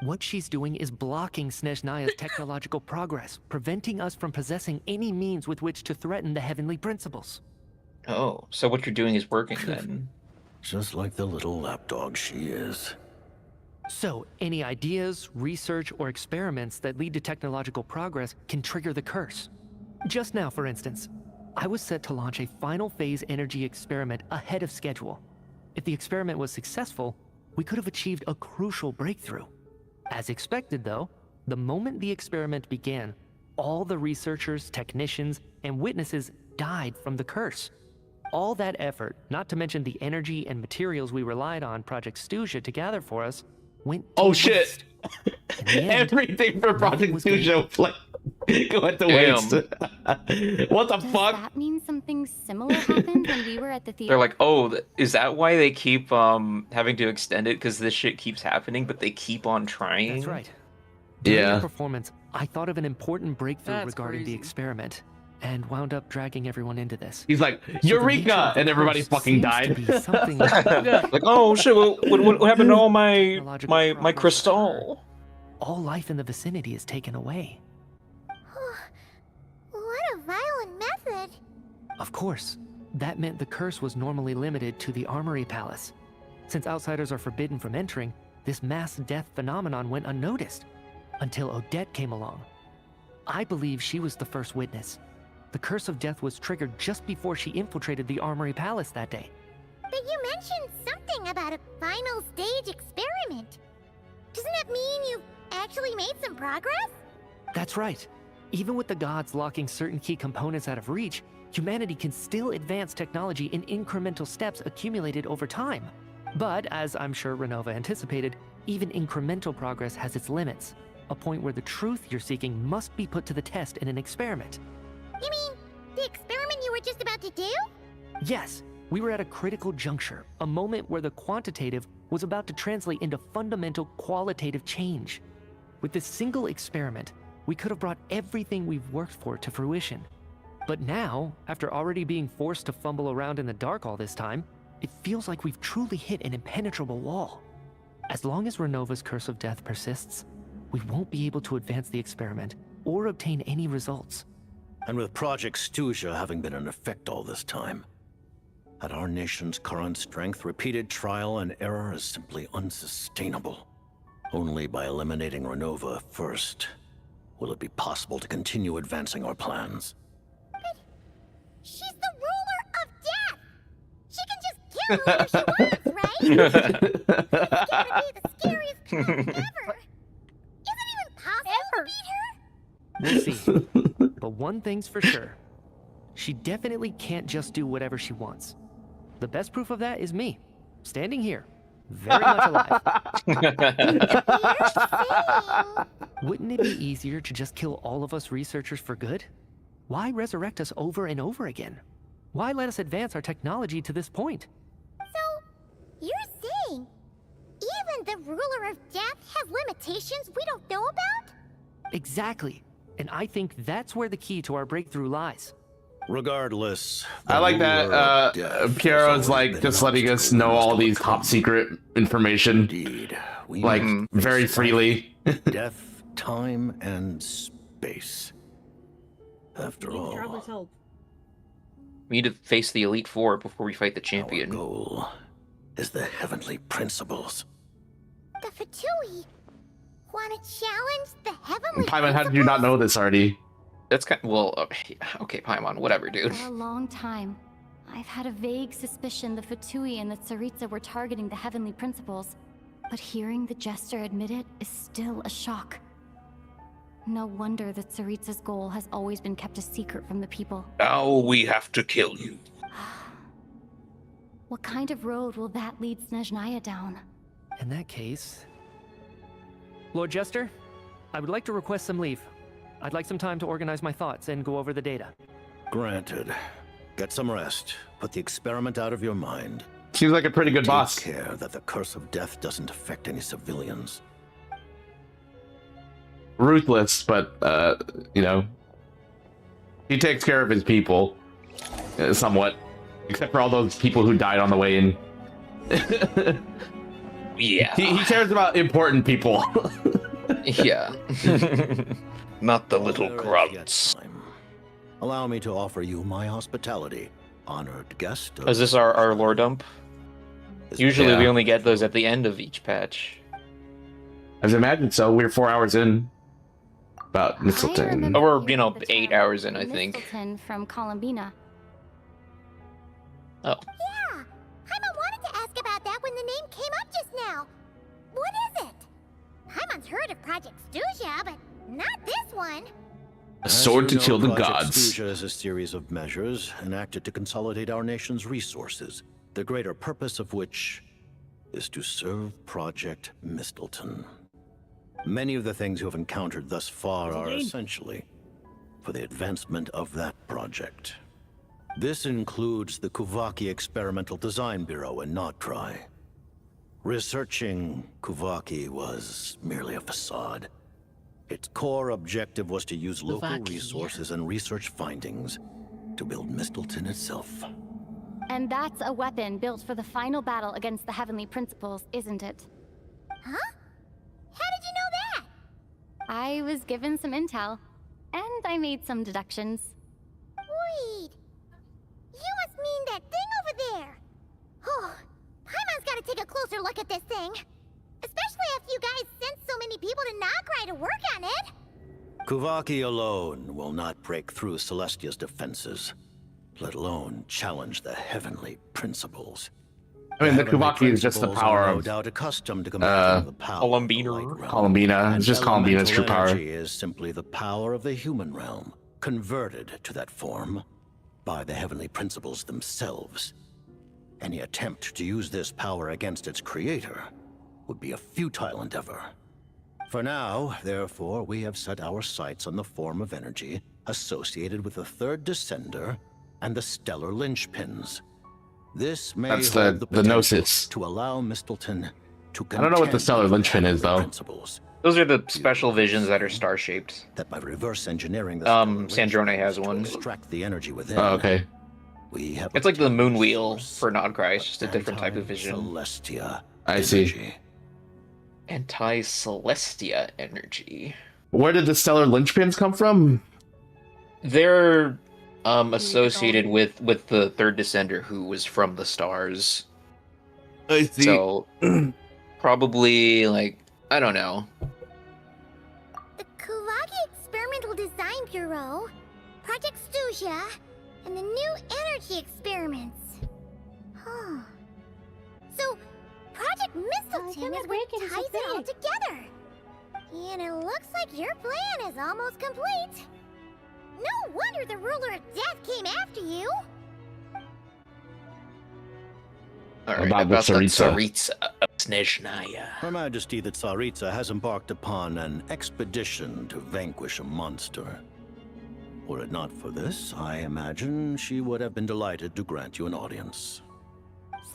What she's doing is blocking SNEZHNAYA's technological progress, preventing us from possessing any means with which to threaten the heavenly principles. Oh, so what you're doing is working then. Just like the little lapdog she is. So, any ideas, research, or experiments that lead to technological progress can trigger the curse. Just now, for instance, I was set to launch a final phase energy experiment ahead of schedule. If the experiment was successful, we could have achieved a crucial breakthrough. As expected, though, the moment the experiment began, all the researchers, technicians, and witnesses died from the curse. All that effort, not to mention the energy and materials we relied on Project SNEZHNAYA to gather for us, went to shit! Everything for Project SNEZHNAYA like went to waste. What the fuck? Does that mean something similar happened when we were at the theater? They're like, oh, is that why they keep having to extend it? Because this shit keeps happening, but they keep on trying? That's right. During Yeah. the performance, I thought of an important breakthrough That's regarding the crazy. experiment, and wound up dragging everyone into this. He's like, So the nature Eureka! of the And everybody curse fucking seems to died. be something Like, oh shit, what happened to all my crystal? all life in the vicinity is taken away. What a violent method. Of course, that meant the curse was normally limited to the Armory Palace. Since outsiders are forbidden from entering, this mass death phenomenon went unnoticed, until Odette came along. I believe she was the first witness. The Curse of Death was triggered just before she infiltrated the Armory Palace that day. But you mentioned something about a final stage experiment. Doesn't that mean you've actually made some progress? That's right. Even with the gods locking certain key components out of reach, humanity can still advance technology in incremental steps accumulated over time. But, as I'm sure Renova anticipated, even incremental progress has its limits. A point where the truth you're seeking must be put to the test in an experiment. You mean the experiment you were just about to do? Yes, we were at a critical juncture, a moment where the quantitative was about to translate into fundamental qualitative change. With this single experiment, we could have brought everything we've worked for to fruition. But now, after already being forced to fumble around in the dark all this time, it feels like we've truly hit an impenetrable wall. As long as Renova's curse of death persists, we won't be able to advance the experiment or obtain any results. And with Project SNEZHNAYA having been in effect all this time, at our nation's current strength, repeated trial and error is simply unsustainable. Only by eliminating Renova first will it be possible to continue advancing our plans. But she's the ruler of death! She can just kill whoever she wants, right? It's gotta be the scariest clone ever! Is it even possible to beat her? We'll see. But one thing's for sure. She definitely can't just do whatever she wants. The best proof of that is me, standing here, very much alive. Wouldn't it be easier to just kill all of us researchers for good? Why resurrect us over and over again? Why let us advance our technology to this point? So, you're saying even the ruler of death has limitations we don't know about? Exactly. And I think that's where the key to our breakthrough lies. Regardless, I like that Piero's like just letting us know all these top secret information, like very freely. Death, time, and space. After all, we need to face the Elite Four before we fight the champion. Our goal is the heavenly principles. The Fatui want to challenge the heavenly Paimon, how did you not know this already? That's kind of, well, okay, Paimon, whatever, dude. For a long time, I've had a vague suspicion the Fatui and the Tsaritsa were targeting the heavenly principles, but hearing the Jester admit it is still a shock. No wonder that Tsaritsa's goal has always been kept a secret from the people. Now we have to kill you. What kind of road will that lead SNEZHNAYA down? In that case... Lord Jester, I would like to request some leave. I'd like some time to organize my thoughts and go over the data. Granted. Get some rest. Put the experiment out of your mind. Seems like a pretty good boss. Take care that the curse of death doesn't affect any civilians. Ruthless, but, you know, he takes care of his people, somewhat. Except for all those people who died on the way in. Yeah. He cares about important people. Yeah. Not the little grunts. Allow me to offer you my hospitality, honored guest. Is this our lore dump? Usually we only get those at the end of each patch. As I imagine so. We're 4 hours in. About Mistletoe. Or, you know, 8 hours in, I think. Mistletoe from Columbina. Oh. Yeah, Paimon wanted to ask about that when the name came up just now. What is it? Paimon's heard of Project SNEZHNAYA, but not this one. A sword to kill the Project gods. SNEZHNAYA is a series of measures enacted to consolidate our nation's resources, the greater purpose of which is to serve Project Mistletoe. Many of the things you have encountered thus far are essentially for the advancement of that project. This includes the Kuvaki Experimental Design Bureau in Notdry. Researching Kuvaki was merely a facade. Its core objective was to use local resources and research findings to build Mistletoe itself. And that's a weapon built for the final battle against the heavenly principles, isn't it? Huh? How did you know that? I was given some intel, and I made some deductions. Wait. You must mean that thing over there. Oh, Paimon's gotta take a closer look at this thing. Especially after you guys sent so many people to Notdry to work on it. Kuvaki alone will not break through Celestia's defenses, let alone challenge the heavenly principles. I mean, the Kuvaki is just the power of... no doubt accustomed to combating the power Columbina. It's just Columbina's true power. Energy is simply the power of the human realm, converted to that form by the heavenly principles themselves. Any attempt to use this power against its creator would be a futile endeavor. For now, therefore, we have set our sights on the form of energy associated with the third descender and the stellar linchpins. This may That's hold the potential Gnosis. to allow Mistletoe I don't know what the stellar linchpin is though. Those are the special visions that are star-shaped. That by reverse engineering the SNEZHNAYA has one. Extract the energy within. Oh, okay. We have It's like the moon wheel for Nodcry, just a different type of vision. Celestia. I see. Anti-Celestia energy. Where did the stellar linchpins come from? They're associated with the third descender who was from the stars. I see. So probably like I don't know. The Kulagi Experimental Design Bureau, Project SNEZHNAYA, and the new energy experiments. Huh. So, Project Mistletoe is what ties it all together. And it looks like your plan is almost complete. No wonder the ruler of death came after you. All right, about the Tsaritsa of SNEZHNAYA. Her Majesty the Tsaritsa has embarked upon an expedition to vanquish a monster. Were it not for this, I imagine she would have been delighted to grant you an audience.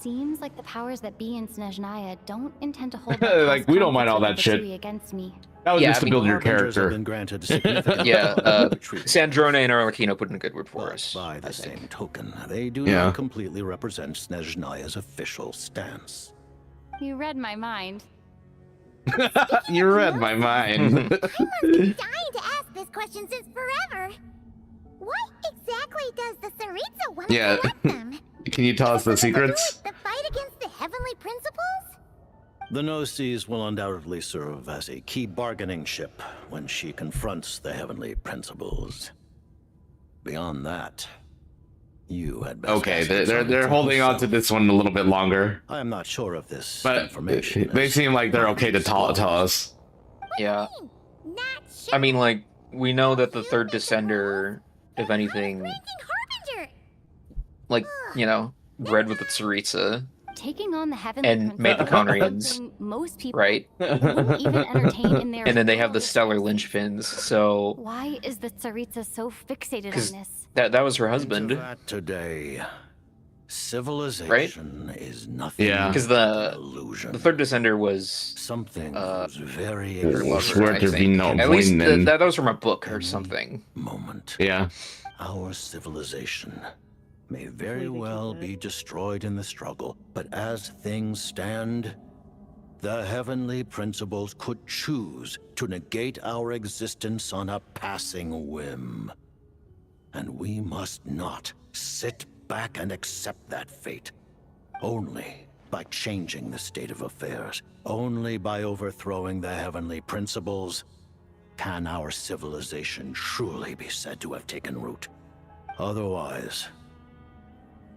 Seems like the powers that be in SNEZHNAYA don't intend to hold like we don't mind all that shit. against me. That was just to build your character. Yeah, Sandrone and Arlecchino put in a good word for us. By the same token, they do not completely represent SNEZHNAYA's official stance. You read my mind. You read my mind. I've been dying to ask this question since forever. What exactly does the Tsaritsa want to do with them? Can you tell us the secrets? The fight against the heavenly principles? The No-Seas will undoubtedly serve as a key bargaining chip when she confronts the heavenly principles. Beyond that, you had best Okay, they're holding on to this one a little bit longer. I am not sure of this but information. They seem like they're okay to tell us. Yeah. I mean, like, we know that the third descender, if anything, like, you know, bred with the Tsaritsa. Taking on the heavenly And made the Conrians, most people right? wouldn't even entertain in their And then they have the stellar linchpins, so... Why is the Tsaritsa so fixated on this? That was her husband. Today, civilization is nothing. Yeah. Because the third descender was... Something very Swear there be no At least appointment. that was from a book or something. Moment. Yeah. Our civilization may very well be destroyed in the struggle, but as things stand, the heavenly principles could choose to negate our existence on a passing whim. And we must not sit back and accept that fate. Only by changing the state of affairs, only by overthrowing the heavenly principles, can our civilization truly be said to have taken root. Otherwise,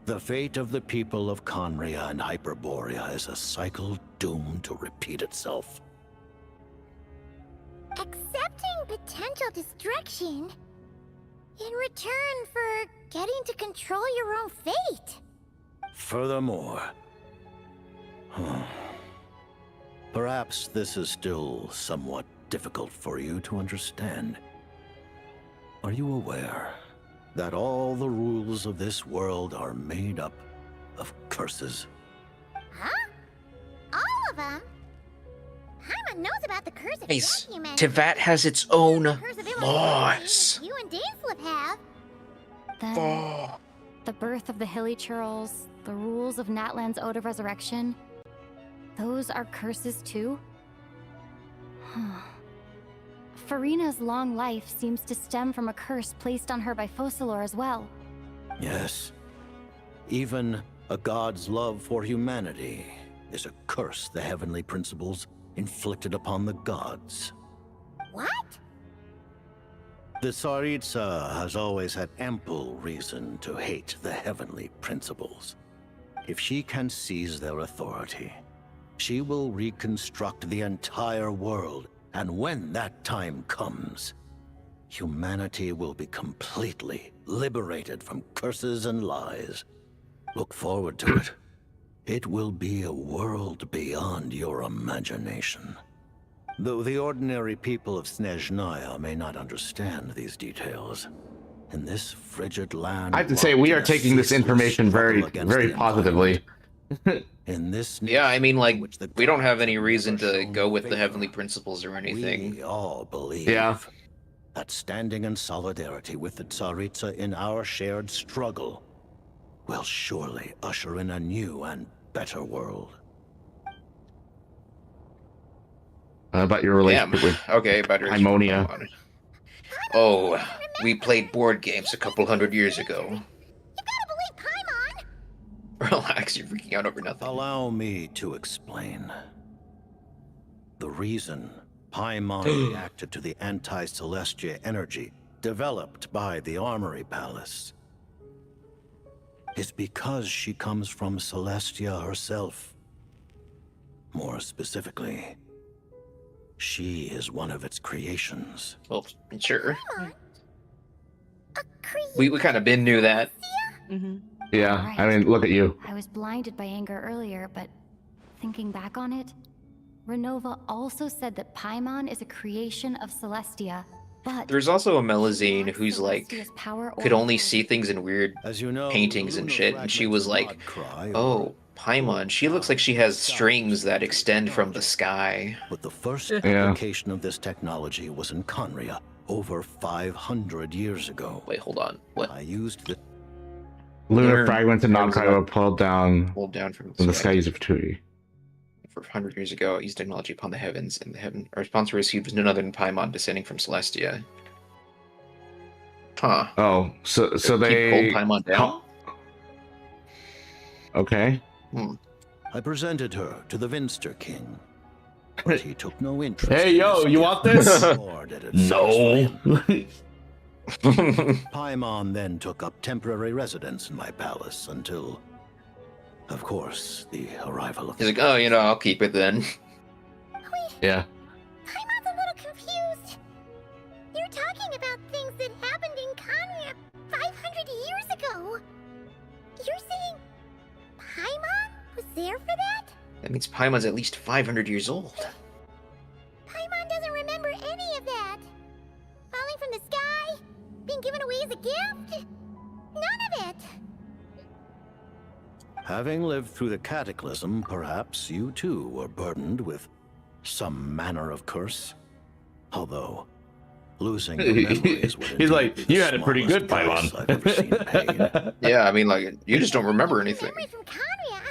the fate of the people of Conria and Hyperborea is a cycle doomed to repeat itself. Accepting potential destruction in return for getting to control your own fate. Furthermore, perhaps this is still somewhat difficult for you to understand. Are you aware that all the rules of this world are made up of curses? Huh? All of them? Paimon knows about the curse of Nice. Document. Tevat has its own Curse of laws. You and Dainsleif have. Then, the birth of the Hilly Churls, the rules of Natlan's Ode of Resurrection, those are curses too? Farina's long life seems to stem from a curse placed on her by Focalor as well. Yes. Even a god's love for humanity is a curse the heavenly principles inflicted upon the gods. What? The Tsaritsa has always had ample reason to hate the heavenly principles. If she can seize their authority, she will reconstruct the entire world, and when that time comes, humanity will be completely liberated from curses and lies. Look forward to it. It will be a world beyond your imagination. Though the ordinary people of SNEZHNAYA may not understand these details, in this frigid land... I have to say, we are taking this information very, very positively. In this Yeah, I mean, like, we don't have any reason to go with the heavenly principles or anything. We all believe that standing in solidarity with the Tsaritsa in our shared struggle will surely usher in a new and better world. About your relationship with Okay, about your Paimonia. Oh, we played board games a couple hundred years ago. Relax, you're freaking out over nothing. Allow me to explain. The reason Paimon reacted to the anti-Celestia energy developed by the Armory Palace is because she comes from Celestia herself. More specifically, she is one of its creations. Well, sure. We kind of been knew that. Yeah, I mean, look at you. I was blinded by anger earlier, but thinking back on it, Renova also said that Paimon is a creation of Celestia, but There's also a Melazine who's like could only see things in weird paintings and shit, and she was like, "Oh, Paimon, she looks like she has strings that extend from the sky." But the first application of this technology was in Conria over 500 years ago. Wait, hold on. What? I used the Lunar fragments and non-cryo were pulled down from the sky using Fatui. For 100 years ago, used technology upon the heavens, and the response received was none other than Paimon descending from Celestia. Huh. Oh, so they pulled Paimon down? Okay. I presented her to the Vinster King, but he took no interest. Hey, yo, you want this? No. Paimon then took up temporary residence in my palace until, of course, the arrival of... He's like, oh, I'll keep it then. Yeah. Paimon's a little confused. You're talking about things that happened in Conria 500 years ago. You're saying Paimon was there for that? That means Paimon's at least 500 years old. Paimon doesn't remember any of that. Falling from the sky? Being given away as a gift? None of it. Having lived through the cataclysm, perhaps you too were burdened with some manner of curse. Although, losing your memories would He's like, you had it pretty good, Paimon. I've ever seen pain. Yeah, I mean, like, you just don't remember anything. Memory from Conria?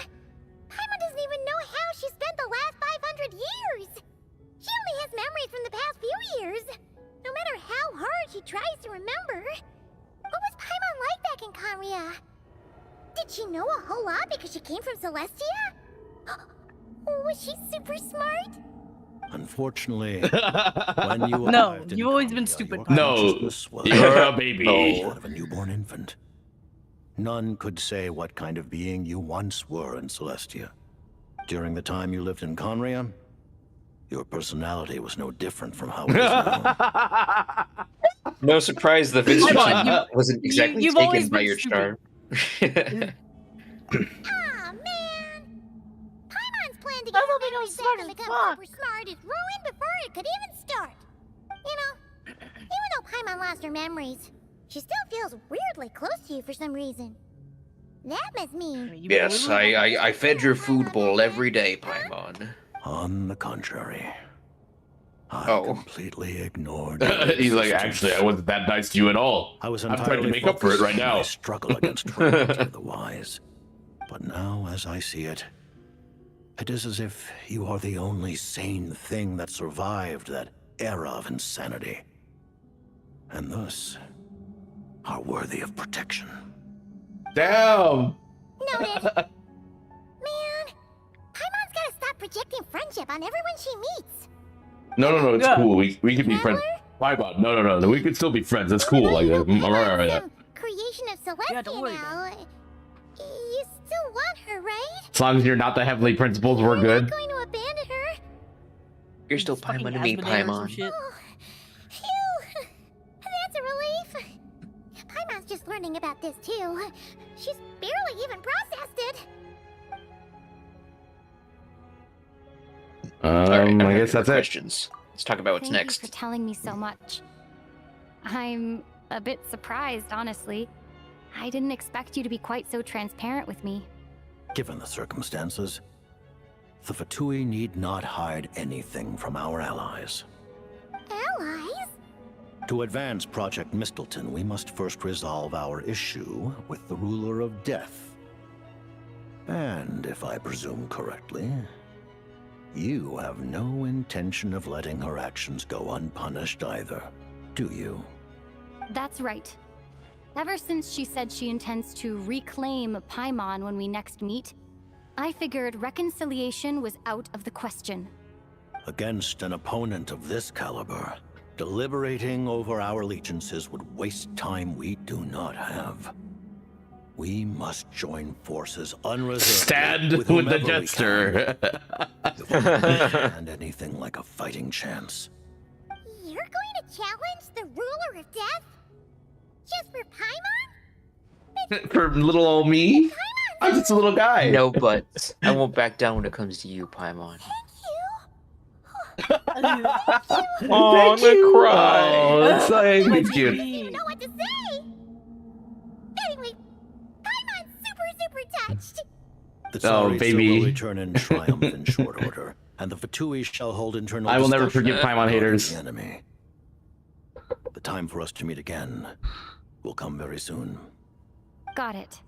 Paimon doesn't even know how she spent the last 500 years. She only has memories from the past few years. No matter how hard she tries to remember. What was Paimon like back in Conria? Did she know a whole lot because she came from Celestia? Was she super smart? Unfortunately, when you No, you've always been stupid. No, you're a baby. Of a newborn infant. None could say what kind of being you once were in Celestia. During the time you lived in Conria, your personality was no different from how it is now. No surprise the Vince wasn't exactly taken by your star. Aw, man! Paimon's plan to get her memories back and become super smart is ruined before it could even start. Even though Paimon lost her memories, she still feels weirdly close to you for some reason. That must mean... Yes, I fed your food bowl every day, Paimon. On the contrary, I completely ignored. He's like, actually, I wasn't that nice to you at all. I was I'm trying to make up for it right now. I struggle against cruelty of the wise, but now, as I see it, it is as if you are the only sane thing that survived that era of insanity, and thus are worthy of protection. Damn. Noted. Man, Paimon's gotta stop projecting friendship on everyone she meets. No, it's cool. We can be friends. Paimon, no, we can still be friends. That's cool. Like, I'm alright with that. Creation of Celestia now. You still want her, right? As long as you're not the heavenly principles, we're good. Going to abandon her? You're still Paimon to me, Paimon. Oh, phew! That's a relief. Paimon's just learning about this too. She's barely even processed it. I guess that's it. Questions. Let's talk about what's Thank next. you for telling me so much. I'm a bit surprised, honestly. I didn't expect you to be quite so transparent with me. Given the circumstances, the Fatui need not hide anything from our allies. Allies? To advance Project Mistleton, we must first resolve our issue with the Ruler of Death. And if I presume correctly, you have no intention of letting her actions go unpunished either, do you? That's right. Ever since she said she intends to reclaim Paimon when we next meet, I figured reconciliation was out of the question. Against an opponent of this caliber, deliberating over our allegiances would waste time we do not have. We must join forces unreservedly. Stand with the jester. And anything like a fighting chance. You're going to challenge the ruler of death? Just for Paimon? For little old me? I'm just a little guy. No, but I won't back down when it comes to you, Paimon. Oh, the cry. Oh, that's like I cute. don't even know what to say. Anyway, Paimon's super touched. The Oh, Tsaritsa baby. will return in triumph in short order, and the Fatui shall hold internal I will never discussion forgive Paimon about haters. the enemy. The time for us to meet again will come very soon. Got it.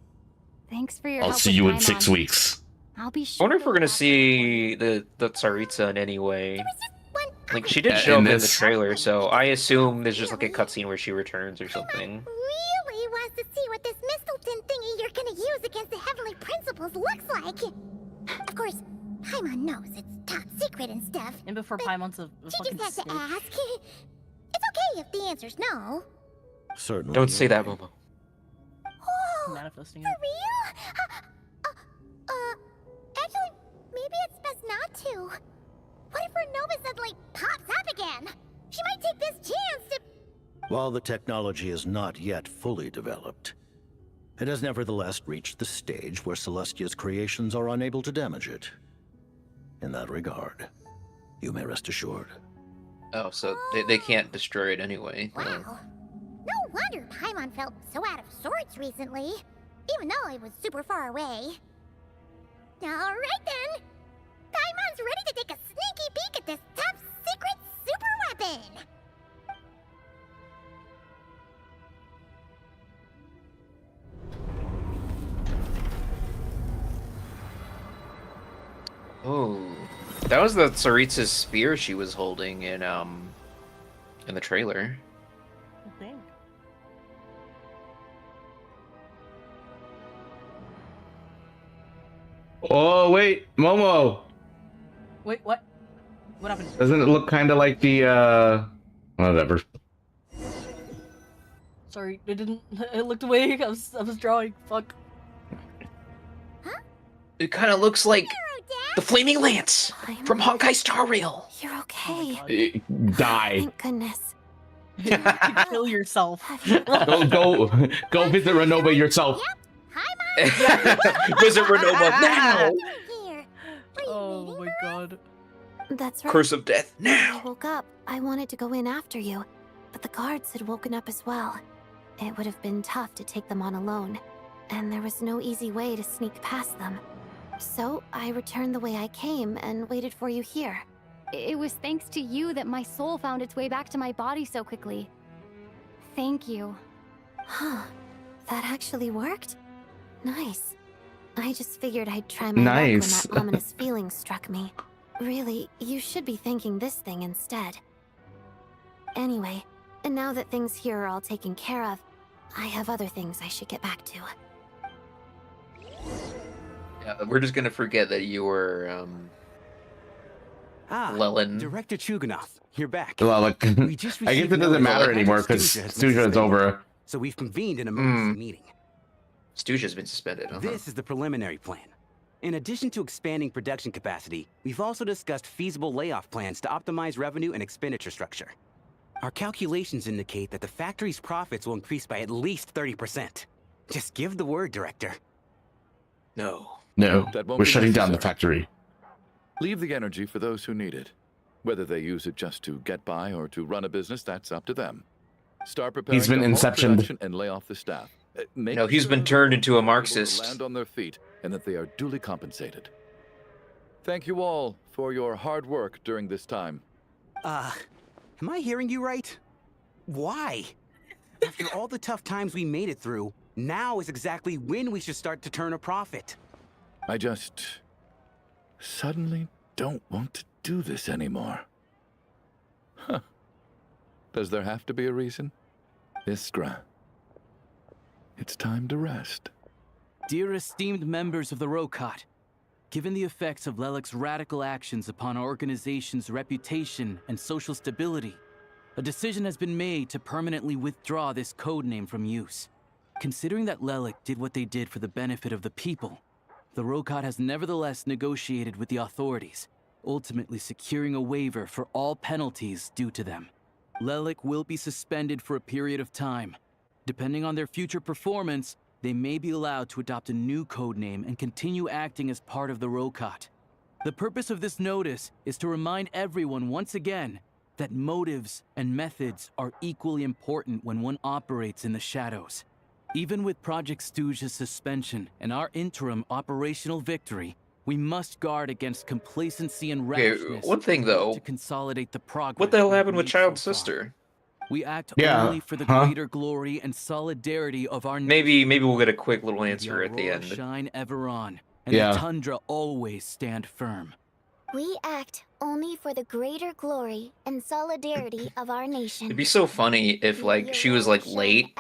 Thanks for your I'll help see with you in Paimon. 6 weeks. I'll be I sure. wonder if we're gonna see the Tsaritsa in any way. Like, she did show In up in the this? trailer, so I assume there's just like a cutscene where she returns or something. Really wants to see what this Mistleton thingy you're gonna use against the Heavenly Principles looks like. Of course, Paimon knows it's top secret and stuff. And before Paimon's a She fucking just has to snitch. ask. It's okay if the answer's no. Certainly. Don't say that, Momo. Oh, Manifesting for it. real? Actually, maybe it's best not to. What if her Nova suddenly pops up again? She might take this chance to... While the technology is not yet fully developed, it has nevertheless reached the stage where Celestia's creations are unable to damage it. In that regard, you may rest assured. Oh, so they can't destroy it anyway. Wow. No wonder Paimon felt so out of sorts recently, even though it was super far away. Alright then! Paimon's ready to take a sneaky peek at this top secret super weapon! Oh, that was the Tsaritsa's spear she was holding in the trailer. I think. Oh, wait, Momo. Wait, what? What happened? Doesn't it look kind of like the, whatever. Sorry, it didn't. It looked away. I was drawing. Fuck. It kind of looks like the Flaming Lance from Honkai Star Rail. You're okay. Die. Thank goodness. Kill yourself. Go visit Renova yourself. Visit Renova now. Oh my god. That's right. Curse of Death now. When I woke up, I wanted to go in after you, but the guards had woken up as well. It would have been tough to take them on alone, and there was no easy way to sneak past them. So I returned the way I came and waited for you here. It was thanks to you that my soul found its way back to my body so quickly. Thank you. Huh. That actually worked? Nice. I just figured I'd try my Nice. luck when that ominous feeling struck me. Really, you should be thanking this thing instead. Anyway, and now that things here are all taken care of, I have other things I should get back to. Yeah, we're just gonna forget that you were Lelin. Director Chuganoth, you're back. Well, look, I We just guess received it doesn't notice matter that anymore because Stuja has been Stuja is suspended. over. So we've convened in emergency meeting. Stuja's been suspended. This is the preliminary plan. In addition to expanding production capacity, we've also discussed feasible layoff plans to optimize revenue and expenditure structure. Our calculations indicate that the factory's profits will increase by at least 30%. Just give the word, Director. No. No, That won't we're be shutting down the necessary. factory. Leave the energy for those who need it. Whether they use it just to get by or to run a business, that's up to them. Start preparing He's been to halt inceptioned. production and lay off the staff. Make No, he's sure been turned into a people will Marxist. Land on their feet and that they are duly compensated. Thank you all for your hard work during this time. Am I hearing you right? Why? After all the tough times we made it through, now is exactly when we should start to turn a profit. I just suddenly don't want to do this anymore. Huh. Does there have to be a reason? Iskra, it's time to rest. Dear esteemed members of the Rokot, given the effects of Lelic's radical actions upon our organization's reputation and social stability, a decision has been made to permanently withdraw this codename from use. Considering that Lelic did what they did for the benefit of the people, the Rokot has nevertheless negotiated with the authorities, ultimately securing a waiver for all penalties due to them. Lelic will be suspended for a period of time. Depending on their future performance, they may be allowed to adopt a new codename and continue acting as part of the Rokot. The purpose of this notice is to remind everyone once again that motives and methods are equally important when one operates in the shadows. Even with Project Stooge's suspension and our interim operational victory, we must guard against complacency and rashness. One thing though, to consolidate the progress. what the hell happened with Child's sister? We act only for the greater glory and solidarity of our nation. Maybe we'll get a quick little answer at the end. Shine ever on, and the tundra always stand firm. We act only for the greater glory and solidarity of our nation. It'd be so funny if like she was like late,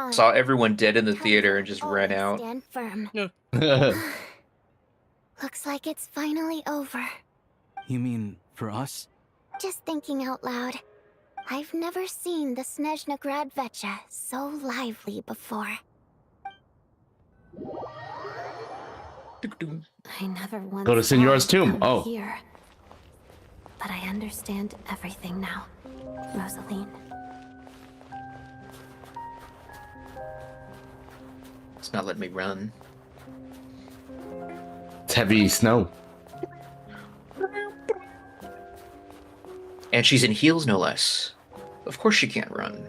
saw everyone dead in the theater and just ran out. Stand firm. Looks like it's finally over. You mean for us? Just thinking out loud. I've never seen the SNEZHNA Gradvecha so lively before. I never once Go to Signora's thought I'd tomb. come Oh. Here. But I understand everything now, Rosaline. It's not letting me run. It's heavy snow. And she's in heels, no less. Of course she can't run.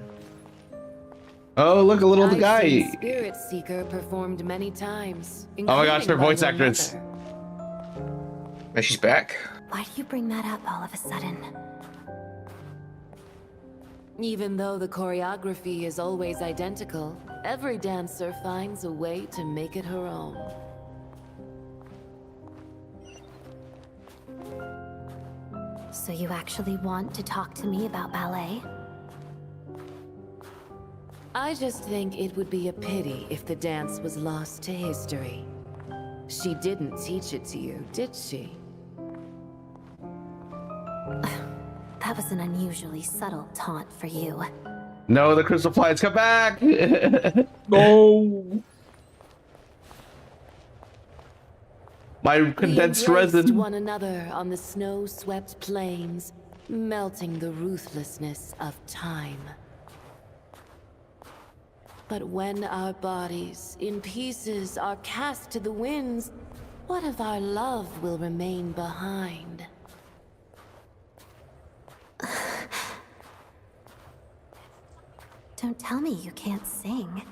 Oh, look, a little I've guy. seen Spirit Seeker performed many times. Oh my gosh, their including by voice your actress. mother. And she's back. Why do you bring that up all of a sudden? Even though the choreography is always identical, every dancer finds a way to make it her own. So you actually want to talk to me about ballet? I just think it would be a pity if the dance was lost to history. She didn't teach it to you, did she? That was an unusually subtle taunt for you. No, the crystal flies come back. No. My condensed resin. One another on the snow-swept plains, melting the ruthlessness of time. But when our bodies, in pieces, are cast to the winds, what of our love will remain behind? Don't tell me you can't sing.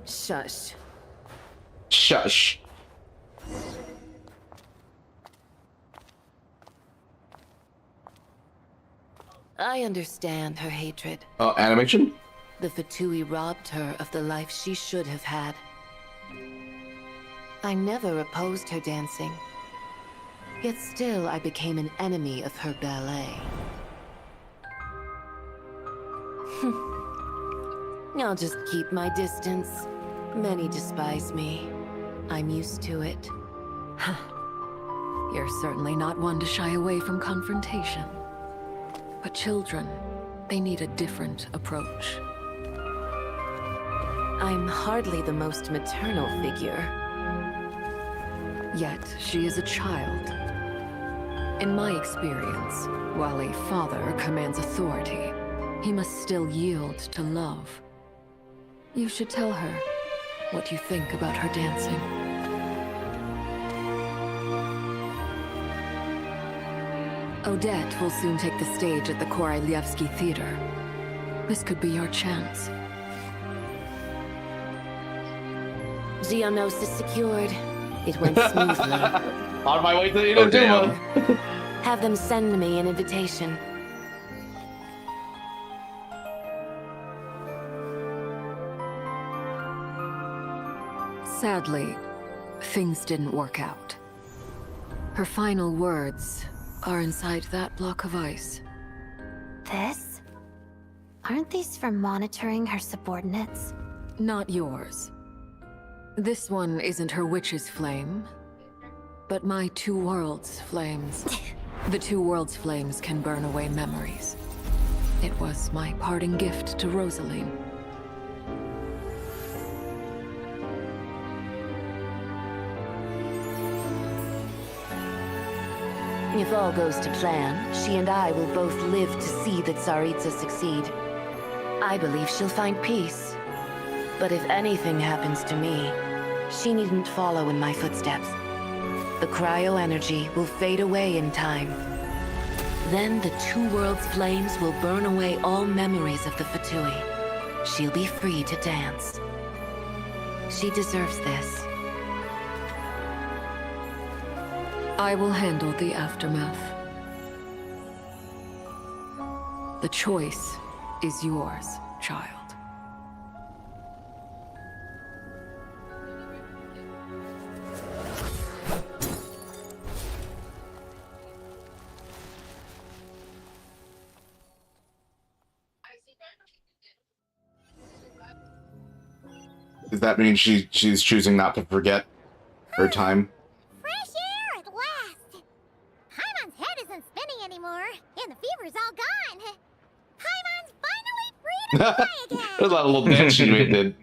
Shush. Shush. I understand her hatred. Oh, animation? The Fatui robbed her of the life she should have had. I never opposed her dancing. Yet still I became an enemy of her ballet. I'll just keep my distance. Many despise me. I'm used to it. You're certainly not one to shy away from confrontation. But children, they need a different approach. I'm hardly the most maternal figure. Yet, she is a child. In my experience, while a father commands authority, he must still yield to love. You should tell her what you think about her dancing. Odette will soon take the stage at the Korylievsky Theater. This could be your chance. Geonosis secured. It went smoothly. On my way to Inazuma. Have them send me an invitation. Sadly, things didn't work out. Her final words are inside that block of ice. This? Aren't these for monitoring her subordinates? Not yours. This one isn't her witch's flame, but my two worlds' flames. The two worlds' flames can burn away memories. It was my parting gift to Rosaline. If all goes to plan, she and I will both live to see that Tsaritsa succeed. I believe she'll find peace. But if anything happens to me, she needn't follow in my footsteps. The cryo energy will fade away in time. Then the two worlds' flames will burn away all memories of the Fatui. She'll be free to dance. She deserves this. I will handle the aftermath. The choice is yours, child. Does that mean she's choosing not to forget her time? Fresh air at last! Paimon's head isn't spinning anymore, and the fever's all gone. Paimon's finally free to fly again! There's that little dance she did.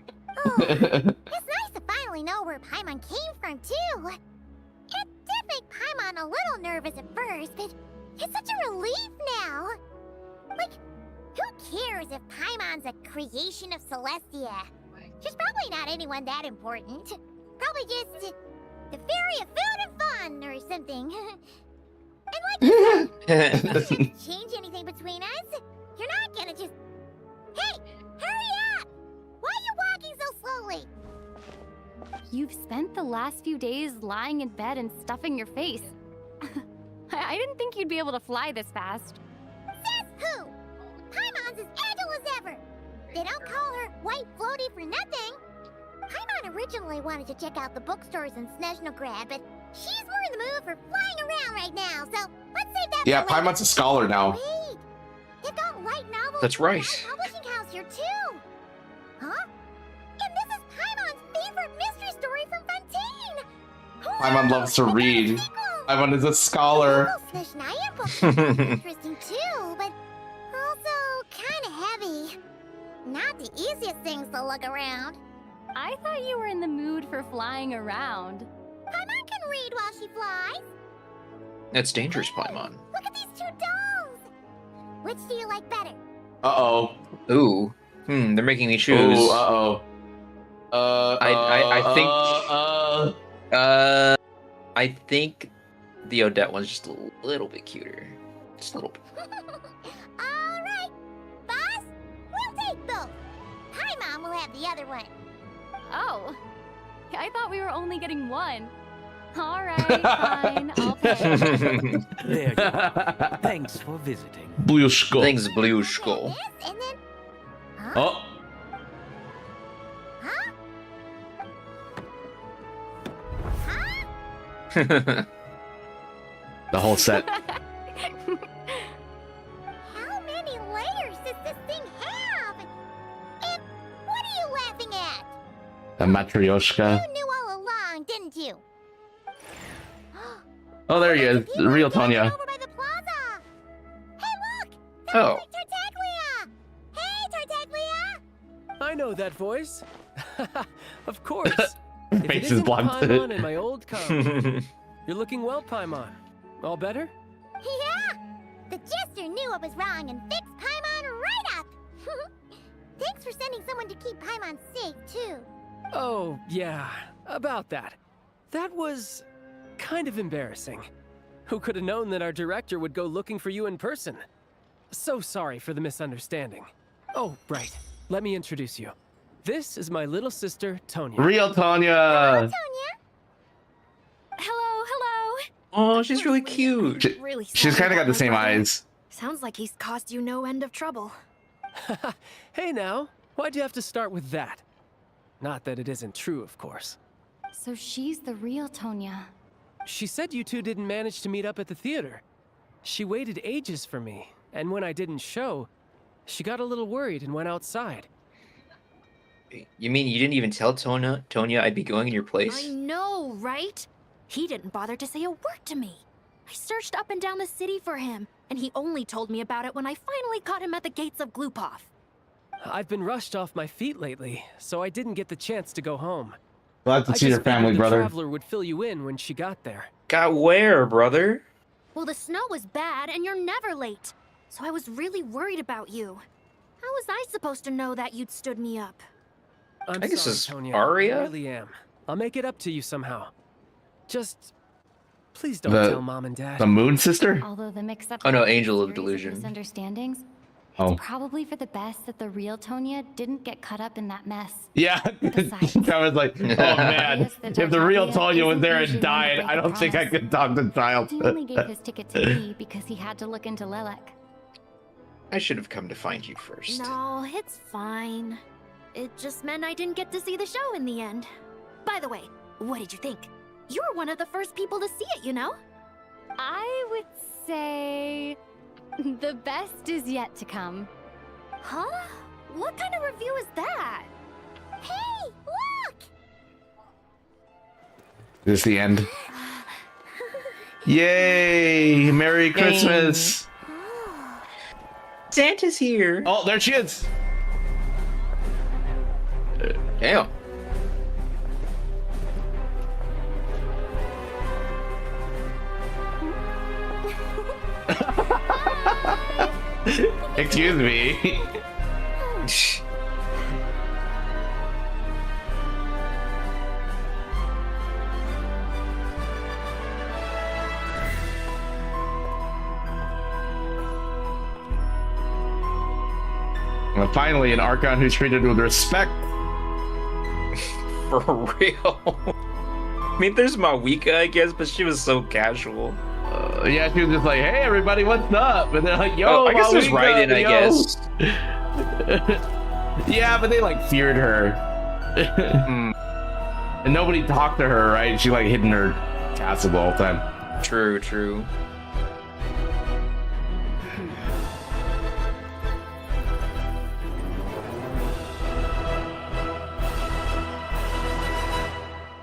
It's nice to finally know where Paimon came from, too. It did make Paimon a little nervous at first, but it's such a relief now. Like, who cares if Paimon's a creation of Celestia? She's probably not anyone that important. Probably just the fairy of food and fun or something. And like you said, that doesn't change anything between us. You're not gonna just... Hey, hurry up! Why are you walking so slowly? You've spent the last few days lying in bed and stuffing your face. I didn't think you'd be able to fly this fast. Says who? Paimon's as agile as ever. They don't call her White Floaty for nothing. Paimon originally wanted to check out the bookstores in Snezhnograd, but she's more in the mood for flying around right now, so let's save that Yeah, for later. Paimon's a scholar now. Wait, they've got light novels That's from right. our publishing house here too. Huh? And this is Paimon's favorite mystery story from Fontaine. Paimon loves to read. Paimon is a scholar. SNEZHNAYA books are interesting too, but also kind of heavy. Not the easiest things to look around. I thought you were in the mood for flying around. Paimon can read while she flies. That's dangerous, Paimon. Look at these two dolls. Which do you like better? Uh-oh. Ooh. They're making me choose. Ooh, uh-oh. I think the Odette one's just a little bit cuter. Just a little bit. All right, boss. We'll take both. Paimon will have the other one. Oh, I thought we were only getting one. All right, fine, I'll pay. There you are. Thanks for visiting. Blushko. Thanks, Blushko. And then... Huh? Oh. Huh? Huh? The whole set. How many layers does this thing have? And what are you laughing at? The Matryoshka. You knew all along, didn't you? Oh, there he is. The real Tonya. Over by the plaza. Hey, look! Oh. Tartaglia! Hey, Tartaglia! I know that voice. Of course. If Face it is isn't blocked. Paimon and my old comrade. You're looking well, Paimon. All better? Yeah! The jester knew I was wrong and fixed Paimon right up! Thanks for sending someone to keep Paimon safe, too. Oh, yeah. About that. That was kind of embarrassing. Who could have known that our director would go looking for you in person? So sorry for the misunderstanding. Oh, right. Let me introduce you. This is my little sister, Tonya. Real Tonya. Hello, hello. Oh, she's really cute. She's kind of got the same eyes. Sounds like he's caused you no end of trouble. Hey now, why'd you have to start with that? Not that it isn't true, of course. So she's the real Tonya. She said you two didn't manage to meet up at the theater. She waited ages for me, and when I didn't show, she got a little worried and went outside. You mean you didn't even tell Tonya I'd be going in your place? I know, right? He didn't bother to say a word to me. I searched up and down the city for him, and he only told me about it when I finally caught him at the gates of Glupov. I've been rushed off my feet lately, so I didn't get the chance to go home. Glad to see your family, brother. The traveler would fill you in when she got there. Got where, brother? Well, the snow was bad, and you're never late. So I was really worried about you. How was I supposed to know that you'd stood me up? I'm I guess sorry, it's Tonya. Aria? I really am. I'll make it up to you somehow. Just please don't The- tell Mom and Dad. The Moon Sister? Although the mix-up Oh no, caused a Angel of series Delusion. misunderstandings, Oh. it's probably for the best that the real Tonya didn't get caught up in that mess. Yeah. I was like, oh man, if the real Tonya was there and died, I don't think I could talk to child. He only gave his ticket to me because he had to look into Lelek. I should have come to find you first. No, it's fine. It just meant I didn't get to see the show in the end. By the way, what did you think? You were one of the first people to see it, you know? I would say the best is yet to come. Huh? What kind of review is that? Hey, look! Is this the end? Yay! Merry Christmas! Santa's here. Oh, there she is. Damn. Excuse me. Well, finally, an Archon who's treated with respect. For real. I mean, there's Mawika, I guess, but she was so casual. Yeah, she was just like, "Hey, everybody, what's up?" And they're like, "Yo, oh, I guess there's Mawika, Raiden, I yo." guess. Yeah, but they like feared her. And nobody talked to her, right? She like hid in her castle the whole time. True, true.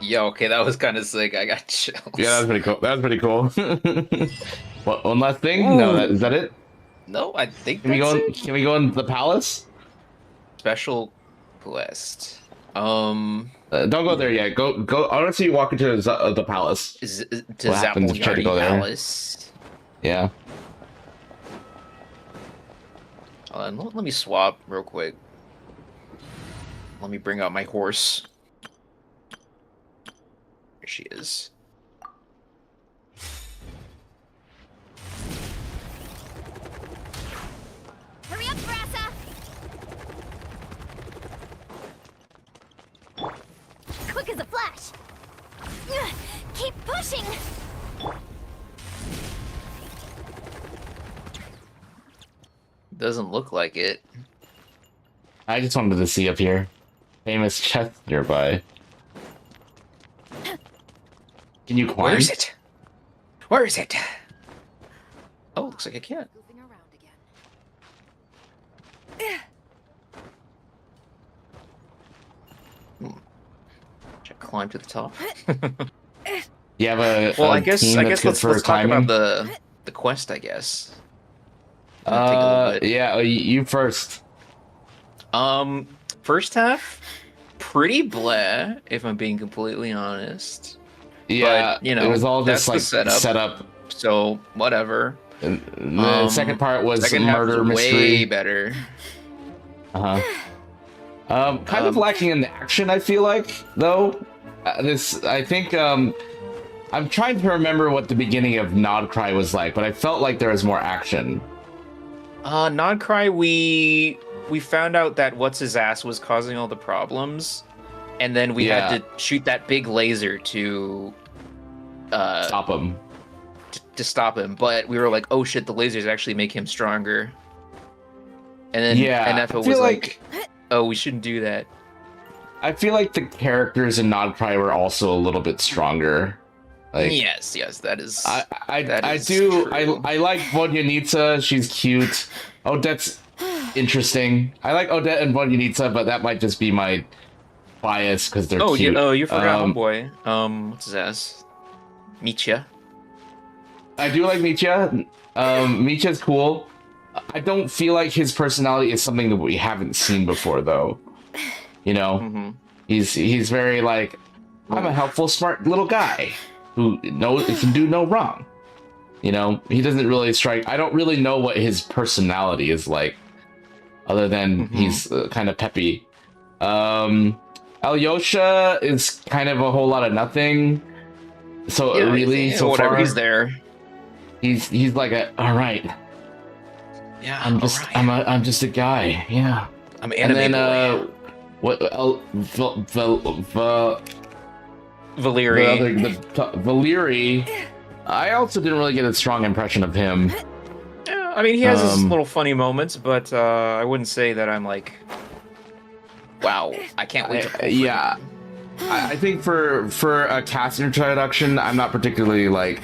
Yeah, okay, that was kind of sick. I got chills. Yeah, that was pretty cool. That was pretty cool. What, one last thing? Ooh. No, is that it? No, I think can we go? Can we go into the palace? Special quest. Don't go there yet. Go. I want to see you walk into the palace. To what happens if you try to go there? Palace. Yeah. Let me swap real quick. Let me bring out my horse. Here she is. Hurry up, Brassa! Quick as a flash! Keep pushing! Doesn't look like it. I just wanted to see up here. Famous chest nearby. Can you climb? Where is it? Where is it? Oh, looks like I can't. Should I climb to the top? You have a well, a I guess team that's good let's for talk climbing? about the quest. I guess. Yeah, you first. First half, pretty blah, if I'm being completely honest. Yeah, but, you know, it was all just that's like the setup. So whatever. The second part was second half murder was mystery. way better. Kind of lacking in the action, I feel like, though. I think, I'm trying to remember what the beginning of Nodcry was like, but I felt like there was more action. Nodcry, we we found out that what's his ass was causing all the problems, and then we had to shoot that big laser to stop him. To stop him, but we were like, oh shit, the lasers actually make him stronger. And then NFO was like, oh, we shouldn't do that. I feel like the characters in Nodcry were also a little bit stronger. Like, yes, that is. I like Vodyanitsa. She's cute. Odette's interesting. I like Odette and Vodyanitsa, but that might just be my bias because they're cute. You forgot homeboy. What's his ass? Micha. I do like Micha. Micha's cool. I don't feel like his personality is something that we haven't seen before, though. You know, he's very like, I'm a helpful, smart little guy who can do no wrong. You know, he doesn't really strike. I don't really know what his personality is like, other than he's kind of peppy. Alyosha is kind of a whole lot of nothing. So so whatever, far he's there. He's like all right. Yeah, I'm just a guy. Yeah. I'm anime. And then Valeri. Valeri. I also didn't really get a strong impression of him. Yeah, I mean, he has his little funny moments, but I wouldn't say that I'm like, wow, I can't wait to pull yeah. I think for a cast introduction, I'm not particularly like,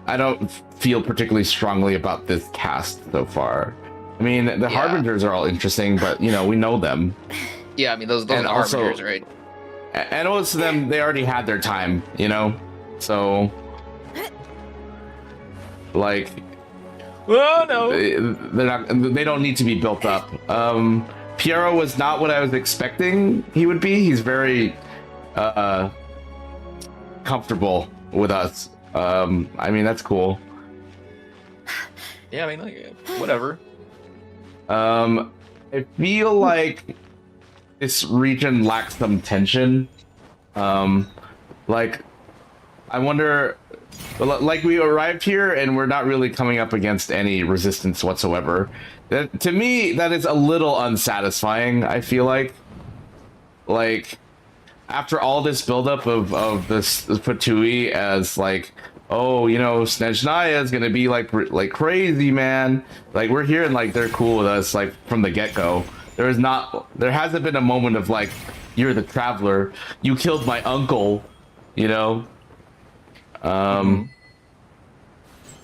I don't feel particularly strongly about this cast so far. I mean, the Harbingers are all interesting, but you know, we know them. Yeah, I mean, those are the Harbingers, right? And most of them, they already had their time, you know? So, like, oh no, they don't need to be built up. Piero was not what I was expecting he would be. He's very comfortable with us. I mean, that's cool. Yeah, I mean, like, whatever. I feel like this region lacks some tension. Like, I wonder, like, we arrived here and we're not really coming up against any resistance whatsoever. That, to me, that is a little unsatisfying. I feel like after all this buildup of this Fatui as like, oh, you know, SNEZHNAYA is gonna be like crazy, man. Like, we're here and like they're cool with us like from the get-go. There hasn't been a moment of like, you're the traveler, you killed my uncle, you know.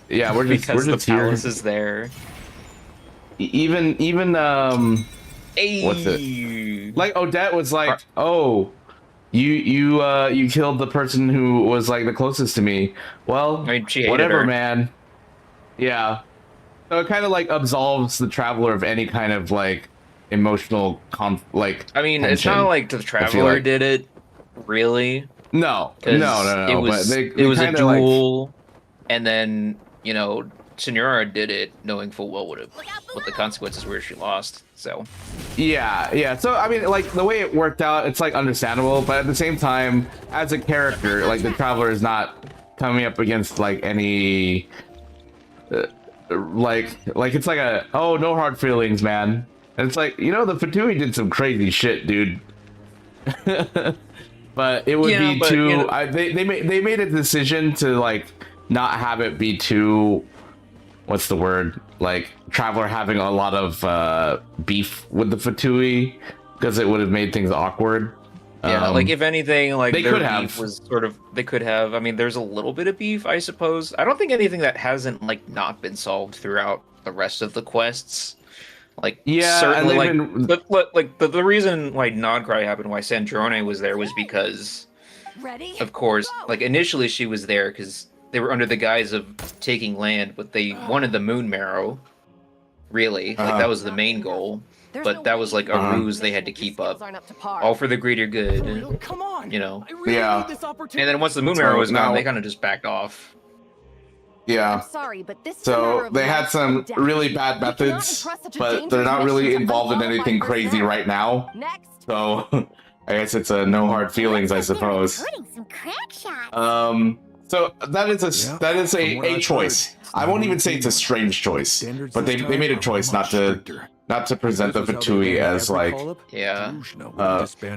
Yeah, we're just because the palace is there. Even what's it? Like, Odette was like, oh, you killed the person who was like the closest to me. Well, I mean, she hated whatever, her. man. Yeah. So it kind of like absolves the traveler of any kind of like emotional like. I mean, it's not like the traveler did it, really. No. It was But a duel, and then you know, Senora did it knowing full well what the consequences were if she lost. So yeah. So I mean, like, the way it worked out, it's like understandable, but at the same time, as a character, like, the traveler is not coming up against like any like it's like a, oh, no hard feelings, man. And it's like, you know, the Fatui did some crazy shit, dude. But it would be too, you know, they made a decision to like not have it be too, what's the word, like traveler having a lot of beef with the Fatui, because it would have made things awkward. Yeah, like, if anything, like, they their could beef have. was sort of, they could have. I mean, there's a little bit of beef, I suppose. I don't think anything that hasn't like not been solved throughout the rest of the quests. Like, yeah, certainly, like, like the reason why Nodcry happened, why Sandrone was there, was because, of course, like, initially she was there because they were under the guise of taking land, but they wanted the Moon Marrow. Really, like, that was the main goal. But that was like a ruse they had to keep up, all for the greater good, you know. Yeah. And then once the Moon Marrow was gone, they kind of just backed off. Yeah. Sorry, but this So they had some really bad methods, but they're not really involved in anything crazy right now. So I guess it's a no hard feelings, I suppose. So that is a choice. I won't even say it's a strange choice, but they made a choice not to not to present the Fatui as like Yeah. enemies.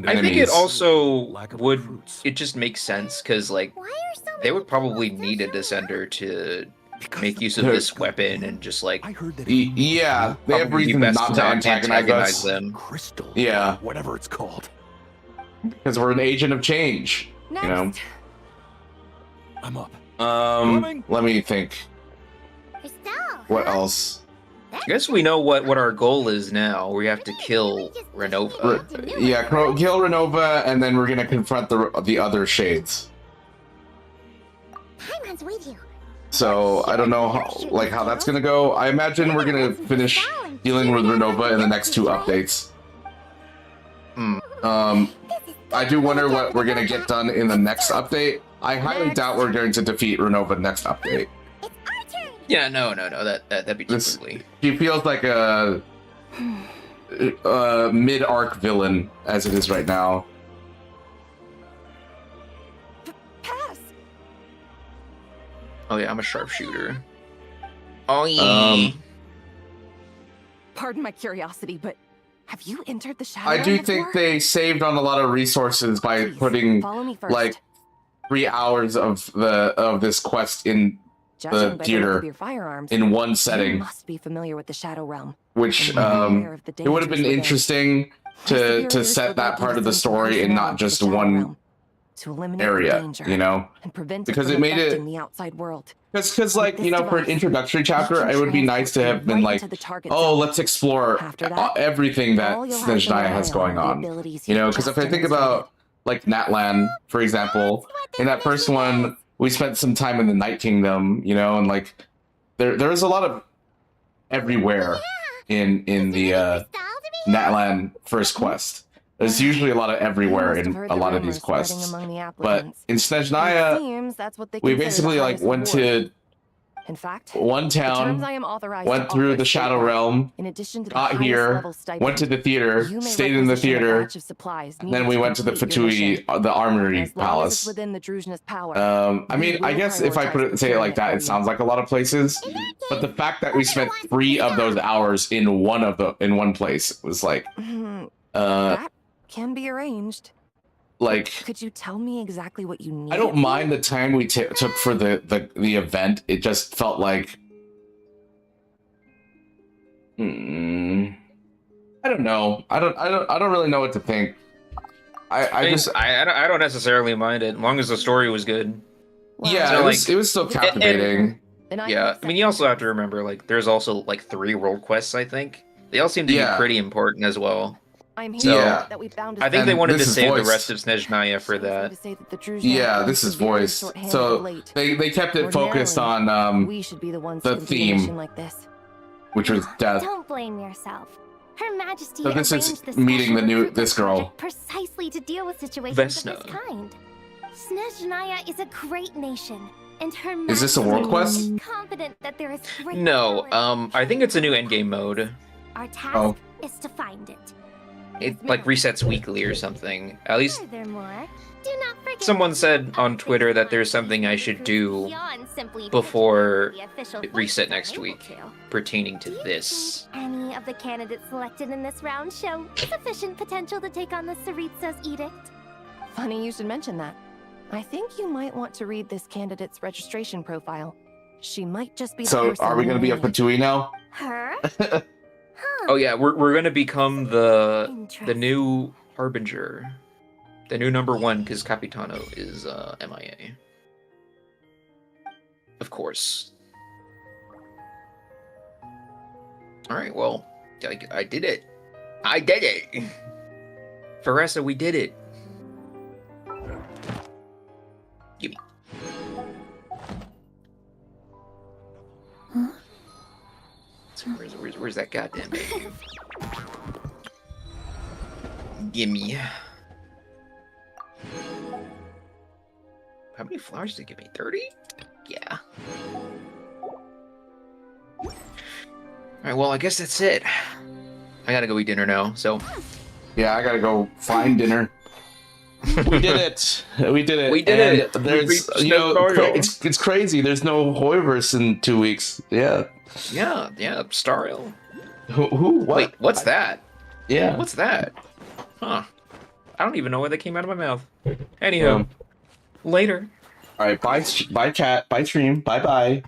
I think it also would. It just makes sense because like they would probably need a descender to make use of this weapon and just like yeah, they have probably be reason best not to antagonize us. them. Yeah, whatever it's called. because we're an agent of change. You know. I'm up. Let me think. What else? I guess we know what our goal is now. We have to kill Renova. Yeah, kill Renova, and then we're gonna confront the other shades. Paimon's with you. So I don't know how that's gonna go. I imagine we're gonna finish dealing with Renova in the next 2 updates. I do wonder what we're gonna get done in the next update. I highly doubt we're going to defeat Renova next update. Yeah, no. That'd be too quickly. She feels like a mid-arc villain as it is right now. Oh yeah, I'm a sharpshooter. Oh yeah. Pardon my curiosity, but have you entered the shadow? I do think they saved on a lot of resources by putting like 3 hours of this quest in the theater in one setting. You must be familiar with the Shadow Realm. Which it would have been interesting to set that part of the story in not just one area, you know, because it made it the outside world. Because like, you know, for an introductory chapter, it would be nice to have been like, oh, let's explore everything that SNEZHNAYA has going on, you know, because if I think about like Natlan, for example, in that first one, we spent some time in the Night Kingdom, you know, and like there's a lot of everywhere in the Natlan first quest. There's usually a lot of everywhere in a lot of these quests. But in SNEZHNAYA, we basically like went to one town, went through the Shadow Realm, got here, went to the theater, stayed in the theater, then we went to the Fatui, the Armory Palace. I mean, I guess if I say it like that, it sounds like a lot of places. But the fact that we spent 3 of those hours in one place was like, that can be arranged. Like, could you tell me exactly what you need? I don't mind the time we took for the event. It just felt like, I don't know. I don't really know what to think. I don't necessarily mind it, as long as the story was good. Yeah, it was still captivating. Yeah, I mean, you also have to remember, like, there's also like 3 world quests. I think they all seem to be pretty important as well. I'm So, here that we found I think they wanted to save voiced. the rest of SNEZHNAYA for that. Yeah, this is voiced. So they kept it focused on the theme, which was death. Don't blame yourself. Her Majesty So this is arranged this meeting the special this girl. precisely to deal with situations Vesna. of this kind. SNEZHNAYA is a great nation, and Her Is this a world Majesty quest? is confident that there is great No, I think it's a new endgame mode. Our task Oh. is to find it. It like resets weekly or something. At least Furthermore, do not forget someone said on Twitter that there's something I should do beyond simply before the official it reset voices next are able week to. pertaining to this. Any of the candidates selected in this round show sufficient potential to take on the Tsaritsa's edict? Funny you should mention that. I think you might want to read this candidate's registration profile. She might just be the So person are we you gonna be a need. Fatui now? Her? Oh yeah, we're gonna become the new Harbinger, the new #1, because Capitano is MIA. Of course. All right, well, I did it. I did it. Faressa, we did it. Gimme. So where's that goddamn baby? Gimme. How many flowers did it give me? 30? Yeah. Alright, well, I guess that's it. I gotta go eat dinner now, so. Yeah, I gotta go find dinner. We did it. We did it. We did And it. There's, We you know, beat it's crazy. There's no Hoiverse in 2 weeks. Yeah. Yeah, Stariel. Who? What? Wait, what's that? Yeah. What's that? Huh. I don't even know where that came out of my mouth. Anywho, later. All right, bye chat, bye stream, bye bye.